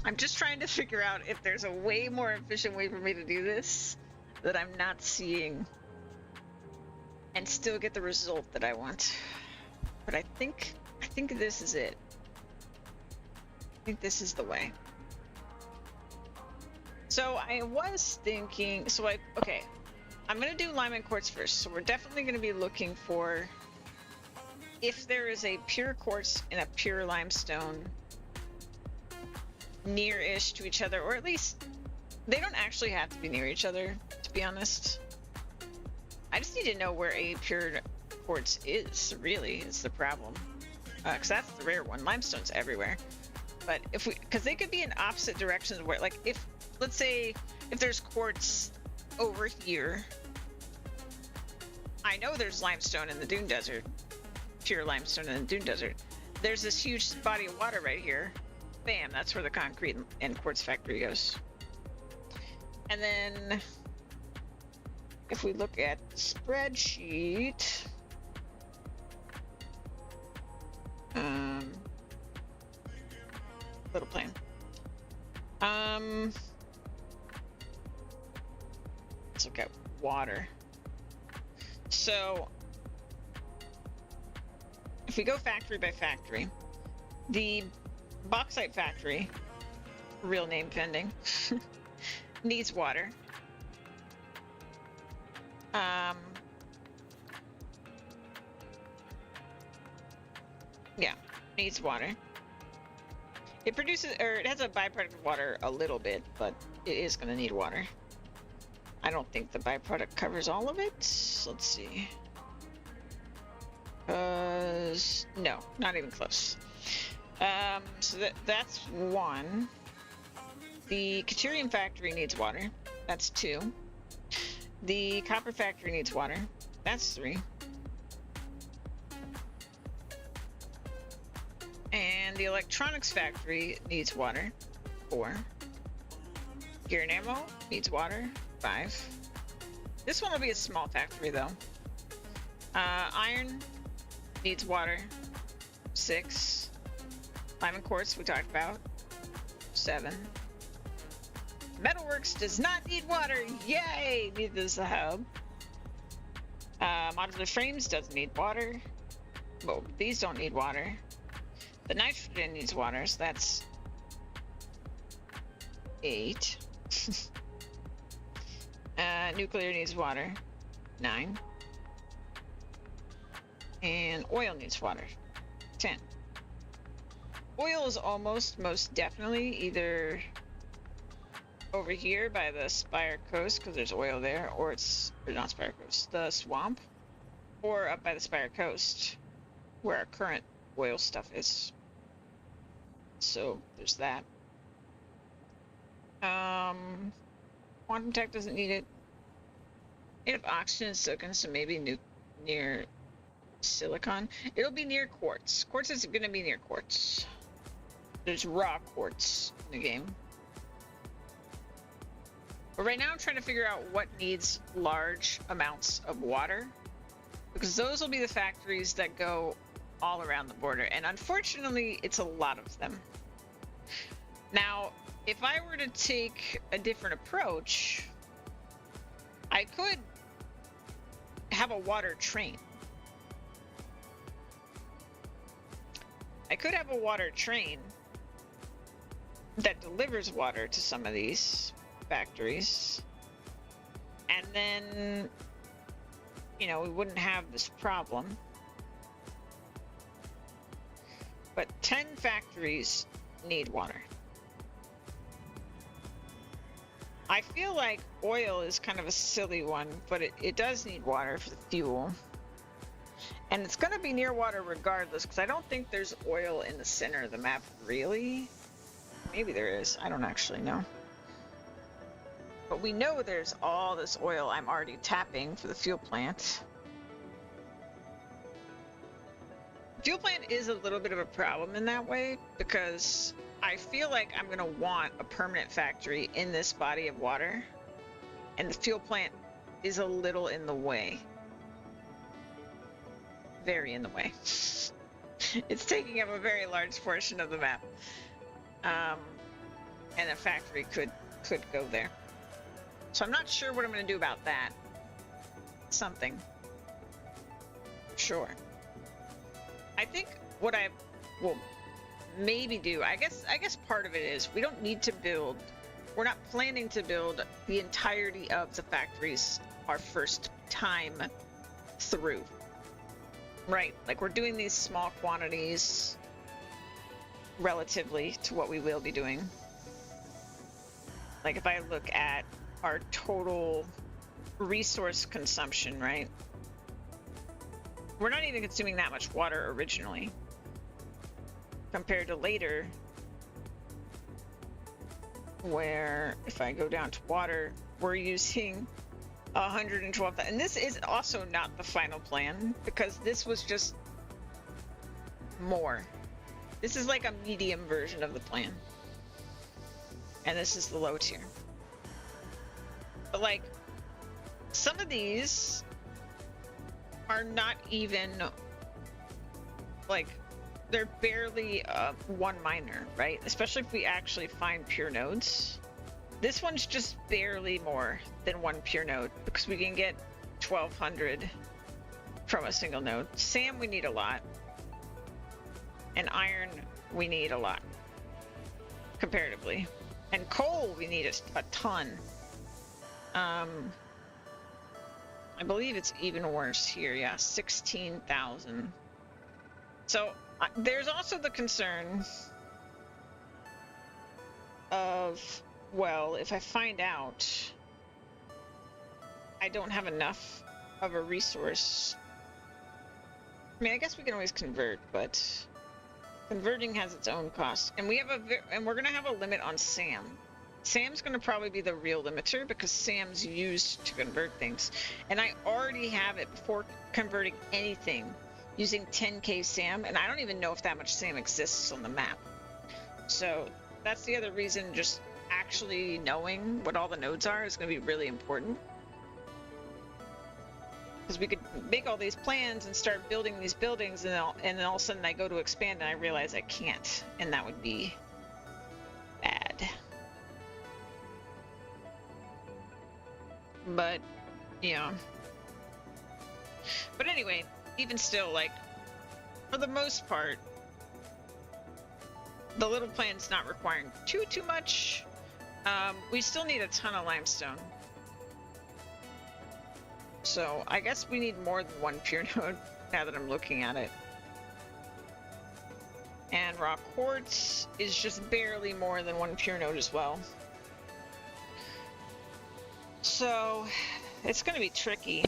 I'm just trying to figure out if there's a way more efficient way for me to do this that I'm not seeing and still get the result that I want. But I think this is it. I think this is the way. So I was thinking, okay, I'm gonna do lime and quartz first. So we're definitely gonna be looking for if there is a pure quartz and a pure limestone near-ish to each other, or at least they don't actually have to be near each other, to be honest. I just need to know where a pure quartz is, really, is the problem. Because that's the rare one. Limestone's everywhere. But if we, because they could be in opposite directions where, like, if, let's say, if there's quartz over here, I know there's limestone in the Dune Desert, pure limestone in the Dune Desert. There's this huge body of water right here. Bam, that's where the concrete and quartz factory goes. And then if we look at the spreadsheet, little plan. Let's look at water. So if we go factory by factory, the bauxite factory, real name pending, needs water. Yeah, needs water. It produces, or it has a byproduct of water a little bit, but it is going to need water. I don't think the byproduct covers all of it. Let's see. No, not even close. So that's 1. The Caterium factory needs water. That's 2. The copper factory needs water. That's 3. And the electronics factory needs water. 4. Gear and ammo needs water. 5. This one will be a small factory though. Iron needs water. 6. Lime and quartz we talked about. 7. Metalworks does not need water. Yay! Neither does the hub. Modular frames doesn't need water. Well, these don't need water. The nitrogen needs water, so that's 8. Nuclear needs water. 9. And oil needs water. 10. Oil is almost, most definitely either over here by the Spire Coast, because there's oil there, or it's, or not Spire Coast, the swamp, or up by the Spire Coast, where our current oil stuff is. So there's that. Quantum tech doesn't need it. Native oxygen and silicon, so maybe near silicon. It'll be near quartz. Quartz is going to be near quartz. There's raw quartz in the game. But right now I'm trying to figure out what needs large amounts of water, because those will be the factories that go all around the border, and unfortunately it's a lot of them. Now, if I were to take a different approach, I could have a water train. I could have a water train that delivers water to some of these factories. And then, you know, we wouldn't have this problem. But 10 factories need water. I feel like oil is kind of a silly one, but it does need water for the fuel. And it's going to be near water regardless, because I don't think there's oil in the center of the map, really. Maybe there is. I don't actually know. But we know there's all this oil I'm already tapping for the fuel plant. Fuel plant is a little bit of a problem in that way, because I feel like I'm going to want a permanent factory in this body of water, and the fuel plant is a little in the way. Very in the way. It's taking up a very large portion of the map. And a factory could go there. So I'm not sure what I'm going to do about that. Something. Sure. I think what I will maybe do, I guess part of it is we don't need to build, we're not planning to build the entirety of the factories our first time through. Right, like we're doing these small quantities relatively to what we will be doing. Like if I look at our total resource consumption, right? We're not even consuming that much water originally compared to later, where if I go down to water, we're using 112. And this is also not the final plan, because this was just more. This is like a medium version of the plan. And this is the low tier. But like, some of these are not even, like, they're barely one miner, right? Especially if we actually find pure nodes. This one's just barely more than one pure node, because we can get 1200 from a single node. Sam, we need a lot. And iron, we need a lot, comparatively. And coal, we need a ton. I believe it's even worse here, yeah, 16,000. So there's also the concern of, well, if I find out I don't have enough of a resource, I mean, I guess we can always convert, but converting has its own cost, and we have and we're gonna have a limit on Sam. Sam's gonna probably be the real limiter, because Sam's used to convert things, and I already have it before converting anything using 10k Sam, and I don't even know if that much Sam exists on the map. So that's the other reason, just actually knowing what all the nodes are is going to be really important. Because we could make all these plans and start building these buildings, and then all of a sudden I go to expand and I realize I can't, and that would be bad. But, yeah. But anyway, even still, like, for the most part, the little plan's not requiring too much. We still need a ton of limestone. So I guess we need more than one pure node now that I'm looking at it. And raw quartz is just barely more than one pure node as well. So it's going to be tricky.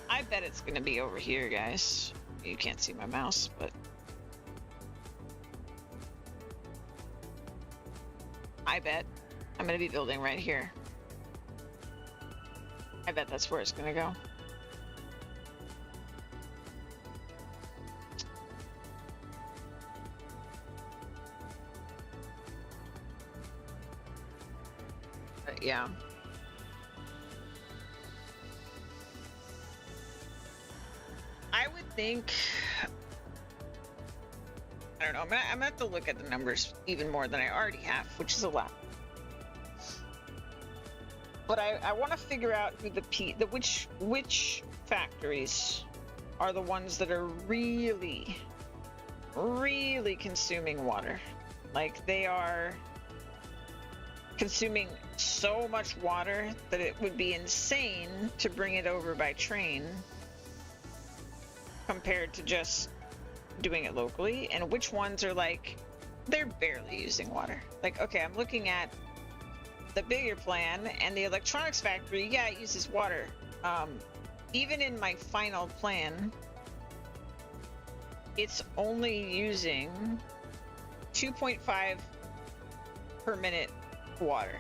I bet it's going to be over here, guys. You can't see my mouse, but I bet I'm going to be building right here. I bet that's where it's going to go. But yeah. I would think, I don't know, I'm gonna have to look at the numbers even more than I already have, which is a lot. But I want to figure out who which factories are the ones that are really consuming water. Like, they are consuming so much water that it would be insane to bring it over by train compared to just doing it locally. And which ones are like, they're barely using water. Like, okay, I'm looking at the bigger plan, and the electronics factory, yeah, it uses water. Even in my final plan, it's only using 2.5 per minute water.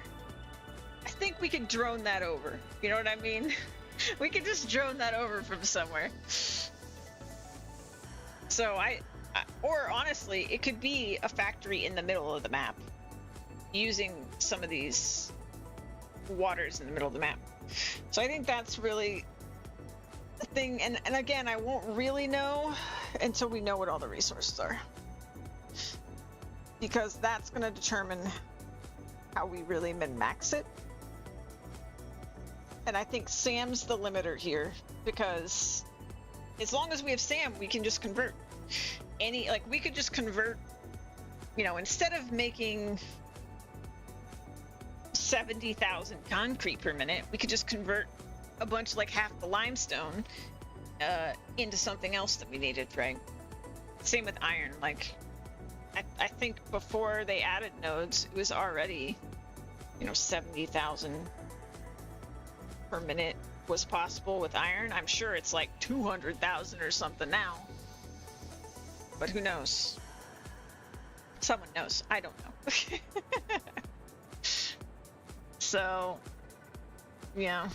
I think we could drone that over. You know what I mean? We could just drone that over from somewhere. So or honestly, it could be a factory in the middle of the map using some of these waters in the middle of the map. So I think that's really the thing. And again, I won't really know until we know what all the resources are, because that's going to determine how we really min-max it. And I think Sam's the limiter here, because as long as we have Sam, we can just convert we could just convert, you know, instead of making 70,000 concrete per minute, we could just convert a bunch, like half the limestone, into something else that we needed, right? Same with iron. Like, I think before they added nodes, it was already, you know, 70,000 per minute was possible with iron. I'm sure it's like 200,000 or something now, but who knows? Someone knows. I don't know. So, yeah,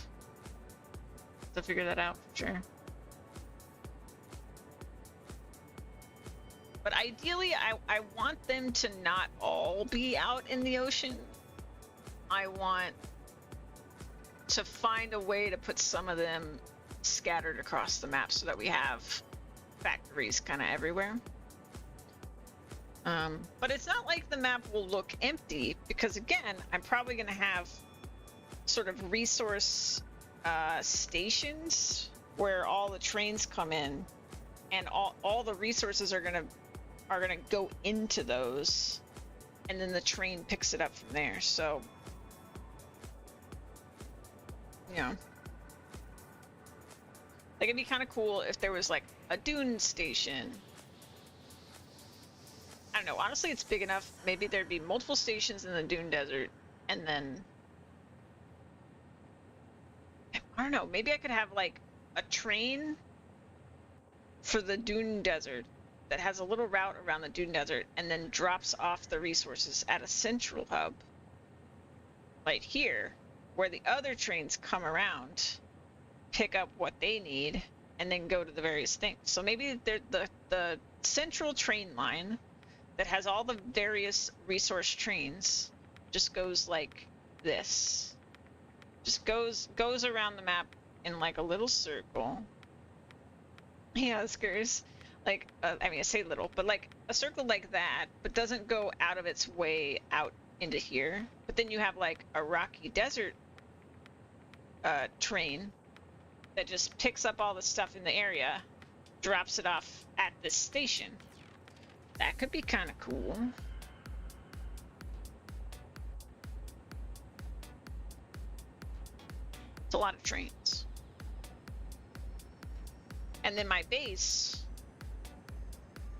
to figure that out for sure. But ideally, I want them to not all be out in the ocean. I want to find a way to put some of them scattered across the map so that we have factories kind of everywhere. But it's not like the map will look empty, because again, I'm probably going to have sort of resource stations where all the trains come in, and all the resources are gonna go into those, and then the train picks it up from there. So, you know, like, it'd be kind of cool if there was like a dune station. I don't know, honestly, it's big enough. Maybe there'd be multiple stations in the dune desert, and then I don't know, maybe I could have like a train for the dune desert that has a little route around the dune desert and then drops off the resources at a central hub right here, where the other trains come around, pick up what they need, and then go to the various things. So maybe the central train line that has all the various resource trains just goes like this. Just goes around the map in like a little circle. Yeah, Skurs. Like, I mean, I say little, but like a circle like that, but doesn't go out of its way out into here. But then you have like a rocky desert train that just picks up all the stuff in the area, drops it off at this station. That could be kind of cool. It's a lot of trains. And then my base,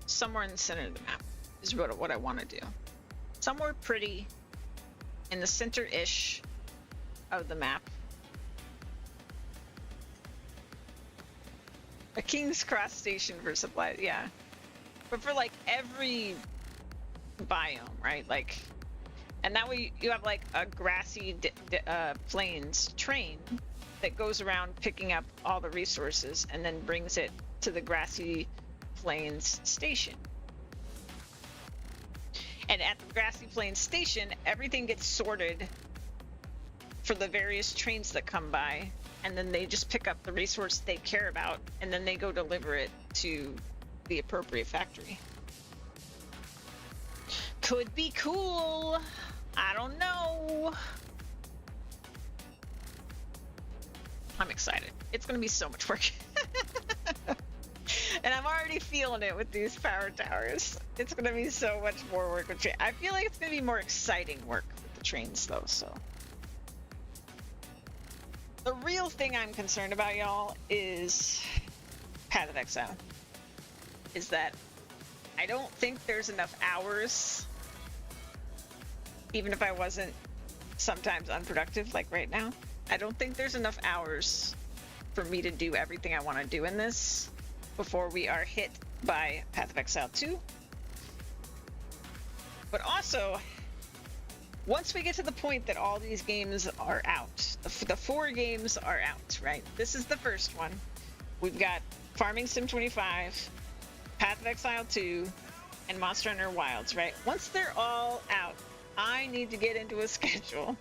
somewhere in the center of the map, is what I want to do. Somewhere pretty in the center-ish of the map. A King's Cross station for supplies, yeah. But for like every biome, right? Like, and that way you have like a grassy plains train that goes around picking up all the resources and then brings it to the grassy plains station. And at the grassy plains station, everything gets sorted for the various trains that come by, and then they just pick up the resource they care about, and then they go deliver it to the appropriate factory. Could be cool. I don't know. I'm excited. It's gonna be so much work. And I'm already feeling it with these power towers. It's gonna be so much more work with train. I feel like it's gonna be more exciting work with the trains though, so. The real thing I'm concerned about, y'all, is Path of Exile. Is that I don't think there's enough hours, even if I wasn't sometimes unproductive like right now. I don't think there's enough hours for me to do everything I want to do in this before we are hit by Path of Exile 2. But also, once we get to the point that all these games are out, the 4 games are out, right? This is the first one. We've got Farming Sim 25, Path of Exile 2, and Monster Hunter Wilds, right? Once they're all out, I need to get into a schedule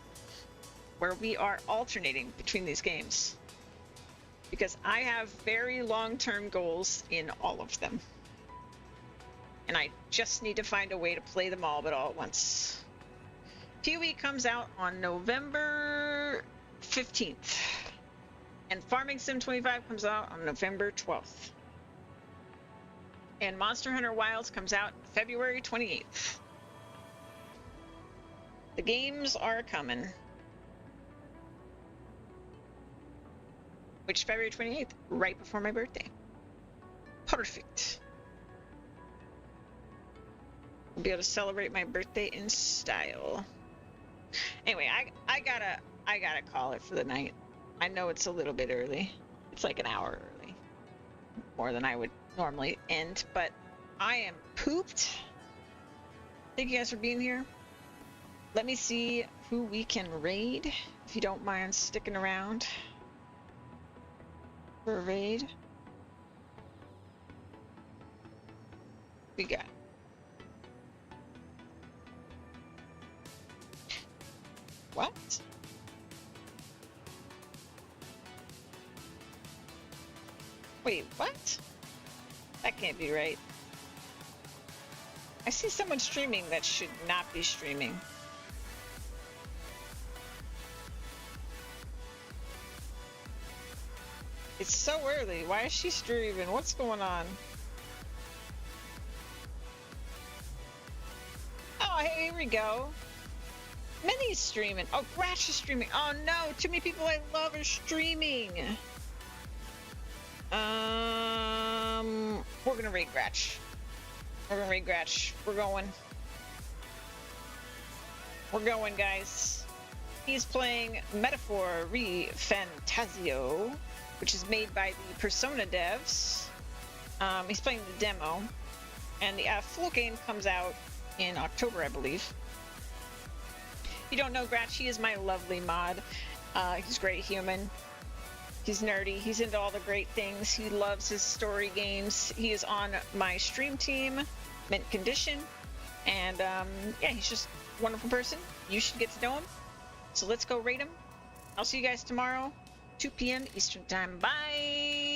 where we are alternating between these games. Because I have very long-term goals in all of them. And I just need to find a way to play them all, but all at once. PoE comes out on November 15th. And Farming Sim 25 comes out on November 12th. And Monster Hunter Wilds comes out February 28th. The games are coming. Which February 28th, right before my birthday. Perfect. I'll be able to celebrate my birthday in style. Anyway, I gotta call it for the night. I know it's a little bit early. It's like an hour early. More than I would normally end, but I am pooped. Thank you guys for being here. Let me see who we can raid, if you don't mind sticking around for a raid. We got what? Wait, what? That can't be right. I see someone streaming that should not be streaming. It's so early. Why is she streaming? What's going on? Oh, hey, here we go. Minnie's streaming. Oh, Gratch is streaming. Oh no, too many people I love are streaming. We're gonna raid Gratch. We're gonna raid Gratch. We're going. We're going, guys. He's playing Metaphor Fantasio, which is made by the Persona devs. He's playing the demo, and the full game comes out in October, I believe. If you don't know Gratch, he is my lovely mod. He's a great human. He's nerdy. He's into all the great things. He loves his story games. He is on my stream team, Mint Condition, and yeah, he's just a wonderful person. You should get to know him. So let's go rate him. I'll see you guys tomorrow, 2 p.m. Eastern Time. Bye!